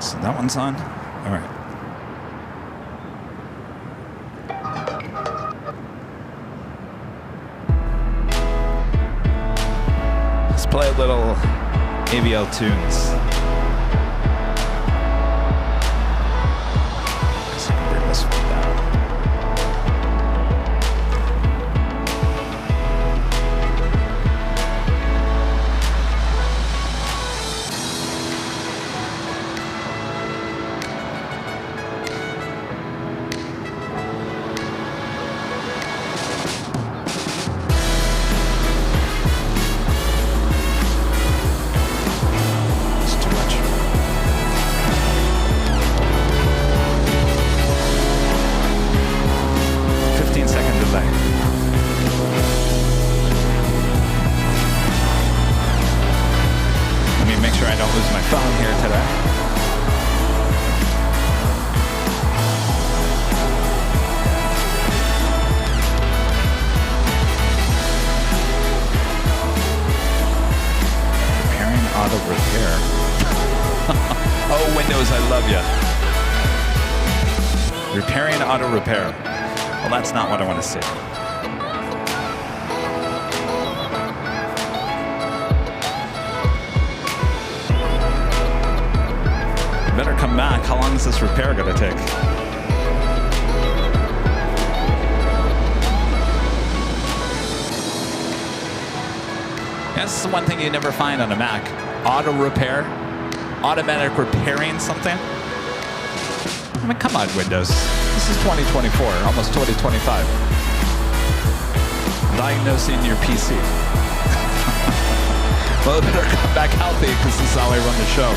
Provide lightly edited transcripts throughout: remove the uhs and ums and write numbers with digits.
So that one's on. All right. Let's play a little AVL tunes. Let's bring this one down. Repair. Well, that's not what I want to say. Better come back. How long is this repair going to take? That's the one thing you never find on a Mac. Auto repair. Automatic repairing something. I mean, come on, Windows. This is 2024, almost 2025. Diagnosing your PC. Well, it better come back healthy because this is how I run the show.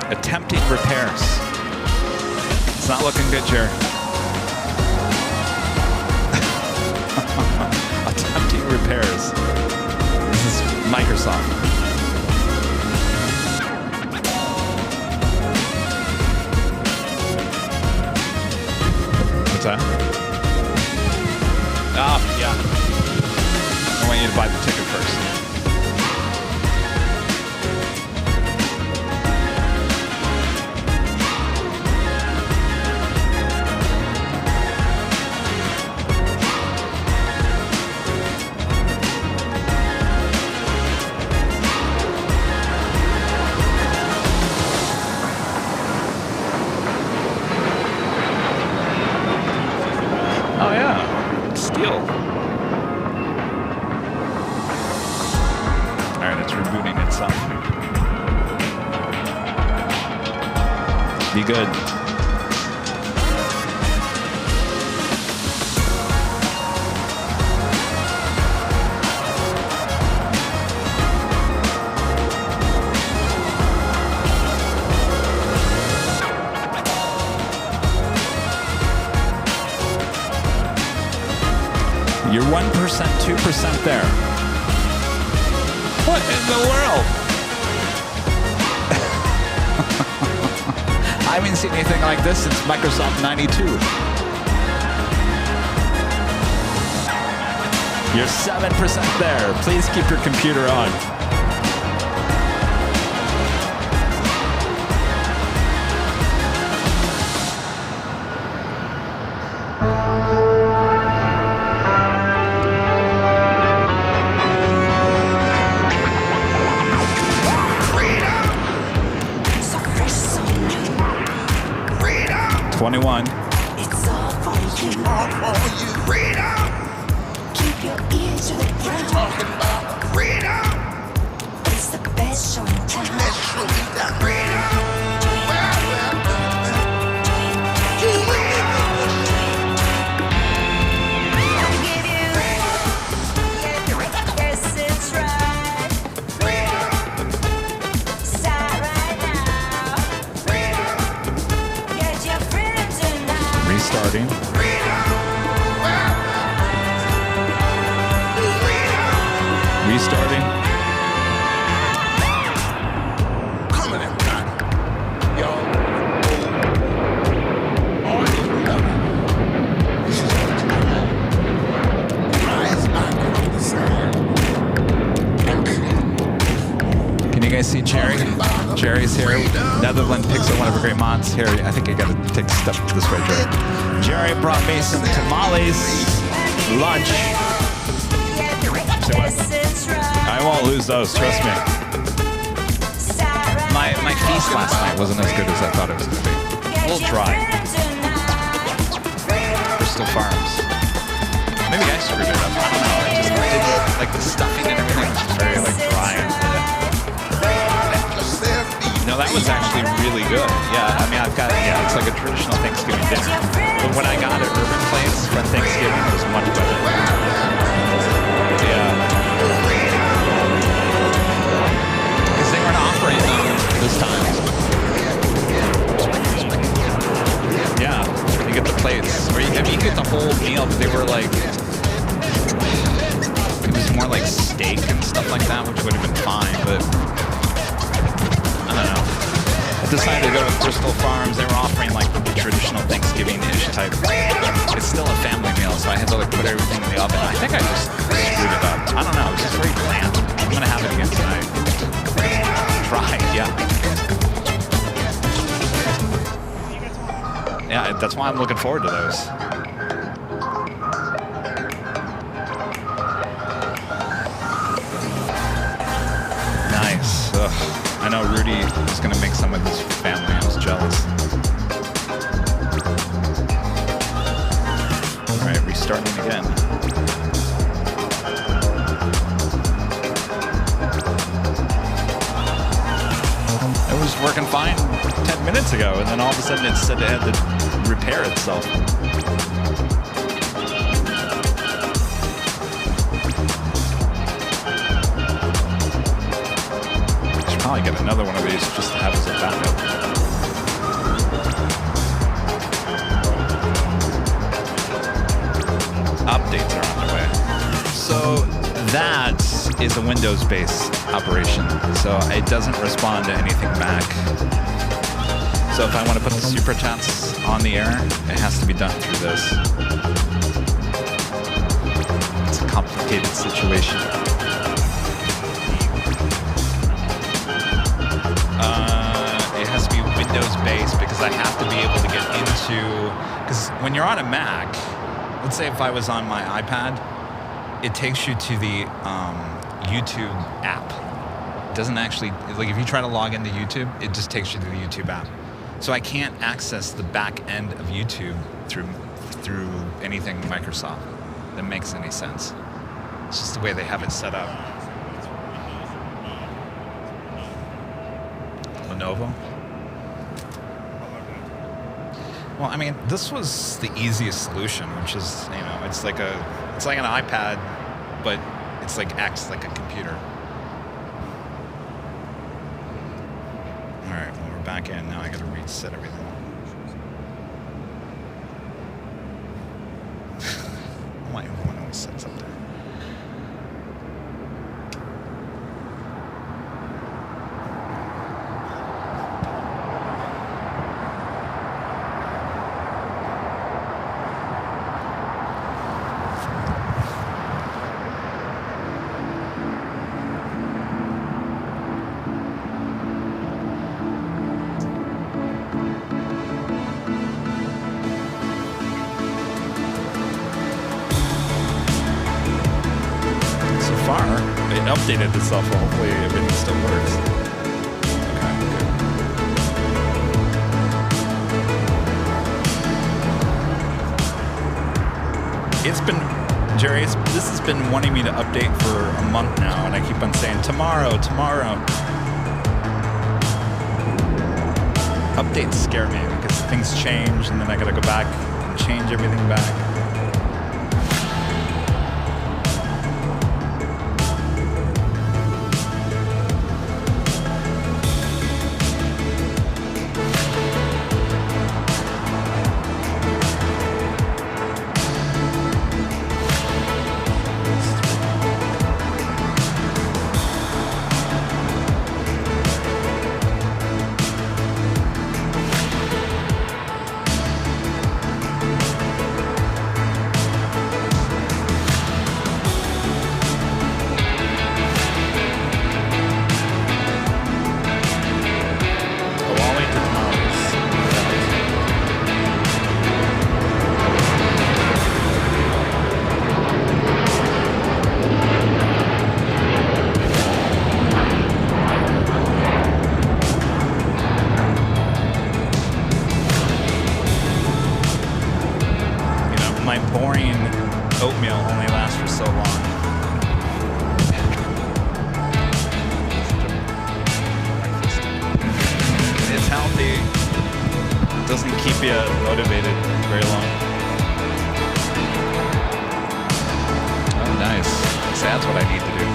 Attempting repairs. It's not looking good, Jerry. Attempting repairs. This is Microsoft. What's that? Yeah. I want you to buy the ticket first. Be good. You're 1%, 2% there. What in the world? I haven't seen anything like this since Microsoft 92. You're 7% there. Please keep your computer on. It's all for you. All for you. Freedom. Keep your ears to the ground. Talking about freedom. It's the best show in town. Best show in town. Freedom. Yes, it's right. Freedom. Start right now. restarting. Restarting. Coming in hot. Yo. All you love. This is what you got. Rise back from the sand. Can you guys see Cherry? Cherry's here. Netherland picks up one of her great mods. Here, I think I gotta take a step this way, Jerry. Jerry brought me some tamales, lunch. Say what? I won't lose those, trust me. My feast last night wasn't as good as I thought it was gonna be. A little dry. Bristol Farms. Maybe I screwed it up. I don't know. It just didn't, like the stuffing and everything was just very like dry and no, that was actually really good. Yeah, I mean, it's like a traditional Thanksgiving dinner. But when I got at Urban Place for Thanksgiving, it was much better. Yeah. Because they weren't offering them this time. Yeah, you get the plates. Or you get the whole meal, but they were like, it was more like steak and stuff like that, which would have been fine, but I don't know. I decided to go with Bristol Farms. They were offering like the traditional Thanksgiving-ish type. It's still a family meal, so I had to like put everything in the oven. I think I just screwed it up. I don't know. It was just very bland. I'm gonna have it again tonight. Fried, yeah. Yeah, that's why I'm looking forward to those. Nice. Ugh. I know Rudy is going to make some of his family. I was jealous. All right, restarting again. It was working fine 10 minutes ago, and then all of a sudden it said it had to repair itself. Probably get another one of these just to have as a backup. Updates are on the way. So that is a Windows-based operation. So it doesn't respond to anything Mac. So if I want to put the super chats on the air, it has to be done through this. It's a complicated situation. It has to be Windows-based because I have to be able to get into... Because when you're on a Mac, let's say if I was on my iPad, it takes you to the YouTube app. It doesn't actually... Like if you try to log into YouTube, it just takes you to the YouTube app. So I can't access the back end of YouTube through anything Microsoft that makes any sense. It's just the way they have it set up. Lenovo? Well, I mean, this was the easiest solution, which is, you know, it's like an iPad, but it's like acts like a computer. All right, well, we're back in now. I got to reset everything. Why everyone always sets up there? Updated itself, so hopefully everything still works. Okay, good. It's been, Jerry, this has been wanting me to update for a month now, and I keep on saying tomorrow. Updates scare me because things change, and then I gotta go back and change everything back. my boring oatmeal only lasts for so long. It's healthy. Doesn't keep you motivated very long. Oh, nice. So that's what I need to do.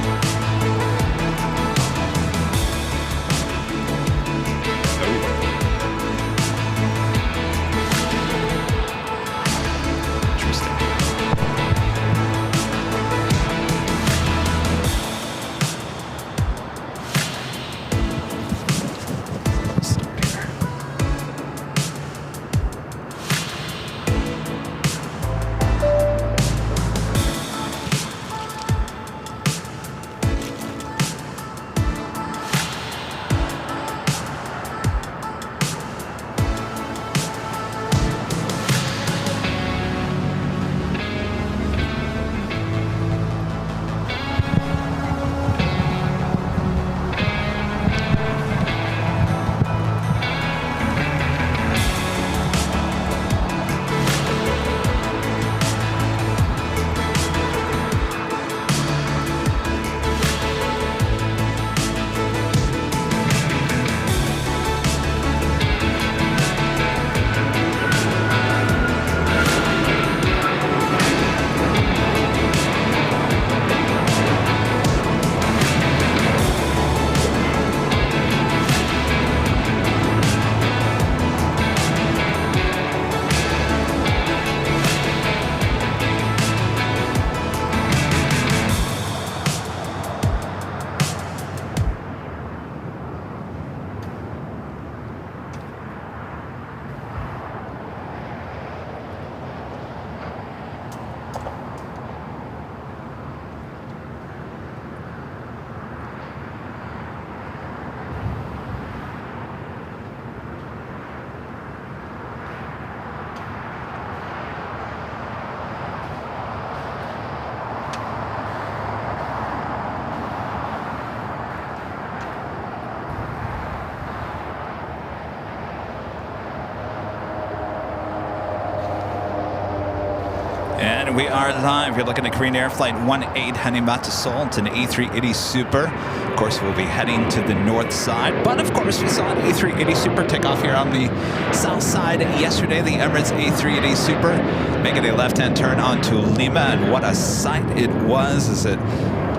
And we are live. You're looking at Korean Air Flight 18 heading back to Seoul. It's an A380 Super. Of course, we'll be heading to the north side. But of course, we saw an A380 Super take off here on the south side yesterday. The Emirates A380 Super making a left-hand turn onto Lima. And what a sight it was as it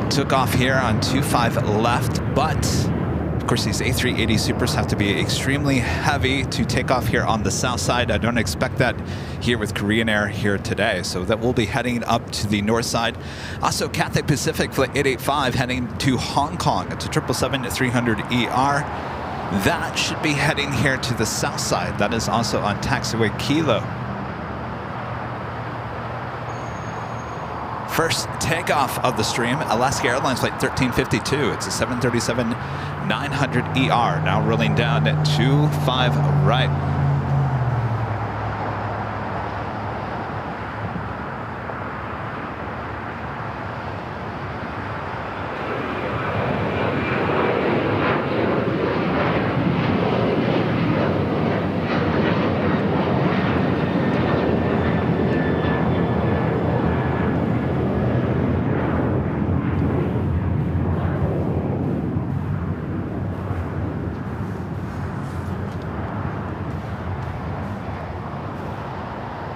took off here on 25 left. But of course, these A380 Supers have to be extremely heavy to take off here on the south side. I don't expect that here with Korean Air here today. So that we'll be heading up to the north side. Also, Cathay Pacific Flight 885 heading to Hong Kong. It's a 777-300ER. That should be heading here to the south side. That is also on taxiway Kilo. First takeoff of the stream, Alaska Airlines Flight 1352. It's a 737-900ER. Now rolling down at 25 right.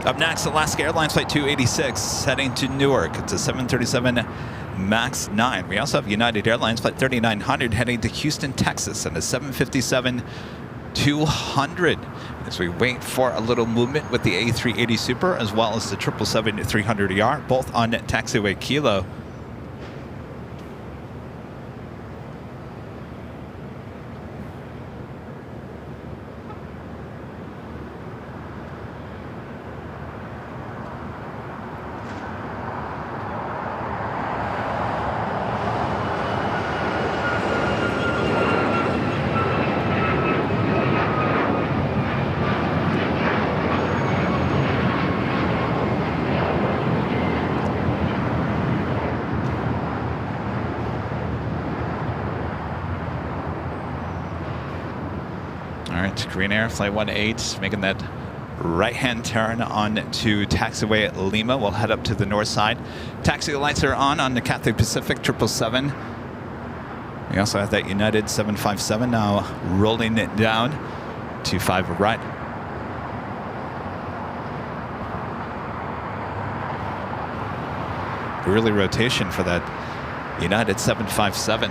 Up next, Alaska Airlines Flight 286 heading to Newark. It's a 737 MAX 9. We also have United Airlines Flight 3900 heading to Houston, Texas, and a 757-200. As we wait for a little movement with the A380 Super as well as the 777-300ER, both on taxiway Kilo. Korean Air Flight 18 making that right-hand turn on to taxiway Lima. We'll head up to the north side. Taxi lights are on the Cathay Pacific 777. We also have that United 757 now rolling it down. 25 right. Early rotation for that United 757.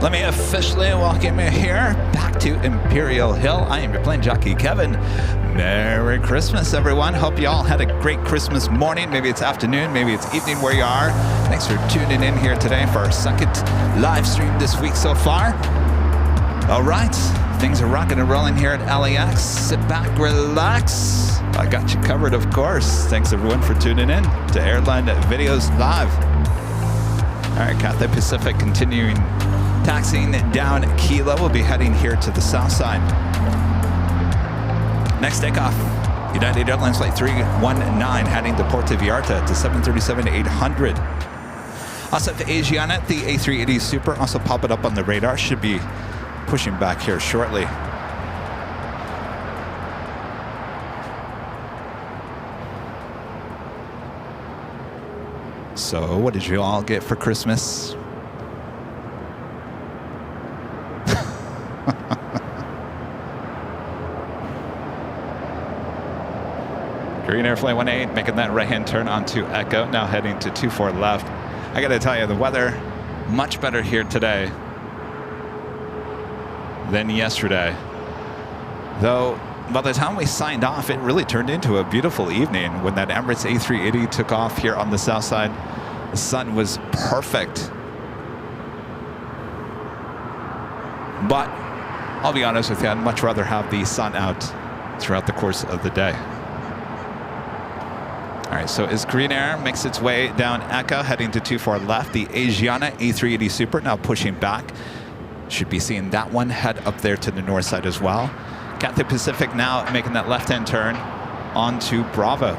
Let me officially welcome you here back to Imperial Hill. I am your plane jockey, Kevin. Merry Christmas, everyone. Hope you all had a great Christmas morning. Maybe it's afternoon, maybe it's evening where you are. Thanks for tuning in here today for our second live stream this week so far. All right, things are rocking and rolling here at LAX. Sit back, relax. I got you covered, of course. Thanks, everyone, for tuning in to Airline Videos Live. All right, Cathay Pacific continuing taxiing down Kilo. We'll be heading here to the south side. Next takeoff, United Airlines Flight 319 heading to Puerto Vallarta to 737-800. Also have Asiana, the A380 Super, also pop it up on the radar. Should be pushing back here shortly. So what did you all get for Christmas? Green Air Flight 18 making that right-hand turn onto Echo, now heading to 24 left. I gotta tell you, the weather much better here today than yesterday. Though, by the time we signed off, it really turned into a beautiful evening when that Emirates A380 took off here on the south side. The sun was perfect. But I'll be honest with you, I'd much rather have the sun out throughout the course of the day. All right, so as Green Air makes its way down Echo, heading to 24 left, the Asiana A380 Super now pushing back. Should be seeing that one head up there to the north side as well. Cathay Pacific now making that left-hand turn onto Bravo.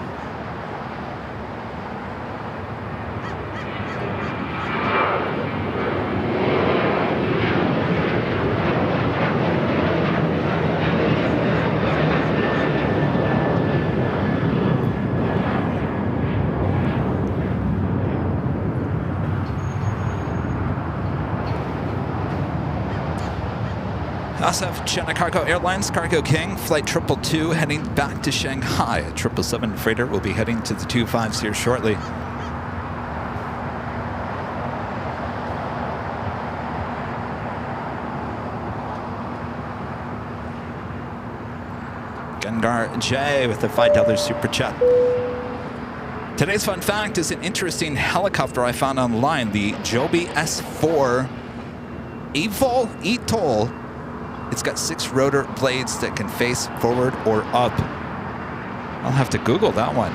Also have China Cargo Airlines, Cargo King, Flight 222 heading back to Shanghai. A 777 freighter will be heading to the 25s here shortly. Gengar J with the $5 super chat. Today's fun fact is an interesting helicopter I found online, the Joby S4 eVTOL. It's got 6 rotor blades that can face forward or up. I'll have to Google that one.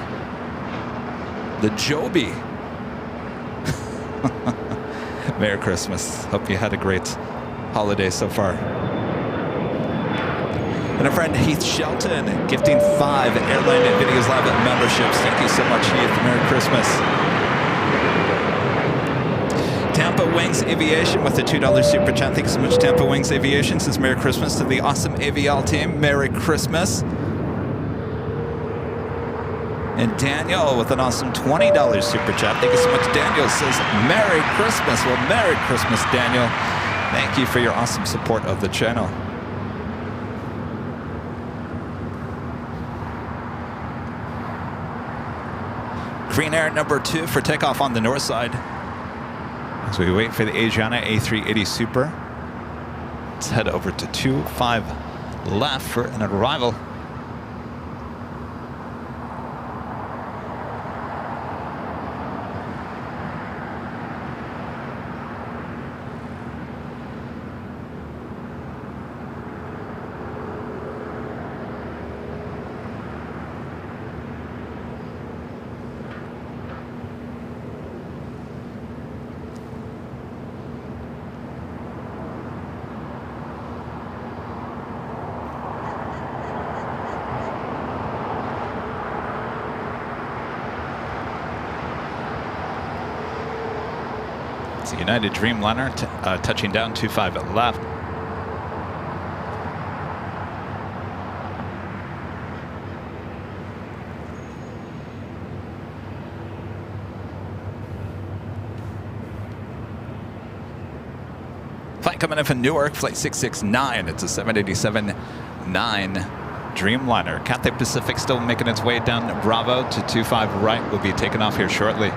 The Joby. Merry Christmas. Hope you had a great holiday so far. And a friend, Heath Shelton, gifting 5 Airline Videos Live memberships. Thank you so much, Heath. Merry Christmas. Tampa Wings Aviation with the $2 super chat. Thank you so much, Tampa Wings Aviation. Says Merry Christmas to the awesome AVL team. Merry Christmas. And Daniel with an awesome $20 super chat. Thank you so much, Daniel. Says Merry Christmas. Well, Merry Christmas, Daniel. Thank you for your awesome support of the channel. Green Air number 2 for takeoff on the north side. As we wait for the Asiana A380 Super. Let's head over to 25 left for an arrival. It's a United Dreamliner touching down 25 left. Flight coming in from Newark, flight 669. It's a 787-9 Dreamliner. Cathay Pacific still making its way down Bravo to 25 right. Will be taking off here shortly.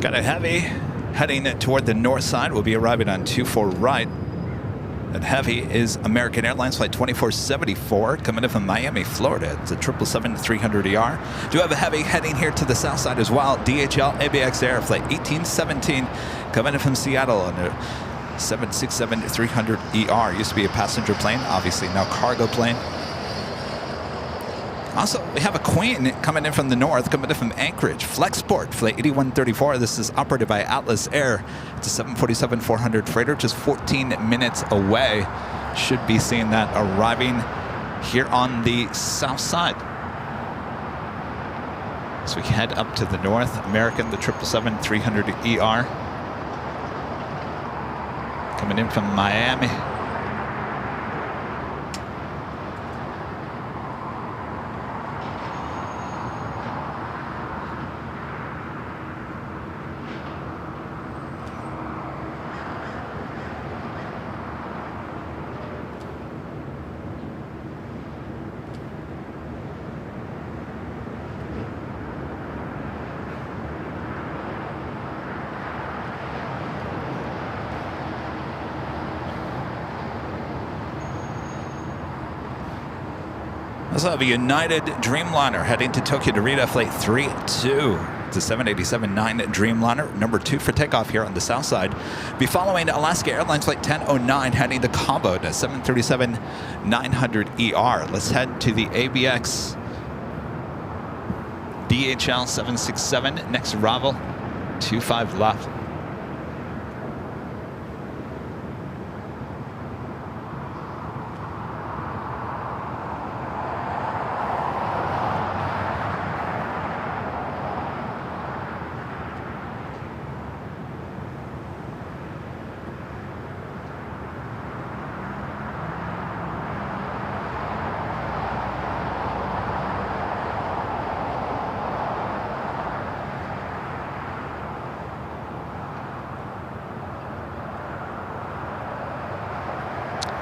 Got a heavy heading toward the north side. We'll be arriving on 24 right. That heavy is American Airlines flight 2474 coming in from Miami, Florida. It's a 777-300ER. Do have a heavy heading here to the south side as well. DHL ABX Air flight 1817 coming in from Seattle on a 767-300ER. Used to be a passenger plane, obviously now cargo plane. Also, we have a Queen coming in from the north, coming in from Anchorage. Flexport, flight 8134. This is operated by Atlas Air. It's a 747-400 freighter, just 14 minutes away. Should be seeing that arriving here on the south side. So we head up to the north. American, the 777-300ER. Coming in from Miami. Also have a United Dreamliner heading to Tokyo Narita, flight 32. It's a 787-9 Dreamliner, number 2 for takeoff here on the south side. Be following Alaska Airlines flight 1009 heading to Cabo to 737-900ER. Let's head to the ABX DHL 767, next arrival, 25 left.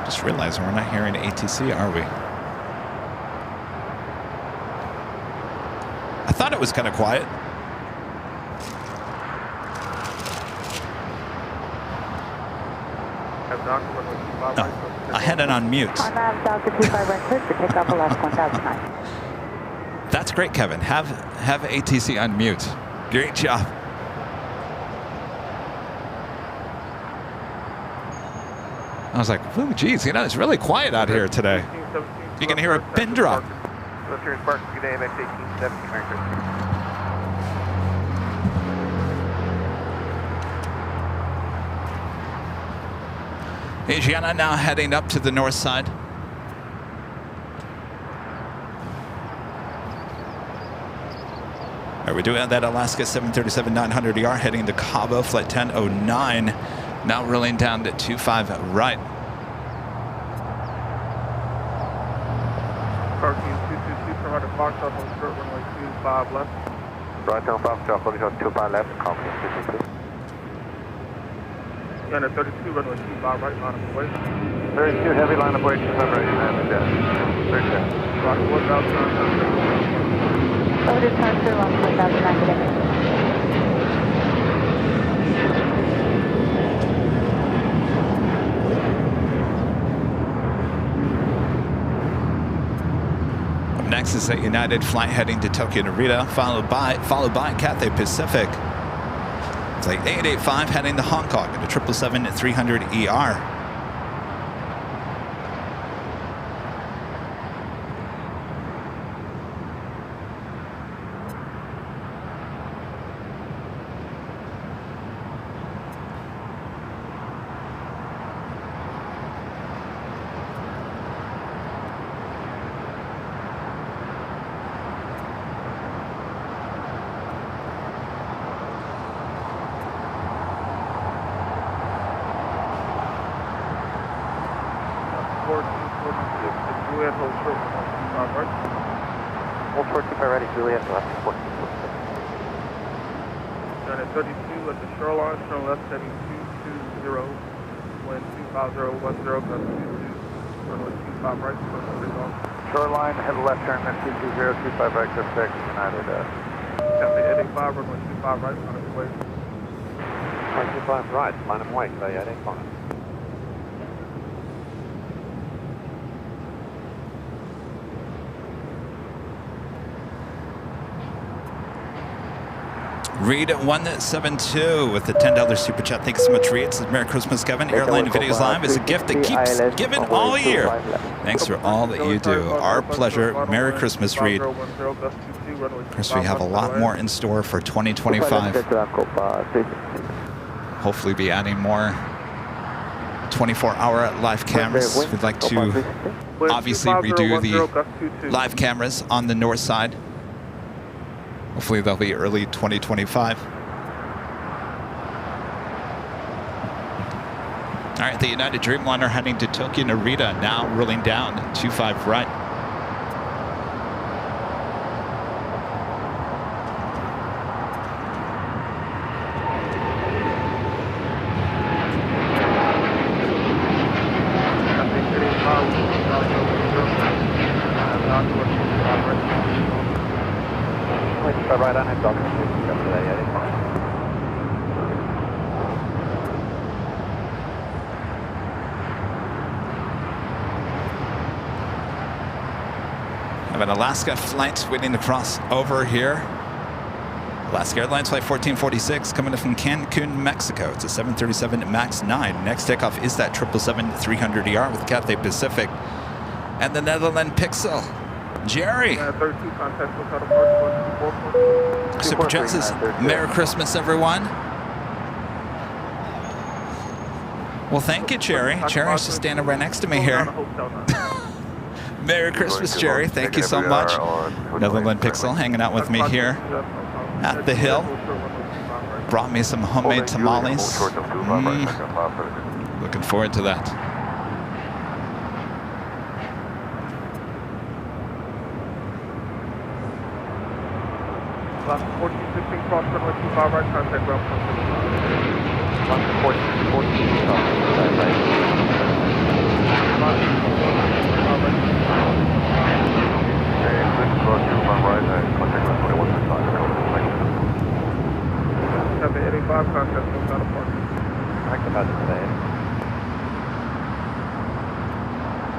Just realized we're not hearing ATC, are we? I thought it was kind of quiet. No, I had it on mute. That's great, Kevin. Have ATC on mute. Great job. I was like, "Ooh, geez, you know, it's really quiet out here today." You can hear a pin drop. Asiana now heading up to the north side. All right, we do have that Alaska 737-900ER heading to Cabo, flight 1009. Now rolling down to 25 right. Parking 222 from right at Foxtrot on short runway 25 left. Right on Foxtrot, runway 25 left, company 222. Yeah, and 32 runway 25 right, line of way. 32 heavy line of way, 200 United Jet. 32. Roger 1,900. Over to turn through on 1,900. Next is a United flight heading to Tokyo Narita, followed by Cathay Pacific. Flight 885 heading to Hong Kong at a 777-300ER. Juliet, hold short, runway 25 right. Hold short, 25 ready, Juliet, left 14. Turn at 32 at the shoreline, turn left heading 220, wind 25010, gust 22, runway 25 right, turn off. Shoreline, head left turn, 220, 25 right, just 6, United. Copy 885, runway 25 right, on its way. 25 right, line of wake, say 885. Reed 172 with the $10 super chat. Thank you so much, Reed. It says Merry Christmas, Kevin. Airline Videos Live is a gift that keeps giving all year. Thanks for all that you do. Our pleasure. Merry Christmas, Reed. Of course, we have a lot more in store for 2025. Hopefully be adding more 24-hour live cameras. We'd like to obviously redo the live cameras on the north side. Hopefully they'll be early 2025. All right, the United Dreamliner heading to Tokyo Narita, now rolling down 25 right. Right on it, Doctor. I have an Alaska flight waiting to cross over here. Alaska Airlines flight 1446 coming in from Cancun, Mexico. It's a 737 MAX 9. Next takeoff is that 777-300ER with Cathay Pacific and the Netherlands Pixel. Jerry. 32 contact with out of March 124. Super Chat says, Merry Christmas, everyone. Well, thank you, Jerry. Jerry's just standing right next to me here. Merry Christmas, Jerry. Thank you so much. Netherlands Pixel hanging out with me here at the hill. Brought me some homemade tamales. Looking forward to that. Last 1416 cross runway 25 right, contact ground point. Last 1416 cross runway 85 contact no out of park. Connect about it today.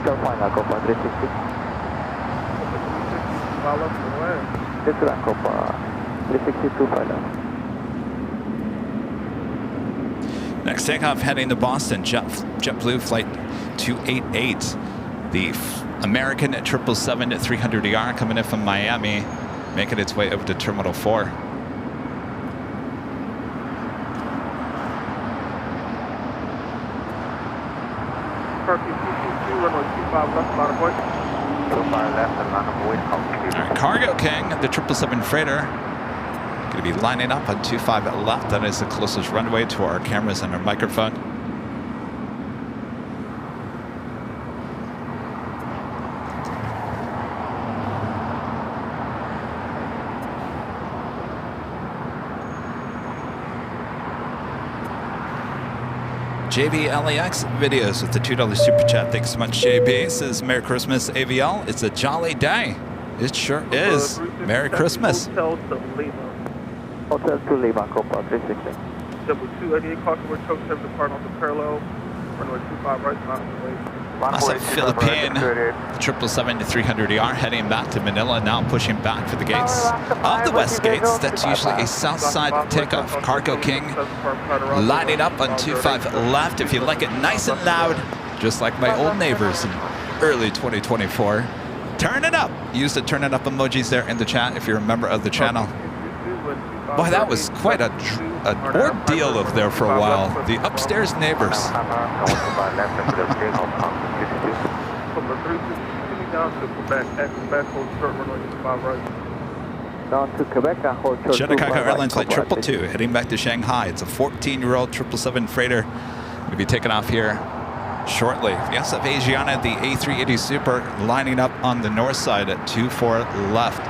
Go flying out, go for 360. 360, follow up the way. This is Uncle 362 final. Next takeoff heading to Boston, JetBlue flight 288. The American 777-300ER coming in from Miami, making its way over to Terminal 4. Runway 25 left, line of way. 25 left and line of way. All right, Cargo King, the 777 freighter, going to be lining up on 25 left. That is the closest runway to our cameras and our microphone. JB LAX videos with the $2 super chat. Thanks so much, JB. Says Merry Christmas, AVL. It's a jolly day. It sure is. Merry Christmas. Hotel to Lima. Hotel to Lima, Copa 360. W288 caution with choke 7 depart on the parallel. Runway 25 right, line of way. That's a Philippine 777-300ER heading back to Manila, now pushing back for the gates of the west gates. That's usually a south side takeoff. Cargo King lining up on 25 left. If you like it nice and loud, just like my old neighbors in early 2024. Turn it up. Use the turn it up emojis there in the chat if you're a member of the channel. Boy, that was quite an ordeal over there for a while. The upstairs neighbors. Down to Quebec and hold short. Chicago Airlines flight 222 heading back to Shanghai. It's a 14-year-old 777 freighter. Going to be taking off here shortly. We also have Asiana, the A380 Super, lining up on the north side at 24 left.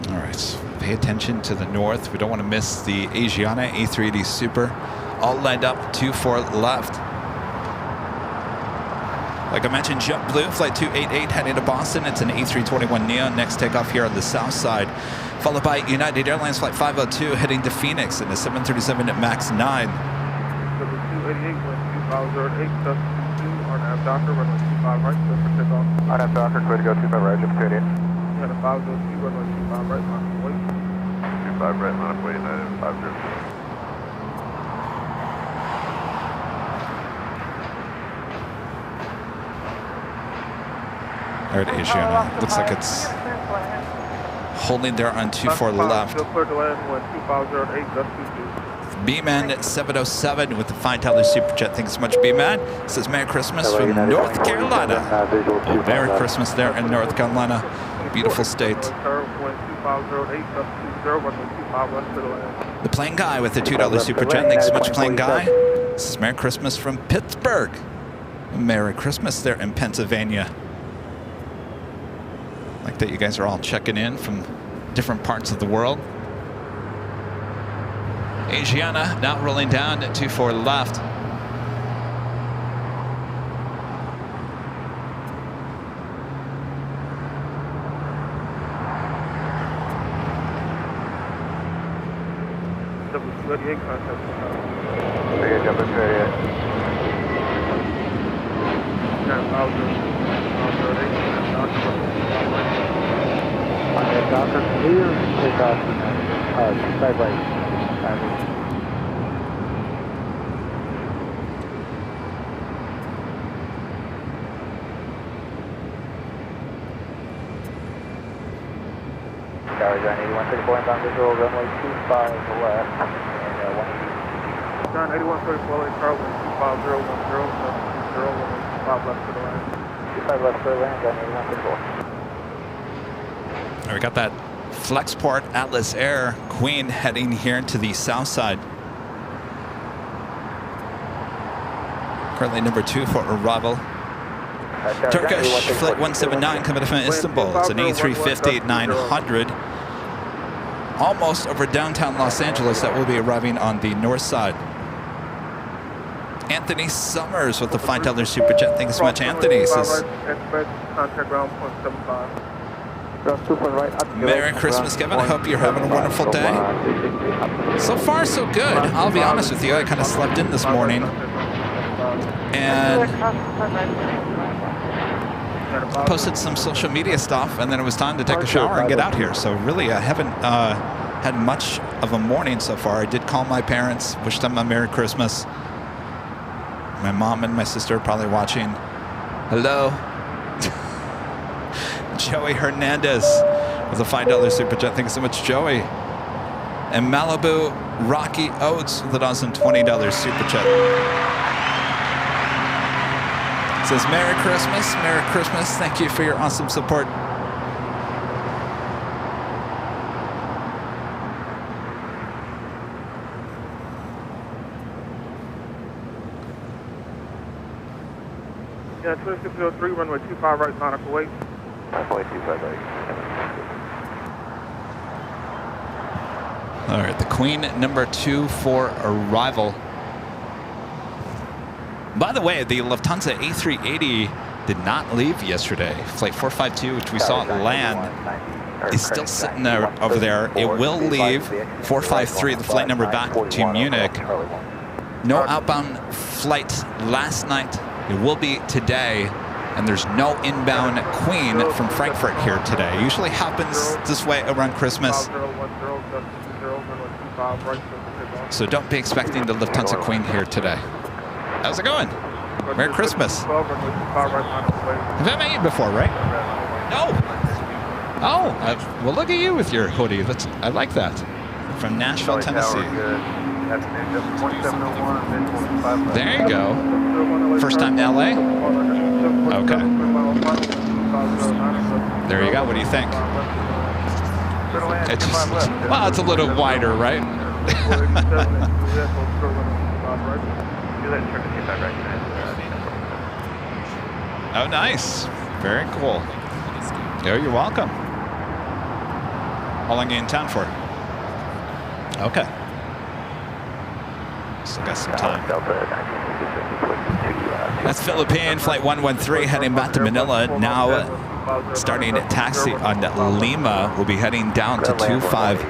All right, pay attention to the north. We don't want to miss the Asiana A380 Super. All lined up 24 left. Like I mentioned, JetBlue, flight 288 heading to Boston. It's an A321neo. Next takeoff here on the south side. Followed by United Airlines flight 502 heading to Phoenix in the 737 at MAX 9. 288, wind 2008, dust 22, RNAV Docker, runway 25 right, clear for takeoff. RNAV Docker, clear to go 25 right, Jump 288. United 502, runway 25 right, line of wait. 25 right, line of wait, United 50. All right, Asiana. Looks like it's holding there on 24 left. Still clear to land, wind 2508, dust 22. B-Man at 707 with the $5 super chat. Thanks so much, B-Man. Says Merry Christmas from North Carolina. Oh, Merry Christmas there in North Carolina. Beautiful state. Wind 2508, dust 20, runway 25 west to the land. The Plane Guy with the $2 super chat. Thanks so much, Plane Guy. This is Merry Christmas from Pittsburgh. Merry Christmas there in Pennsylvania. Like that you guys are all checking in from different parts of the world. Asiana now rolling down at 24 left. W288 contact. Big Jump 288. 9008, Docker, clear, take off, side right. Tower John 8134 inbound visual, runway 25 left, and 180. John 8134, LA Charles, 25010, dust 20, runway 25 left to the land. 25 left for land, John 8134. All right, we got that Flexport Atlas Air Queen heading here to the south side. Currently number 2 for arrival. Turkish Flight 179 coming from Istanbul. It's an A350-900. Almost over downtown Los Angeles. That will be arriving on the north side. Anthony Summers with the $5 super chat. Thanks so much, Anthony. Says, Contact ground 0.75. Merry Christmas, Kevin. I hope you're having a wonderful day. So far, so good. I'll be honest with you. I kind of slept in this morning. And posted some social media stuff, and then it was time to take a shower and get out here. So really, I haven't had much of a morning so far. I did call my parents, wish them a Merry Christmas. My mom and my sister are probably watching. Hello. Joey Hernandez with a $5 super chat. Thank you so much, Joey. And Malibu Rocky Oats with an awesome $20 super chat. Says Merry Christmas, Merry Christmas. Thank you for your awesome support. Yeah, 2603, runway 25 right, nautical wait. Runway 25 right. All right, the Queen number 2 for arrival. By the way, the Lufthansa A380 did not leave yesterday. Flight 452, which we saw land, is still sitting there over there. It will leave 453, the flight number back to Munich, No outbound flight last night. It will be today. And there's no inbound Queen from Frankfurt here today. It usually happens this way around Christmas. So don't be expecting the Lufthansa Queen here today. How's it going? Merry Christmas. Have I met you before, right? No. Oh, well, look at you with your hoodie. I like that. From Nashville, Tennessee. There you go. First time to LA? Okay. There you go. What do you think? It's just, well, it's a little wider, right? Oh, nice. Very cool. Oh, you're welcome. How long are you in town for? Okay. Still got some time. That's Philippine Flight 113 heading back to Manila. Now starting at taxi on Lima. We'll be heading down to 25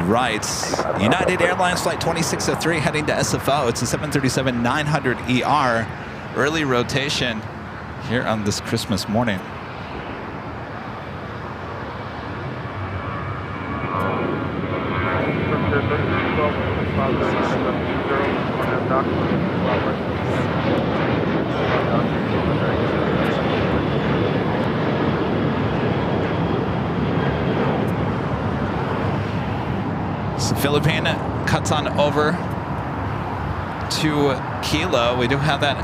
right. United Airlines Flight 2603 heading to SFO. It's a 737-900ER. Early rotation here on this Christmas morning. So Philippine cuts on over to Kilo. We do have that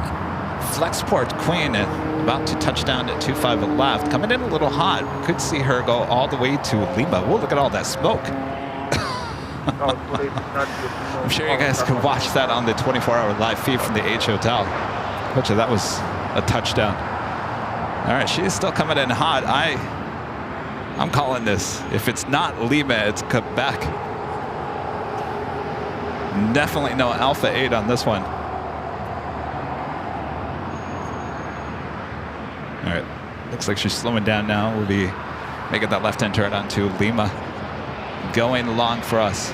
Flexport Queen about to touch down at 25 left. Coming in a little hot. Could see her go all the way to Lima. Whoa, look at all that smoke. I'm sure you guys can watch that on the 24-hour live feed from the H Hotel. Bet you that was a touchdown. All right, she's still coming in hot. I'm calling this. If it's not Lima, it's Quebec. Definitely no Alpha 8 on this one. All right, looks like she's slowing down now. We'll be making that left-hand turn onto Lima. Going long for us.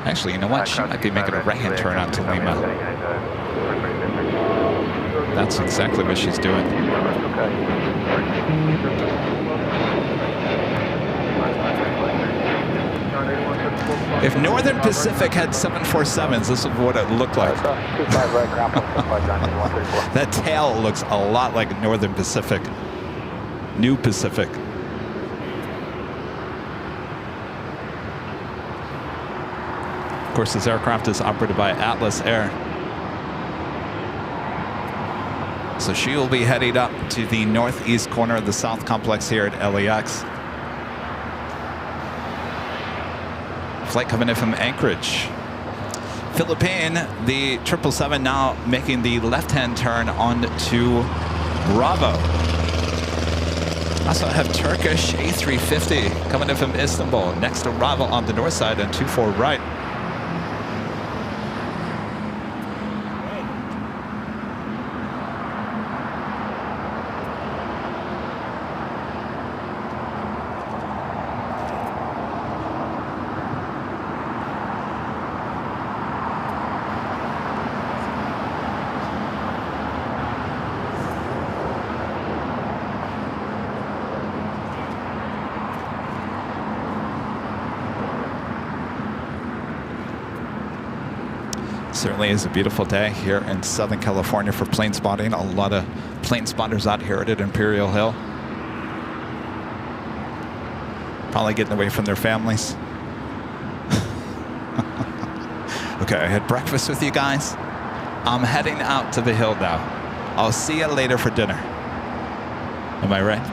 Actually, you know what? She might be making a right-hand turn onto Lima. That's exactly what she's doing. If Northern Pacific had 747s, this is what it looked like. That tail looks a lot like Northern Pacific. New Pacific. Of course, this aircraft is operated by Atlas Air. So she will be heading up to the northeast corner of the South Complex here at LAX. Flight coming in from Anchorage. Philippine, the 777 now making the left-hand turn on to Bravo. Also have Turkish A350 coming in from Istanbul. Next arrival on the north side and 24 right. Certainly is a beautiful day here in Southern California for plane spotting. A lot of plane spotters out here at Imperial Hill. Probably getting away from their families. Okay, I had breakfast with you guys. I'm heading out to the hill now. I'll see you later for dinner. Am I right?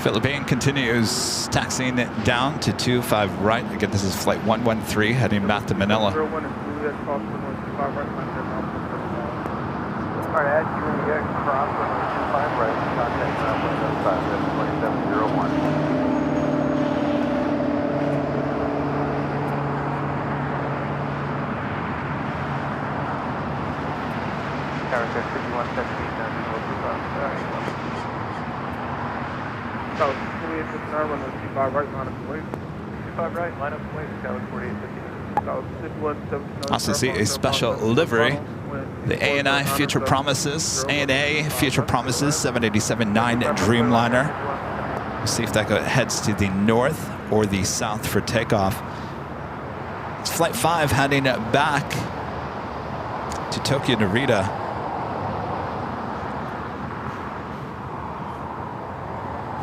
Philippine continues taxiing it down to 25 right. Again, this is flight 113 heading back to Manila. right, contact runway 2701. Tower 5178, So, 2859, runway 25 right, line up away. 25 right, line up away, Tower 4859. So, 5179. Also see a special livery. The ANI Future Promises, ANA Future Promises 787-9 Dreamliner. We'll see if that heads to the north or the south for takeoff. It's Flight 5 heading back to Tokyo Narita.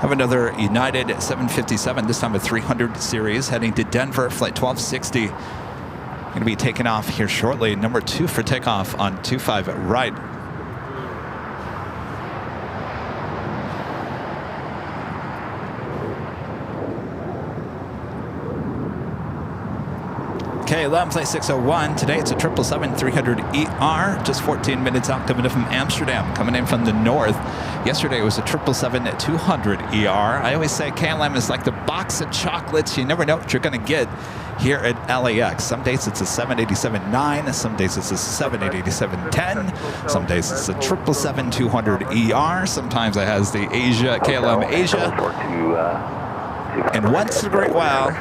Have another United 757, this time a 300 series, heading to Denver, Flight 1260. Going to be taking off here shortly. Number 2 for takeoff on 25 right. KLM Flight 601. Today it's a 777-300ER, just 14 minutes out, coming in from Amsterdam, coming in from the north. Yesterday it was a 777-200ER. I always say KLM is like the box of chocolates. You never know what you're going to get here at LAX. Some days it's a 787-9, some days it's a 787-10, some days it's a 777-200ER, sometimes it has the Asia, KLM Asia. And once in a great while,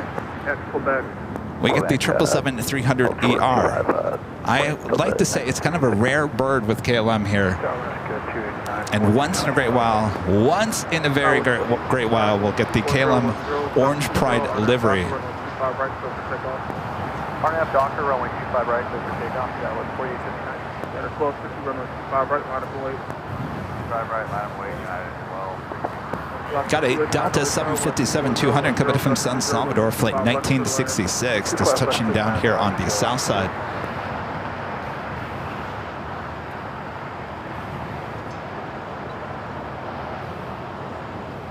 we get the 777-300ER. I like to say it's kind of a rare bird with KLM here. And once in a great while, once in a very great while, we'll get the KLM Orange Pride livery. RNAV Docker, runway 25 right, clear for takeoff. Yeah, look 4859. Yeah, 1260, runway 25 right, line up away. 25 right, line up away, United 12. Got a Delta 757-200 coming from San Salvador, flight 1966, just touching down here on the south side.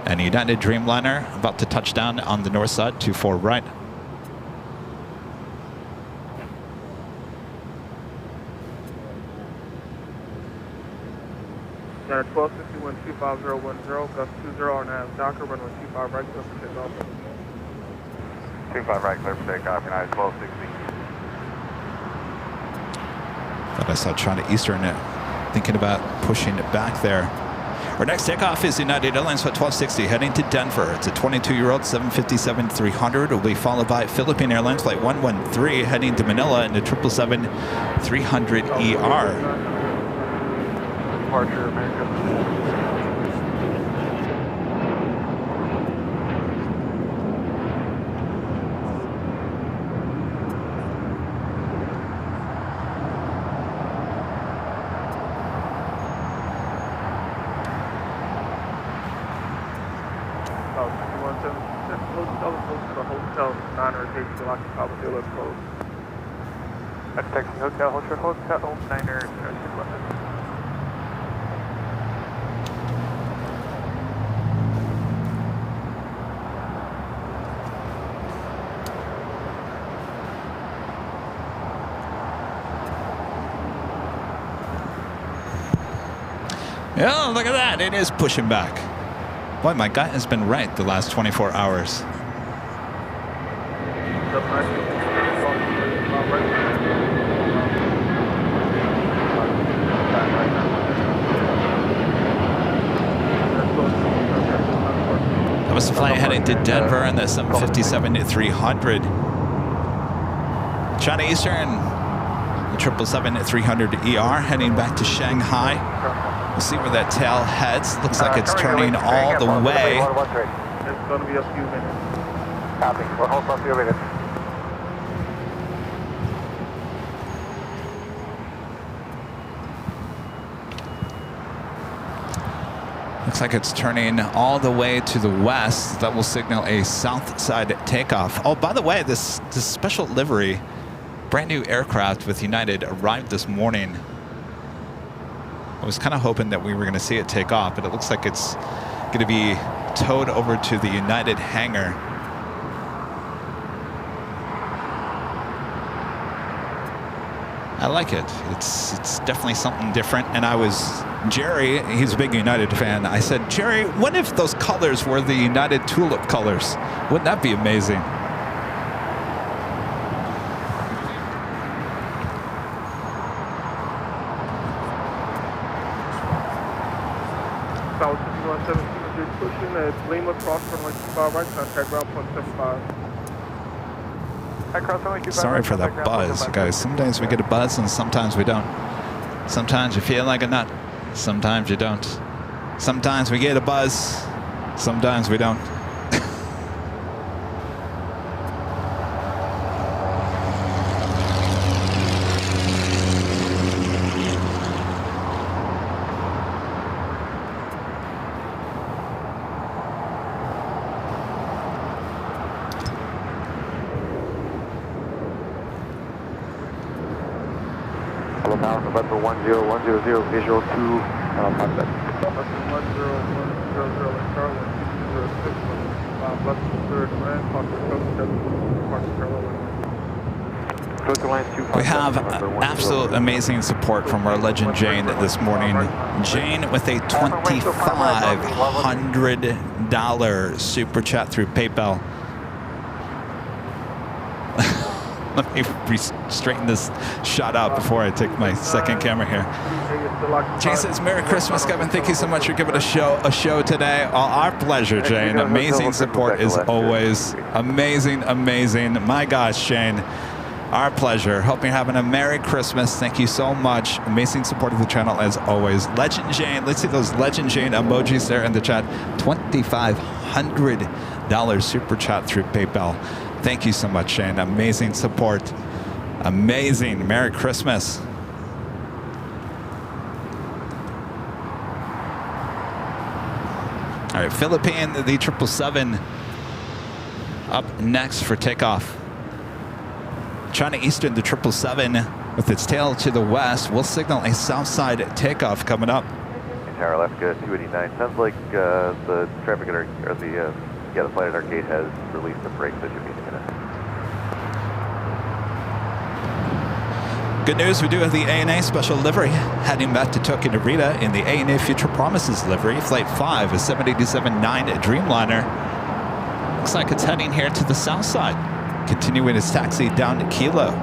And United Dreamliner about to touch down on the north side, 24 right. Yeah, 1261, 25010, gust 20 on nav, Docker, runway 25 right, clear for takeoff. 25 right, clear for takeoff, United 1260. Thought I saw China Eastern thinking about pushing it back there. Our next takeoff is United Airlines Flight 1260 heading to Denver. It's a 22-year-old 757-300. Will be followed by Philippine Airlines Flight 113 heading to Manila in the 777-300ER. Departure, America. That's Texas Hotel, Hotel, 9er, Yeah, look at that. It is pushing back. Boy, my gut has been right the last 24 hours. That was the flight heading to Denver and the 757-300. China Eastern, the 777-300ER heading back to Shanghai. We'll see where that tail heads. Looks like it's turning all the way. It's going to be a few minutes. Copy. We'll hold for a few minutes. Looks like it's turning all the way to the west. That will signal a south side takeoff. Oh, by the way, this special livery, brand new aircraft with United arrived this morning. I was kind of hoping that we were going to see it take off, but it looks like it's going to be towed over to the United hangar. I like it. It's definitely something different, and I was Jerry, he's a big United fan. I said, Jerry, what if those colors were the United tulip colors? Wouldn't that be amazing? South 5117, pushing at Lima, cross runway 25 right, contact ground point 75. Sorry for that buzz, guys. Sometimes we get a buzz and sometimes we don't. Sometimes you feel like a nut. Sometimes you don't. Sometimes we get a buzz. Sometimes we don't. Now November 10100 visual 2 Monday. November 1010, let's start with 206, left to third land, Foster Coast 7, Martin Carolina. We have absolute amazing support from our legend Jane this morning. Jane with a $2,500 super chat through PayPal. Let me straighten this shot out before I take my second camera here. Jane says, Merry Christmas, Kevin. Thank you so much for giving a show today. Our pleasure, Jane. Amazing support as always. Amazing, amazing. My gosh, Shane. Our pleasure. Hope you're having a Merry Christmas. Thank you so much. Amazing support of the channel as always. Legend Jane. Let's see those Legend Jane emojis there in the chat. $2,500 super chat through PayPal. Thank you so much, Shane. Amazing support. Amazing. Merry Christmas. All right, Philippine, the 777 up next for takeoff. China Eastern, the 777 with its tail to the west will signal a south side takeoff coming up. Tower left, good, 289. Sounds like the traffic at our, or the flight at our gate has released the brakes. That should be in a minute. Good news, we do have the ANA special livery heading back to Tokyo Narita in the ANA Future Promises livery. Flight 5 is 787-9 Dreamliner. Looks like it's heading here to the south side, continuing its taxi down to Kilo.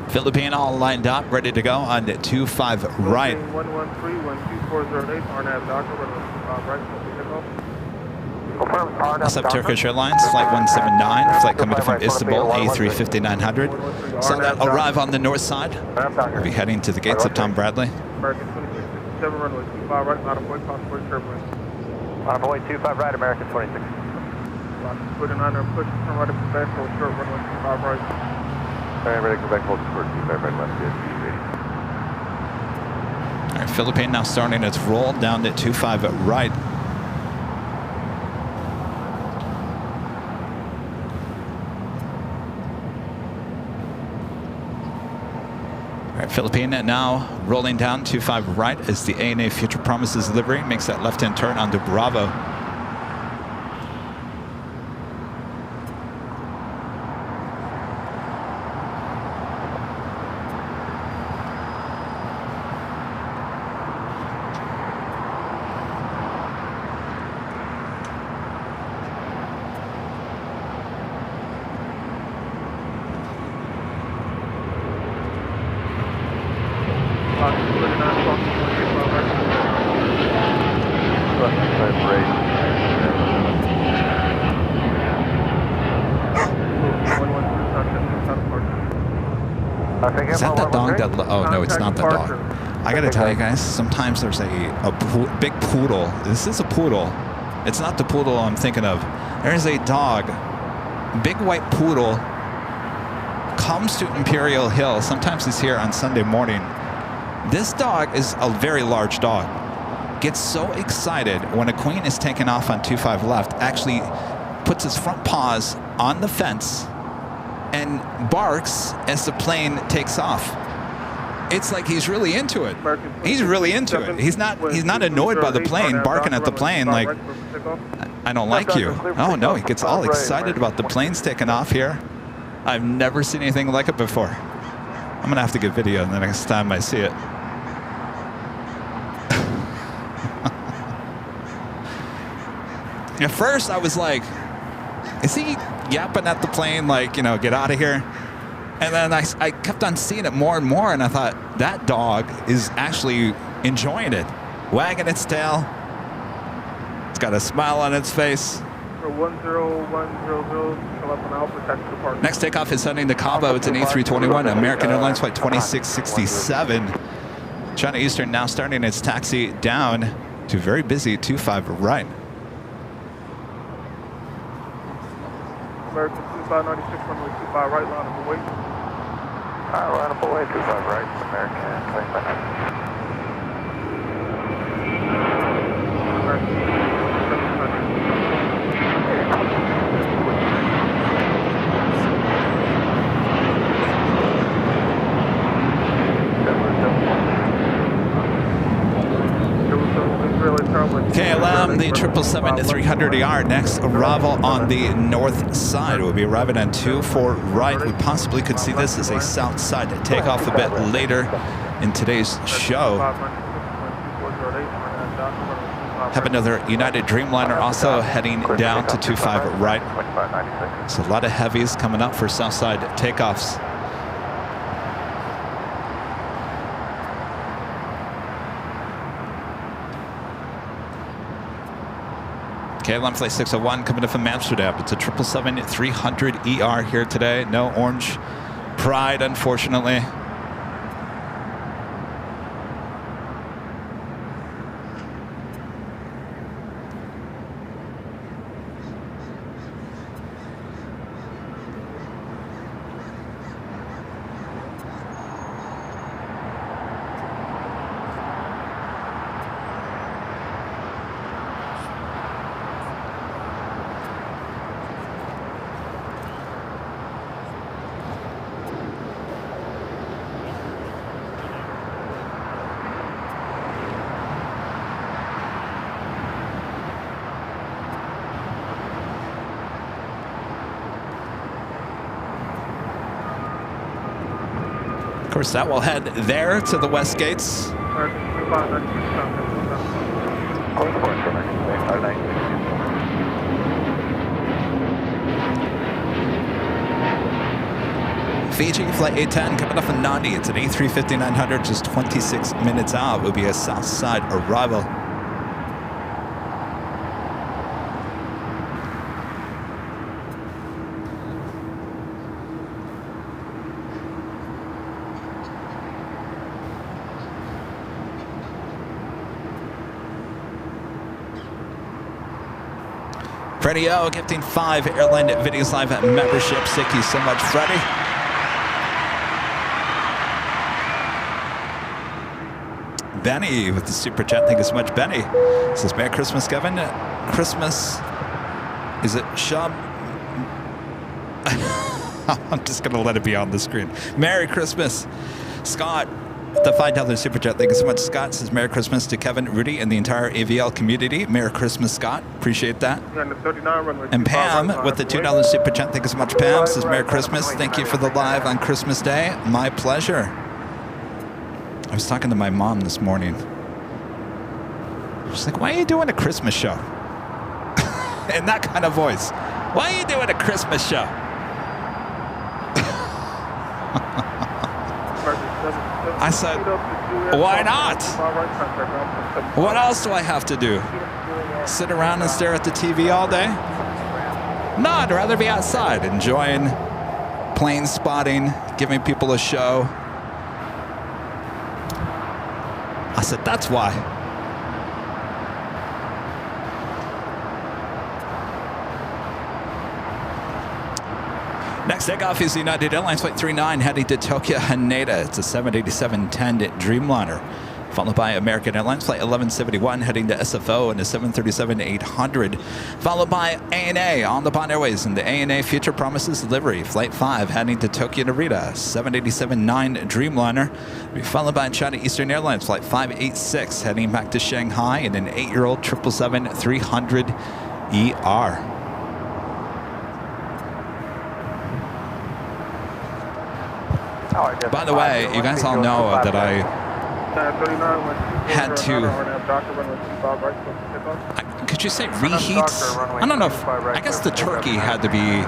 Philippine all lined up, ready to go on the 25 right. 113-12408, RNAV Doctor, right, What's up, Turkish Airlines, Flight 179, flight coming from Istanbul, A350-900. So that arrive on the north side. We'll be heading to the gates of Tom Bradley. American 2667, runway 25 right, not a point, possible turbulence. Runway 25 right, American 26. 29er, push, turn right up to back, hold short, runway 25 right. All right, ready to go back, hold short, 25 right, left, good, All right, Philippine now starting its roll down to 25 right. All right, Philippine now rolling down 25 right as the ANA Future Promises livery makes that left-hand turn onto Bravo. Is that the dog that... Oh, no, it's not the dog. I gotta tell you guys, sometimes there's a big poodle. This is a poodle. It's not the poodle I'm thinking of. There's a dog, big white poodle, comes to Imperial Hill. Sometimes he's here on Sunday morning. This dog is a very large dog. Gets so excited when a queen is taken off on 25 left, actually puts his front paws on the fence and barks as the plane takes off. It's like he's really into it. He's really into it. He's not annoyed by the plane, barking at the plane like, I don't like you. Oh no, he gets all excited about the planes taking off here. I've never seen anything like it before. I'm gonna have to get video the next time I see it. At first I was like, is he yapping at the plane like, you know, get out of here? And then I kept on seeing it more and more, and I thought, that dog is actually enjoying it. Wagging its tail. It's got a smile on its face. For 10100, come up and out, protect the park. Next takeoff is heading to Cabo. It's an A321, American Airlines flight 2667. China Eastern now starting its taxi down to very busy 25 right. American 2596, runway 25 right, line up away. Line up away, 25 right, American 2596. KLM, the 777-300ER, next arrival on the north side. We'll be arriving on 24 right. We possibly could see this as a south side takeoff a bit later in today's show. Have another United Dreamliner also heading down to 25 right. So a lot of heavies coming up for south side takeoffs. KLM Flight 601 coming in from Amsterdam. It's a 777-300ER here today. No orange pride, unfortunately. Of course, that will head there to the west gates. Fiji Flight 810 coming off of Nandi. It's an A350-900, just 26 minutes out. It will be a south side arrival. Freddie O gifting 5 Airline Videos Live memberships. Thank you so much, Freddie. Benny with the super chat. Thank you so much, Benny. Says Merry Christmas, Kevin. Christmas. Is it Shab? I'm just going to let it be on the screen. Merry Christmas, Scott. The $5 super chat. Thank you so much, Scott. Says Merry Christmas to Kevin, Rudy, and the entire AVL community. Merry Christmas, Scott. Appreciate that. And Pam with the $2 super chat. Thank you so much, Pam. Says Merry Christmas. Thank you for the live on Christmas Day. My pleasure. I was talking to my mom this morning. She's like, "Why are you doing a Christmas show?" In that kind of voice. "Why are you doing a Christmas show?" I said, "Why not? What else do I have to do? Sit around and stare at the TV all day? No, I'd rather be outside enjoying plane spotting, giving people a show." I said, "That's why." Next takeoff is the United Airlines Flight 39 heading to Tokyo Haneda. It's a 787-10 Dreamliner. followed by American Airlines Flight 1171 heading to SFO and a 737-800, followed by ANA on the Bond Airways and the ANA Future Promises Livery Flight 5 heading to Tokyo Narita, 787-9 Dreamliner, followed by China Eastern Airlines Flight 586 heading back to Shanghai in an 8-year-old 777-300ER. By the way, you guys all know that I had to... Could you say reheats? I don't know if... I guess the turkey had to be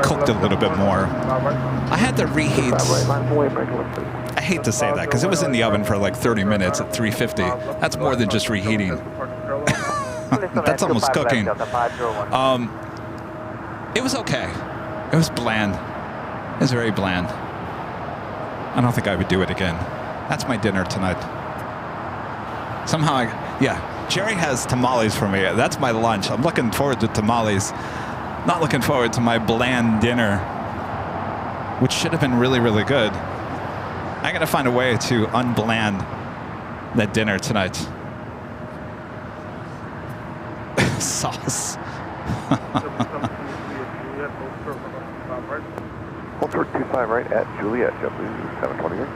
cooked a little bit more. I had to reheat... I hate to say that because it was in the oven for like 30 minutes at 350. That's more than just reheating. That's almost cooking. It was okay. It was bland. It was very bland. I don't think I would do it again. That's my dinner tonight. Somehow, yeah, Jerry has tamales for me. That's my lunch. I'm looking forward to tamales. Not looking forward to my bland dinner, which should have been really, really good. I gotta find a way to unbland that dinner tonight. Sauce. Hold short 25 right at Juliet, JetBlue 728.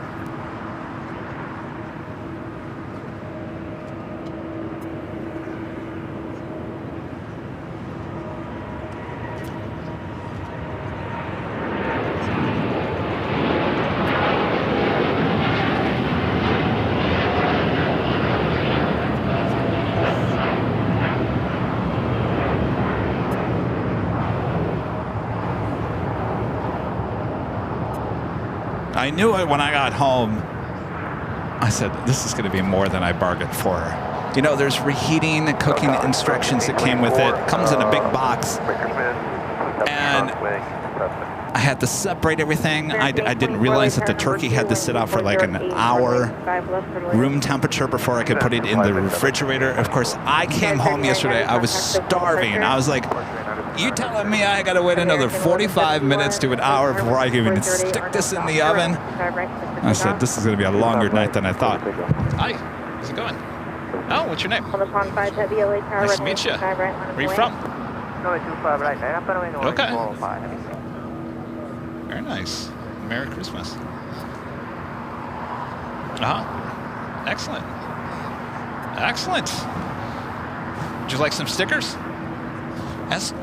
I knew it when I got home. I said, this is going to be more than I bargained for. You know, there's reheating and cooking instructions that came with it. Comes in a big box. And I had to separate everything. I didn't realize that the turkey had to sit out for like an hour room temperature before I could put it in the refrigerator. Of course, I came home yesterday. I was starving. I was like, you telling me I gotta wait another 45 minutes to an hour before I can even stick this in the oven? I said, this is gonna be a longer night than I thought. Hi, how's it going? Oh, what's your name? Nice to meet you. Where are you from? Okay. Very nice. Merry Christmas. Excellent. Excellent. Would you like some stickers? Ask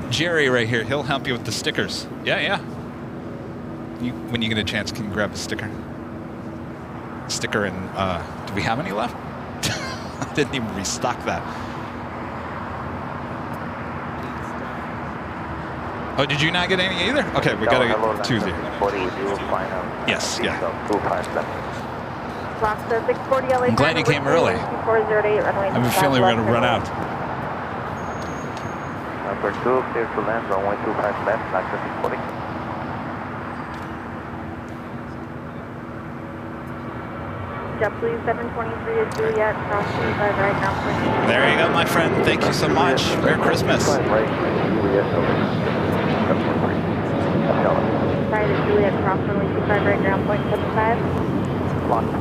Jerry right here. He'll help you with the stickers. Yeah. When you get a chance, can you grab a sticker? Sticker and, do we have any left? I didn't even restock that. Oh, did you not get any either? Okay, we gotta get Tuesday. Yes, yeah. I'm glad you came early. I have a feeling we're gonna run out. Number 2, clear to land, runway 25 left, LAX 640. JetBlue 723 to Juliet, cross 25 right now. There you go, my friend. Thank you so much. Merry Christmas. Sorry to Juliet, cross runway 25 right ground point 75. Locked.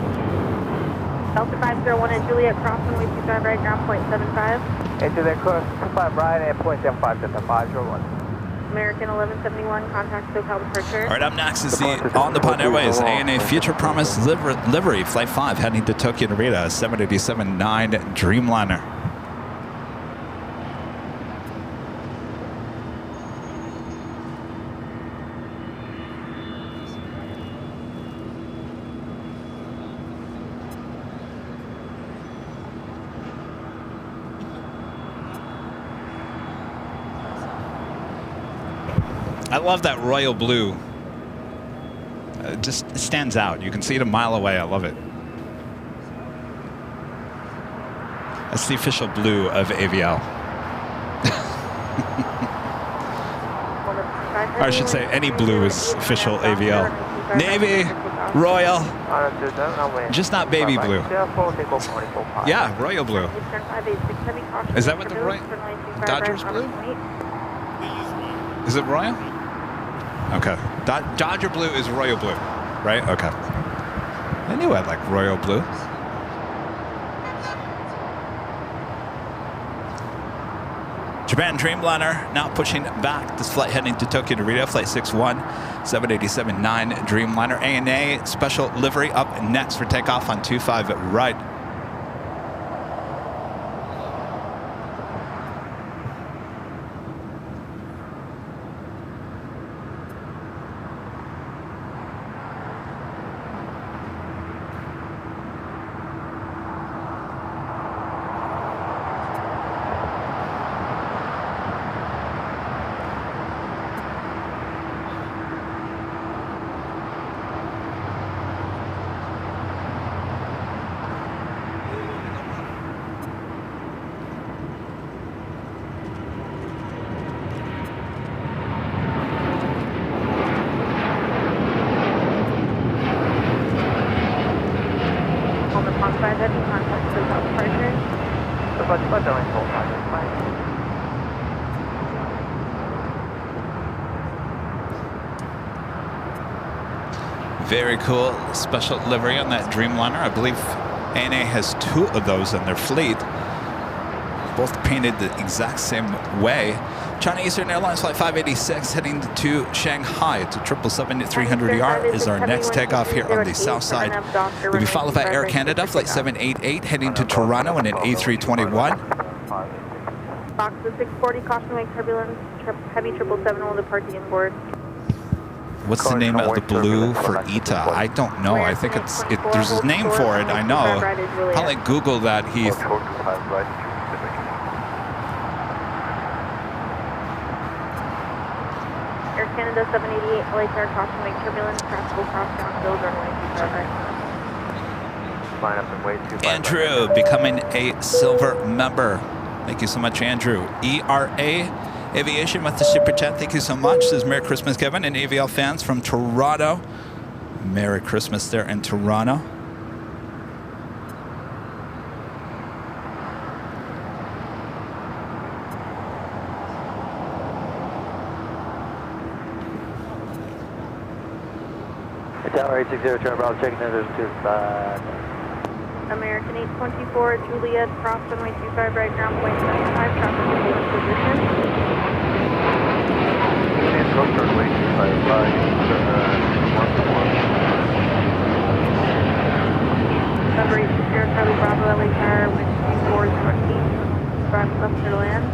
Delta 501 at Juliet, cross runway 25 right ground point 75. Into the course 25 right at point 75 Delta 501. American 1171, contact SoCal departure. All right, up next is the On the Bond Airways ANA Future Promise Livery Flight 5 heading to Tokyo Narita, 787-9 Dreamliner. I love that royal blue. It just stands out. You can see it a mile away. I love it. That's the official blue of AVL. Or I should say any blue is official AVL. Navy, royal, just not baby blue. Yeah, royal blue. Is that what the Dodgers blue? Is it royal? Okay. Dodger blue is royal blue, right? Okay. I knew I liked royal blue. Japan Dreamliner now pushing back. This flight heading to Tokyo Narita, flight 61, 787-9 Dreamliner. ANA special livery up next for takeoff on 25 right. Very cool special livery on that Dreamliner. I believe ANA has 2 of those in their fleet, both painted the exact same way. China Eastern Airlines Flight 586 heading to Shanghai to 777-300ER is our next takeoff here on the south side. We'll be followed by Air Canada Flight 788 heading to Toronto in an A321. Fox 640, caution wake turbulence, heavy 777 will depart the inboard. What's the name of the blue for ETA? I don't know. I think there's a name for it. I know. I'll like Google that, Heath. Air Canada 788, LAX caution wake turbulence, traffic will cross downfield runway 25 right. Line up and wait 25 Andrew becoming a silver member. Thank you so much, Andrew. ERA Aviation with the super chat. Thank you so much. Says Merry Christmas, Kevin, and AVL fans from Toronto. Merry Christmas there in Toronto. Tower 860, Charlie Bravo, checking in, there's 25. American 824, Juliet, cross runway 25 right, ground point 75, traffic in position. And approach runway 25 right, 1-1. Number 860, Charlie Bravo, LAX, wind 2408, drive left to land.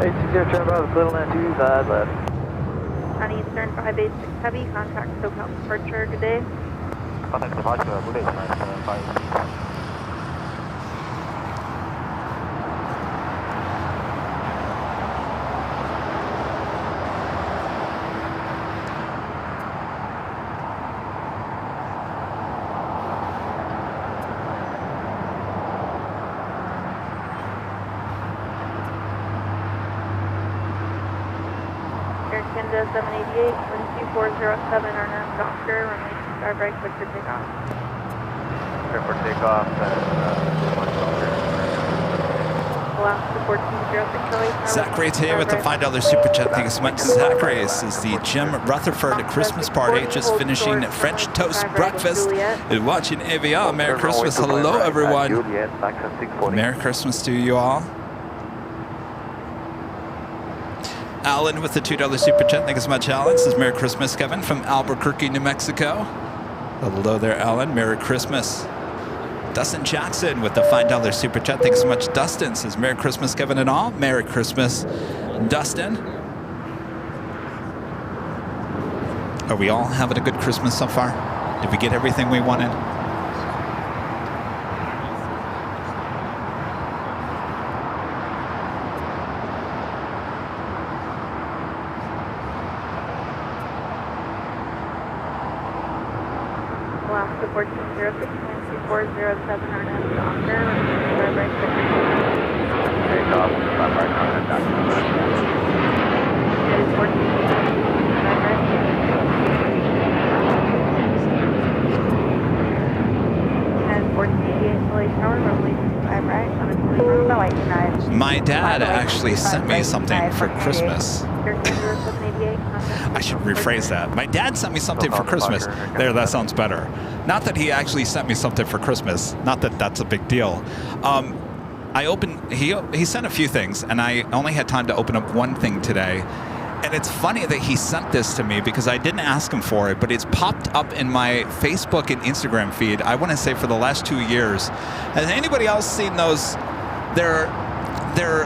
860, Charlie Bravo, clear to land 25 left. On Eastern 586 Heavy, contact SoCal departure, good day. Contact departure, good day, 975. Canada 788, wind 2407, RNAV Docker, runway 25 right, click for takeoff. Clear for takeoff, and Alaska 1406, Charlie. Zachary today with the $5 super chat. Thank you so much. Zachary, this is the Jim Rutherford Christmas party. Just finishing French toast breakfast and watching AVL. Merry Christmas. Hello, everyone. Merry Christmas to you all. Alan with the $2 super chat. Thank you so much, Alan. This is Merry Christmas, Kevin, from Albuquerque, New Mexico. Hello there, Alan. Merry Christmas. Dustin Jackson with the $5 super chat. Thank you so much, Dustin. Says Merry Christmas, Kevin, and all. Merry Christmas, Dustin. Are we all having a good Christmas so far? Did we get everything we wanted? Alaska 1406, wind 2407, RNAV Docker, runway 25 right, click for takeoff, 25 right, contact Docker. It is 1425 right. And 1488, LA Tower, runway 25 right, on a 20 light tonight. My dad actually sent me something for Christmas. I should rephrase that. My dad sent me something for Christmas. There, that sounds better. Not that he actually sent me something for Christmas. Not that that's a big deal. he sent a few things, and I only had time to open up one thing today. And it's funny that he sent this to me because I didn't ask him for it, but it's popped up in my Facebook and Instagram feed, I want to say for the last 2 years. Has anybody else seen those? They're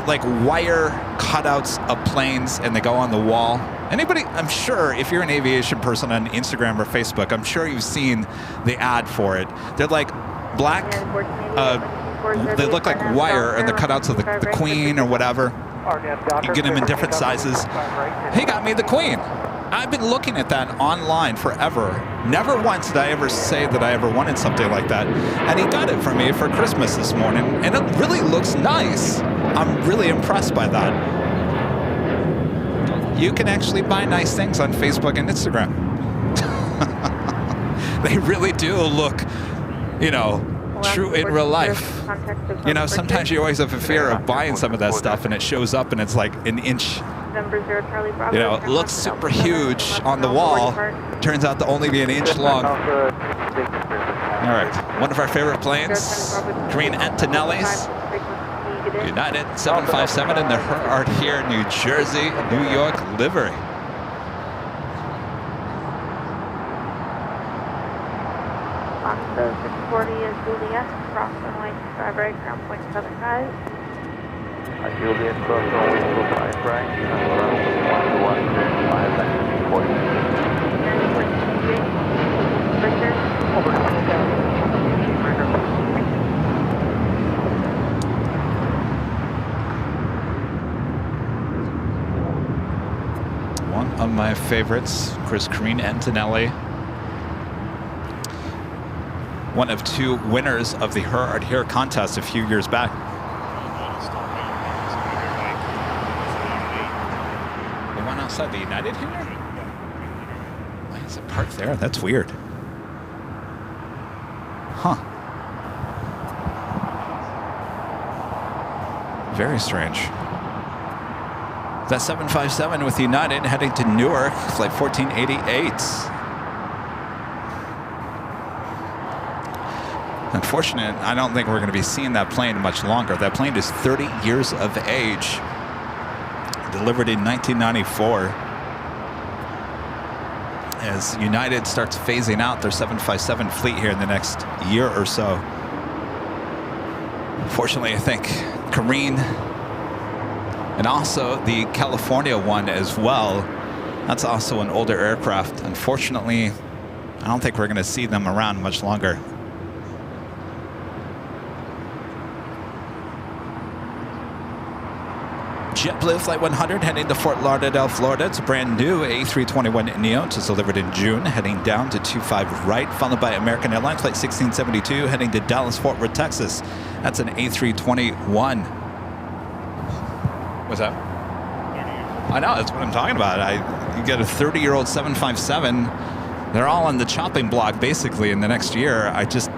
like wire cutouts of planes, and they go on the wall. Anybody, I'm sure if you're an aviation person on Instagram or Facebook, I'm sure you've seen the ad for it. They're like black, they look like wire, and the cutouts of the Queen or whatever. You get them in different sizes. He got me the Queen. I've been looking at that online forever. Never once did I ever say that I ever wanted something like that. And he got it for me for Christmas this morning, and it really looks nice. I'm really impressed by that. You can actually buy nice things on Facebook and Instagram. They really do look, you know, true in real life. You know, sometimes you always have a fear of buying some of that stuff and it shows up and it's like an inch. You know, it looks super huge on the wall. Turns out to only be an inch long. All right, one of our favorite planes, Green Antonellis. United 757 in the Herart here, New Jersey, New York livery. Foxtrot 640 is Juliet, cross runway 25 right, ground point 75. Juliet, cross runway 25 right, ground 115, activity 40. Richard. Over 27. One of my favorites, Chris Green Antonelli. One of two winners of the Herart Hair contest a few years back. The one outside the United hangar? Why is it parked there? That's weird. Huh. Very strange. That 757 with United heading to Newark, flight 1488. Unfortunate, I don't think we're going to be seeing that plane much longer. That plane is 30 years of age. Delivered in 1994. As United starts phasing out their 757 fleet here in the next year or so. Fortunately, I think Kareen and also the California one as well. That's also an older aircraft. Unfortunately, I don't think we're going to see them around much longer. JetBlue Flight 100 heading to Fort Lauderdale, Florida. It's a brand new A321neo. It's delivered in June, heading down to 25 right, followed by American Airlines Flight 1672 heading to Dallas-Fort Worth, Texas. That's an A321. What's that? I know, that's what I'm talking about. You get a 30-year-old 757. They're all on the chopping block, basically, in the next year. I just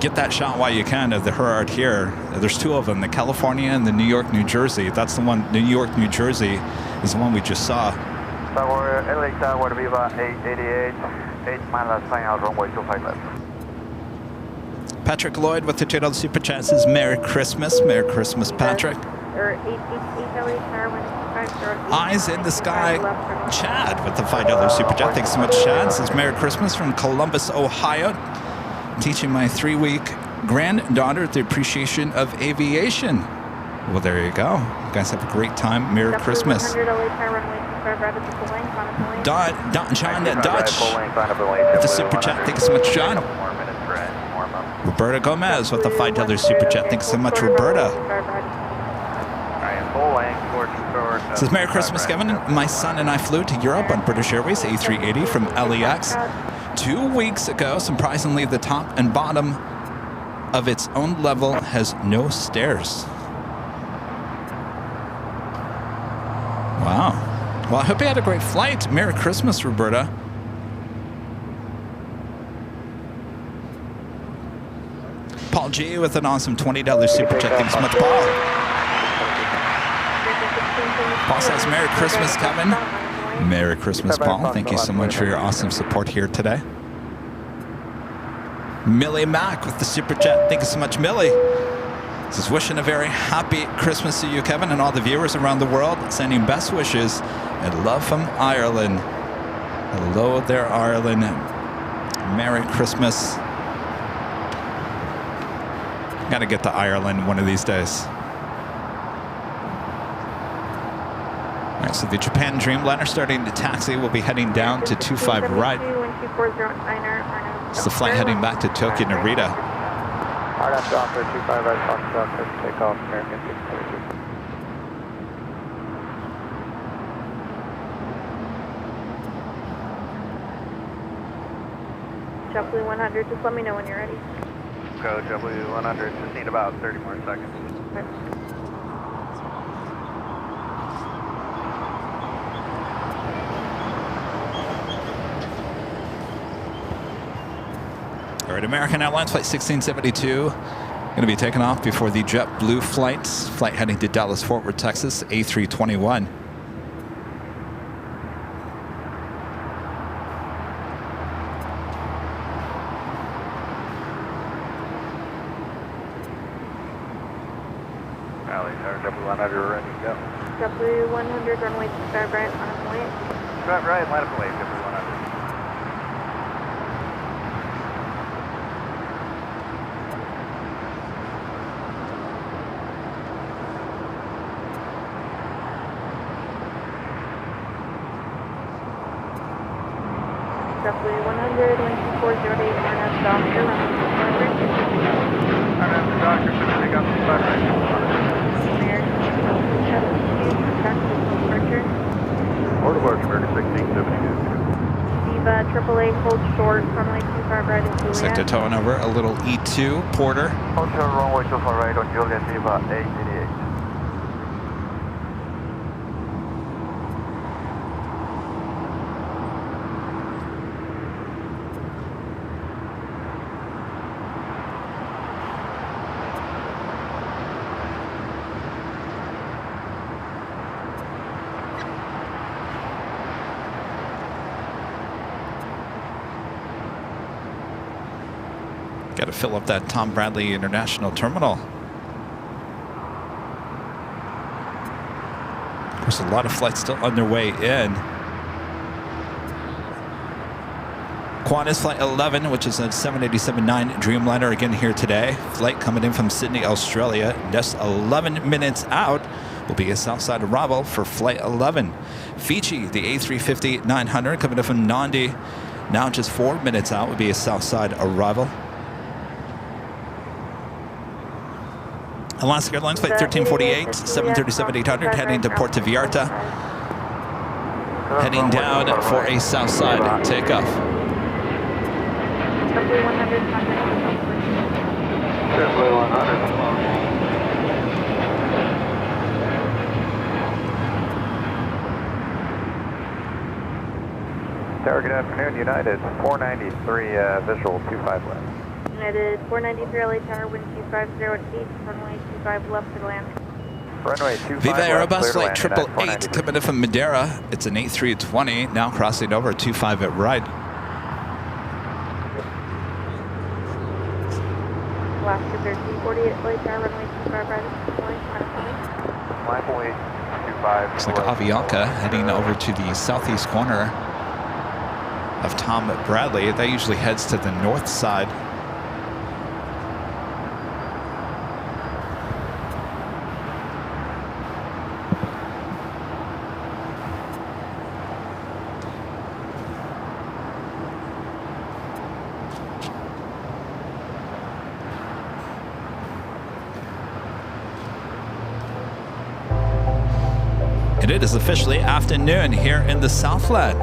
get that shot while you can of the Herart here. There's two of them, the California and the New York, New Jersey. That's the one, New York, New Jersey is the one we just saw. LAX Tower, Viva 888, 8 miles final, runway 25 left. Patrick Lloyd with the $2 Super Chat says, Merry Christmas. Merry Christmas, Patrick. Eyes in the Sky, Chad with the $5 Super Chat. Thanks so much, Chad. Says, Merry Christmas from Columbus, Ohio. Teaching my 3-week granddaughter the appreciation of aviation. Well, there you go. You guys have a great time. Merry Christmas. John Dutch with the Super Chat. Thank you so much, John. Roberta Gomez with the $5 Super Chat. Thanks so much, Roberta. Says, Merry Christmas, Kevin. My son and I flew to Europe on British Airways A380 from LAX 2 weeks ago. Surprisingly, the top and bottom of its own level has no stairs. Wow. Well, I hope you had a great flight. Merry Christmas, Roberta. Paul G with an awesome $20 Super Chat. Thanks so much, Paul. Paul says, Merry Christmas, Kevin. Merry Christmas, Paul. Thank you so much for your awesome support here today. Millie Mack with the Super Chat. Thank you so much, Millie. Just wishing a very happy Christmas to you, Kevin, and all the viewers around the world. Sending best wishes and love from Ireland. Hello there, Ireland. Merry Christmas. Gotta get to Ireland one of these days. All right, so the Japan Dreamliner starting to taxi. We'll be heading down to 25 right. It's the flight heading back to Tokyo Narita. RF Doctor 25 right, Fox Doctor, takeoff, American 632. JetBlue 100, just let me know when you're ready. Go JetBlue 100, just need about 30 more seconds. Okay. All right, American Airlines Flight 1672 going to be taking off before the JetBlue flights. Flight heading to Dallas-Fort Worth, Texas, A321. JetBlue 100 ready to go. JetBlue 100, runway 25 right, line up lane. Drive right, line up lane, JetBlue 100. JetBlue 100, wind 2408, RNS Doctor, runway 25 RNS Doctor, should we take off 25 right? Order departure, American 1672. Viva AAA, hold short, runway 25 right into Looks like they're towing over a little E2 Porter. Hold short, runway 25 right on Juliet Viva 888. Got to fill up that Tom Bradley International Terminal. Of course, a lot of flights still underway in. Qantas Flight 11, which is a 787-9 Dreamliner, again here today. Flight coming in from Sydney, Australia. Just 11 minutes out will be a Southside arrival for Flight 11. Fiji, the A350-900, coming in from Nandi. Now just 4 minutes out will be a Southside arrival. Alaska Airlines Flight 1348, 737-800, heading to Puerto Vallarta. Heading down for a Southside takeoff. JetBlue 100, JetBlue 100. Tower, good afternoon, United 493 visual 25 left. United 493 LA Tower, wind 2508, runway 25 left to land. Runway 25 Viva left, Aerobus clear to Flight land, 888 coming in from Madeira. It's an A320, now crossing over 25 at right. Alaska 1348 LA Tower, runway 25 right, Line 25. Looks like Avianca heading over to the southeast corner of Tom Bradley. That usually heads to the north side. And it is officially afternoon here in the Southland.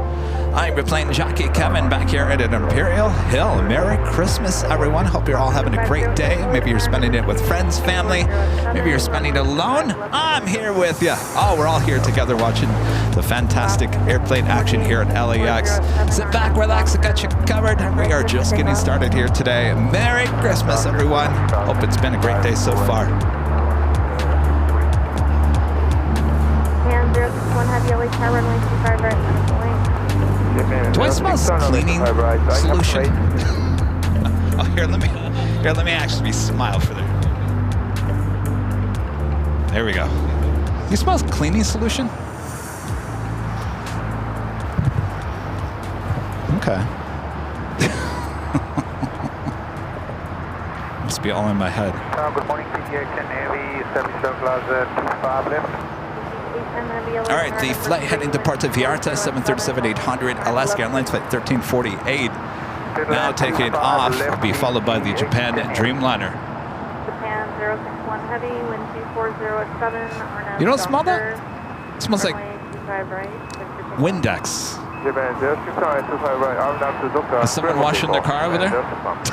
I'm your plane jockey Kevin back here at Imperial Hill. Merry Christmas, everyone. Hope you're all having a great day. Maybe you're spending it with friends, family. Maybe you're spending it alone. I'm here with you. Oh, we're all here together watching the fantastic airplane action here at LAX. Sit back, relax, I got you covered. We are just getting started here today. Merry Christmas, everyone. Hope it's been a great day so far. And 061 Heavy LA Tower, runway 25 right, Do I smell cleaning solution? Oh, here, let me actually smile for them. There we go. You smell cleaning solution? Okay. Must be all in my head. Good morning, PGA 10 Navy, 77 Plaza, 25 left. All right, the flight heading to Puerto Vallarta, 737-800, Alaska Airlines flight 1348. Now taking off, will be followed by the Japan Dreamliner. Japan 061 Heavy, wind 2407. You don't smell that? It smells like Windex. Is someone washing their car over there? Fox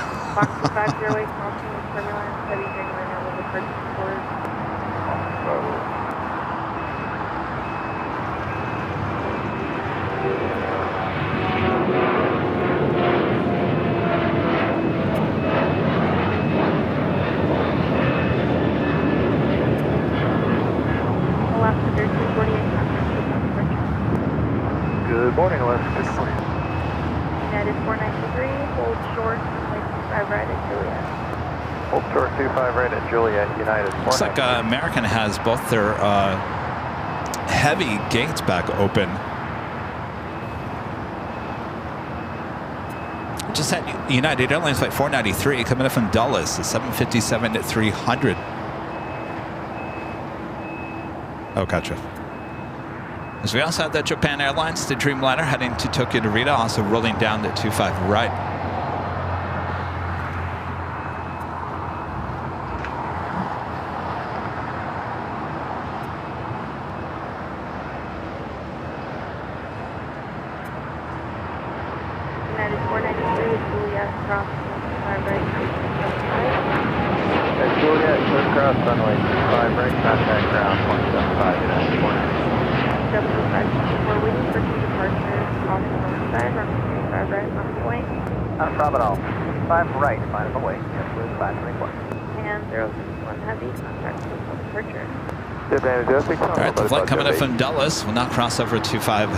508, small change, turbulence, heavy Dreamliner with the purchase board. Good morning, Alaska. United 493, hold short, runway 25 right at Juliet. Hold short 25 right at Juliet, United. Looks like American has both their heavy gates back open. Just had United Airlines flight 493 coming up from Dulles, 757 at 300. Oh, gotcha. As we also have the Japan Airlines, the Dreamliner heading to Tokyo Narita, also rolling down the 25 right. United 493 with Juliet, cross 25 right, At Juliet, clear cross runway 25 right, contact ground 175, United 493. W524 waiting for two departures off the north side, runway 25 right, on the way. Not a problem at all. 25 right, find them away. Yes, 524. And 061 Heavy, contact with departure. All right, the flight coming up from Dulles will now cross over 25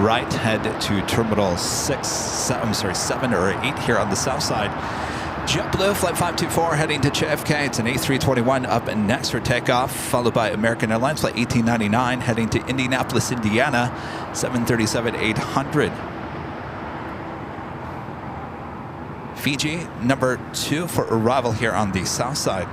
right, head to Terminal 7 or 8 here on the south side. JetBlue Flight 524 heading to JFK. It's an A321 up next for takeoff, followed by American Airlines Flight 1899 heading to Indianapolis, Indiana, 737-800. Fiji, number 2 for arrival here on the south side.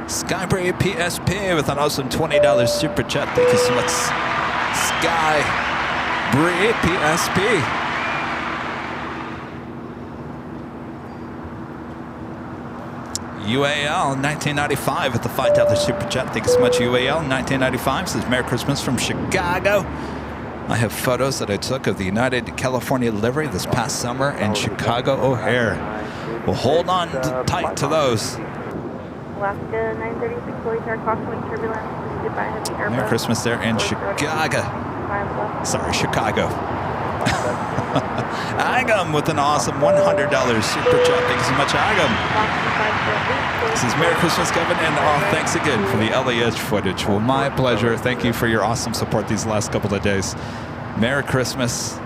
Skybray PSP with an awesome $20 super chat. Thank you so much, Skybray PSP. UAL 1995 with the $5 super chat. Thank you so much, UAL 1995. Says Merry Christmas from Chicago. I have photos that I took of the United California livery this past summer in Chicago O'Hare. We'll hold on tight to those. Alaska 936, fully car crosswind turbulence, goodbye heavy Airbus. Merry Christmas there in Chicago. Sorry, Chicago. Agam with an awesome $100 super chat. Thank you so much, Agam. This is Merry Christmas, Kevin, and thanks again for the LAX footage. Well, my pleasure. Thank you for your awesome support these last couple of days. Merry Christmas.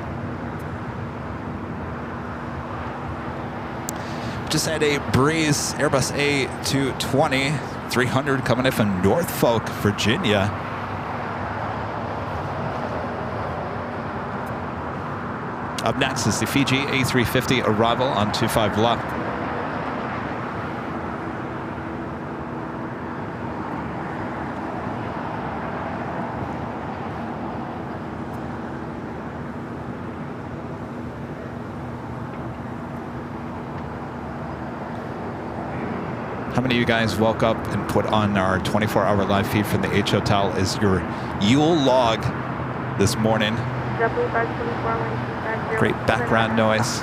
Just had a Breeze Airbus A220 300 coming in from Norfolk, Virginia. Up next is the Fiji A350 arrival on 25 left. How many of you guys woke up and put on our 24-hour live feed from the H Hotel as your Yule log this morning? Great background noise.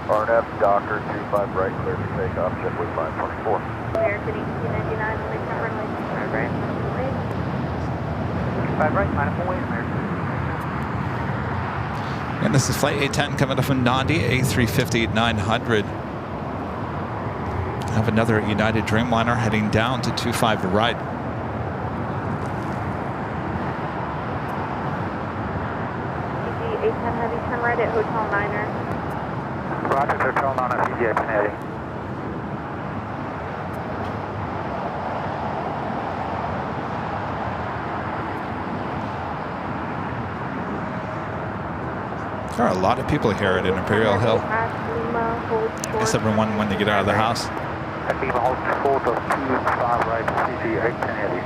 RNF, Docker, 25 right, clear for takeoff, JetBlue 524. American 1899, Lakefront runway 25 right, 5 right, 9 away, American. And this is flight 810 coming up from Nandi, A350-900. Have another United Dreamliner heading down to 25 to right. CG 810 heavy, turn right at Hotel Niner. Roger, Hotel Niner, CG 810 heavy. There are a lot of people here at Imperial Hill. I guess everyone wanted to get out of the house. Lima hold short of 25 right, CG 810 heavy.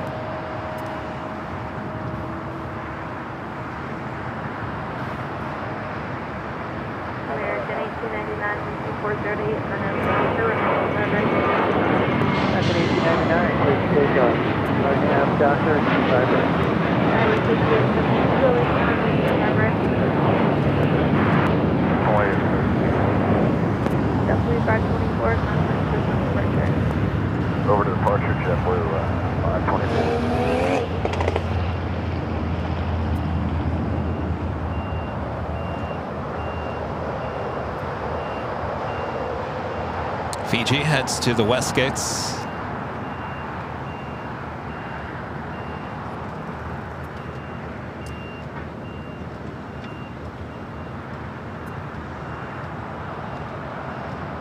American 1899, 2408, and then Doctor, American 1899, please take off. Doctor, 25 right. Definitely 524, Over to departure, JetBlue 524. Fiji heads to the west gates.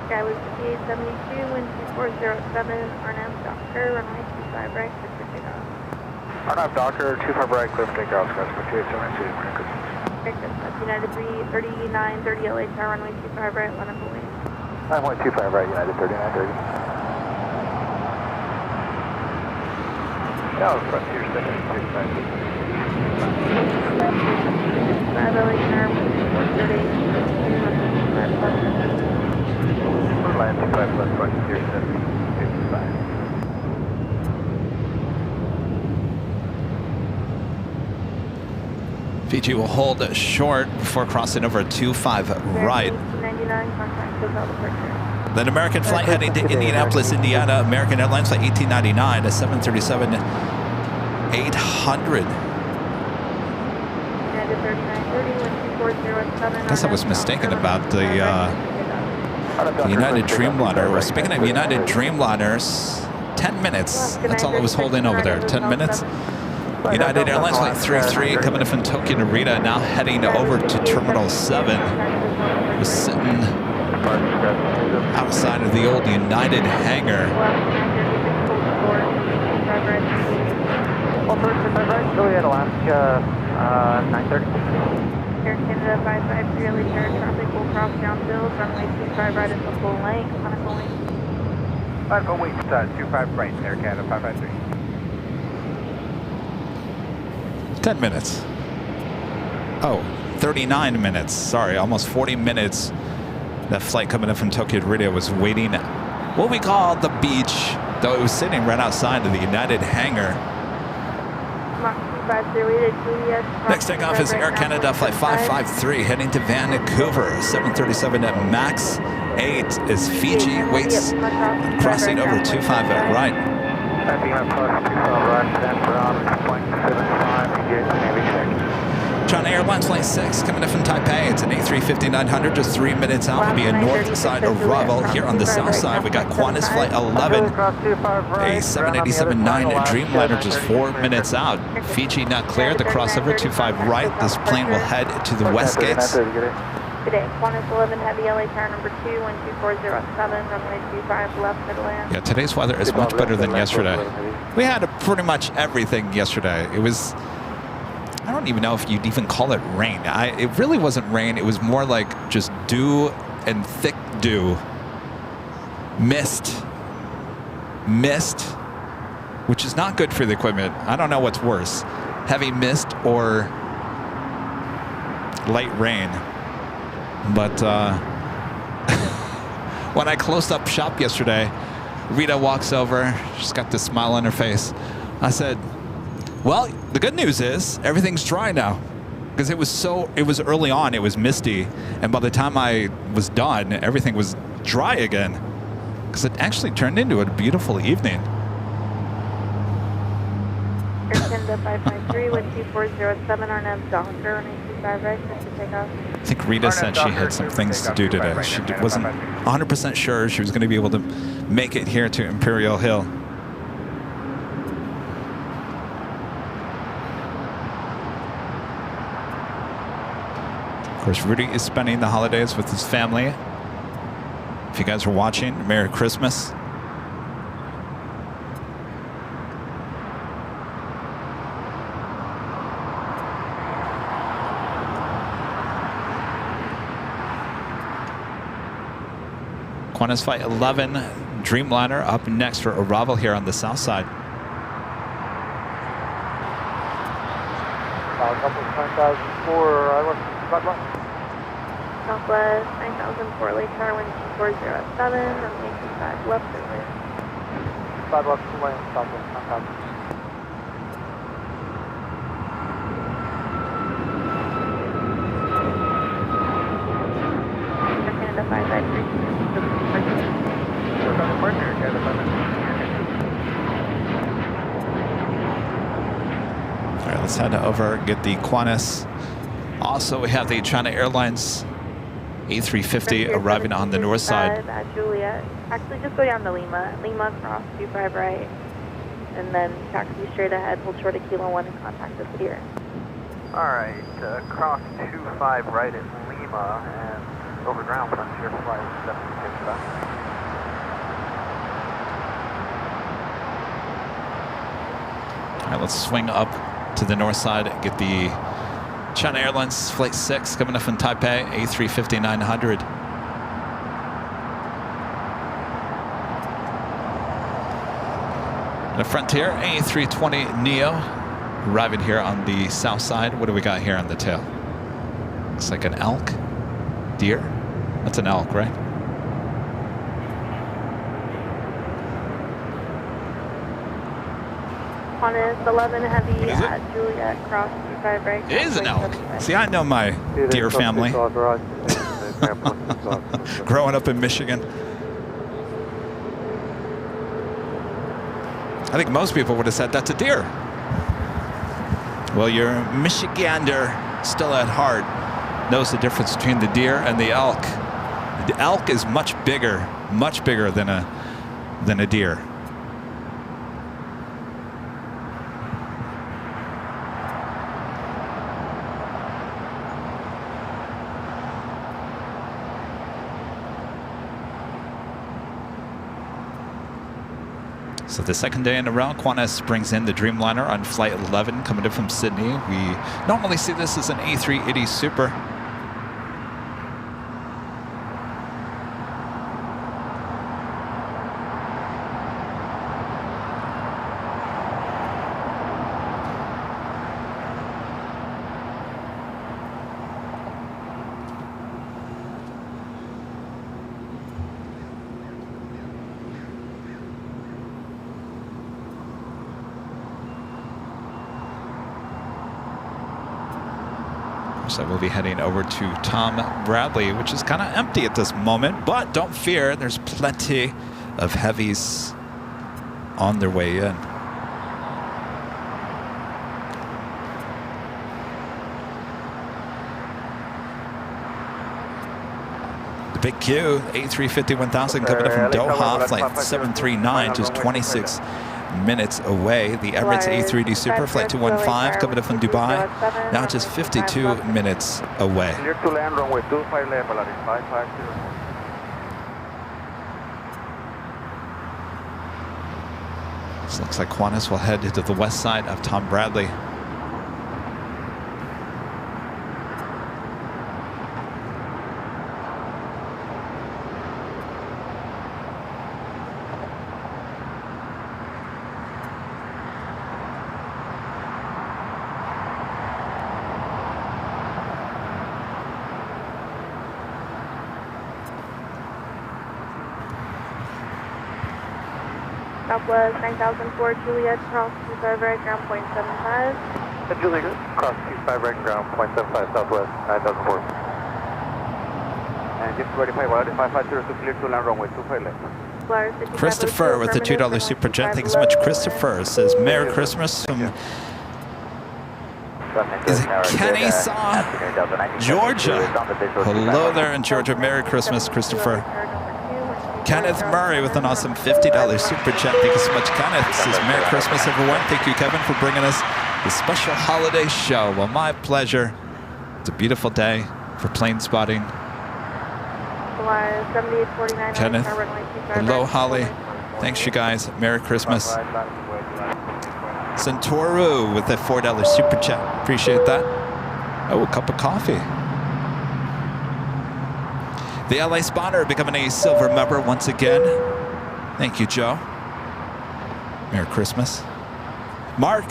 Skyway 5872, wind 2407, RNAV Doctor, runway 25 right, clear for takeoff. RNAV Doctor, 25 right, clear for takeoff, Skyway 5872, That's United 3930 LHR, runway 25 right, line up away. 9.25 right, United 3930. Now, Frontier 765. 5 LHR, wind 2438, Land 25 left, Frontier 765. Fiji will hold short before crossing over 25 right. 99, contact Hotel departure. Then American flight heading to Indianapolis, Indiana. American Airlines flight 1899 to 737-800. United 3930, wind 2407. I guess I was mistaken about the United Dreamliner. Well, speaking of United Dreamliners, 10 minutes. That's all I was holding over there. 10 minutes. United Airlines flight 33 coming in from Tokyo Narita, now heading over to Terminal 7. Was sitting outside of the old United hangar. Juliet, Alaska, 930. Air Canada 553, LHR traffic will cross downfield, runway 25 right at the full length, clinical length. 5 wait, 25 right, Air Canada 553. 10 minutes. Oh, 39 minutes. Sorry, almost 40 minutes. That flight coming in from Tokyo Narita was waiting what we call the beach, though it was sitting right outside of the United hangar. Next takeoff is Air Canada flight 553 heading to Vancouver. 737 at MAX 8 is Fiji, waits crossing over 25 at right. China Airlines flight 6 coming in from Taipei. It's an A350-900, just 3 minutes out. Will be a north side arrival. Here on the south side, we got Qantas flight 11, a 787-9 Dreamliner, just 4 minutes out. Fiji not cleared. The crossover 25 right. This plane will head to the west gates. Good day, Qantas 11 Heavy LHR number 2, wind 2407, runway 25 left Midland. Yeah, today's weather is much better than yesterday. We had pretty much everything yesterday. It was, I don't even know if you'd even call it rain. It really wasn't rain. It was more like just dew and thick dew. Mist, which is not good for the equipment. I don't know what's worse, heavy mist or light rain. But when I closed up shop yesterday, Rita walks over. She's got this smile on her face. I said, well, the good news is everything's dry now. Because it was early on, it was misty. And by the time I was done, everything was dry again. Because it actually turned into a beautiful evening. Air Canada 553, wind 2407, RNAV Doctor, 185 right, takeoff. I think Rita said she had some things to do today. She wasn't 100% sure she was going to be able to make it here to Imperial Hill. Of course, Rudy is spending the holidays with his family. If you guys are watching, Merry Christmas. Qantas Flight 11 Dreamliner up next for arrival here on the south side. Southwest 9004 Lake Tower, wind 2407, runway 25 left and land. Sidewalk to land, Southwest 9000. Air Canada 553. All right, let's head over, get the Qantas. Also, we have the China Airlines A350 arriving on the north side. At Juliet. Actually, just go down to Lima. Lima, cross 25 right. And then taxi straight ahead, hold short of Kilo 1 and contact us here. Alright, cross 25 right at Lima and over ground Frontier Flight 765. All right, let's swing up to the north side, get the China Airlines Flight 6 coming up from Taipei, A350-900. The Frontier A320neo arriving here on the south side. What do we got here on the tail? Looks like an elk, deer. That's an elk, right? Qantas 11 heavy at Juliet, cross 25 right. It is an elk. See, I know my deer family. Growing up in Michigan. I think most people would have said that's a deer. Well, your Michigander still at heart knows the difference between the deer and the elk. The elk is much bigger than a deer. So the second day in a row, Qantas brings in the Dreamliner on Flight 11 coming in from Sydney. We normally see this as an A380 Super. So we'll be heading over to Tom Bradley, which is kind of empty at this moment, but don't fear, there's plenty of heavies on their way in. The big Q, A350-1000 coming up from Doha, flight 739, just 26 minutes away. The Emirates A380 Super flight 215 coming up from Dubai, now just 52 minutes away. Clear to land, runway 25 left, Polaris 550. This looks like Qantas will head to the west side of Tom Bradley. Southwest 9004 Juliet, cross 25 right, ground point 75. Juliet, cross 25 right, ground point 75, Southwest 9004. And just 25, 550 to clear to land, runway 25 left. Christopher with the $2 super jet. Thank you so much, Christopher. Says Merry Christmas from Is it Kennesaw, Georgia? Hello there in Georgia. Merry Christmas, Christopher. Kenneth Murray with an awesome $50 super chat. Thank you so much, Kenneth. Says Merry Christmas, everyone. Thank you, Kevin, for bringing us the special holiday show. Well, my pleasure. It's a beautiful day for plane spotting. Kenneth. Hello, Holly. Thanks, you guys. Merry Christmas. Santoru with a $4 super chat. Appreciate that. Oh, a cup of coffee. The LA Spotter becoming a silver member once again. Thank you, Joe. Merry Christmas. Mark,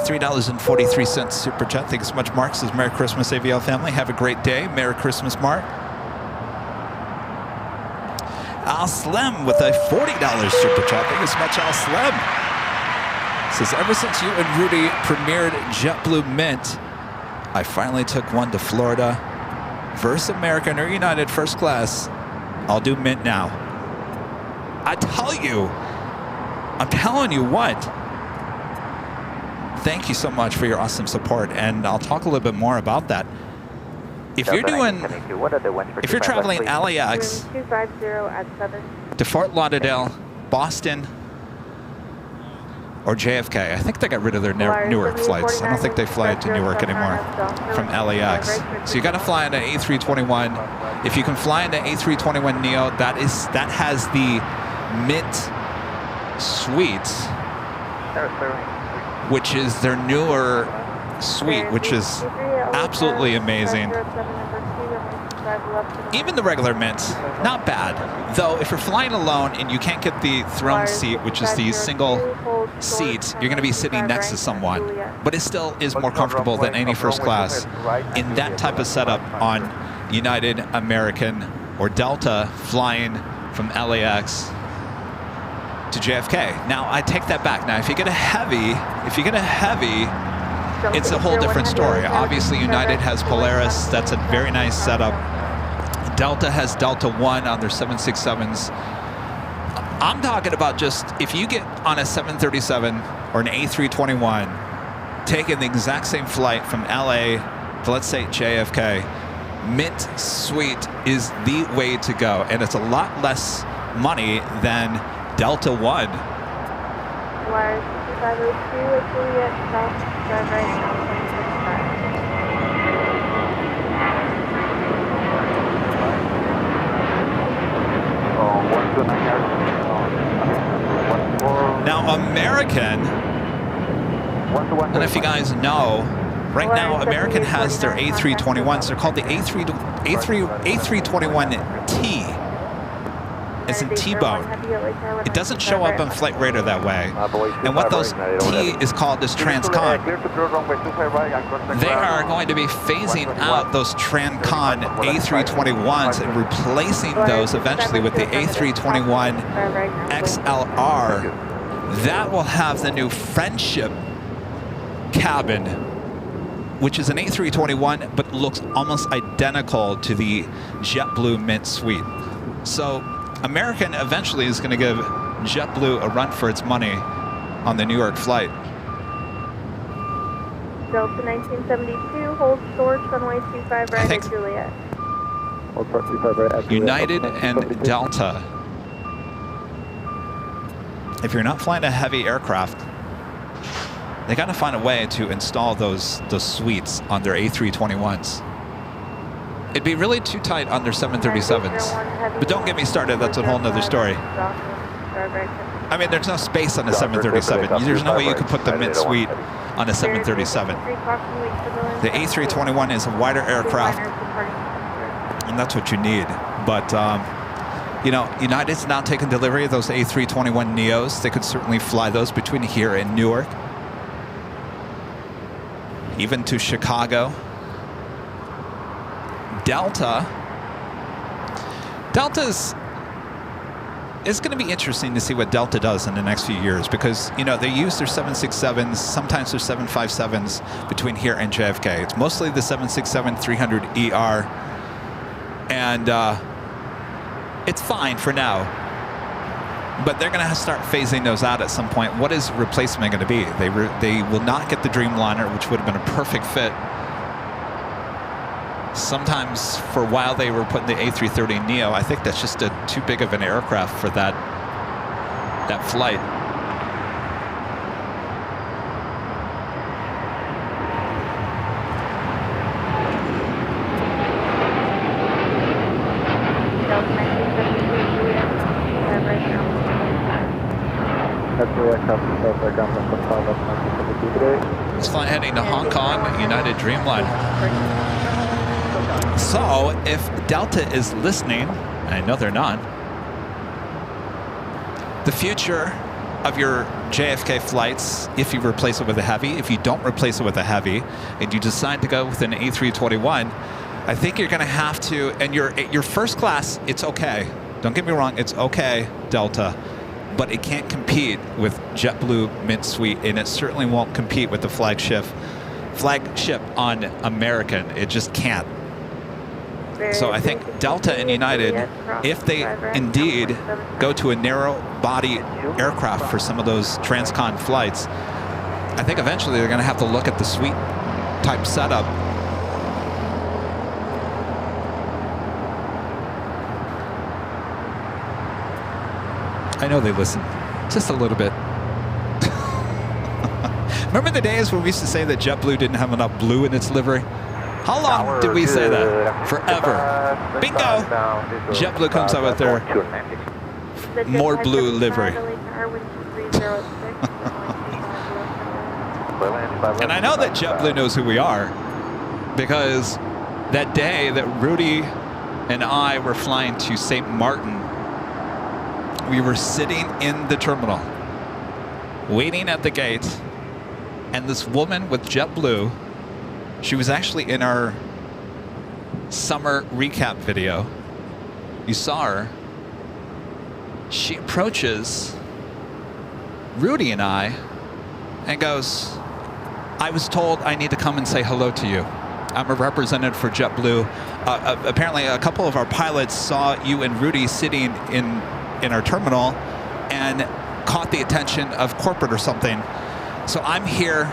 $3.43 super chat. Thank you so much, Mark. Says Merry Christmas, AVL family. Have a great day. Merry Christmas, Mark. Al Slim with a $40 super chat. Thank you so much, Al Slim. Says, ever since you and Rudy premiered JetBlue Mint, I finally took one to Florida. Versus American or United first class. I'll do Mint now. I tell you, I'm telling you what. Thank you so much for your awesome support, and I'll talk a little bit more about that. If you're traveling LAX to Fort Lauderdale, Boston, or JFK, I think they got rid of their Newark flights. I don't think they fly to Newark anymore from LAX. So you got to fly on an A321. If you can fly on an A321neo, that has the Mint suites, which is their newer suite, which is absolutely amazing. Even the regular Mint, not bad. Though if you're flying alone and you can't get the throne seat, which is the single seat, you're going to be sitting next to someone. But it still is more comfortable than any first class in that type of setup on United, American, or Delta flying from LAX to JFK. Now, I take that back. Now, if you get a heavy, it's a whole different story. Obviously, United has Polaris. That's a very nice setup. Delta has Delta One on their 767s. I'm talking about just if you get on a 737 or an A321, taking the exact same flight from LA to, let's say, JFK, Mint Suite is the way to go. And it's a lot less money than Delta One. Wires 502 at Juliet, South, drive right now, 165. Now, American, I don't know if you guys know, right now American has their A321s. They're called the A321T. It's in T-bone. It doesn't show up on Flight Radar that way. And what those T is called is Transcon. They are going to be phasing out those Transcon A321s and replacing those eventually with the A321 XLR. That will have the new Friendship cabin, which is an A321, but looks almost identical to the JetBlue Mint Suite. So American eventually is going to give JetBlue a run for its money on the New York flight. Delta 1972, hold storage, runway 25 right at Juliet. United and Delta. If you're not flying a heavy aircraft, they got to find a way to install those suites on their A321s. It'd be really too tight on their 737s. But don't get me started, that's a whole nother story. I mean, there's no space on a 737. There's no way you could put the Mint Suite on a 737. The A321 is a wider aircraft, and that's what you need. But, you know, United's now taking delivery of those A321 Neos. They could certainly fly those between here and Newark, even to Chicago. Delta's, it's going to be interesting to see what Delta does in the next few years because, you know, they use their 767s, sometimes their 757s between here and JFK. It's mostly the 767-300ER, and it's fine for now. But they're going to start phasing those out at some point. What is replacement going to be? They will not get the Dreamliner, which would have been a perfect fit. Sometimes for a while they were putting the A330neo. I think that's just too big of an aircraft for that flight. It's flying heading to Hong Kong, United Dreamliner. So if Delta is listening, and I know they're not, the future of your JFK flights, if you replace it with a heavy, if you don't replace it with a heavy, and you decide to go with an A321, I think you're going to have to, and your first class, it's okay. Don't get me wrong, it's okay, Delta, but it can't compete with JetBlue Mint Suite, and it certainly won't compete with the flagship on American. It just can't. So I think Delta and United, if they indeed go to a narrow-body aircraft for some of those transcon flights, I think eventually they're going to have to look at the suite type setup. I know they listen, just a little bit. Remember the days when we used to say that JetBlue didn't have enough blue in its livery? How long did we say that? Forever. Bingo! JetBlue comes out with their more blue livery. And I know that JetBlue knows who we are, because that day that Rudy and I were flying to St. Martin, we were sitting in the terminal, waiting at the gate, and this woman with JetBlue, she was actually in our summer recap video. You saw her. She approaches Rudy and I and goes, I was told I need to come and say hello to you. I'm a representative for JetBlue. Apparently a couple of our pilots saw you and Rudy sitting in our terminal and caught the attention of corporate or something. So I'm here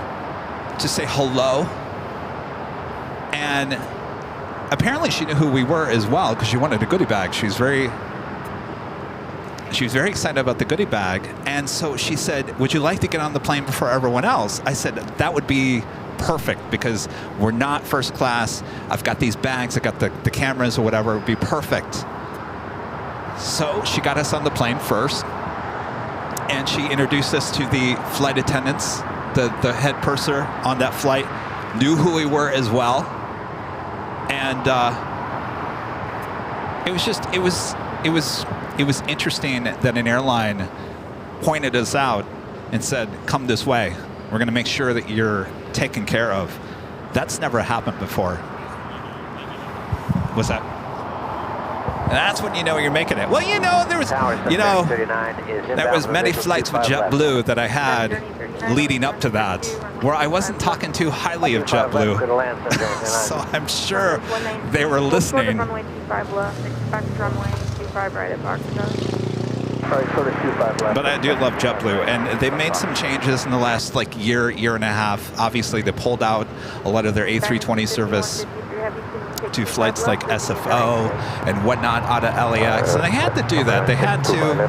to say hello. And apparently she knew who we were as well, because she wanted a goodie bag. She was very excited about the goodie bag. And so she said, would you like to get on the plane before everyone else? I said, that would be perfect, because we're not first class. I've got these bags, I got the cameras or whatever. It would be perfect. So she got us on the plane first, and she introduced us to the flight attendants. The head purser on that flight knew who we were as well. And it was interesting that an airline pointed us out and said, come this way. We're going to make sure that you're taken care of. That's never happened before. What's that? That's when you know you're making it. Well, you know, there was many flights with JetBlue that I had leading up to that, where I wasn't talking too highly of JetBlue. So I'm sure they were listening. Runway 25 left, expect runway 25 right at Foxtrot. But I do love JetBlue, and they made some changes in the last year and a half. Obviously, they pulled out a lot of their A320 service to flights like SFO and whatnot out of LAX, and they had to do that. They had to.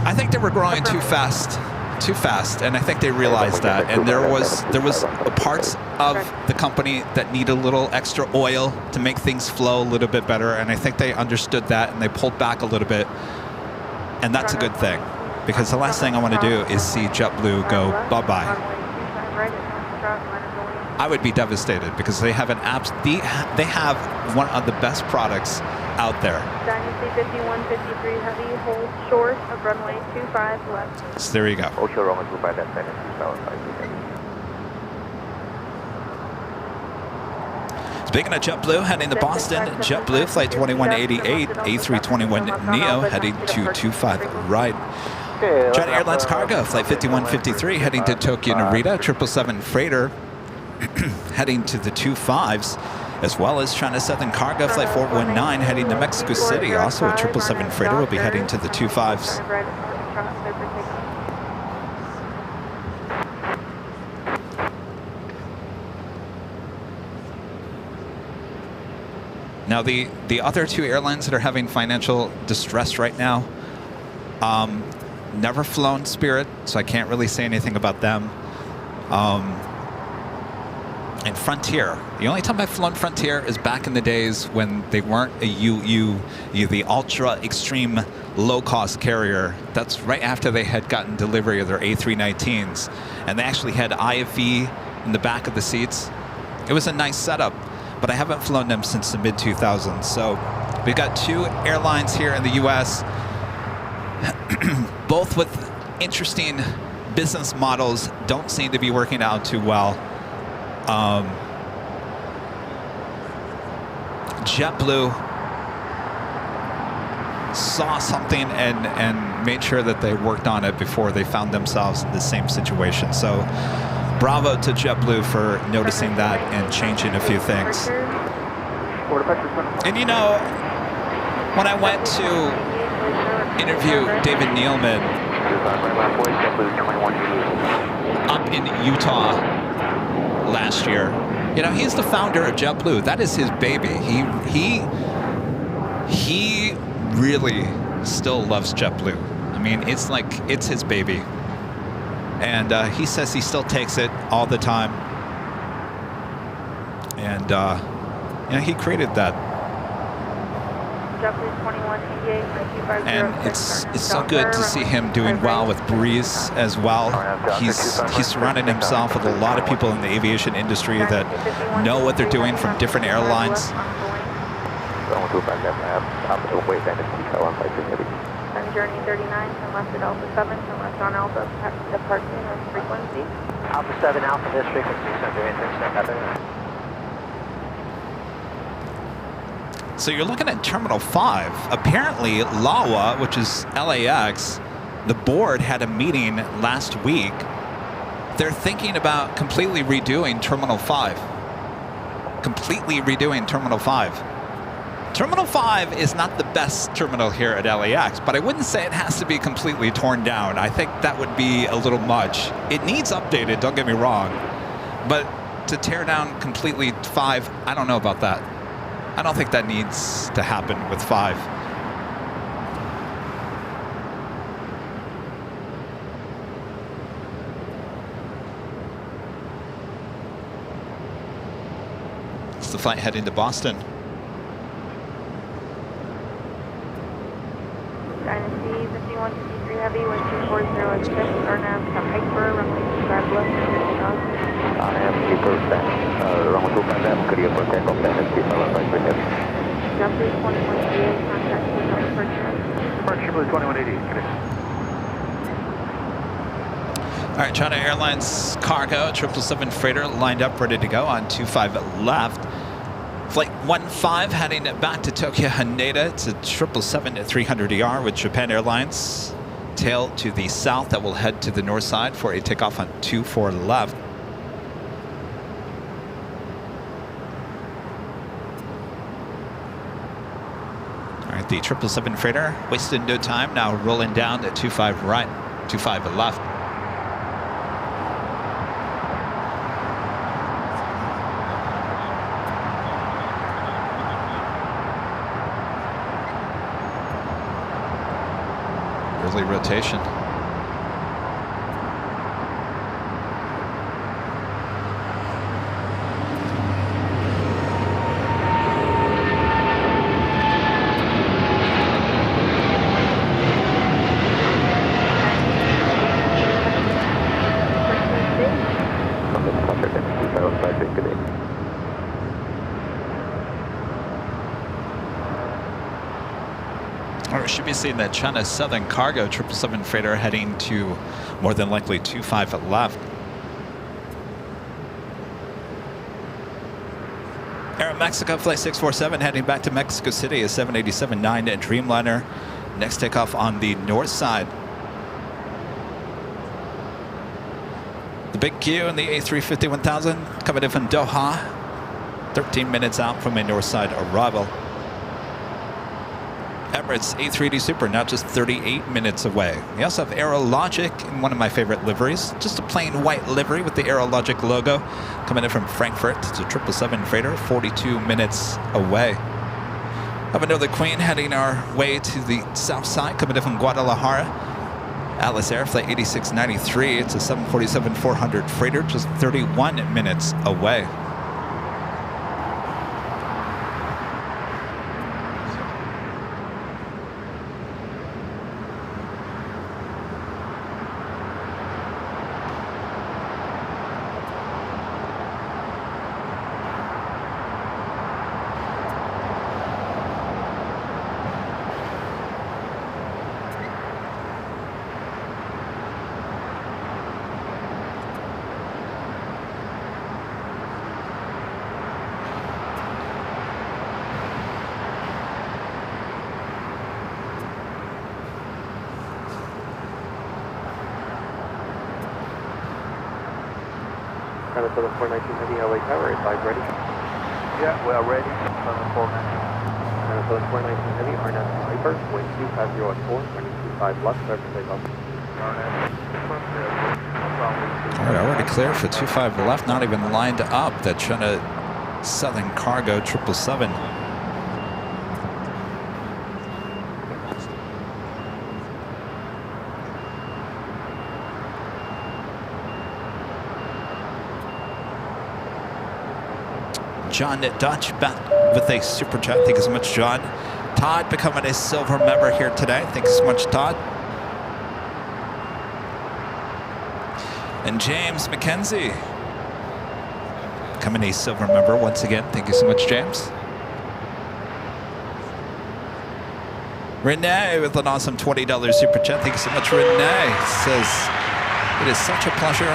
I think they were growing too fast, and I think they realized that. And there was parts of the company that need a little extra oil to make things flow a little bit better, and I think they understood that, and they pulled back a little bit. And that's a good thing, because the last thing I want to do is see JetBlue go bye-bye. I would be devastated, because they have they have one of the best products out there. Dynasty 5153 heavy, hold short of runway 25 left. So there you go. Speaking of JetBlue, heading to Boston, JetBlue Flight 2188, A321neo, heading to 25 right. China Airlines Cargo, Flight 5153, heading to Tokyo Narita, 777 Freighter, heading to the 25s. as well as China Southern Cargo Flight 419 heading to Mexico City. Also a 777 freighter will be heading to the 25s. Now, the other two airlines that are having financial distress right now, never flown Spirit, so I can't really say anything about them. And Frontier. The only time I've flown Frontier is back in the days when they weren't the ultra extreme low-cost carrier. That's right after they had gotten delivery of their A319s. And they actually had IFE in the back of the seats. It was a nice setup, but I haven't flown them since the mid-2000s. So we've got two airlines here in the U.S., both with interesting business models, don't seem to be working out too well. JetBlue saw something and made sure that they worked on it before they found themselves in the same situation. So bravo to JetBlue for noticing that and changing a few things. And you know, when I went to interview David Nealman up in Utah last year, you know, he's the founder of JetBlue. That is his baby. He really still loves JetBlue. I mean, it's like, it's his baby. And he says he still takes it all the time. And, you know, he created that. And it's so good to see him doing well with Breeze as well. He's surrounded himself with a lot of people in the aviation industry that know what they're doing from different airlines. Journey 39, turn left at Alpha 7, turn left on Alpha, departing with frequency. Alpha 7, Alpha, this frequency, center intercept. So you're looking at Terminal 5. Apparently, LAWA, which is LAX, the board had a meeting last week. They're thinking about completely redoing Terminal 5. Completely redoing Terminal 5. Terminal 5 is not the best terminal here at LAX, but I wouldn't say it has to be completely torn down. I think that would be a little much. It needs updated, don't get me wrong. But to tear down completely 5, I don't know about that. I don't think that needs to happen with 5. It's the flight heading to Boston. Dynasty 5153 Heavy, wind 240 at 6, RNAV, come Hyper, runway 25 left, RNAV, Keeper, runway 25 left, clear for takeoff, Dynasty, November, Heavy. JetBlue 2188, contact with our purchase. JetBlue 2188, All right, China Airlines Cargo, 777 freighter lined up, ready to go on 25 left. Flight 15 heading back to Tokyo Haneda. It's a 777 at 300ER with Japan Airlines. Tail to the south that will head to the north side for a takeoff on 24 left. All right, the 777 freighter wasted no time. Now rolling down to 25 right, 25 left. Early rotation. Or we should be seeing that China Southern Cargo 777 freighter heading to more than likely 25 left. Aeromexico Flight 647 heading back to Mexico City, a 787-9 Dreamliner. Next takeoff on the north side. The big Q in the A350-1000 coming in from Doha. 13 minutes out from a Northside arrival. Emirates A380 Super now just 38 minutes away. We also have Airlogic in one of my favorite liveries. Just a plain white livery with the Airlogic logo coming in from Frankfurt. It's a 777 freighter, 42 minutes away. Have another Queen heading our way to the south side, coming in from Guadalajara. Atlas Air Flight 8693. It's a 747-400 freighter, just 31 minutes away. For the 419 Heavy LA Tower, advise ready. Yeah, we are ready. For the 419. For the 419 Heavy, RNAV Viper, wind 250 at 4, running 25 left, start for takeoff. All right, already clear for 25 left, not even lined up. That China Southern Cargo 777. John Dutch back with a super chat. Thank you so much, John. Todd becoming a silver member here today. Thank you so much, Todd. And James McKenzie becoming a silver member once again. Thank you so much, James. Renee with an awesome $20 super chat. Thank you so much, Renee. Says, it is such a pleasure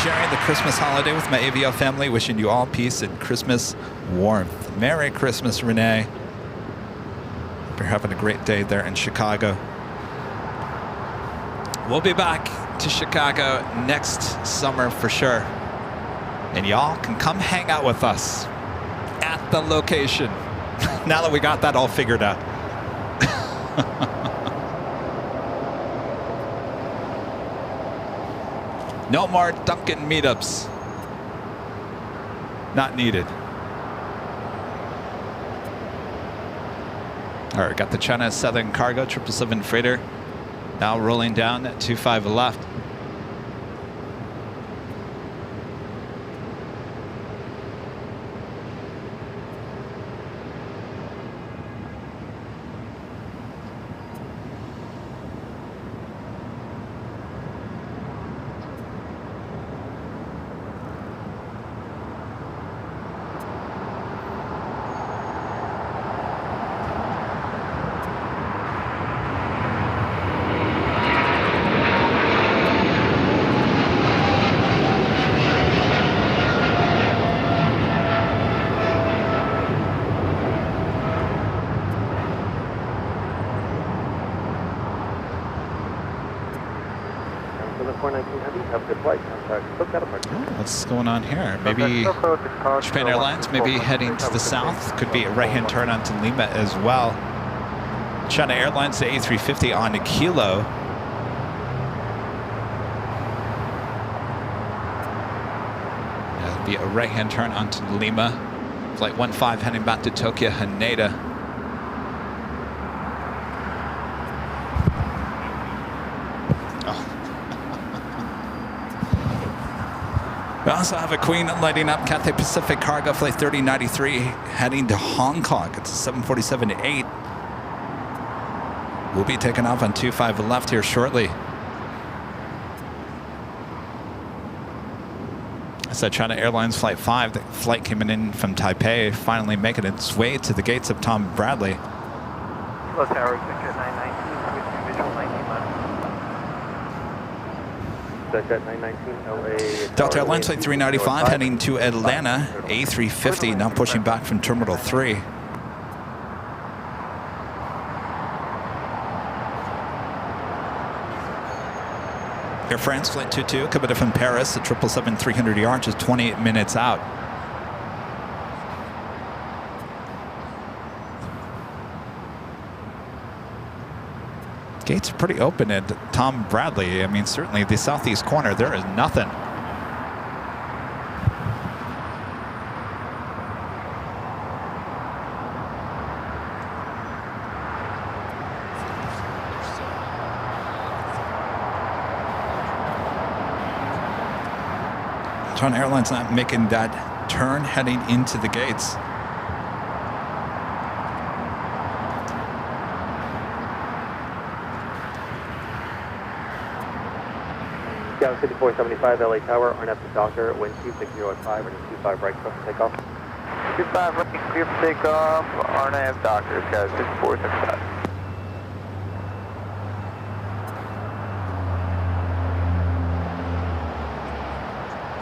sharing the Christmas holiday with my AVL family. Wishing you all peace and Christmas warmth. Merry Christmas, Renee. Hope you're having a great day there in Chicago. We'll be back to Chicago next summer for sure. And y'all can come hang out with us at the location. Now that we got that all figured out. No more Dunkin' meetups. Not needed. All right, got the China Southern Cargo 777 freighter now rolling down at 25 left. What's going on here? Maybe Japan Airlines, maybe heading to the south. Could be a right-hand turn onto Lima as well. China Airlines, the A350 on a kilo. That'll be a right-hand turn onto Lima. Flight 15 heading back to Tokyo Haneda. We also have a Queen lighting up, Cathay Pacific Cargo Flight 3093 heading to Hong Kong. It's a 747-8. We'll be taking off on 25 left here shortly. It's that China Airlines Flight 5. The flight coming in from Taipei, finally making its way to the gates of Tom Bradley. Hello, Tower, Jet 919, with visual 19 left. Jet 919, LA. Delta Airlines Flight 395 heading to Atlanta. A350 now pushing back from Terminal 3. Air France Flight 22 coming in from Paris at 777-300ER, just 28 minutes out. Gates are pretty open at Tom Bradley. I mean, certainly the southeast corner, there is nothing. John Airline's not making that turn heading into the gates. Scout 5475 LA Tower, RNF to Doctor, wind 26085, running 25 right, close to takeoff. 25 right, clear for takeoff, RNF Doctor, Scout 6475.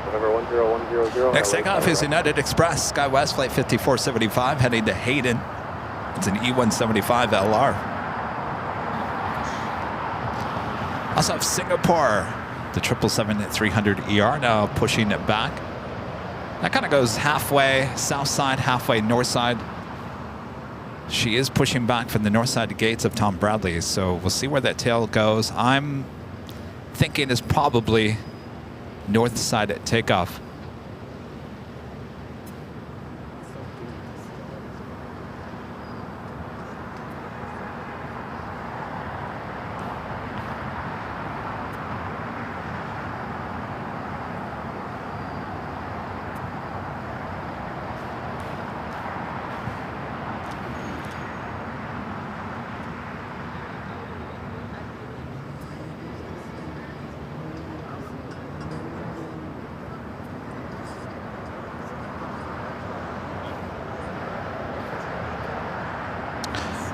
November 10100. Next takeoff is United Express, SkyWest Flight 5475, heading to Hayden. It's an E175 LR. Also have Singapore, the 777-300ER now pushing it back. That kind of goes halfway south side, halfway north side. She is pushing back from the north side gates of Tom Bradley, so we'll see where that tail goes. I'm thinking is probably north side at takeoff.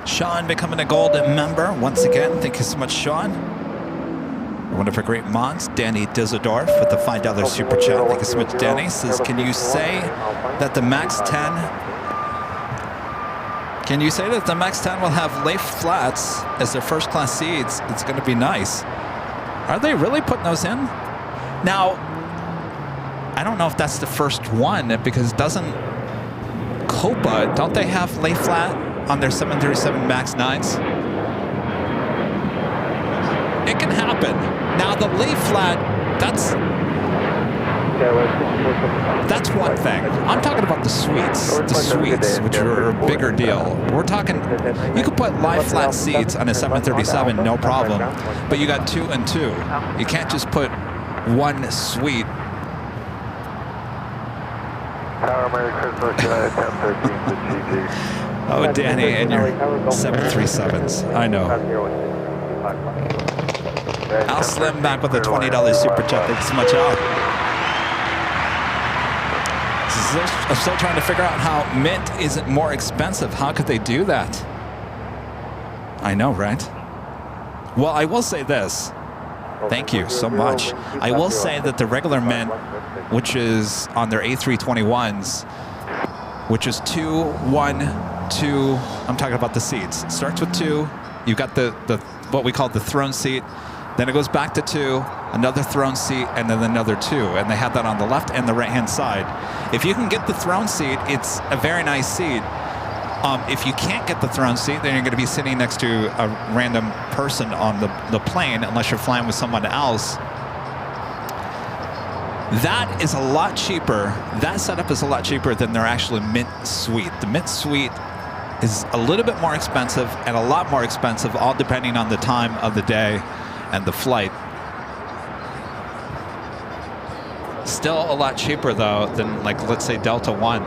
Sean becoming a gold member once again. Thank you so much, Sean. One of our great mods, Danny Dizadorf with the $5 super chat. Thank you so much, Danny. Says, can you say that the MAX 10 will have lay flats as their first class seats? It's going to be nice. Are they really putting those in? Now, I don't know if that's the first one, because doesn't Copa, don't they have lay flat on their 737 MAX 9s? It can happen. Now the lay flat, that's one thing. I'm talking about the suites, which are a bigger deal. We're talking, you could put lie flat seats on a 737, no problem, but you got 2 and 2. You can't just put one suite. Tower, Merry Christmas, 1013 to GG. Oh, Danny, and your 737s. I know. Al Slim back with a $20 super chat. Thanks so much, Al. I'm still trying to figure out how Mint isn't more expensive. How could they do that? I know, right? Well, I will say this. Thank you so much. I will say that the regular Mint, which is on their A321s, which is 2, 1, 2. I'm talking about the seats. It starts with 2. You've got the what we call the throne seat. Then it goes back to 2, another throne seat, and then another 2. And they have that on the left and the right-hand side. If you can get the throne seat, it's a very nice seat. If you can't get the throne seat, then you're going to be sitting next to a random person on the plane, unless you're flying with someone else. That is a lot cheaper. That setup is a lot cheaper than their actual Mint suite. The Mint suite is a little bit more expensive and a lot more expensive, all depending on the time of the day and the flight. Still a lot cheaper though than, like, let's say Delta One.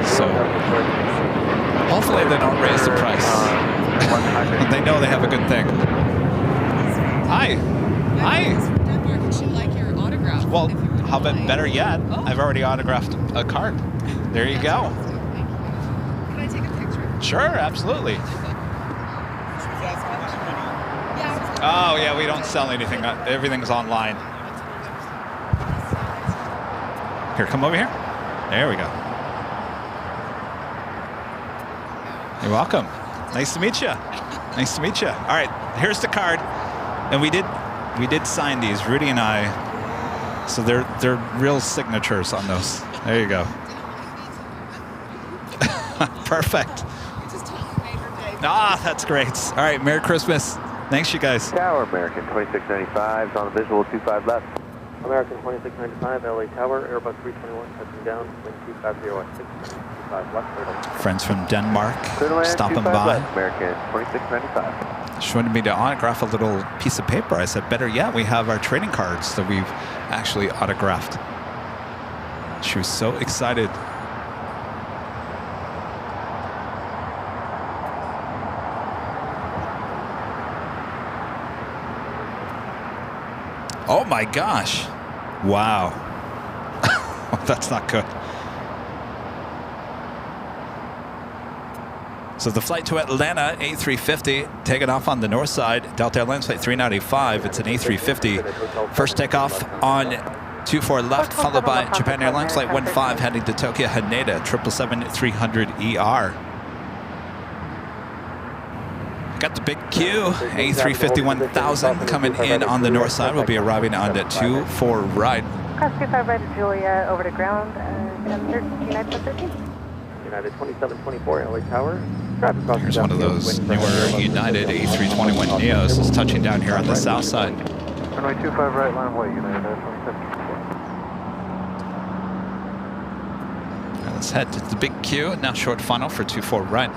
So hopefully they don't raise the price. They know they have a good thing. Hi. Hi. Would you like your autograph? Well, how about better yet? Oh. I've already autographed a card. There you go. Can I take a picture? Sure, absolutely. Oh, yeah, we don't sell anything. Everything's online. Here, come over here. There we go. You're welcome. Nice to meet you. Nice to meet you. All right, here's the card. And we did sign these, Rudy and I. So they're real signatures on those. There you go. Perfect. We just totally made her day. Ah, that's great. All right, Merry Christmas. Thanks, you guys. Tower, American 2695 is on the visual, 25 left. American 2695, LA Tower, Airbus 321, touching down, wind 250 at 6, 25 left, clear to land. Friends from Denmark Clear to land, stopping 25 by. left, American 2695. She wanted me to autograph a little piece of paper. I said, better yet, we have our trading cards that we've actually autographed. She was so excited. Oh my gosh. Wow. That's not good. So the flight to Atlanta, A350, taking off on the north side. Delta Airlines flight 395. It's an A350. First takeoff on 24 left, followed by Japan Airlines flight 15 heading to Tokyo Haneda, 777-300ER. Got the big Q, A350 1000 coming in on the north side. We'll be arriving on the 24 right. Cross 25 right to Julia, over to ground, United 13. United 2724, LA Tower. Traffic crossing Here's down one of field, those wind newer from United A321 Neos. It's touching down here on the south side. Runway 25 right, line away, United 2724. Right, let's head to the big Q. Now short funnel for 24 right.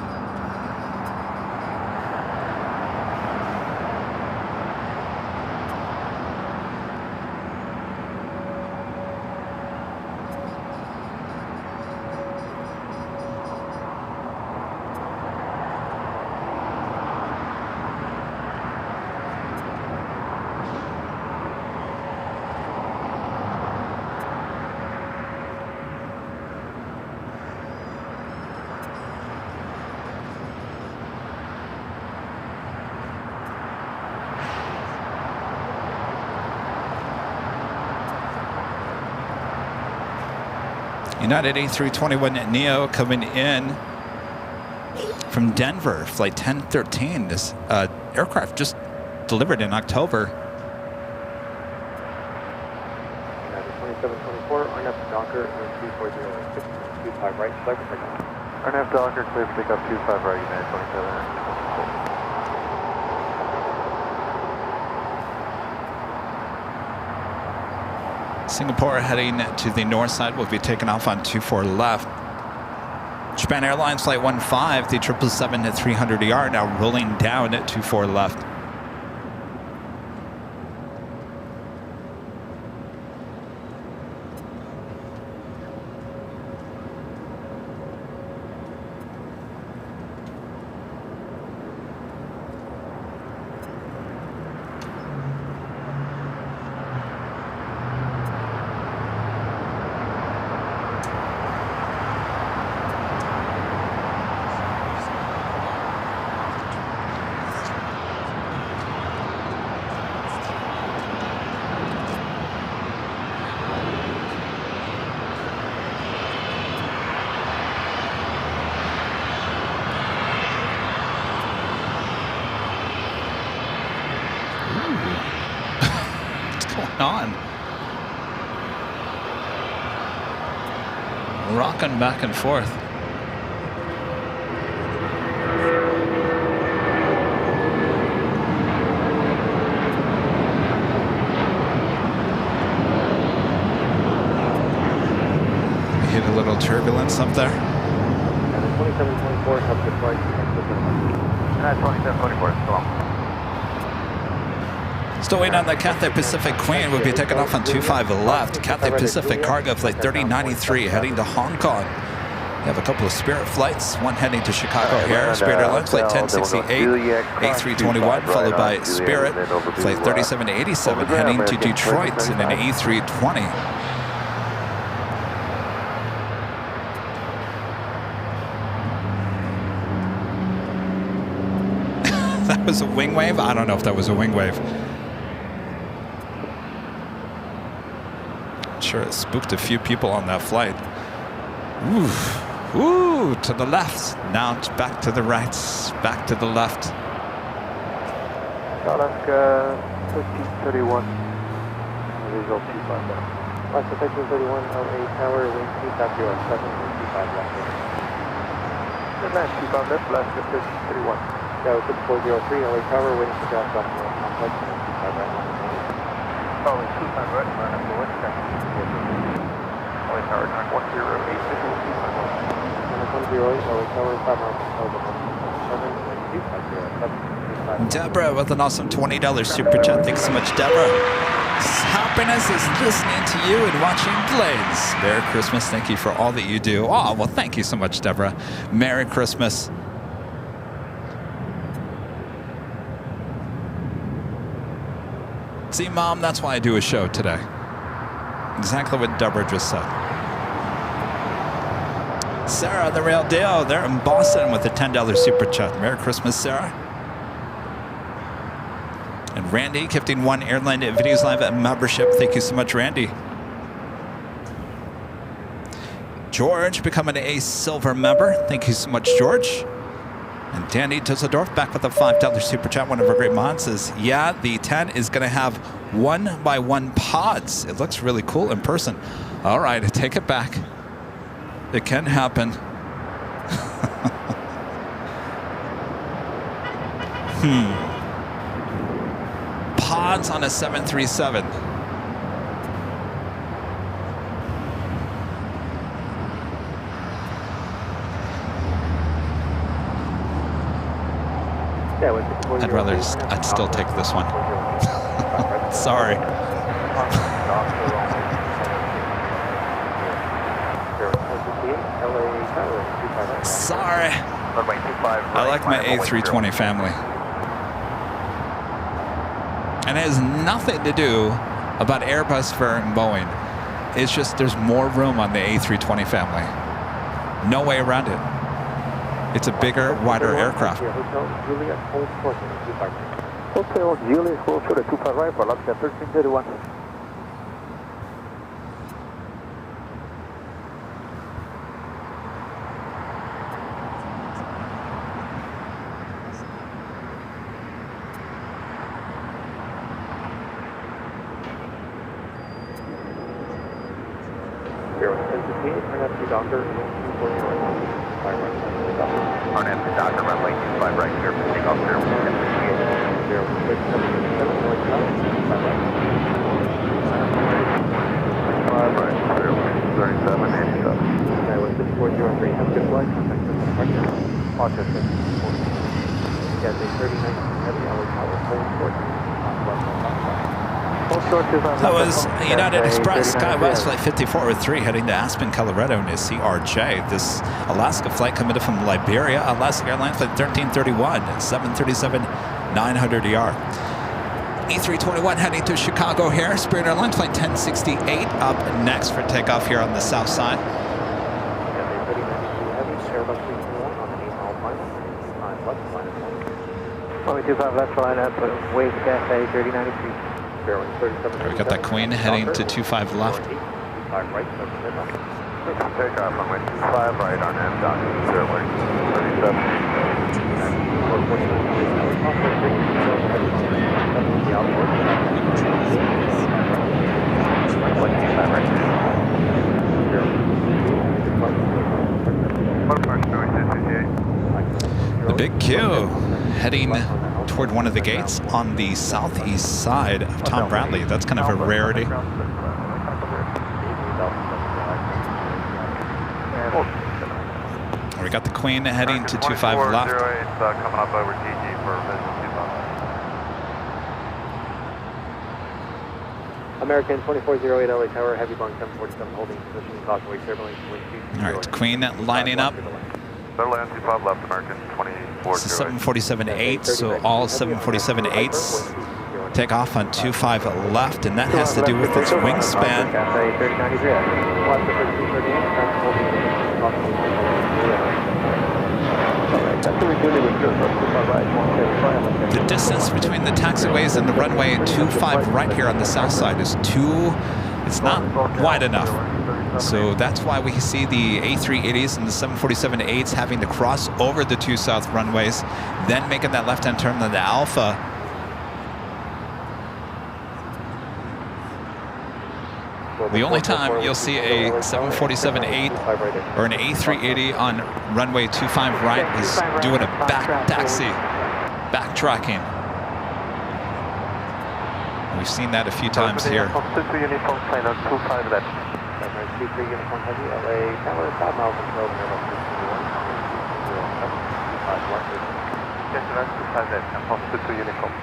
United A321 Neo coming in from Denver, flight 1013. This aircraft just delivered in October. United 2724, RNF Docker, wind 240, 25 right, flight for takeoff. RNF Docker, clear for takeoff 25 right, United 27. Singapore heading to the north side. Will be taking off on 24 left. Japan Airlines flight 15, the 777-300ER now rolling down at 24 left. On. Rocking back and forth. We hit a little turbulence up there. United 2724, have good flight. United 2724, still on. Still waiting on the Cathay Pacific Queen. We'll be taking off on 25 left. Cathay Pacific Cargo Flight 3093 heading to Hong Kong. We have a couple of Spirit flights, one heading to Chicago Air, Spirit Airlines Flight 1068, A321, followed by Spirit Flight 3787 heading to Detroit in an A320. That was a wing wave? I don't know if that was a wing wave. Sure, it spooked a few people on that flight. Ooh, ooh, to the left. Now it's back to the right, back to the left. Alaska 1331, visual 25 left. Alaska 1331, LA Tower, wind 250 at 7, wind 25 left. Land 25 left, last 31. Tower 6403, LA Tower, waiting for gas off the complex, 25 right line. Following 25 right, line up the west side. LA Tower, 910, 910, LA Tower, 5 miles over 127, Deborah with an awesome $20 super chat. Thanks so much, Deborah. Happiness is listening to you and watching Blades. Merry Christmas. Thank you for all that you do. Oh, well, thank you so much, Deborah. Merry Christmas. See, Mom, that's why I do a show today. Exactly what Deborah just said. Sarah, the real deal. They're in Boston with a $10 super chat. Merry Christmas, Sarah. And Randy gifting 1 Airline Videos Live membership. Thank you so much, Randy. George becoming a silver member. Thank you so much, George. And Danny Dusseldorf back with a $5 super chat. One of our great mods says, yeah, the 10 is going to have 1x1 pods. It looks really cool in person. All right, take it back. It can happen. Pods on a 737. I'd still take this one. Sorry. Sorry. I like my A320 family. And it has nothing to do about Airbus and Boeing. It's just there's more room on the A320 family. No way around it. It's a bigger, wider aircraft. Hotel Juliet, hold short at 25 right for left at 1331. On empty Docker, runway 25 right, clear for takeoff, clear for That was United Express SkyWest Flight 5403 heading to Aspen, Colorado in a CRJ. This Alaska flight coming in from Liberia. Alaska Airlines Flight 1331 at 737-900ER. E321 heading to Chicago here. Spirit Airlines Flight 1068 up next for takeoff here on the south side. Runway 25 left line up, wave cafe 3093. We got that Queen heading to 25 left. Takeoff, runway 25 right on end, Docker, 37. The big Q heading toward one of the gates on the southeast side of Tom Bradley. That's kind of a rarity. We got the Queen heading to 25 left. Coming up over TG for visual 25. American 2408 LA Tower, heavy Boeing 747 holding position, caution wake turbulence, wind speed. All right, Queen lining up. Better land 25 left, American 2408. It's a 747-8, so all 747-8s take off on 25 left, and that has to do with its wingspan. The distance between the taxiways and the runway 25 right here on the south side is it's not wide enough. So that's why we see the A380s and the 747-8s having to cross over the two south runways, then making that left-hand turn to the Alpha. The only time you'll see a 747-8 or an A380 on runway 25 right is doing a back taxi, backtracking. We've seen that a few times here. Uniform plane on 25 left. Uniform Heavy, LA Tower, 5 miles from Grove, Airbus 221, Yes, that's 25 left. I'm on 22 uniform.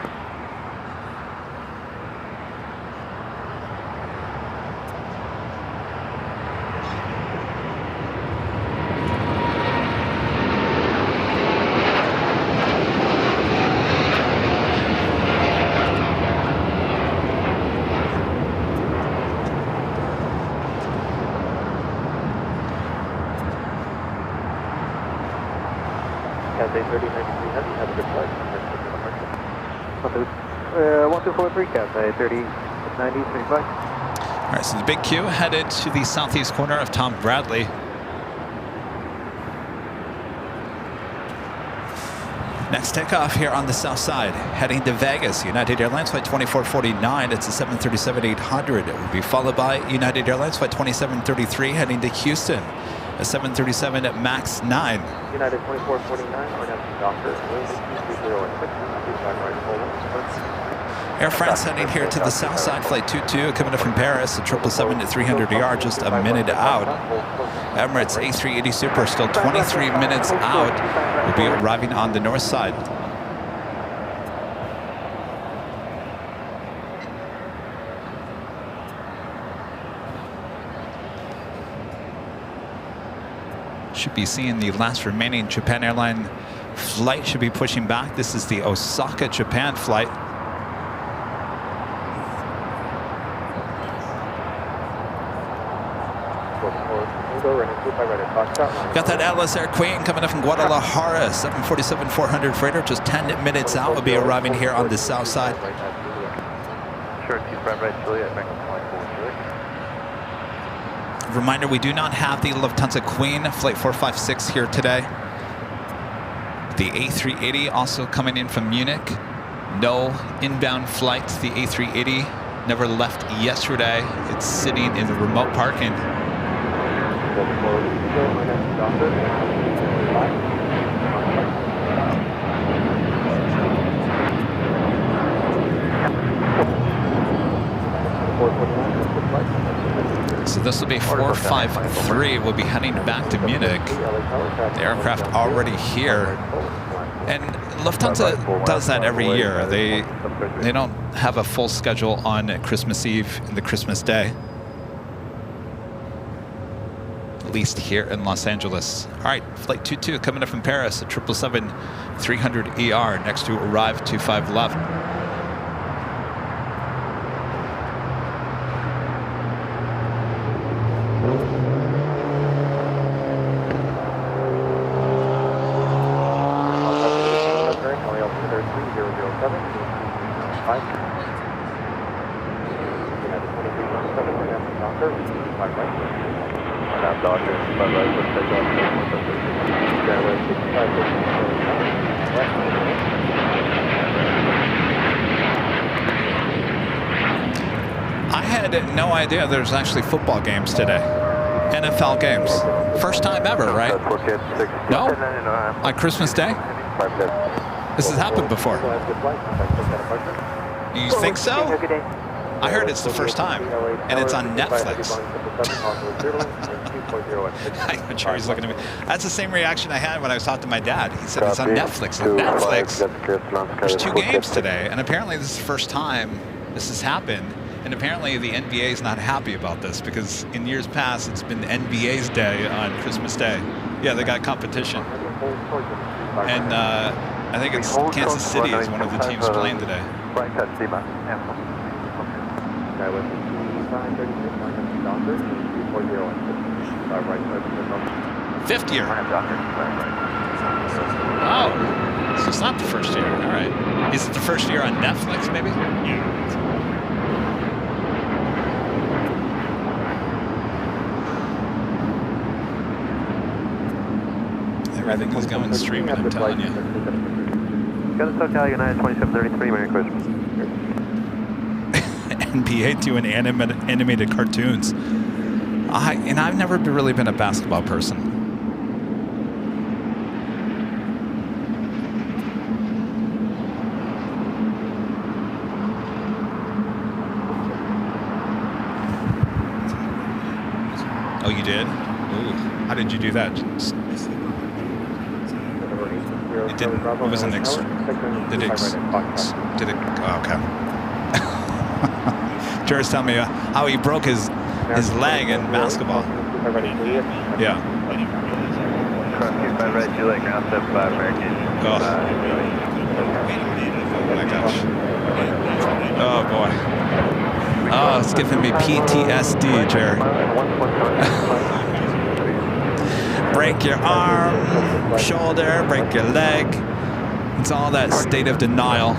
Cathay 3093 Heavy, have a good flight. 1243, Cathay 3093 flight. All right, so the big Q headed to the southeast corner of Tom Bradley. Next takeoff here on the south side, heading to Vegas. United Airlines flight 2449. It's a 737-800. It will be followed by United Airlines flight 2733 heading to Houston, a 737 at MAX 9. United 2449, RNF Doctor, wind 230 Air France heading here to the south side, flight 22, coming up from Paris, a 777 at 300 ER, just a minute out. Emirates A380 Super still 23 minutes out. Will be arriving on the north side. Should be seeing the last remaining Japan Airline flight should be pushing back. This is the Osaka, Japan flight. Got that Atlas Air Queen coming up from Guadalajara, 747-400 freighter, just 10 minutes out. Will be arriving here on the south side. Sure, right, Juliet, American flight 4 Juliet. Reminder, we do not have the Lufthansa Queen flight 456 here today. The A380 also coming in from Munich. No inbound flight. The A380 never left yesterday. It's sitting in the remote parking. So this will be 453. We'll be heading back to Munich. The aircraft already here. And Lufthansa does that every year. They don't have a full schedule on Christmas Eve and the Christmas day. At least here in Los Angeles. All right, flight 22 coming up from Paris, a 777-300 ER, next to arrive 25 left. I had no idea there's actually football games today. NFL games. First time ever, right? No? On Christmas Day? This has happened before. You think so? I heard it's the first time, and it's on Netflix. I'm sure he's looking at me. That's the same reaction I had when I was talking to my dad. He said it's on Netflix. On Netflix, there's 2 games today, and apparently this is the first time this has happened. And apparently the NBA is not happy about this because in years past it's been NBA's day on Christmas Day. Yeah, they got competition. And I think it's Kansas City is one of the teams playing today. Fifth year. Oh, so it's not the first year. All right. Is it the first year on Netflix, maybe? Yeah. Everything is going streaming, I'm telling you. Got a SoCal United 2733, Merry Christmas. NBA doing animated cartoons. I've never really been a basketball person. Oh, you did? Ooh, how did you do that? It didn't. It wasn't. Did it? Oh, okay. Jared's telling me how he broke his leg in basketball. Yeah. Oh my gosh. Oh boy. Oh, it's giving me PTSD, Jared. Break your arm, shoulder, break your leg. It's all that state of denial.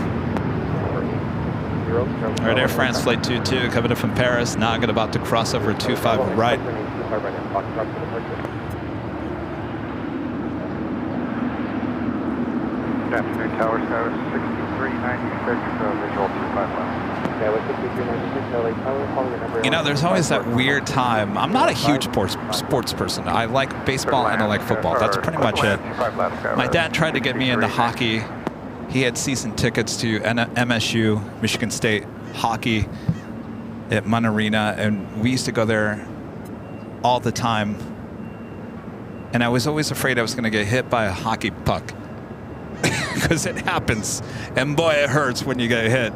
All right, Air France Flight 22 coming in from Paris. Now I'm about to cross over 25 right. Good afternoon, Tower 6396, visual 25 left. You know, there's always that weird time. I'm not a huge sports person. I like baseball and I like football. That's pretty much it. My dad tried to get me into hockey. He had season tickets to MSU, Michigan State hockey at Munn Arena, and we used to go there all the time. And I was always afraid I was going to get hit by a hockey puck because it happens, and boy, it hurts when you get hit.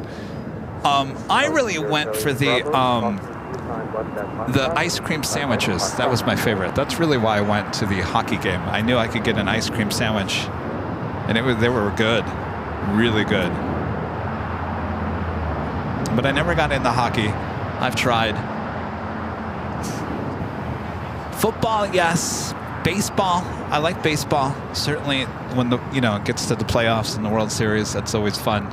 I really went for the ice cream sandwiches. That was my favorite. That's really why I went to the hockey game. I knew I could get an ice cream sandwich, and they were good, really good. But I never got into hockey. I've tried. Football, yes. Baseball, I like baseball. Certainly when it gets to the playoffs and the World Series, that's always fun.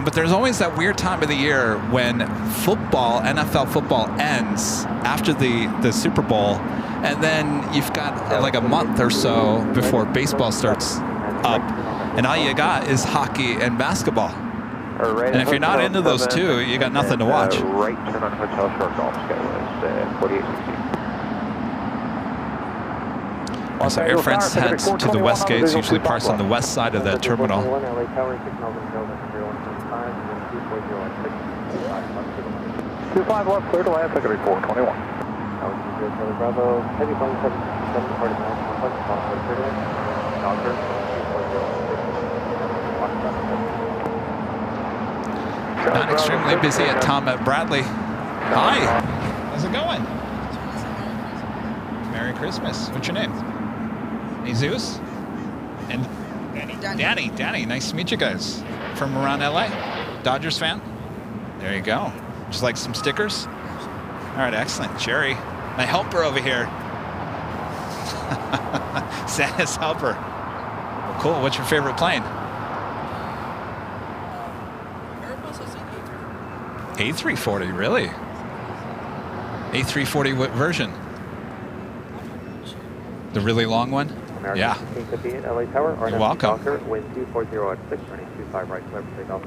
But there's always that weird time of the year when football, NFL football, ends after the Super Bowl, and then you've got like a month or so before baseball starts up, and all you got is hockey and basketball. And if you're not into those two, you got nothing to watch. Right turn on Hotel Short Golf Skyway, 4860. So Air France heads to the west gates, usually parks on the west side of that terminal. 25 left, clear to land, secondary 421. Bravo, heavy plane 7 part of Not extremely busy at Tom at Bradley. Hi, how's it going? Merry Christmas. What's your name? Jesus? And Danny, nice to meet you guys. From around LA? Dodgers fan? There you go. Just like some stickers? All right, excellent. Jerry, my helper over here. Santa's helper. Well, cool. What's your favorite plane? A340, really? A340, what version? The really long one? Yeah. You're welcome. Wind 240 at 6, running 25 right, clear for takeoff.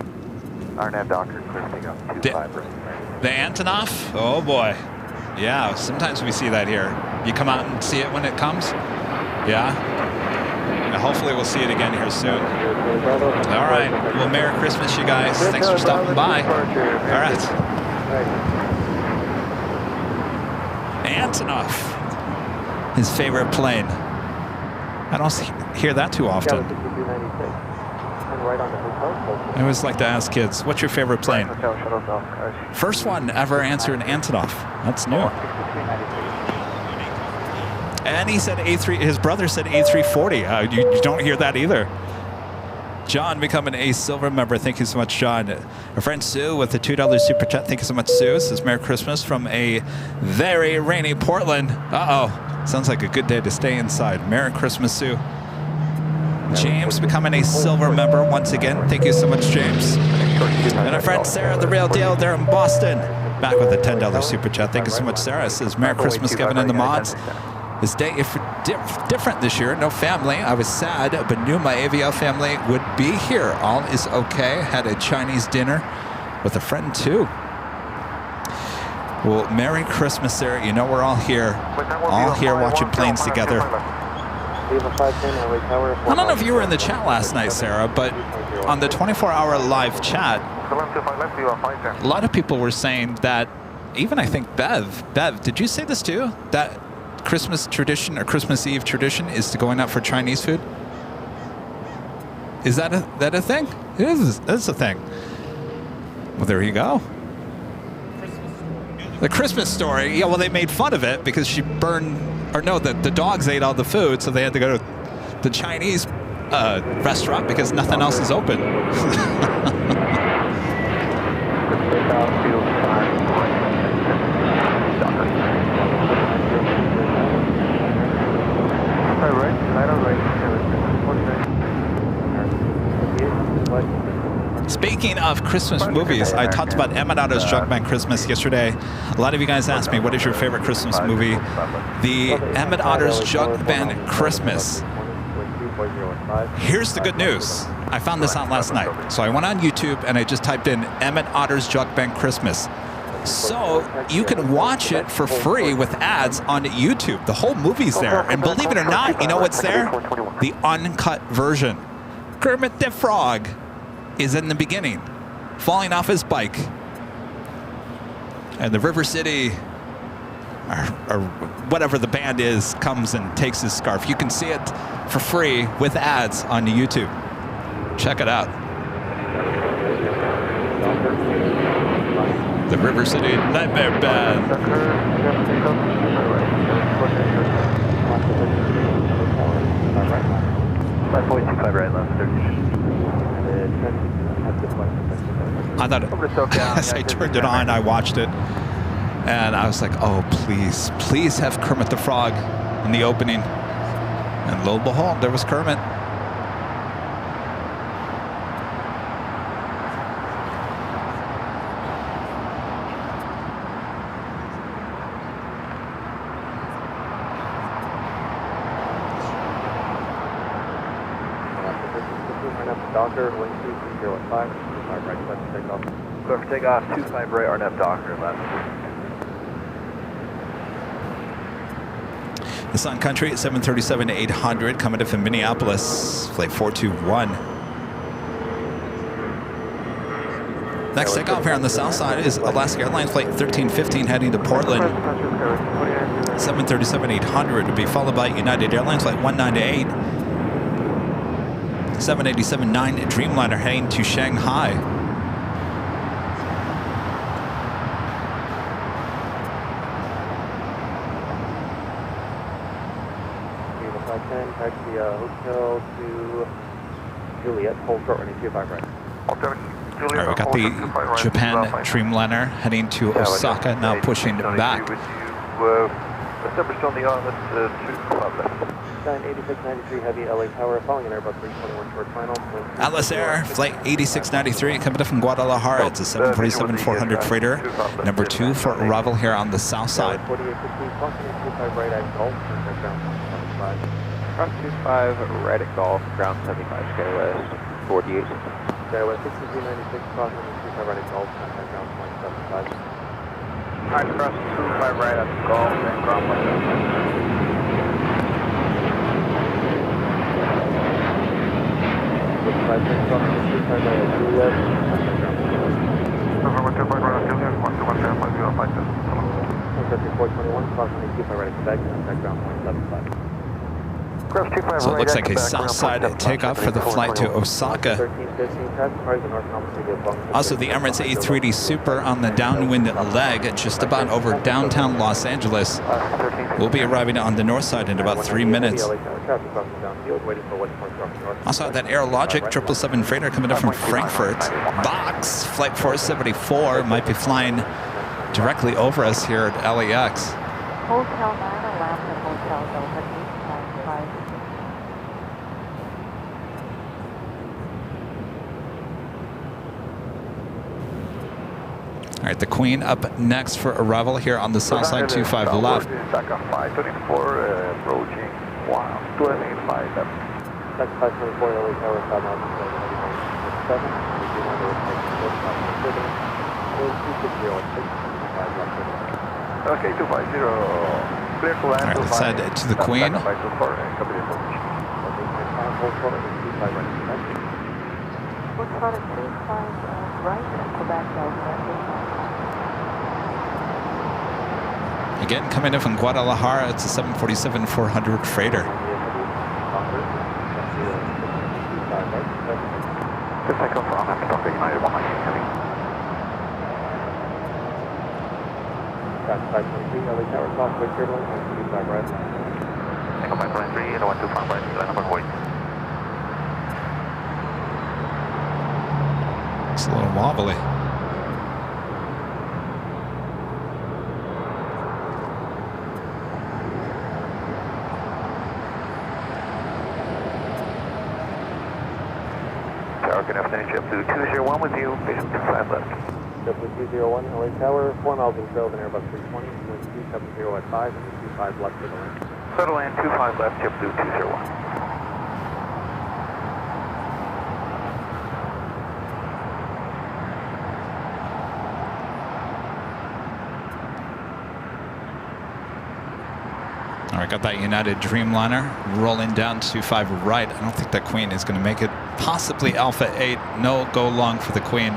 RNAV Docker, clear for takeoff, 25 right. The Antonov? Oh boy. Yeah, sometimes we see that here. You come out and see it when it comes? Yeah? And hopefully we'll see it again here soon. All right. Well, Merry Christmas, you guys. Thanks for stopping by. All right. Antonov. His favorite plane. I don't hear that too often. I always like to ask kids, what's your favorite plane? First one ever answered Antonov. That's new. And he said A3, his brother said A340. You don't hear that either. John becoming a silver member. Thank you so much, John. Our friend Sue with the $2 super chat. Thank you so much, Sue. Says Merry Christmas from a very rainy Portland. Uh-oh. Sounds like a good day to stay inside. Merry Christmas, Sue. James becoming a silver member once again. Thank you so much, James. And our friend Sarah, the real deal, there in Boston. Back with a $10 super chat. Thank you so much, Sarah. Says Merry Christmas, Kevin and the mods. This day is different this year. No family. I was sad, but knew my AVL family would be here. All is okay. Had a Chinese dinner with a friend too. Well, Merry Christmas, Sarah. You know we're all here watching planes together. I don't know if you were in the chat last night, Sarah, but on the 24-hour live chat, a lot of people were saying that, even I think Bev, did you say this too? That Christmas tradition or Christmas Eve tradition is to going out for Chinese food? Is that a thing? It is. That's a thing. Well, there you go. The Christmas Story. Yeah, well, they made fun of it because she burned, or no, the dogs ate all the food, so they had to go to the Chinese restaurant because nothing else is open. Speaking of Christmas movies, I talked about Emmett Otto's Jug Band Christmas yesterday. A lot of you guys asked me, what is your favorite Christmas movie? The Emmett Otto's Jug Band Christmas. Here's the good news. I found this out last night. So I went on YouTube and I just typed in Emmett Otto's Jug Band Christmas. So you can watch it for free with ads on YouTube. The whole movie's there. And believe it or not, you know what's there? The uncut version. Kermit the Frog is in the beginning, falling off his bike. And the River City, or whatever the band is, comes and takes his scarf. You can see it for free with ads on YouTube. Check it out. The River City Nightmare Band. I thought as I turned it on, I watched it, and I was like, oh, please have Kermit the Frog in the opening. And lo and behold, there was Kermit. Docker, 12305, 25 right, left takeoff. Go for takeoff, 25 right, RNF Docker, left. The Sun Country at 737-800 coming in from Minneapolis, flight 421. Next takeoff here on the south side is Alaska Airlines flight 1315 heading to Portland. 737-800 to be followed by United Airlines flight 198. 787-9 Dreamliner heading to Shanghai. Taxi hotel to Juliet, hold short running 25 right. All right, we got the Japan Dreamliner heading to Osaka, now pushing back. Established on the Atlas 8693 heavy LA Tower, following an Airbus 321 short final. Atlas Air, flight 8693, coming in from Guadalajara. It's a 747-400 freighter, number 2 for arrival here on the south side. 4860, caution 25 right at Gulf, contact ground 75. Cross 25 right at Golf, ground 75, Skywest 48. Skywest 6396, caution 25 right at Gulf, contact ground 175. Alright, cross 25 right at Golf and ground 175. So it looks like a south side takeoff for the flight to Osaka. Also, the Emirates A380 Super on the downwind leg, just about over downtown Los Angeles. We'll be arriving on the north side in about 3 minutes. Also, that Airlogic 777 freighter coming up from Frankfurt. Box, flight 474, might be flying directly over us here at LAX. Hotel 9, Atlanta Hotel Delta 895. All right, the Queen up next for arrival here on the south side, 25 left. 524, approaching 125 left. That's 524 LA Tower, 5 miles, 7. Okay, 250. Clear to land. All right, let's head to the Queen. Hold short at 25 right. Looks about a 35 right and Quebec Delta. Again, coming in from Guadalajara, it's a 747-400 freighter. Good takeoff on Amsterdam United 119 heavy. Got 523, LA Tower, Southwest Airlines, 125 right. Takeoff 523, 125 right, line number 40. It's a little wobbly. Good afternoon, JetBlue 201 with you, patient 25 left. JetBlue 201, LA Tower, 4 miles in trail, Airbus 320, wind 270 at 5, and 25 left for the land. Settle in 25 left, JetBlue 201. All right, got that United Dreamliner rolling down to 5 right. I don't think that Queen is going to make it. Possibly Alpha 8. No go long for the Queen.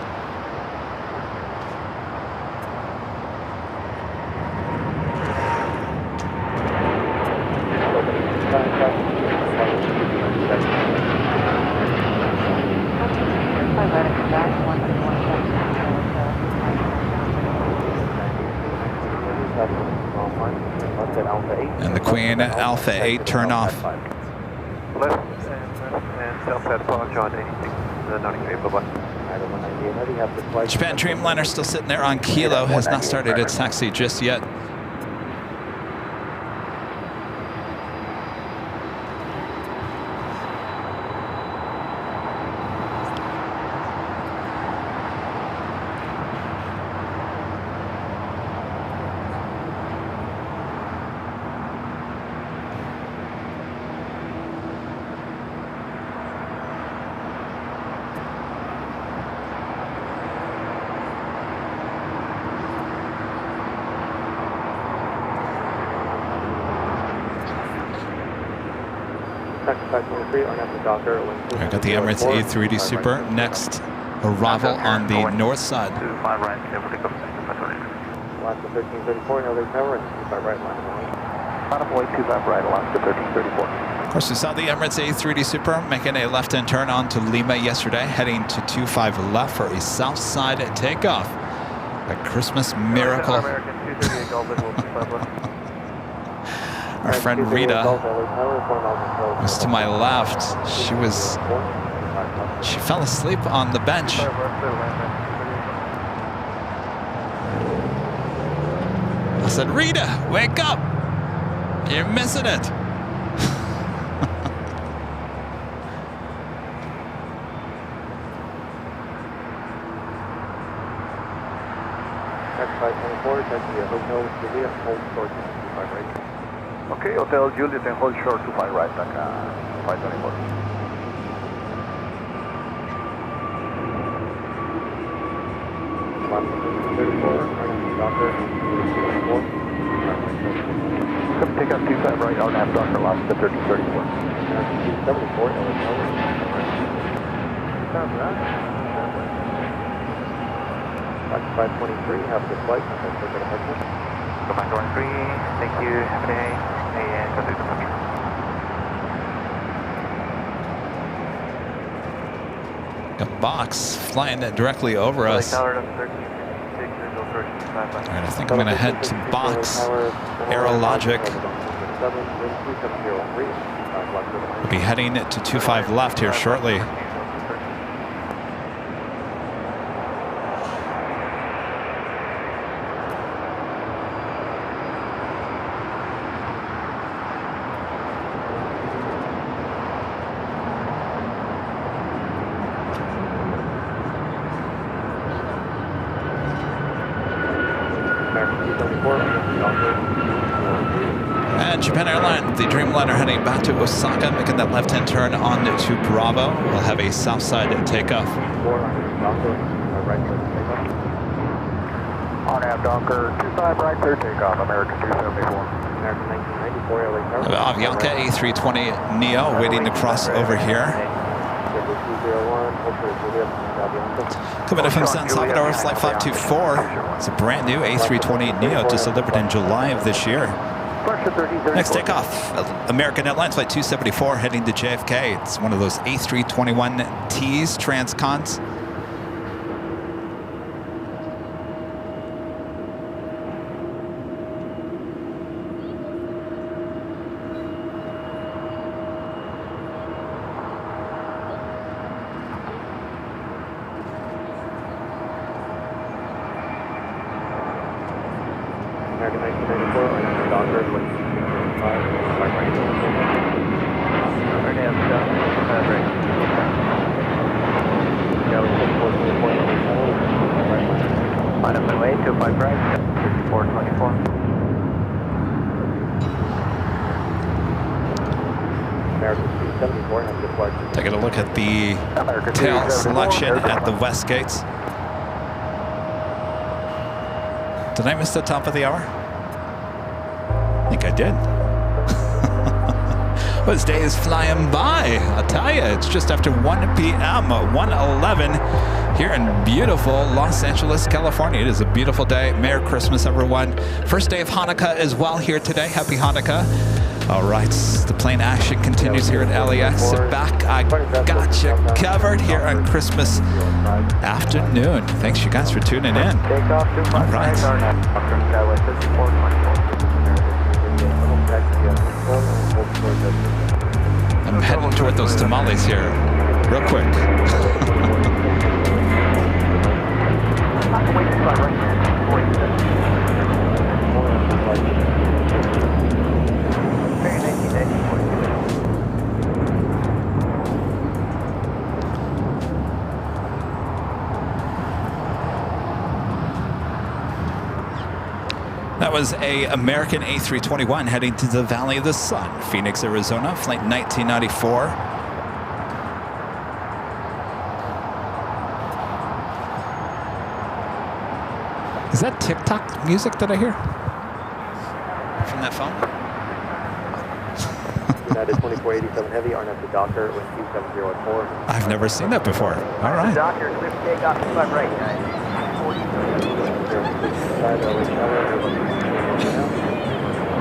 And the Queen, Alpha 8, turn off. Left and southside approach on anything. Bye-bye. Japan Dreamliner still sitting there on Kilo, has not started its taxi just yet. I got the Emirates A380 Super. Next arrival on the north side. 25 right, never take off. Last to 1334, LA Tower, and 25 right line. Bottom way 25 right, last to 1334. Of course, we saw the Emirates A380 Super making a left-hand turn onto Lima yesterday, heading to 25 left for a south side takeoff. A Christmas miracle. Our friend Rita was to my left. She fell asleep on the bench. I said, Rita, wake up! You're missing it. Okay, Hotel Juliet and hold short to 5 right, back 524. Come take up 25 right, on half doctor, lost to 1334. 274, LA Tower. Back to 523, have a good flight. Go back to 3, thank you, have a day, and go to the country. A box flying directly over us. All right, I think I'm going to head to box. Aerologic. We'll be heading to 25 left here shortly. And Japan Airline, the Dreamliner heading back to Osaka, making that left-hand turn on to Bravo. We'll have a south side takeoff. On app Docker, 25 right, clear takeoff, American 274. American 1994, LA Tower. Avianca A320 Neo waiting to cross over here. Coming in from San Salvador, flight 524. It's a brand new A320 Neo, just delivered in July of this year. Next takeoff, American Airlines flight 274 heading to JFK. It's one of those A321Ts, transcons. American 1994, Docker, with 5, Line up and wait, 25 right, 5424. American 274, have the flight. Taking a look at the tail selection at the west gates. Did I miss the top of the hour? I think I did. Well, this day is flying by. I'll tell you, it's just after 1 p.m., 1:11 here in beautiful Los Angeles, California. It is a beautiful day. Merry Christmas, everyone. First day of Hanukkah as well here today. Happy Hanukkah. All right, the plane action continues here at LAX. Sit back, I got you covered here on Christmas afternoon. Thanks you guys for tuning in. All right. I'm heading toward those tamales here real quick. That was a American A321 heading to the Valley of the Sun, Phoenix, Arizona, flight 1994. Is that TikTok music that I hear from that phone? United 2487 Heavy, RNF to Docker, wind 2704. I've never seen that before. All right. Docker, clear takeoff, 25 right, guys.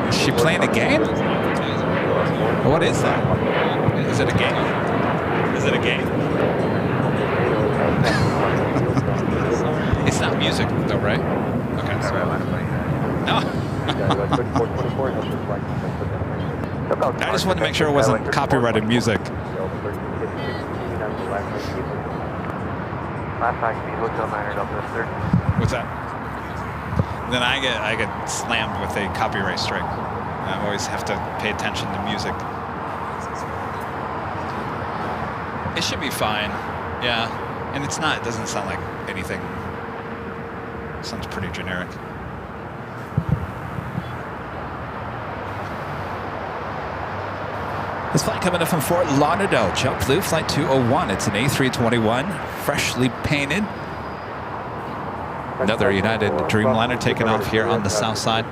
Is she playing a game? What is that? Is it a game? Is it a game? It's not music, though, right? Okay. No. I just wanted to make sure it wasn't copyrighted music. Last time, speed hotel 9 Delta 30. What's that? Then I get slammed with a copyright strike. I always have to pay attention to music. It should be fine, yeah. And it's not. It doesn't sound like anything. It sounds pretty generic. This flight coming in from Fort Lauderdale, JetBlue flight 201. It's an A321, freshly painted. Another United Dreamliner taking off here on the south side.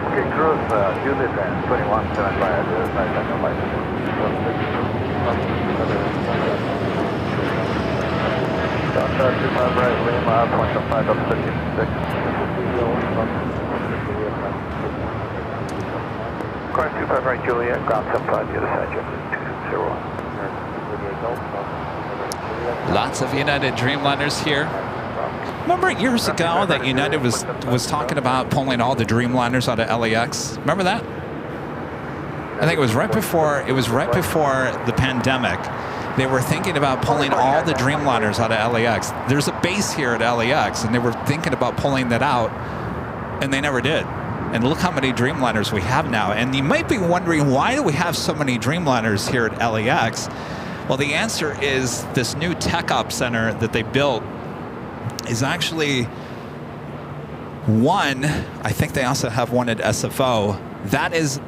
Okay, cruise, do this at 2175, Delta 25 right, Lima, 25 up 56. Car 25 right, Juliet, ground 75, the other side, JetBlue 201. Lots of United Dreamliners here. Remember years ago that United was talking about pulling all the Dreamliners out of LAX? Remember that? I think it was right before the pandemic. They were thinking about pulling all the Dreamliners out of LAX. There's a base here at LAX, and they were thinking about pulling that out, and they never did. And look how many Dreamliners we have now. And you might be wondering, why do we have so many Dreamliners here at LAX? Well, the answer is this new Takeoffs center that they built is actually one. I think they also have one at SFO. That is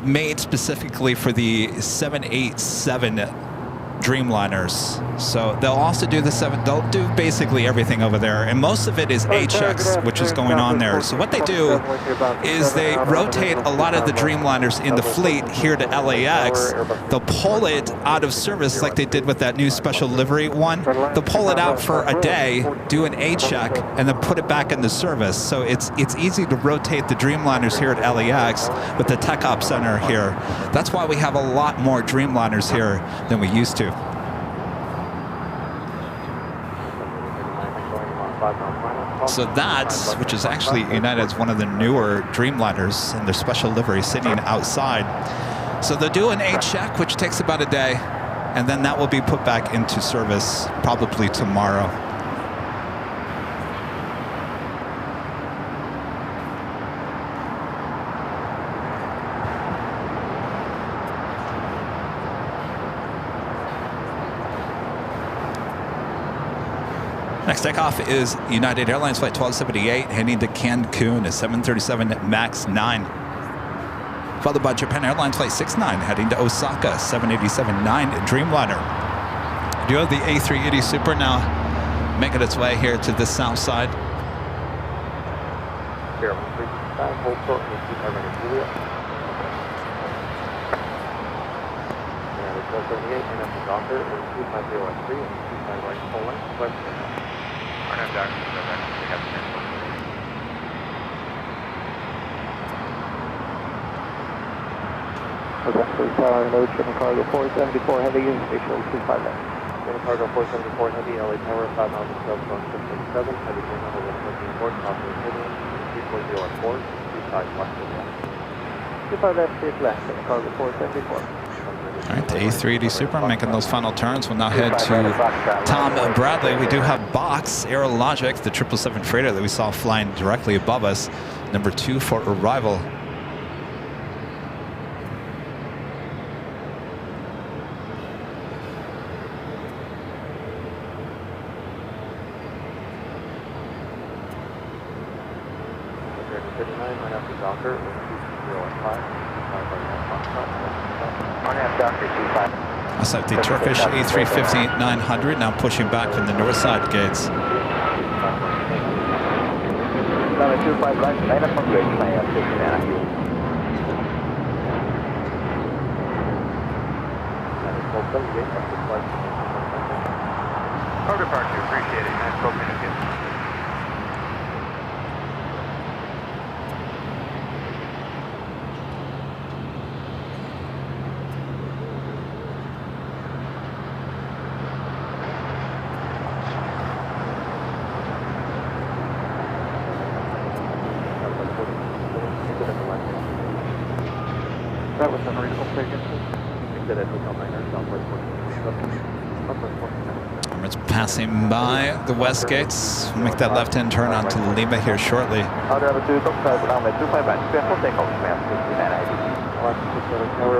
made specifically for the 787 Dreamliners. So they'll also do they'll do basically everything over there. And most of it is A checks, which is going on there. So what they do is they rotate a lot of the Dreamliners in the fleet here to LAX. They'll pull it out of service like they did with that new special livery one. They'll pull it out for a day, do an A check, and then put it back into service. So it's easy to rotate the Dreamliners here at LAX with the Takeoffs center here. That's why we have a lot more Dreamliners here than we used to. So that, which is actually United's one of the newer Dreamliners in their special livery sitting outside. So they'll do an A check, which takes about a day, and then that will be put back into service probably tomorrow. Next takeoff is United Airlines Flight 1278 heading to Cancun, a 737 MAX 9. Followed by Japan Airlines Flight 69 heading to Osaka, 787-9 Dreamliner. You have the A380 Super now making its way here to the south side. Cargo 474 Heavy, station 25 left. Cargo 474 Heavy, LA Tower, 5 miles of south, 167, Heavy Green level 114 port, operating heading, 340 4, 25 left. 25 left, is left, Cargo 474. All right, the A380 Super making those final turns. We'll now head to Tom Bradley. We do have Box Aerologic, the 777 freighter that we saw flying directly above us, number 2 for arrival. That's like the Turkish A350-900 now pushing back from the north side gates. No departure, appreciate it. Nice talking to you. That was an original frequency. Exit at Hotel 9 Southwest 14. It's passing by the west gates. We'll make that left-hand turn onto Lima here shortly. Tower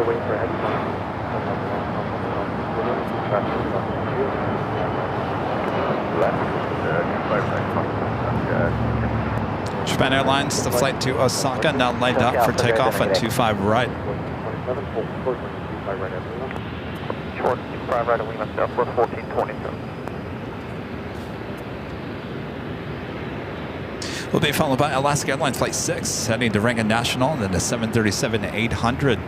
waiting for heavy Japan Airlines, the flight to Osaka now lined up for takeoff on 25 right. Short 25 right of Lima, Southwest 1427. Will be followed by Alaska Airlines Flight 6 heading to Reagan National and then the 737-800.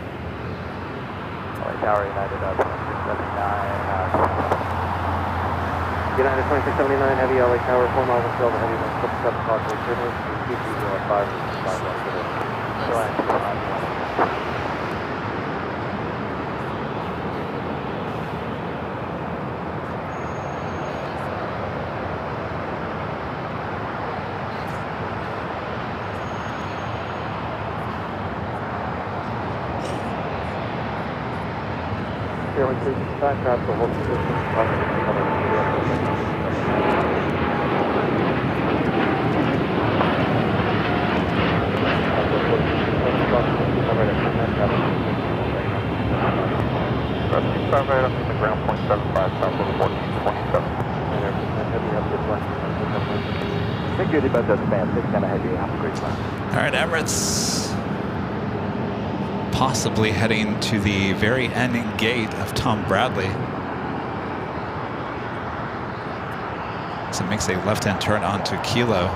Tower United 2679. United 2679 Heavy LA Tower 4 miles until the Heavy 177 possibly signals 2305 Airline 365, perhaps the whole system. Right up to the ground, 0.75, south of 1427. Security bus doesn't bad, it's kind of heavy, have a great time. All right, Emirates possibly heading to the very end gate of Tom Bradley. So it makes a left-hand turn onto Kilo,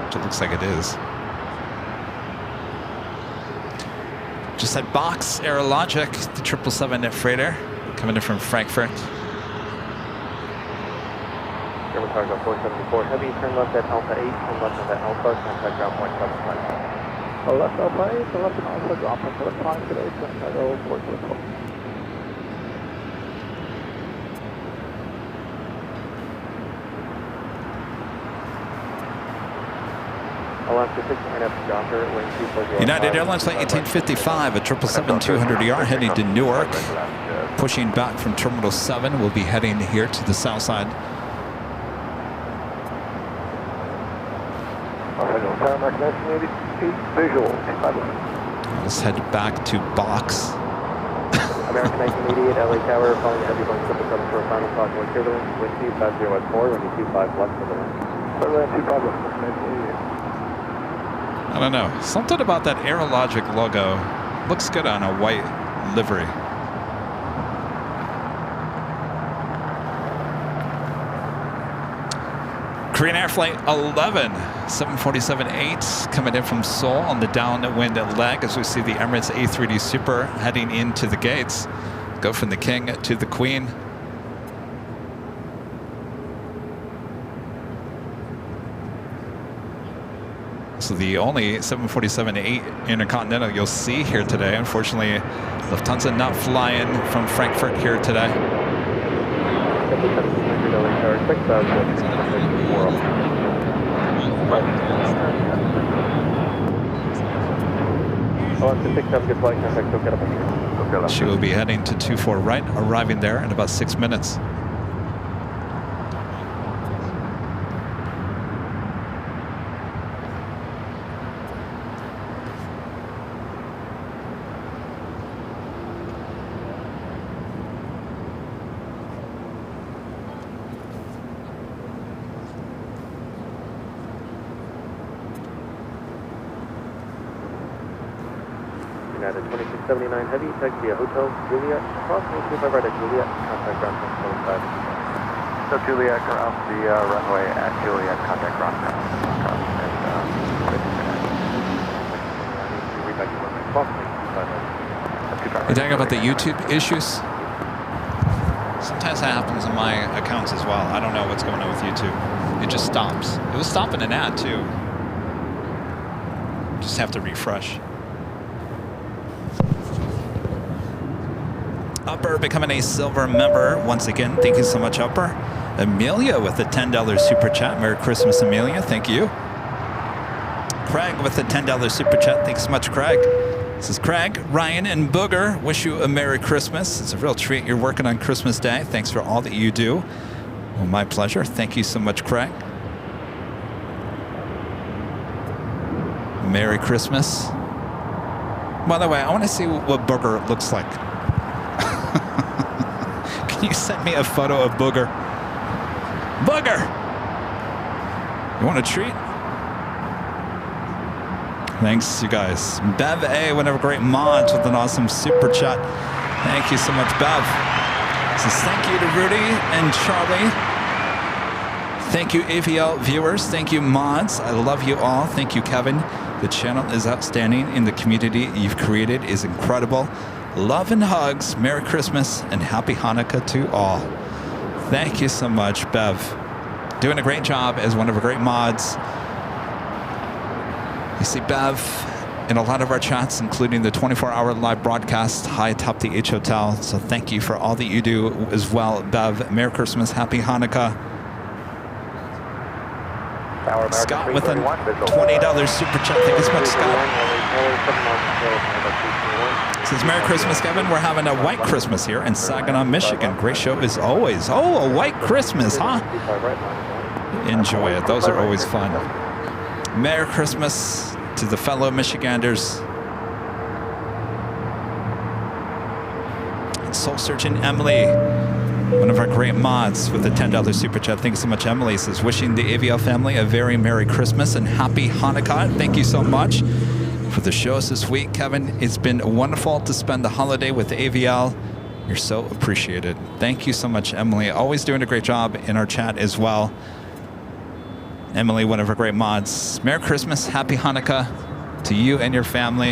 which it looks like it is. Just at box, Aerologic, the 777 freighter, coming in from Frankfurt. German cargo 474 heavy, turn left at Alpha 8, turn left at Alpha, contact ground point 75. Left Alpha 8, turn left at Alpha, ground point 75 today, turn cargo 474. Alaska 6, turn after Jocker, wing 240. United Airlines Flight 1855 at 777-200ER heading to Newark. Pushing back from Terminal 7, we'll be heading here to the south side. Let's head back to box. American 1988, LA Tower, following heavy Boeing 777 for a final talk with turbulence, wind speed 50 at 4, running 25 left for the wind. 25 left for 1988. I don't know. Something about that Aerologic logo looks good on a white livery. Korean Air Flight 11, 747-8 coming in from Seoul on the downwind leg as we see the Emirates A380 Super heading into the gates. Go from the King to the Queen. So the only 747-8 Intercontinental you'll see here today. Unfortunately, Lufthansa not flying from Frankfurt here today. She will be heading to 24 right, arriving there in about 6 minutes. United 2679 heavy, taxi via Hotel Juliet, approximately 25 right at Juliet, contact ground point 75. So Juliet, around the runway at Juliet, contact ground point. You talking about the YouTube issues? Sometimes that happens in my accounts as well. I don't know what's going on with YouTube. It just stops. It was stopping an ad too. Just have to refresh. Upper becoming a silver member once again. Thank you so much, Upper. Amelia with the $10 super chat. Merry Christmas, Amelia. Thank you. Craig with the $10 super chat. Thanks so much, Craig. This is Craig, Ryan, and Booger. Wish you a Merry Christmas. It's a real treat you're working on Christmas Day. Thanks for all that you do. Well, my pleasure. Thank you so much, Craig. Merry Christmas. By the way, I want to see what Booger looks like. Can you send me a photo of Booger? Booger! You want a treat? Thanks, you guys. Bev A, one of our great mods with an awesome super chat. Thank you so much, Bev. Says thank you to Rudy and Charlie. Thank you, AVL viewers. Thank you, mods. I love you all. Thank you, Kevin. The channel is outstanding, and the community you've created is incredible. Love and hugs. Merry Christmas and Happy Hanukkah to all. Thank you so much, Bev. Doing a great job as one of our great mods. You see Bev in a lot of our chats, including the 24-hour live broadcast high atop the H Hotel. So thank you for all that you do as well, Bev. Merry Christmas, Happy Hanukkah. Scott with a $20 super chat. Thank you so much, Scott. Says Merry Christmas, Kevin. We're having a white Christmas here in Saginaw, Michigan. Great show as always. Oh, a white Christmas, huh? Enjoy it. Those are always fun. Merry Christmas to the fellow Michiganders. And Soul Surgeon Emily, one of our great mods with the $10 super chat. Thank you so much, Emily. Says, wishing the AVL family a very Merry Christmas and Happy Hanukkah. Thank you so much for the shows this week, Kevin. It's been wonderful to spend the holiday with the AVL. You're so appreciated. Thank you so much, Emily. Always doing a great job in our chat as well. Emily, one of our great mods. Merry Christmas, Happy Hanukkah to you and your family.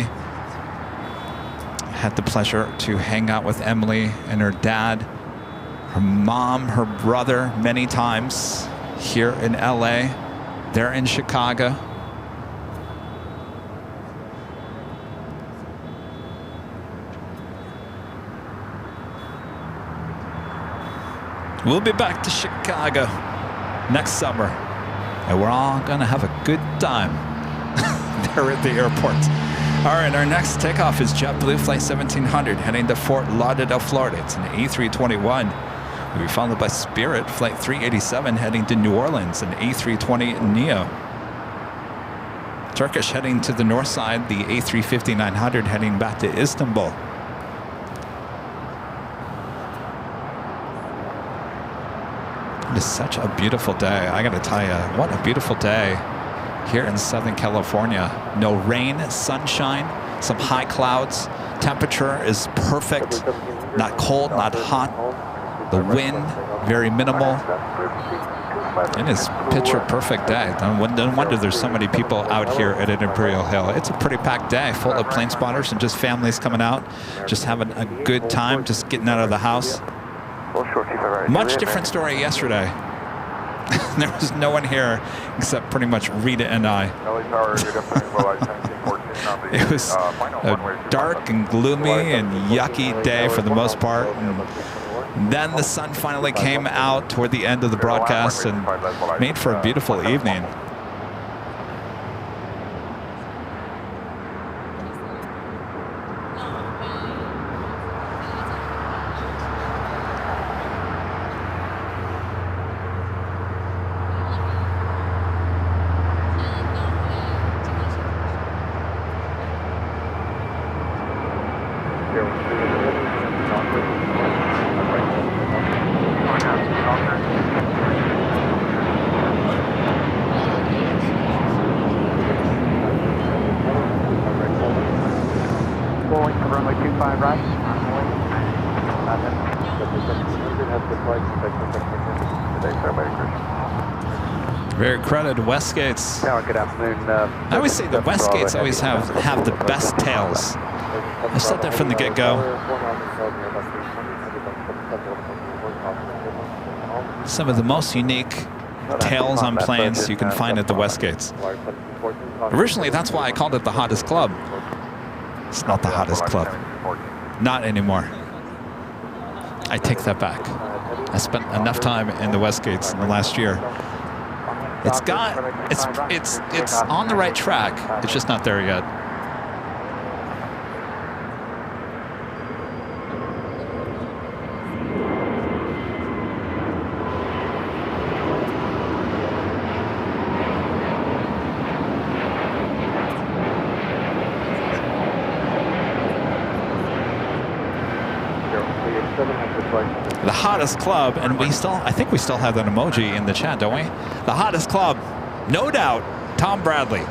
I had the pleasure to hang out with Emily and her dad, her mom, her brother many times here in LA. They're in Chicago. We'll be back to Chicago next summer, and we're all gonna have a good time there at the airport. All right, our next takeoff is JetBlue Flight 1700 heading to Fort Lauderdale, Florida. It's an A321. We'll be followed by Spirit Flight 387 heading to New Orleans, an A320 Neo. Turkish heading to the north side, the A350-900 heading back to Istanbul. It is such a beautiful day. I gotta tell you, what a beautiful day here in Southern California. No rain, sunshine, some high clouds. Temperature is perfect. Not cold, not hot. The wind, very minimal. It is picture perfect day. No wonder there's so many people out here at Imperial Hill. It's a pretty packed day, full of plane spotters and just families coming out, just having a good time, just getting out of the house. Much different story yesterday. There was no one here except pretty much Rita and I. It was a dark and gloomy and yucky day for the most part. And then the sun finally came out toward the end of the broadcast and made for a beautiful evening. Very crowded Westgates. Good afternoon. I always say the Westgates always have the best tails. I said that from the get-go. Some of the most unique tails on planes you can find at the Westgates. Originally, that's why I called it the hottest club. It's not the hottest club. Not anymore. I take that back. I spent enough time in the Westgates in the last year. It's on the right track. It's just not there yet. The hottest club, and I think we still have that emoji in the chat, don't we? The hottest club, no doubt, Tom Bradley.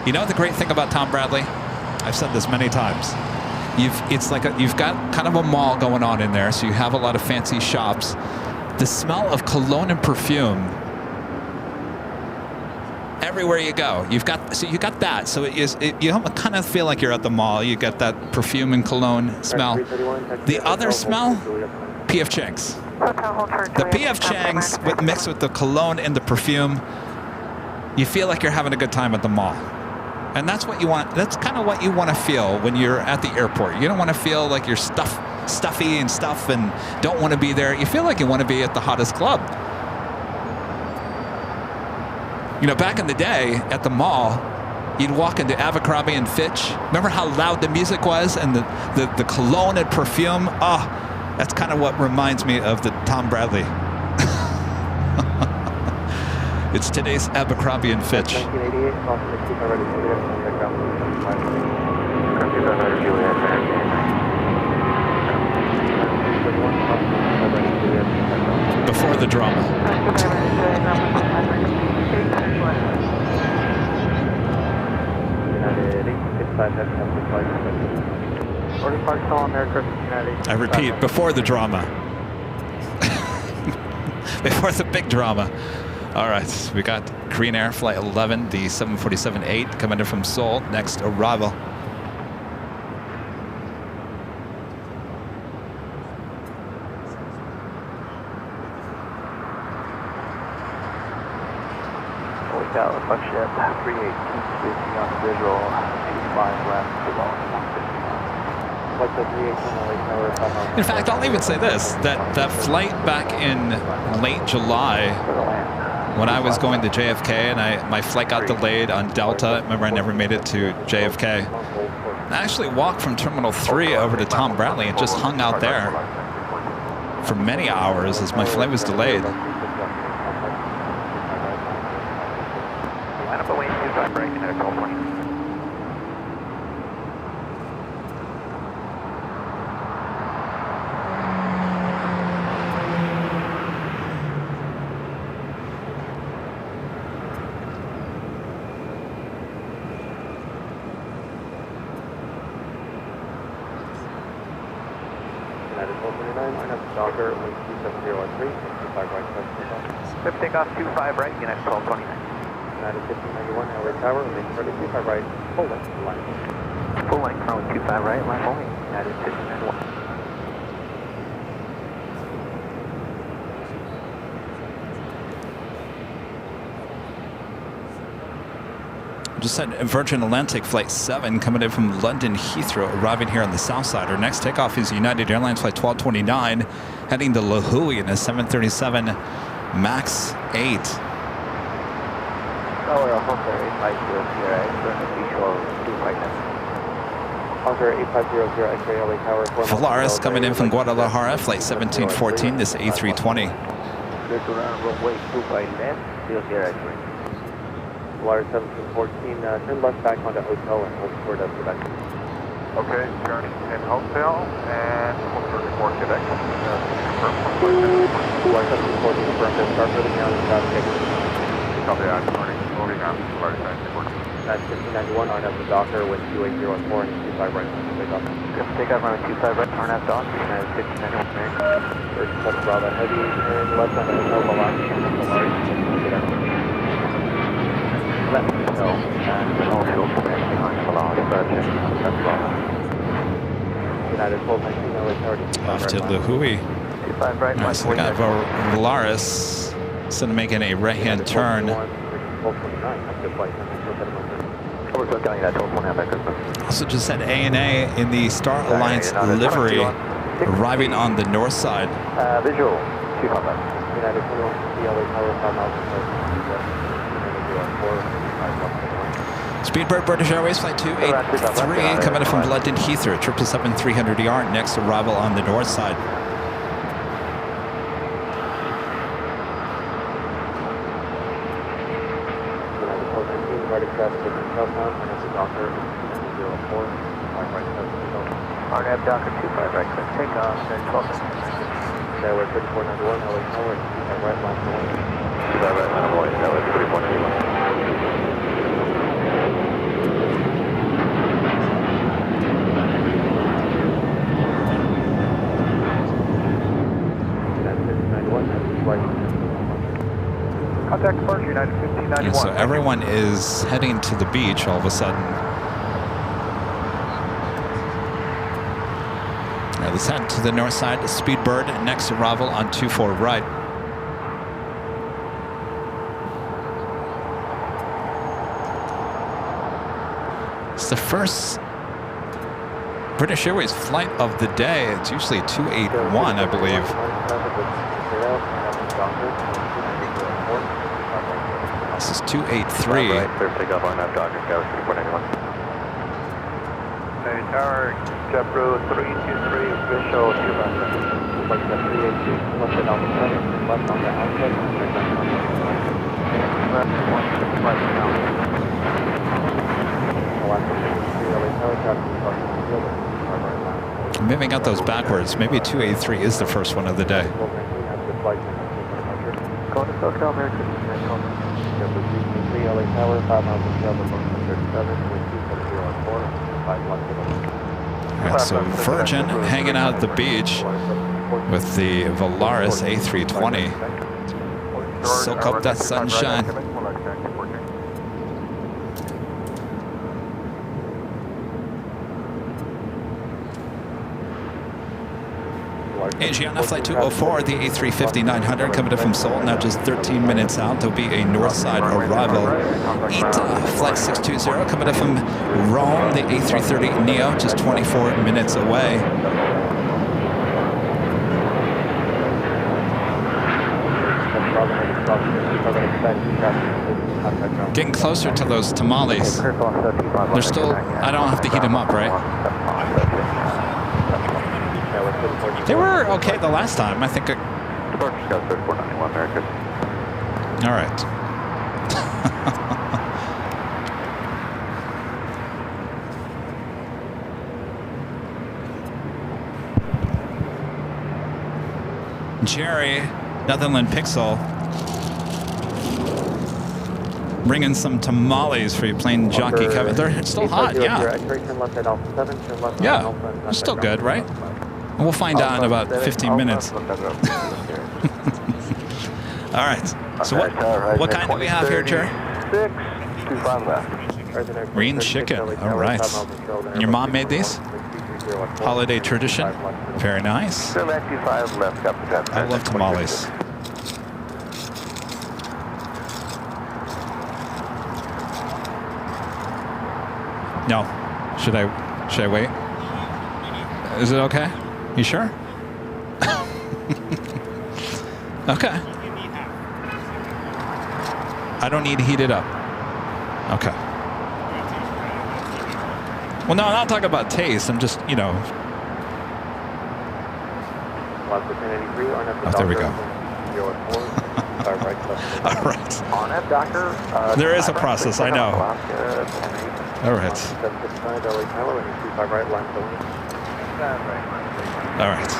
You know the great thing about Tom Bradley? I've said this many times. You've got kind of a mall going on in there, so you have a lot of fancy shops. The smell of cologne and perfume everywhere you go. You got that. So you kind of feel like you're at the mall. You got that perfume and cologne smell. The other smell, P.F. Chang's. The P.F. Chang's mixed with the cologne and the perfume, you feel like you're having a good time at the mall. And that's what you want. That's kind of what you want to feel when you're at the airport. You don't want to feel like you're stuffy and stuff and don't want to be there. You feel like you want to be at the hottest club. You know, back in the day at the mall, you'd walk into Abercrombie and Fitch. Remember how loud the music was and the cologne and perfume? Oh, that's kind of what reminds me of the Tom Bradley. It's today's Abercrombie and Fitch. Before the drama. I repeat, before the drama. Before the big drama. All right, we got Green Air Flight 11, the 747-8 coming in from Seoul. Next arrival. Wake out, left ship, 38, 250 on visual, 25 left, In fact, I'll even say this, that flight back in late July, when I was going to JFK and my flight got delayed on Delta, remember I never made it to JFK, I actually walked from Terminal 3 over to Tom Bradley and just hung out there for many hours as my flight was delayed. Line up away, 25 right, United 1220. Docker, 12703, 25 right, Fifth takeoff, 25 right, United 1229. United 1591, LA Tower, remain 25 right, full length, line. Full length, runway 25 right, line only, United 1591. Just had Virgin Atlantic Flight 7 coming in from London Heathrow, arriving here on the south side. Our next takeoff is United Airlines Flight 1229, heading to La Hui in a 737 MAX 8. Tower, Hunter 8500, X-ray, visual 259. Hunter 8500, X-ray, LA Tower. Volaris coming in from Guadalajara, Flight 1714, this A320. Clear to run runway 25 left, 00 X-ray. Volaris 1714, turn left back onto hotel and hold short of Quebec. Okay, turning in hotel and hold short for Quebec. Volaris 1714, confirmed to start moving down the south gate. Copy that, turning, moving on, Volaris 1714. That's 1591, RNAV to Docker with 28014 and 25 right, takeoff. Takeoff runway 25 right, RNAV Docker, United 1591, American. 37 Bravo Heavy, turn left onto hotel, Volaris, Quebec. Left, no, and also commencing on Volaris, that's Bravo. United 1219, LA Tower. Off to La Hui. 25 right, All right, so we got Volaris instead of making a right-hand turn. Also just had ANA in the Star Alliance livery arriving on the north side. Visual, 255. United 21, LA Tower, 5 miles Speedbird British Airways Flight 283 coming in from London Heathrow, 777-300ER, next arrival on the north side. RNAV Docker 25 right, click takeoff, then 12 There we're 3491, LA Tower, 25 right, line 1. 25 right, line 1, that was 3491. Contact departure, United 1591. And so everyone is heading to the beach all of a sudden. Now let's head to the north side. Speedbird, next arrival on 24 right. It's the first British Airways flight of the day. It's usually 281, I believe. This is 283. Right, clear for takeoff on that Docker, Tower 3491. Tower, JetBlue 323, visual 257. Like the 383, left it on the center, left on the outside, Left 165 now. Maybe I got those backwards. Maybe 283 is the first one of the day. Going to SoCal, American. LA Tower, 5 miles of travel, 37, with 270 All right, so Virgin hanging out at the beach with the Volaris A320. Soak up that sunshine. Asiana Flight 204, the A350-900 coming in from Seoul, now just 13 minutes out. There'll be a north side arrival. ITA Flight 620 coming in from Rome, the A330neo, just 24 minutes away. Getting closer to those tamales. They're still, I don't have to heat them up, right? They were okay the last time. I think. All right. Jerry, Netherland Pixel, bringing some tamales for you, plain jockey Kevin. They're still hot, yeah. Yeah, they're still good, right? We'll find out in about 15 minutes. All right. So what kind do we have here, Jerry? 625 left. Green chicken. All right. And your mom made these? Holiday tradition. Very nice. 725 left. I love tamales. No. Should I wait? Is it okay? You sure? Okay. I don't need to heat it up. Okay. Well, no, I'm not talking about taste. I'm just, you know. Oh, there we go. All right. On it, Doctor. There is a process, I know. All right. All right.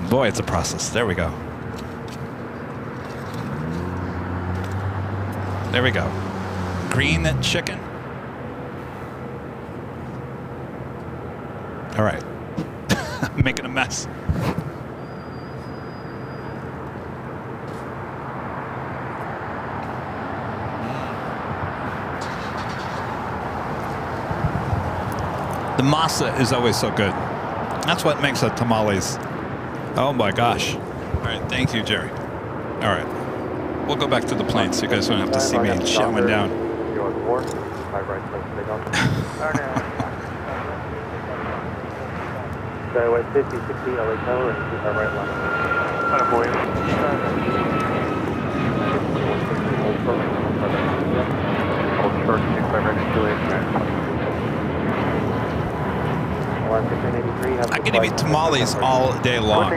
Boy, it's a process. There we go. There we go. Green chicken. All right. Making a mess. The masa is always so good. That's what makes the tamales. Oh my gosh. All right, thank you, Jerry. All right. We'll go back to the plane so you guys don't have to see me shouting down. Skyway 50, 60, LA Tower, and 25 right line. I can eat tamales all day long.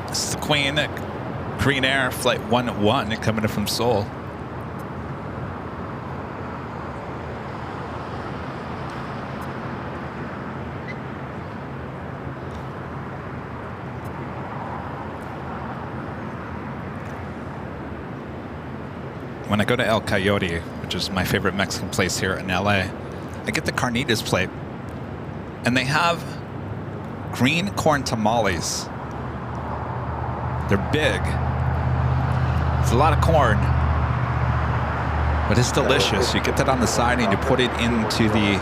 This is the Queen Air Flight 101 coming in from Seoul. When I go to El Coyote, which is my favorite Mexican place here in LA, I get the carnitas plate, and they have green corn tamales. They're big. It's a lot of corn, but it's delicious. You get that on the side and you put it into the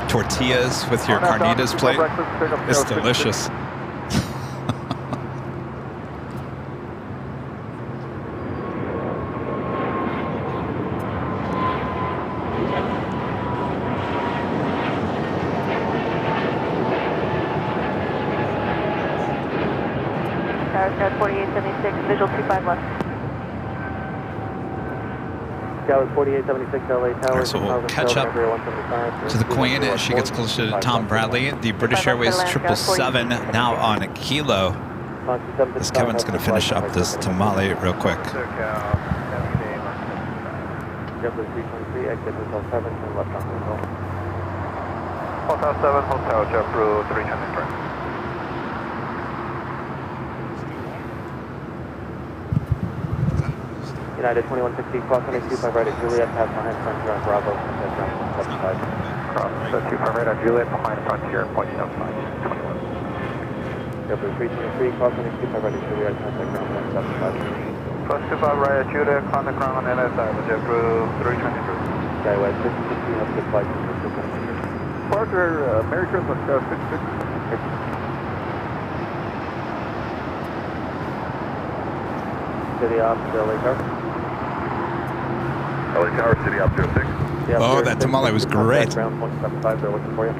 tortillas with your carnitas plate. It's delicious. Tower 4876, visual 25 left. Tower 4876, LA Tower. Right, so we'll catch up to the Queen as she gets closer to Tom Bradley. The British Airways 777 now on a kilo. This Kevin's going to finish up this tamale real quick. Hotel 7, Hotel JetBlue 300. United 2160, cross 25 right at Juliet, pass behind Frontier on Bravo, ground 175. Cross 25 right on Juliet, behind Frontier, point 75, 21. Airplane 323, crossing 25 right at Juliet, contact ground 175. Plus 25 right at Juliet, contact ground on LSI, with JetBlue 323. Skywest 660, have a good flight. Parker, Merry Christmas, 66. City Ops, LA Tower. LA Tower, City Op 06. Oh, that tamale was great. Ground 175, they're looking for you.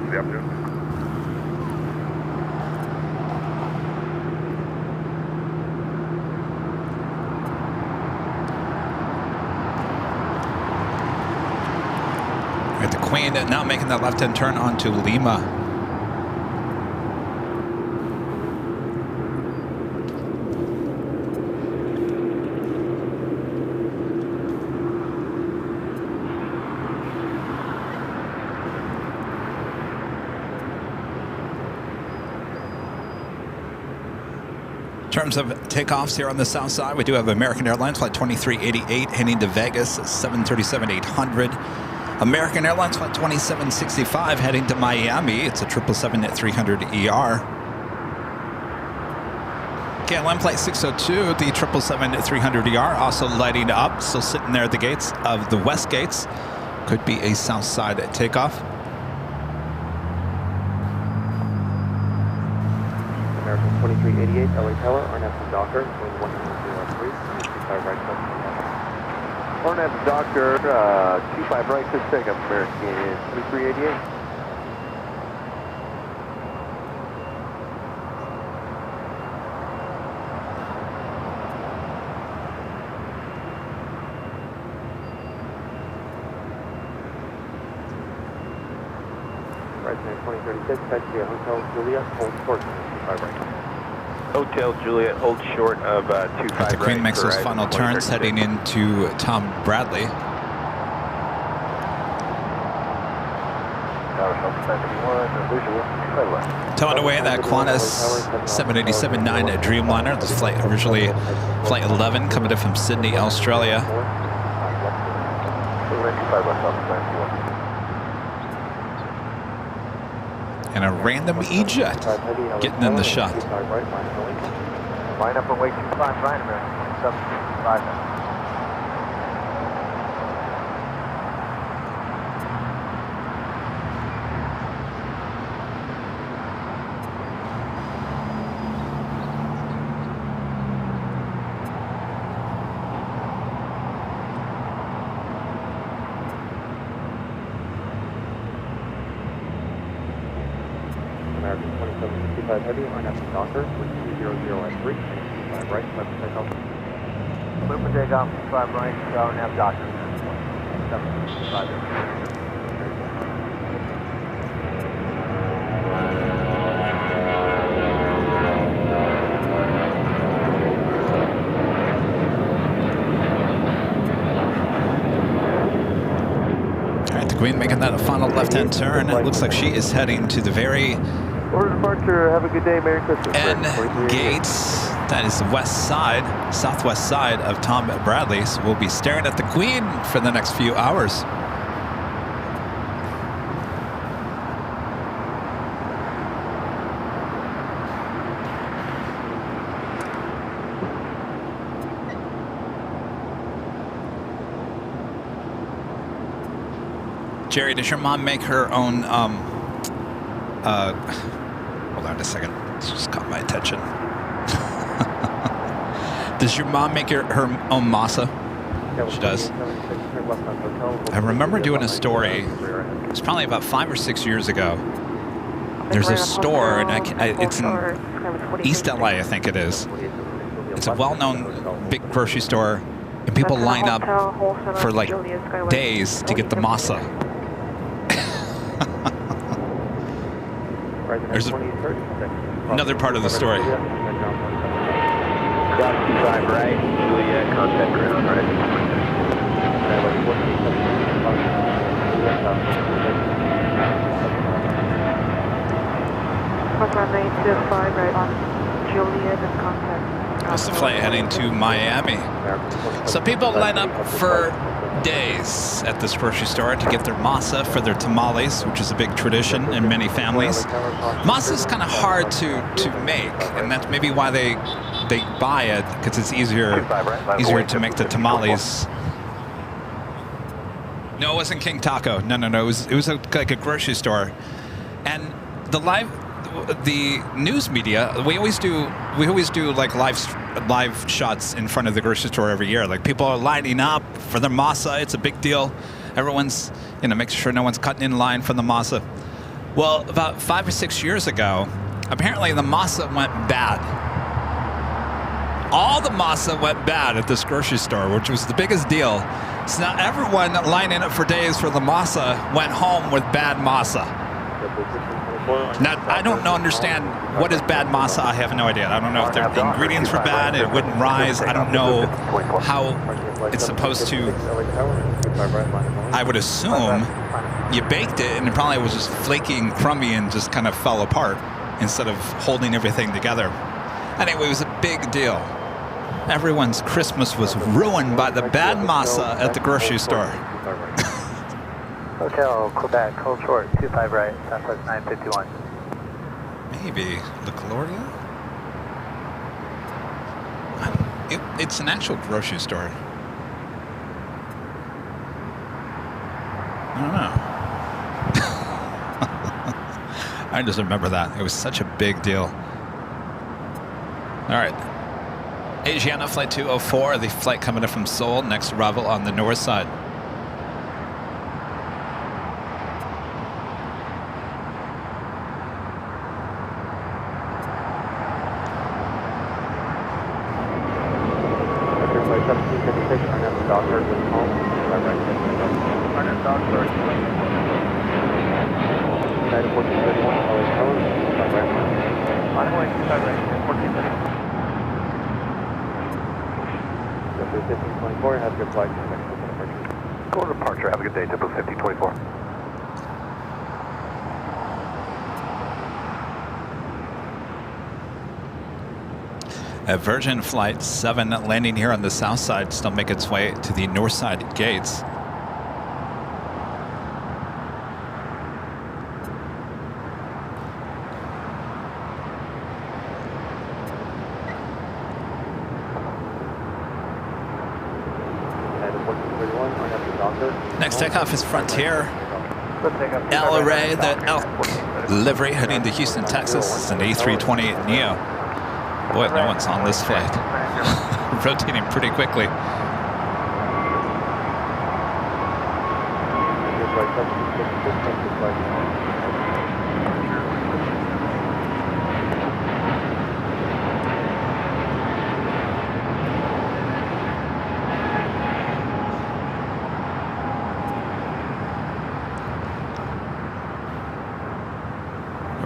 City Op 06. At the Queen now making that left-hand turn onto Lima. In terms of takeoffs here on the south side, we do have American Airlines flight 2388 heading to Vegas, 737-800. American Airlines flight 2765 heading to Miami. It's a 777-300ER. KLM flight 602, the 777-300ER, also lighting up, still sitting there at the gates of the west gates. Could be a south side takeoff. American 2388, LA Tower, RNAV to Docker, going 103, 25 right, Hornet Doctor, 25 right, just take up American 2388. Right, 2036, taxi at Hotel Juliet, hold short, 25 right. Hotel Juliet, hold short of 25 right. The Queen makes those final turns heading into Tom Bradley. Towing away that Qantas 787-9 Dreamliner. This flight originally flight 11 coming in from Sydney, Australia. And a random E-Jet getting in the shot. Line up and wait 25 right, American 2765 now. American 2765 heavy, RNAV to Docker, 200 at 3, 25 right, left takeoff. Clear for takeoff, 25 right, RNAV Docker. 765. Queen making that a final left-hand turn. It looks like she is heading to the very Order departure, have a good day, Merry Christmas. end gates. That is the west side, southwest side of Tom Bradley. So we'll be staring at the Queen for the next few hours. Jerry, does your mom make her own, hold on a second, this just caught my attention. Does your mom make her own masa? She does. I remember doing a story, it's probably about 5 or 6 years ago. There's a store, and it's in East LA, I think it is. It's a well-known big grocery store, and people line up for like days to get the masa. There's another part of the story. Got 25 right, Juliet, contact ground right. Right on Juliet and contact. That's the flight heading to Miami. So people line up for days at this grocery store to get their masa for their tamales, which is a big tradition in many families. Masa is kind of hard to make, and that's maybe why they buy it, because it's easier to make the tamales. No, it wasn't King Taco. No. It was like a grocery store, and the news media. We always do like live shots in front of the grocery store every year. Like, people are lining up for their masa. It's a big deal. Everyone's making sure no one's cutting in line for the masa. Well, about 5 or 6 years ago, apparently the masa went bad. All the masa went bad at this grocery store, which was the biggest deal. So now everyone lining up for days for the masa went home with bad masa. Now, I don't understand what is bad masa. I have no idea. I don't know if the ingredients were bad, it wouldn't rise. I don't know how it's supposed to. I would assume you baked it and it probably was just flaky and crummy and just kind of fell apart instead of holding everything together. Anyway, it was a big deal. Everyone's Christmas was ruined by the bad masa at the grocery store. Hotel Quebec, hold short, 25 right, Southwest 951. Maybe the Gloria? It's an actual grocery store. I don't know. I just remember that. It was such a big deal. All right. Asiana Flight 204, the flight coming in from Seoul, next arrival on the north side. Go to departure. Have a good day. JetBlue 1524. Virgin Flight 7 landing here on the south side, still make its way to the north side gates. Next takeoff is Frontier. LRA, the Elk livery heading to Houston, Texas. It's an A320 Neo. Boy, no one's on this flight. Rotating pretty quickly.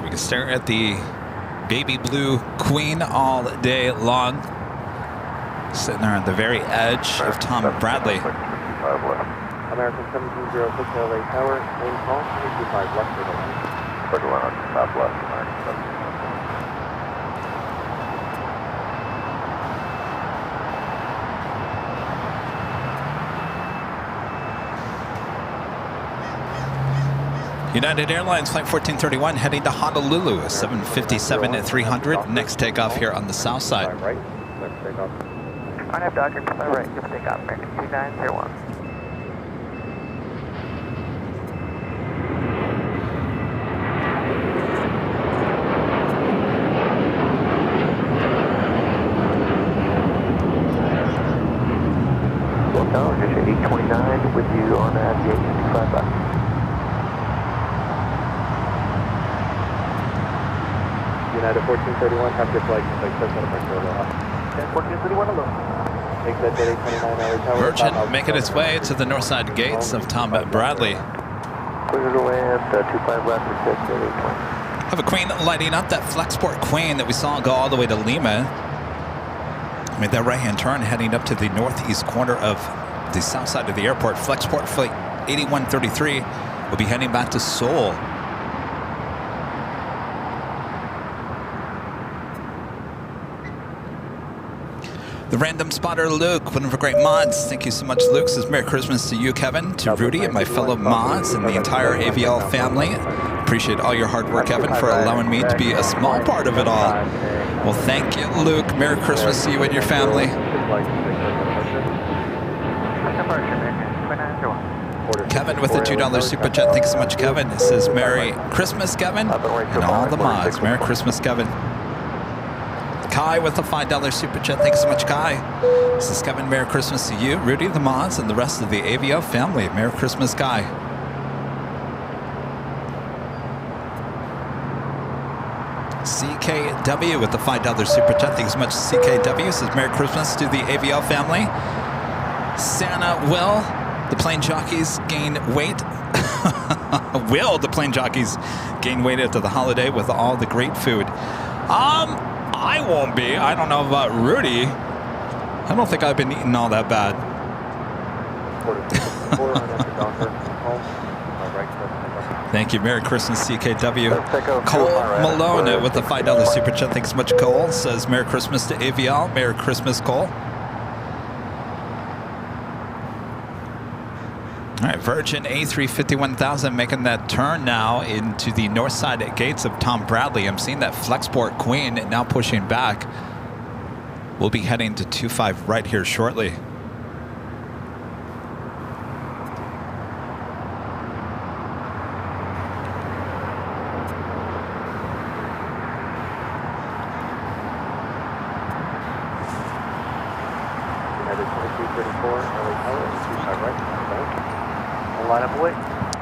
We can stare at the baby blue Queen all day long. Sitting there on the very edge of Tom Bradley. American 1706 LA Tower, main call, 25 left for the line. Circle on southwest, American 1706. United Airlines Flight 1431 heading to Honolulu, 757-300. Next takeoff here on the south side. Right, next takeoff. I have Dodger, 25 right, give takeoff, American 2901. Well, no, just your 829 with you on the 855 left. United 1431, have your flight, like 1431 alone. Exit 829 LA Tower. Virgin making its way to the north side gates of Tom Bradley. Cleared away at 25 left for 6 at 820. Have a Queen lighting up, that Flexport Queen that we saw go all the way to Lima. Made that right-hand turn heading up to the northeast corner of the south side of the airport. Flexport Flight 8133 will be heading back to Seoul. The random spotter Luke, one of our great mods. Thank you so much, Luke. Says Merry Christmas to you, Kevin, to Rudy and my fellow mods and the entire AVL family. Appreciate all your hard work, Kevin, for allowing me to be a small part of it all. Well, thank you, Luke. Merry Christmas to you and your family. Kevin with a $2 super chat. Thanks so much, Kevin. It says Merry Christmas, Kevin, and all the mods. Merry Christmas, Kevin. Kai with a $5 super chat. Thanks so much, Kai. This is Kevin. Merry Christmas to you, Rudy, the mods, and the rest of the AVO family. Merry Christmas, Kai. CKW with the $5 super chat. Thanks so much, CKW. Says Merry Christmas to the AVO family. Santa Will, the plane jockeys gain weight. Will the plane jockeys gain weight after the holiday with all the great food? I won't be. I don't know about Rudy. I don't think I've been eating all that bad. Thank you. Merry Christmas, CKW. Cole Malone with the $5 super chat. Thanks so much, Cole. Says Merry Christmas to AVL. Merry Christmas, Cole. All right, Virgin A350-1000 making that turn now into the north side gates of Tom Bradley. I'm seeing that Flexport Queen now pushing back. We'll be heading to 25 right here shortly.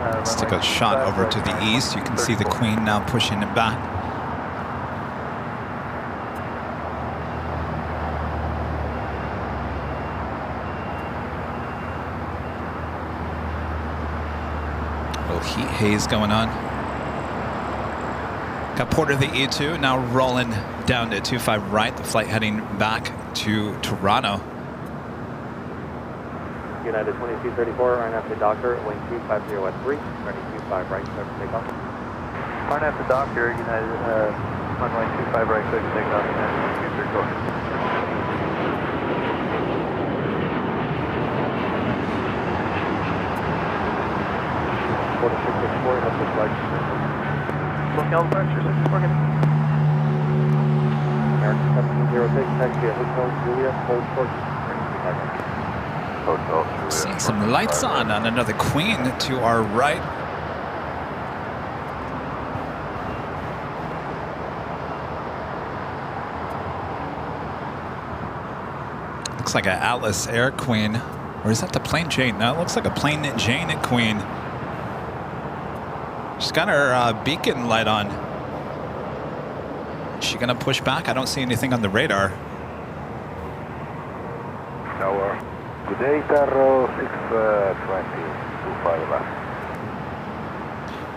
Let's take a shot over to the east. You can see the Queen now pushing it back. A little heat haze going on. Got Porter the E2 now rolling down to 25 right. The flight heading back to Toronto. United 2234, RNF to Docker, wing 250 at 3, running 25 right, clear for takeoff. RNF to Docker, United, runway 25 right, clear for takeoff, and 234. Quarter 664, that's the flight. Looking all the departure, 664, getting. American 1706, taxi at Hotel Julia, hold short, running 25 right. Seeing some lights on another Queen to our right. Looks like an Atlas Air Queen. Or is that the Plain Jane? No, it looks like a Plain Jane Queen. She's got her beacon light on. Is she gonna push back? I don't see anything on the radar. Tower. Good day, Tarro 620, 25 left.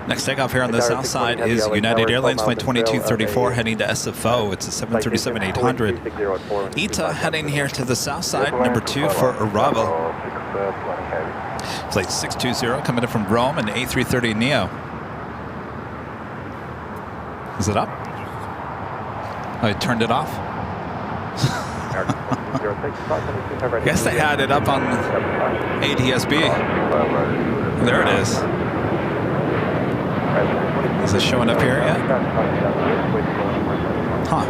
Next takeoff here on the south side is United Airlines Flight 2234 heading to SFO. It's a 737-800. ITA heading here to the south side, number 2 for arrival. Flight 620 coming in from Rome and A330 Neo. Is it up? Oh, I turned it off? I guess they had it up on ADSB. There it is. Is it showing up here yet? Huh.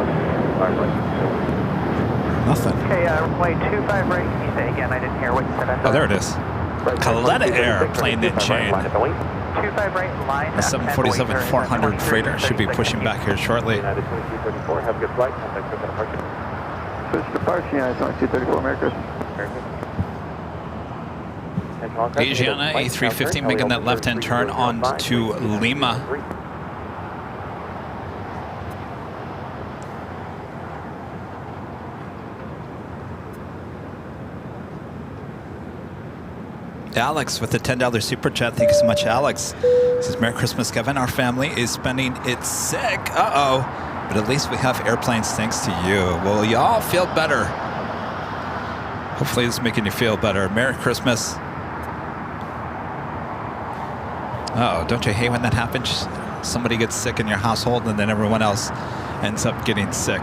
Nothing. Okay, runway 25 right, can you say again? I didn't hear what you said. Oh, there it is. Kaleta Air plane in chain. 25 right, line. The 747-400 freighter should be pushing back here shortly. United 2234, have a good flight, contact for departure. Switch departure, United 2234, Merry Christmas. Asiana A350 making that left-hand turn on to Lima. Alex with the $10 super chat. Thank you so much, Alex. Says Merry Christmas, Kevin. Our family is spending it sick. Uh-oh. But at least we have airplanes thanks to you. Well, y'all feel better. Hopefully it's making you feel better. Merry Christmas. Uh-oh, don't you hate when that happens? Somebody gets sick in your household and then everyone else ends up getting sick.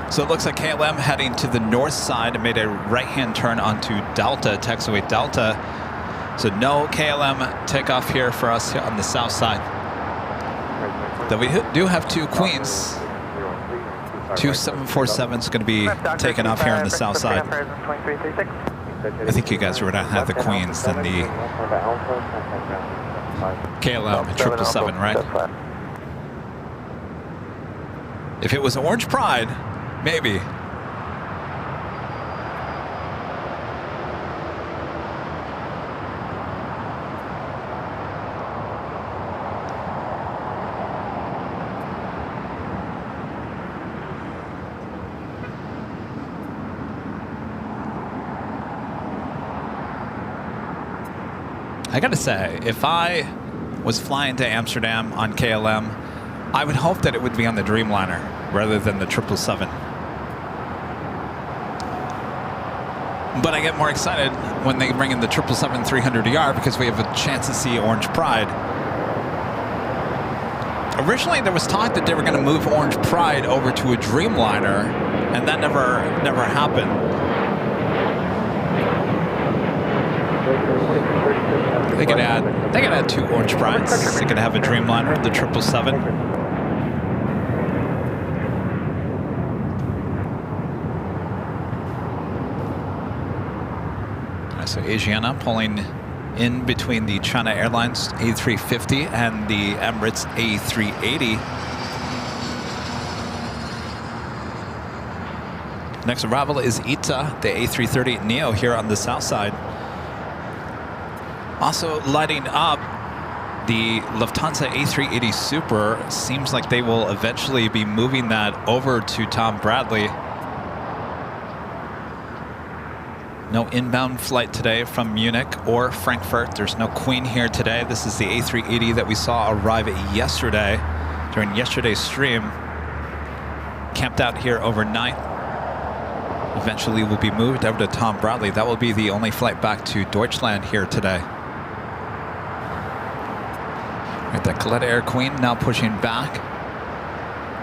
So it looks like KLM heading to the north side and made a right-hand turn onto Delta, taxiway Delta. So no KLM takeoff here for us here on the south side. Though we do have two Queens. Two 747s going to be taken off here on the south side. I think you guys would rather have the Queens than the KLM 777, right? If it was Orange Pride, maybe. I gotta say, if I was flying to Amsterdam on KLM, I would hope that it would be on the Dreamliner rather than the 777. But I get more excited when they bring in the 777-300ER because we have a chance to see Orange Pride. Originally, there was talk that they were going to move Orange Pride over to a Dreamliner, and that never happened. They could add two Orange Prides. They could have a Dreamliner, the 777. So Asiana pulling in between the China Airlines A350 and the Emirates A380. Next arrival is ITA, the A330 Neo here on the south side. Also lighting up the Lufthansa A380 Super. Seems like they will eventually be moving that over to Tom Bradley. No inbound flight today from Munich or Frankfurt. There's no Queen here today. This is the A380 that we saw arrive yesterday during yesterday's stream. Camped out here overnight. Eventually will be moved over to Tom Bradley. That will be the only flight back to Deutschland here today. Right, that Coletta Air Queen now pushing back.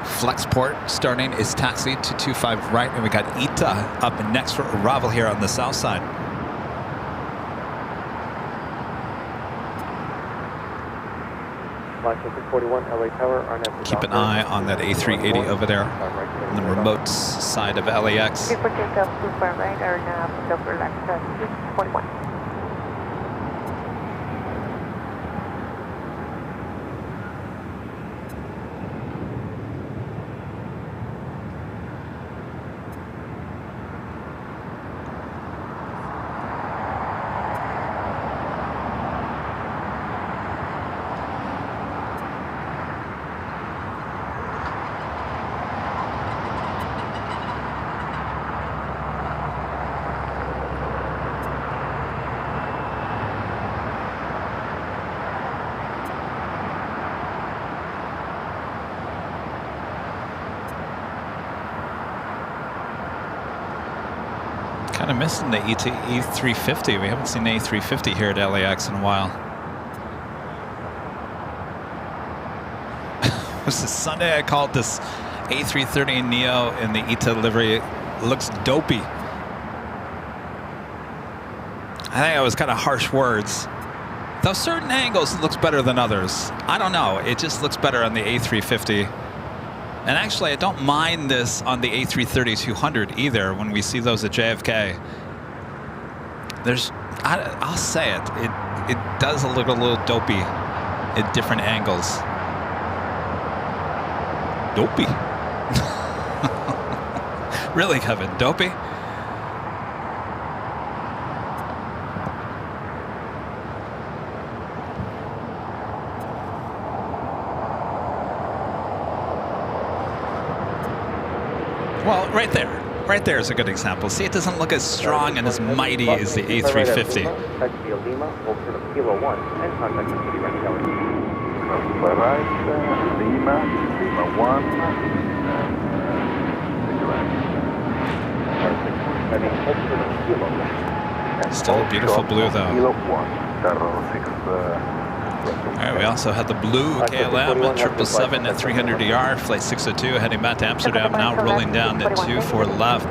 Flexport starting is taxi to 25 right, and we got ITA up next for arrival here on the south side. Keep an eye on that A380 over there on the remote side of LAX. People take up too far right or now over LAX 41. Kind of missing the E350. We haven't seen the A350 here at LAX in a while. This is Sunday. I called this A330 Neo in the ITA livery. It looks dopey. I think it was kind of harsh words. Though certain angles it looks better than others. I don't know. It just looks better on the A350. And actually, I don't mind this on the A330-200 either when we see those at JFK. I'll say it. It does look a little dopey at different angles. Dopey. Really, Kevin? Dopey? Well, right there. Right there is a good example. See, it doesn't look as strong and as mighty as the A350. Still a beautiful blue, though. All right, we also had the blue KLM at 777 at 300 ER, flight 602, heading back to Amsterdam, now rolling down at 24 left.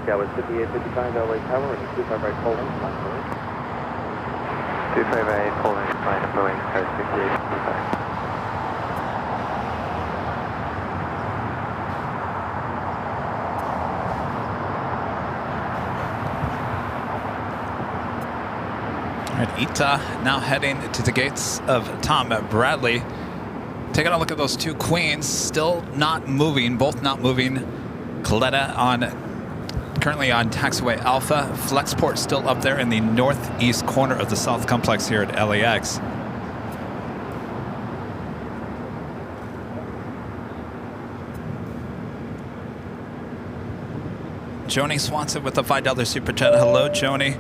Yeah, it was 5855 LA Tower and 25 right Poland, line Boeing. 25 right Poland, line Boeing, 5855. All right, Ita now heading to the gates of Tom Bradley. Taking a look at those two queens, still not moving, both not moving. Coletta currently on taxiway Alpha. Flexport still up there in the northeast corner of the South Complex here at LAX. Joni Swanson with the $5 super chat. Hello, Joni.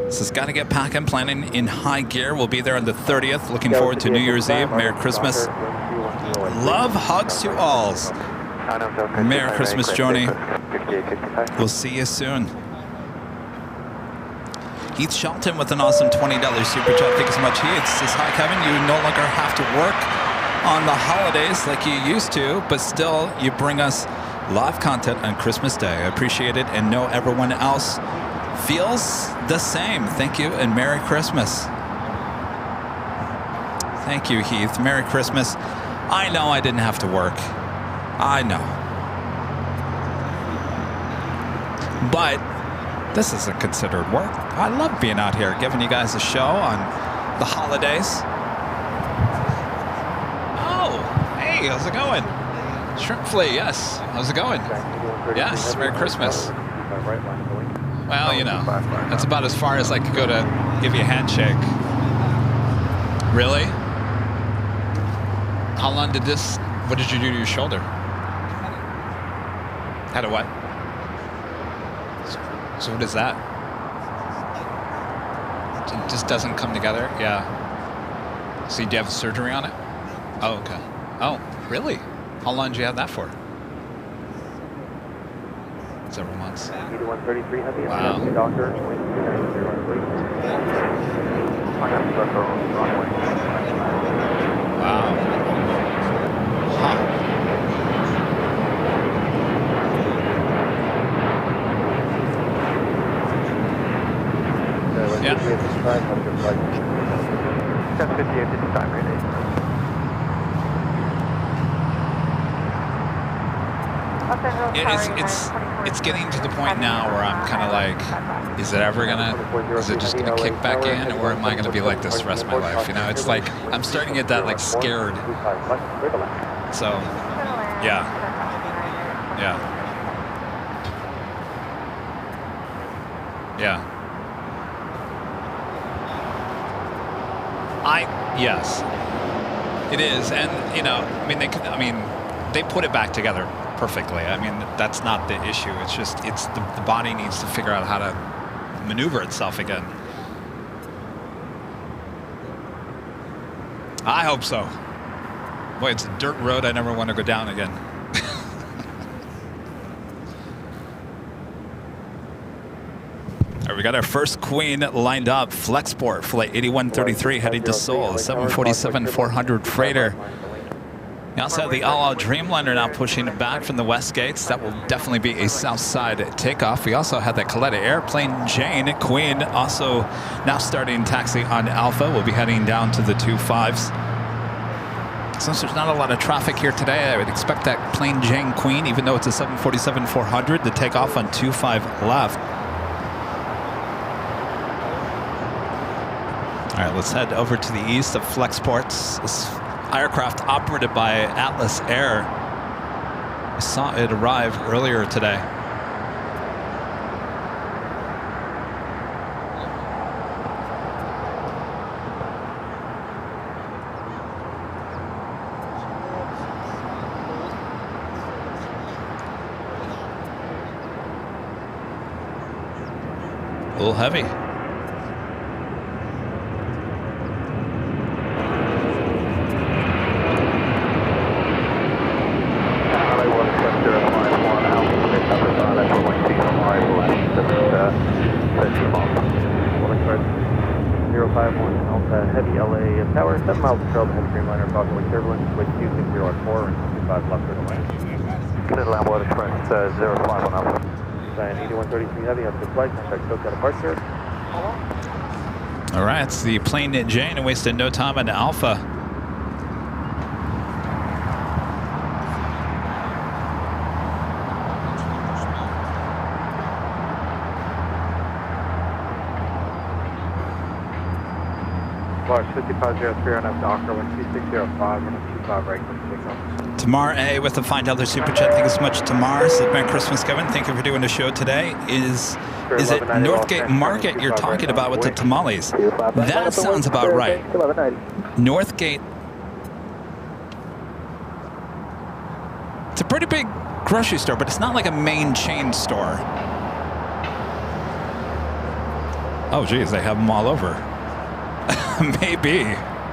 This has got to get packing, planning in high gear. We'll be there on the 30th. Looking forward to New Year's Eve. Merry Christmas. Love, hugs to alls. Merry Christmas, Joni. We'll see you soon. Heath Shelton with an awesome $20 super chat. Thank you so much, Heath. Says, hi, Kevin. You no longer have to work on the holidays like you used to, but still, you bring us live content on Christmas Day. I appreciate it and know everyone else feels the same. Thank you and Merry Christmas. Thank you, Heath. Merry Christmas. I know I didn't have to work. I know. But this isn't considered work. I love being out here giving you guys a show on the holidays. Oh, hey, how's it going? Shrimp Flea, yes. How's it going? Yes, Merry Christmas. Well, you know, that's about as far as I could go to give you a handshake. Really? How long did this, what did you do to your shoulder? Had a what? So what is that? It just doesn't come together? Yeah. So do you have surgery on it? Oh, okay. Oh, really? How long did you have that for? Several months. Wow. Wow. Huh. Yeah. 10:58 is the time, really. It's getting to the point now where I'm kind of like, is it just gonna kick back in, or am I gonna be like this the rest of my life? You know, it's like I'm starting to get that like scared. So, yeah. Yes, it is, and you know, they put it back together perfectly. I mean, that's not the issue. It's just the body needs to figure out how to maneuver itself again. I hope so. Boy, it's a dirt road I never want to go down again. All right, we got our first queen lined up. Flexport, flight 8133, heading to Seoul, 747-400 freighter. We also have the all-out Dreamliner now pushing it back from the west gates. That will definitely be a south side takeoff. We also have the Coletta Airplane Jane Queen also now starting taxi on Alpha. We'll be heading down to the 25s. Since there's not a lot of traffic here today, I would expect that Plane Jane Queen, even though it's a 747-400, to take off on 25 left. All right, let's head over to the east of Flexports. This aircraft operated by Atlas Air. I saw it arrive earlier today. A little heavy. Alpha Heavy LA Tower, 7 miles of trail to head Dreamliner, approximately turbulence, with 260 at 4 and 25 left for the land. Clear to Lambeau Express, 05 on Alpha. Sign 8133 Heavy, have good flight, contact SoCal departure. All right, it's the plane Jane wasted no time on Alpha. March 5503 on up Docker, 12605, 125 right, takeoff. Tamar A with the $5 super chat. Thank you so much, Tamar. Says Merry Christmas, Kevin. Thank you for doing the show today. Is it Northgate Market you're talking about with the tamales? That sounds about right. Northgate. It's a pretty big grocery store, but it's not like a main chain store. Oh, geez, they have them all over.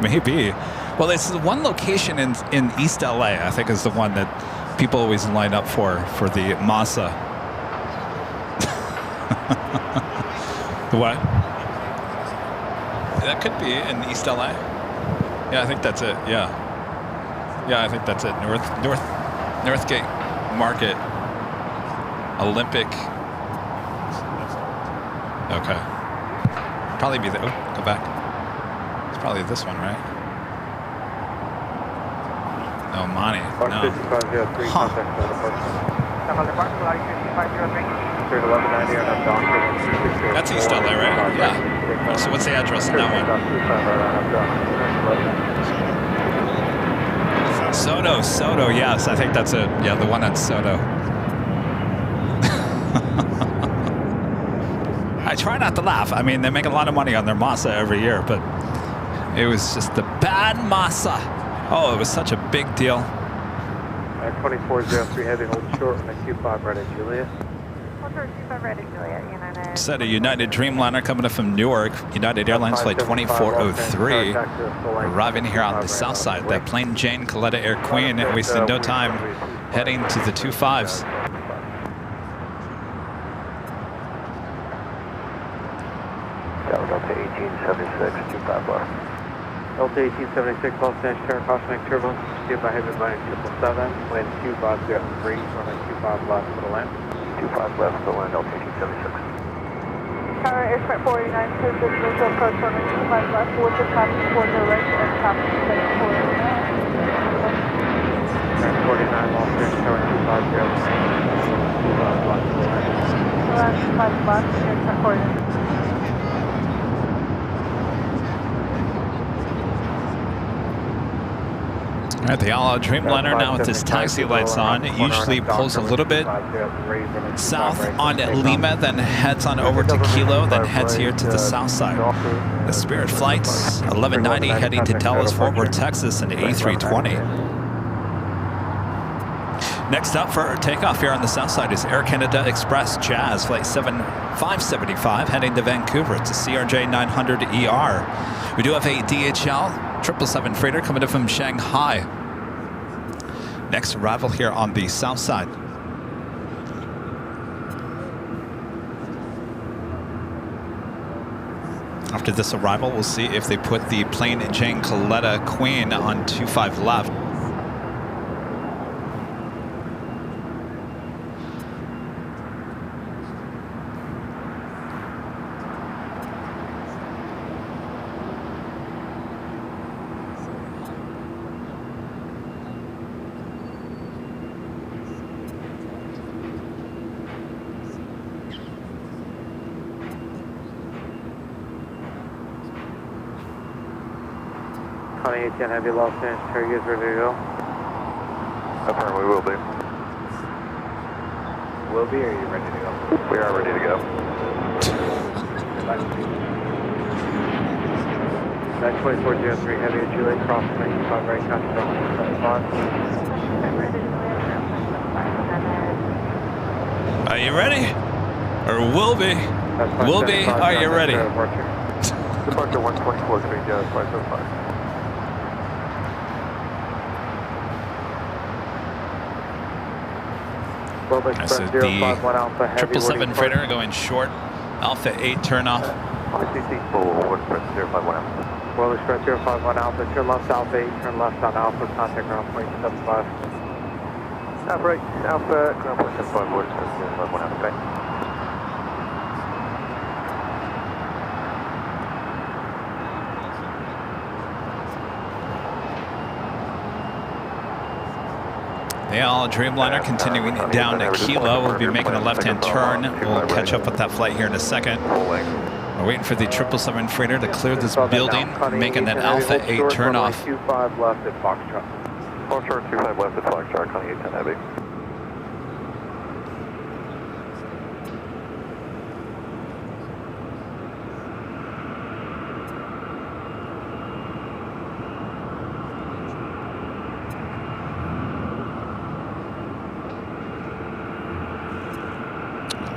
Maybe. Well, it's the one location in East LA, I think, is the one that people always line up for the masa. What? That could be in East LA. Yeah, I think that's it. Yeah, I think that's it. Northgate Market, Olympic. Okay. Probably be the. Oh, go back. It's probably this one, right? No, Monty. No. Huh. That's East LA, right? Yeah. So what's the address in that one? Soto, yes. I think that's it. Yeah, the one at Soto. I try not to laugh. I mean, they make a lot of money on their masa every year, but it was just the bad masa. Oh, it was such a big deal. 2403 Heavy, hold short, and Q5 right at Juliet. Hold short, Q5 right at Juliet, United. Said a United Dreamliner coming in from Newark. United Airlines flight 2403. Arriving here on the south side. That plane Jane Coletta Air Queen wasted no time heading to the 25s. Delta 1876, 25 left. Delta 1876, Los Angeles, Terra Cautioning turbulence, steered by heavy Boeing 777, wind 2503, runway 25 left for the land. 25 left for the land, Delta 1876. Tower Airstrike 49, clear visual approach runway 25 left, with the traffic towards the right and traffic heading towards the left. 49, Los Angeles, Tower 250, 25 left for the land. 25 left, Airstrike 49. All right, the All Dreamliner now with his taxi lights on. It usually pulls a little bit south on Lima, then heads on over to Kilo, then heads here to the south side. The Spirit Flights 1190 heading to Dallas, Fort Worth, Texas, and A320. Next up for takeoff here on the south side is Air Canada Express Jazz Flight 7575 heading to Vancouver. It's a CRJ 900ER. We do have a DHL 777 freighter coming in from Shanghai. Next arrival here on the south side. After this arrival, we'll see if they put the plane Jane Coletta Queen on 25 left. Heavy Los Angeles, Terry, you guys ready to go? Affirm, we will be. Will be, or are you ready to go? We are ready to go. 2403 Heavy at Juliet, cross 95 right, contact on 75. Are you ready? Or will be? Will be, are you ready? Departure 124, Jazz 575. That's the 777 freighter going short. Alpha 8 turn off. CC full 1 Express 051 Alpha. Well, express 051 Alpha, turn left Alpha 8, turn left on Alpha, contact ground point 75. Alpha right, Alpha, ground point 75, order, 1 Alpha, okay. The Dreamliner continuing down to Kilo. We'll be making a left-hand turn. We'll catch up with that flight here in a second. We're waiting for the 777 freighter to clear this building, making that Alpha 8 turnoff. 25 left at Foxtrot. Foxtrot 25 left at Foxtrot, Connie 810 Heavy.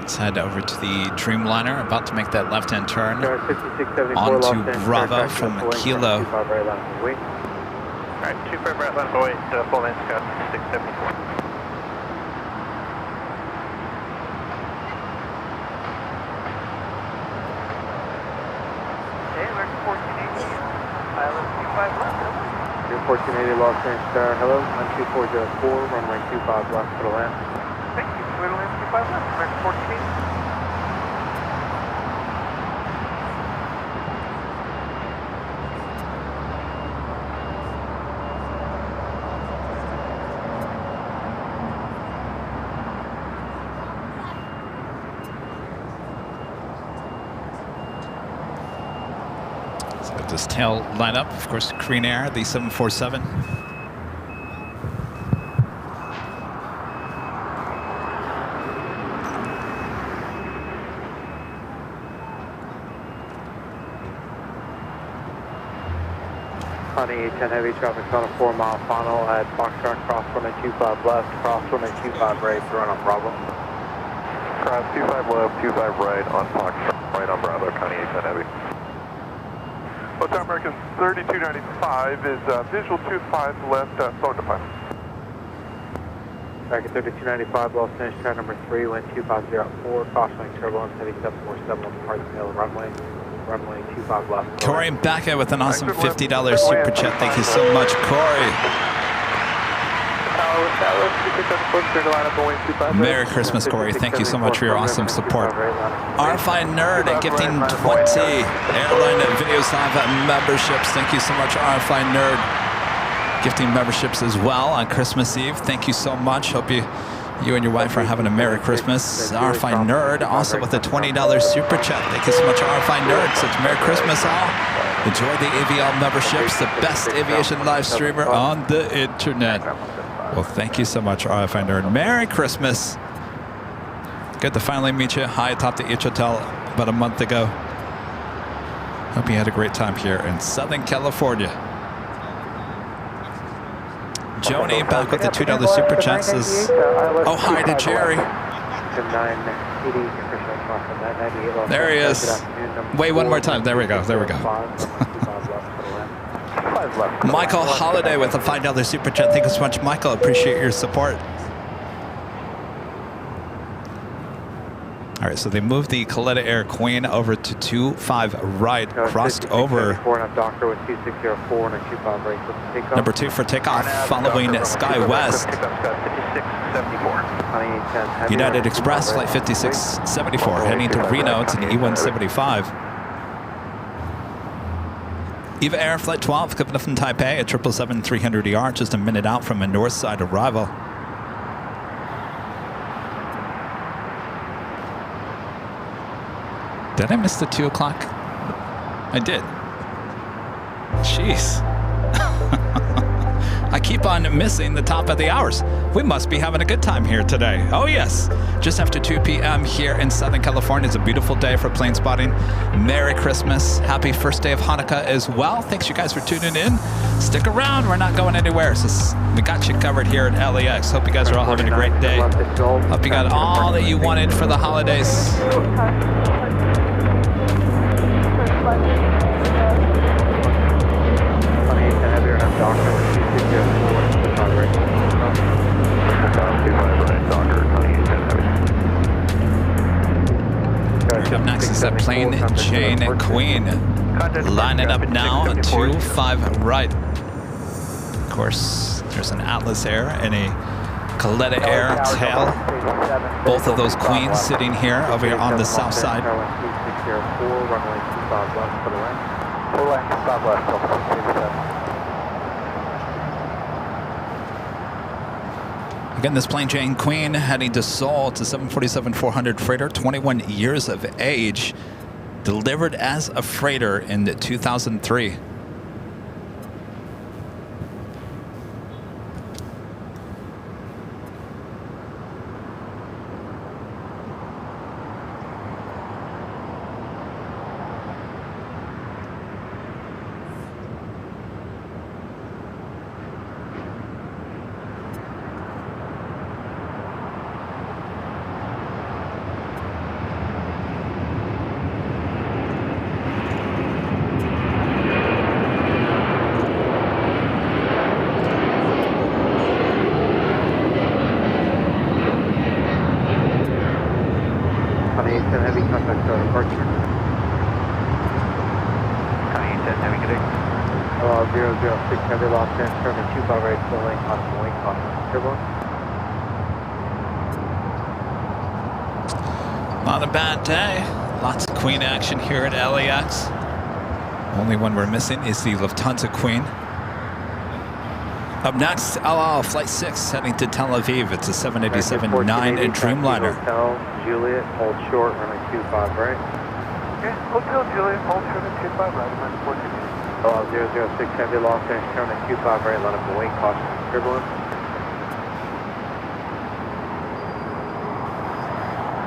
Let's head over to the Dreamliner, about to make that left-hand turn onto Bravo from Kilo. Alright, 25 right line away, full lane scout 674. Okay, American 1480, pilot 25 left, hello. 1480 Los Angeles, hello, 12404, runway 25 left for the land. Thank you, Toyota Land 25 left, American 1480. This tail lineup, of course, Korean Air, the 747. Connie 810 Heavy, traffic on a 4-mile final at Foxtrot, cross runway 25 left, cross runway 25 right, run on Bravo. Cross 25 left, 25 right on Foxtrot, right on Bravo, Connie 810 Heavy. Hotel American 3295 is visual 25 left, phone to pilot. Back at 3295, Los Angeles, turn number 3, wind 2504, cautioning turbulence, heavy 747 on departing tail runway 25 left. Corey Becca with an awesome $50 super chat. Thank you so much, Corey. Merry Christmas, Corey. Thank you so much for your awesome support. RFI Nerd gifting 20 Airline Videos Live memberships. Thank you so much, RFI Nerd. Gifting memberships as well on Christmas Eve. Thank you so much. Hope you and your wife are having a Merry Christmas. RFI Nerd also with a $20 super chat. Thank you so much, RFI Nerd. Such Merry Christmas all. Enjoy the AVL memberships, the best aviation live streamer on the internet. Well, thank you so much, RFI Nerd. Merry Christmas. Good to finally meet you. Hi atop the H Hotel about a month ago. Hope you had a great time here in Southern California. Joni back with the $2 super chat says, oh, hi to Jerry. There he is. Wait, one more time. There we go. There we go. Michael Holiday with a $5 super chat. Thank you so much, Michael. Appreciate your support. All right, so they moved the Coletta Air Queen over to 25 right, crossed over. Number 2 for takeoff, following Sky West. United Express, flight 5674, heading to Reno. It's an E175. EVA Air Flight 12, coming up from Taipei at 777-300ER, just a minute out from a north side arrival. Did I miss the 2 o'clock? I did. Jeez. I keep on missing the top of the hours. We must be having a good time here today. Oh yes. Just after 2 p.m. here in Southern California. It's a beautiful day for plane spotting. Merry Christmas. Happy first day of Hanukkah as well. Thanks you guys for tuning in. Stick around. We're not going anywhere. So we got you covered here at LAX. Hope you guys are all having a great day. Hope you got all that you wanted for the holidays. Up next is that plane Plain Jane Queen. Lining up now, 25 right. Of course, there's an Atlas Air and a Coletta Air tail. Both of those queens sitting here over here on the south side. Runway 25 left for the land. Full line 25 left, Delta 437. Again, this Plain Jane Queen heading to Seoul. It's a 747-400 freighter, 21 years of age, delivered as a freighter in 2003. Heavy contact departure. 10 heavy getting. 006 heavy lost in, turning 25 right, full lane, caution, wing, caution, turbulence. Not a bad day. Lots of Queen action here at LAX. Only one we're missing is the Lufthansa Queen. Up next, El Al Flight 6 heading to Tel Aviv. It's a 787-9 Dreamliner. Hotel Juliet, hold short, runway 25 right. Okay, Hotel Juliet, hold short at 25 right, line 14. 006 heavy lost in, turning 25 right, line up the wing, caution, turbulence.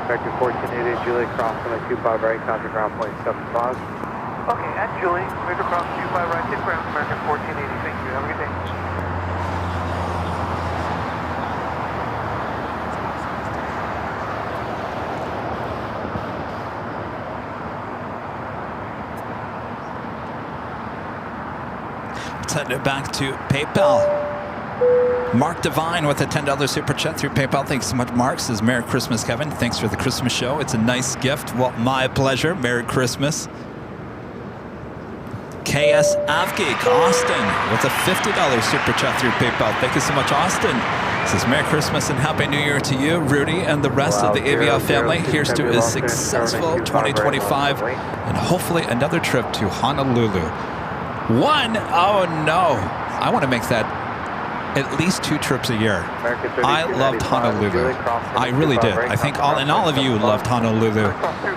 Vector 1480, Juliet, cross runway 25 right, contact ground point 75. Okay, at Juliet, clear to cross 25 right, take ground, American 1480, thank you, have a good day. Send it back to PayPal. Mark Devine with a $10 super chat through PayPal. Thanks so much, Mark. Says, Merry Christmas, Kevin. Thanks for the Christmas show. It's a nice gift. Well, my pleasure. Merry Christmas. KS Avgeek, Austin, with a $50 super chat through PayPal. Thank you so much, Austin. Says, Merry Christmas and Happy New Year to you, Rudy, and the rest of the AVL family. Here's to a successful 2025 and hopefully another trip to Honolulu. Oh no, I want to make that at least 2 trips a year. I loved Honolulu. I really did. I think all of you loved Honolulu.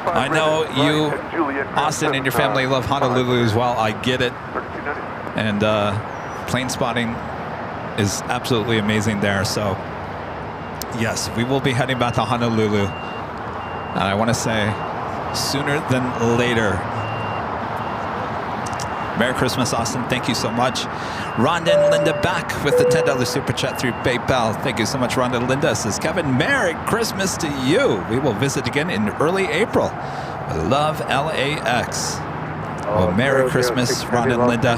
I know you, Austin, and your family love Honolulu as well. I get it. And plane spotting is absolutely amazing there. So yes, we will be heading back to Honolulu. And I want to say sooner than later. Merry Christmas, Austin. Thank you so much. Rhonda and Linda back with the $10 super chat through PayPal. Thank you so much, Rhonda and Linda. Says, Kevin, Merry Christmas to you. We will visit again in early April. I love LAX. Well, Merry Christmas, Rhonda and Linda.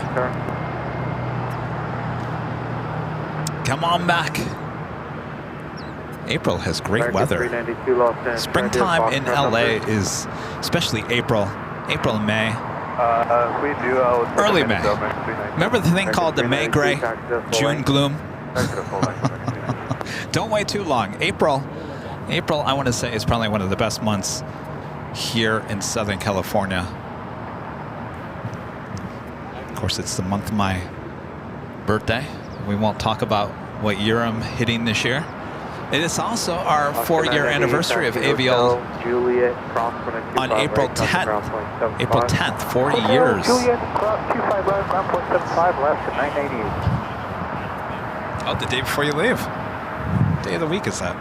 Come on back. April has great weather. Springtime in LA is, especially April and May. We do early May. Remember the thing called the May gray, June gloom? Don't wait too long. April, I want to say, is probably one of the best months here in Southern California. Of course, it's the month of my birthday. We won't talk about what year I'm hitting this year. It is also our 4-year anniversary of AVL on April 10th. April 10th, 40 years. Juliet, cross 25 right, ground point 75 left to 998. Oh, the day before you leave. Day of the week is that?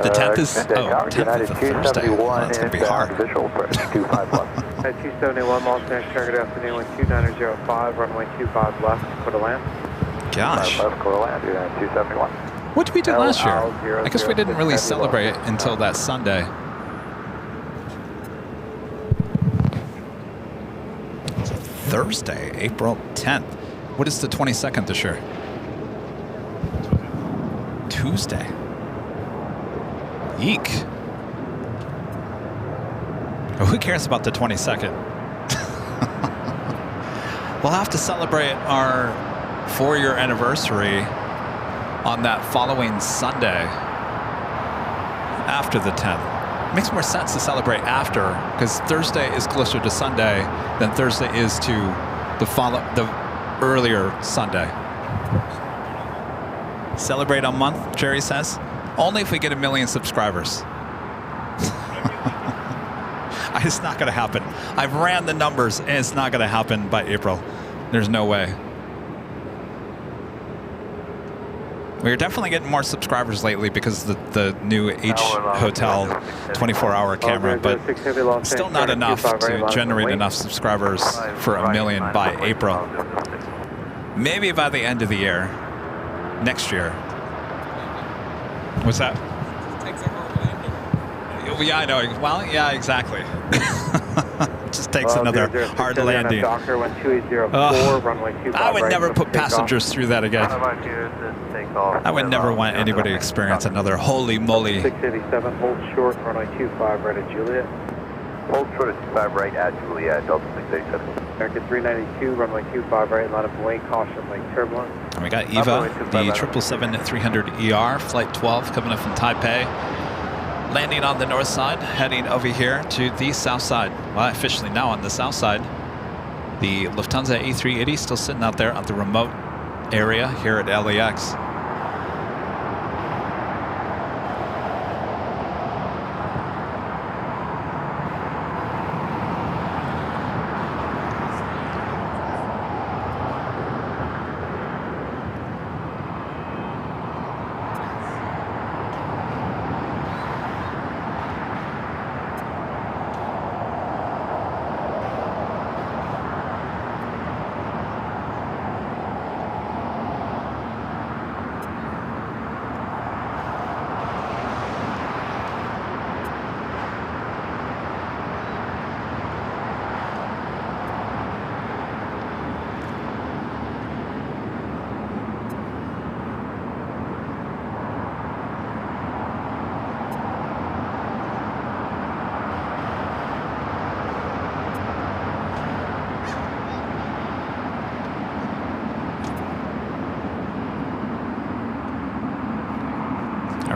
The 10th is, 10th is a Thursday. Oh, that's going to be hard. Visual approach, 25 left. At 271, Mustang, target afternoon, 2905, runway 25 left, for the land. Gosh. Left, for the land, 271. What did we do last year? I guess we didn't really celebrate it until that Sunday. It's a Thursday, April 10th. What is the 22nd this year? Tuesday. Eek. Well, who cares about the 22nd? We'll have to celebrate our 4-year anniversary on that following Sunday after the 10th. It makes more sense to celebrate after, because Thursday is closer to Sunday than Thursday is to the earlier Sunday. Celebrate a month, Jerry says. Only if we get 1 million subscribers. It's not going to happen. I've ran the numbers, and it's not going to happen by April. There's no way. We're definitely getting more subscribers lately because of the new H Hotel 24-hour camera, but still not enough to generate enough subscribers for 1 million by April. Maybe by the end of the year, next year. What's that? Yeah, I know. Well, yeah, exactly. Just takes another hard landing. I would never put passengers through that again. I would never want anybody to experience another holy moly. 687, hold short, runway 25 right at Juliet. Hold short at 25 right at Juliet, Delta 687. American 392, runway 25 right, line of lane, caution, lane turbulence. And we got Eva, the 777-300ER, flight 12, coming up from Taipei. Landing on the north side, heading over here to the south side. Well, officially now on the south side. The Lufthansa A380 still sitting out there on the remote area here at LAX.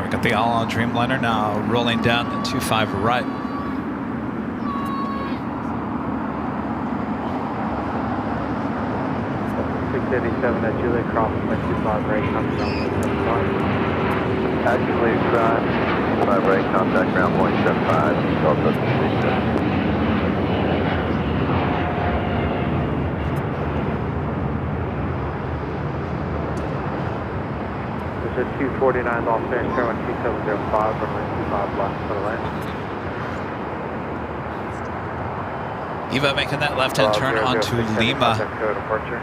Got the all-on Dreamliner now rolling down the 25 right. At Juliet, crossing by 25 right, coming down to 75. At Juliet, cross, 25 right, contact ground point 75, Delta 687. At 249 Los Angeles, turn 2705, runway 25 left for the land. Eva making that left-hand turn onto Lima. Departure.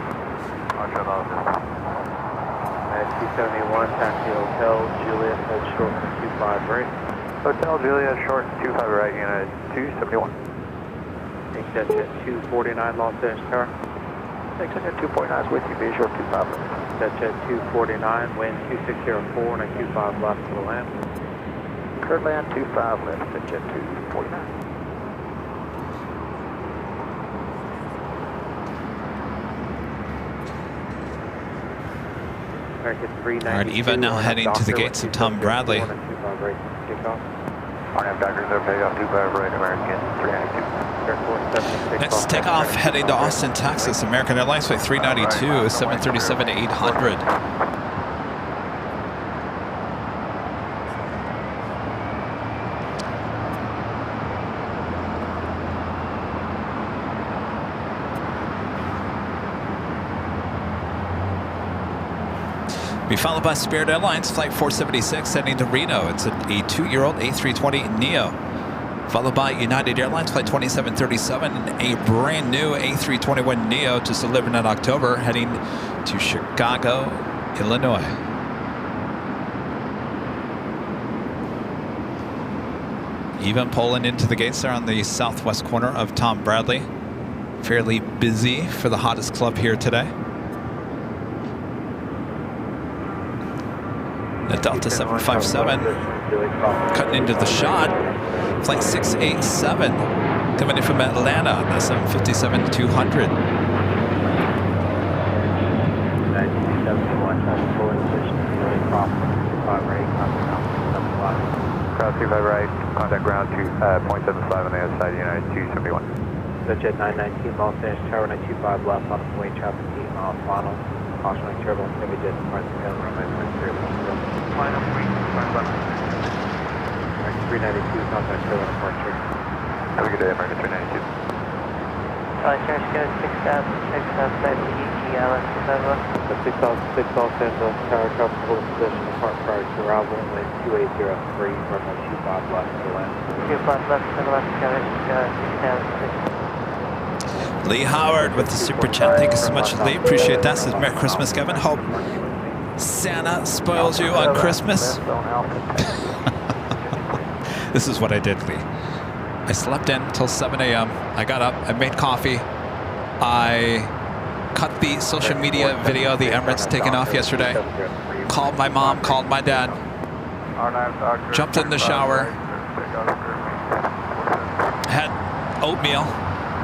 At 271, taxi Hotel Juliet, hold short for 25 right. Hotel Juliet, short 25 right, United 271. Take that at 249 Los Angeles, tower. Take that at 2.9 is with you, be short 25 right. That's at 249, wind 2604, and a 25 left for the land. Current land 25 left, that's at 249. American 392. All right, Eva now heading to the gates of Tom Bradley. RNAV Doctors are takeoff 25 right, American 392. Next takeoff heading to Austin, Texas. American Airlines flight 392, 737-800. Be followed by Spirit Airlines flight 476 heading to Reno. It's a 2-year-old A320neo. Followed by United Airlines flight 2737 and a brand new A321neo just delivered in October heading to Chicago, Illinois. Even pulling into the gates there on the southwest corner of Tom Bradley. Fairly busy for the hottest club here today. The Delta 757 cutting into the shot. Flight 687 Coming in from Atlanta, the 757-200. 1971, traffic pulling position, really cross 25 right, contact ground 275. Cross 25 right, contact ground to .75 on the other side, United 271. Jet 919, Los Angeles Tower 925 left on the way, traffic 8 miles final. Cautionary turbulence, heavy jet departs the runway 30. Line up 392, contact turbulence departure. Have a good day, American 392. Insurance go 6006 outside the EGLS 6 Los Angeles Tower, traffic holding position, depart prior to arrival, wind 2803, runway 25 left to the land. 25 left to the left, Tower 6006. Lee Howard with the super chat. Thank you so much, Lee. Appreciate that. Says Merry Christmas, Kevin. Hope Santa spoils you on Christmas. This is what I did, Lee. I slept in until 7 a.m. I got up. I made coffee. I cut the social media video of the Emirates taking off yesterday. Called my mom. Called my dad. Jumped in the shower. Had oatmeal.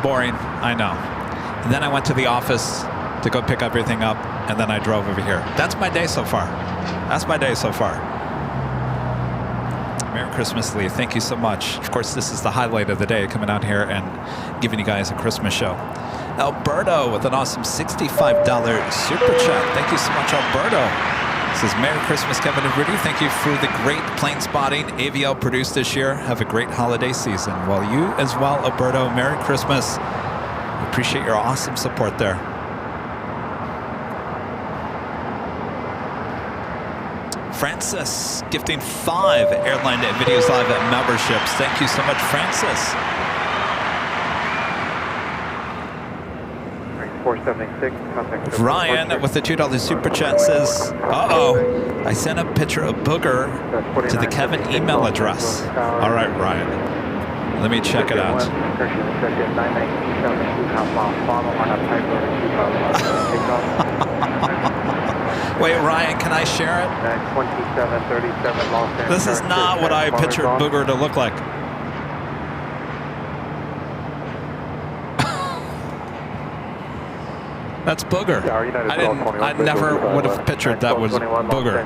Boring, I know. And then I went to the office to go pick everything up, and then I drove over here. That's my day so far. That's my day so far. Merry Christmas, Lee. Thank you so much. Of course, this is the highlight of the day, coming out here and giving you guys a Christmas show. Alberto with an awesome $65 super chat. Thank you so much, Alberto. Says, Merry Christmas, Kevin and Rudy. Thank you for the great plane spotting AVL produced this year. Have a great holiday season. Well, you as well, Alberto. Merry Christmas. Appreciate your awesome support there. Francis gifting 5 Airline Videos Live memberships. Thank you so much, Francis. 476, contact Ryan with the $2 super chat says, uh-oh, I sent a picture of Booger to the Kevin email address. All right, Ryan. Let me check it out. Wait, Ryan, can I share it? 2737 Los Angeles. This is not what I pictured Booger to look like. That's Booger. I never would have pictured that was Booger.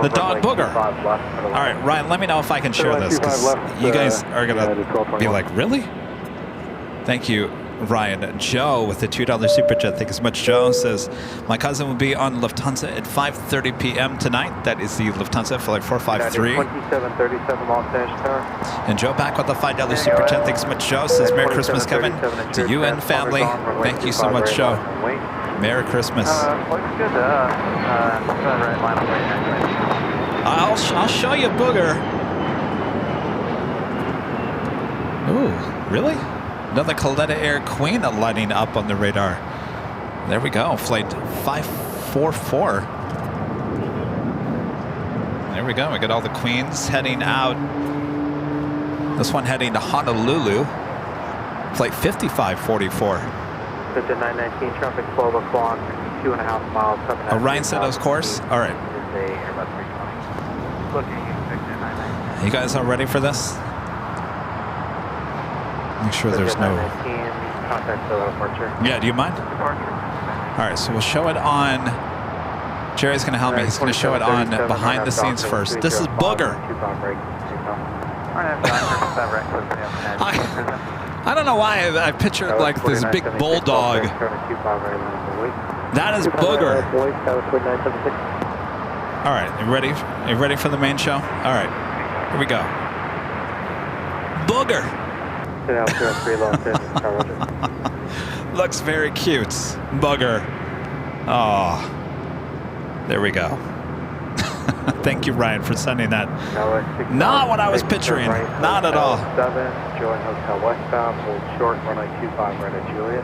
The dog Booger. All right, Ryan, let me know if I can share this, because you guys are going to be like, really? Thank you, Ryan. Joe with the $2 super chat. Thank you so much, Joe. Says, my cousin will be on Lufthansa at 5:30 p.m. tonight. That is the Lufthansa flight 453. 2737 Los Angeles Tower. And Joe back with the $5 super chat. Thanks so much, Joe. Says, Merry Christmas, Kevin. To you and family. Thank you so much, Joe. Merry Christmas. Looks good. I'll show you Booger. Ooh, really? Another Coletta Air Queen lighting up on the radar. There we go, flight 544. There we go, we got all the Queens heading out. This one heading to Honolulu. Flight 5544. Jet 919, traffic 12 o'clock, 2.5 miles. Ryan Seto's course? All right. You guys all ready for this? Make sure there's no... Yeah, do you mind? All right, so we'll show it on... Jerry's going to help me. He's going to show it on behind the scenes first. This is Booger. I don't know why I pictured like this big bulldog. That is Booger. All right, you ready? Are you ready for the main show? All right, here we go. Booger. Looks very cute. Bugger. Oh, there we go. Thank you, Ryan, for sending that. Not what I was picturing. Not at all. 7, join Hotel Westbound, hold short, runway 25 right at Juliet.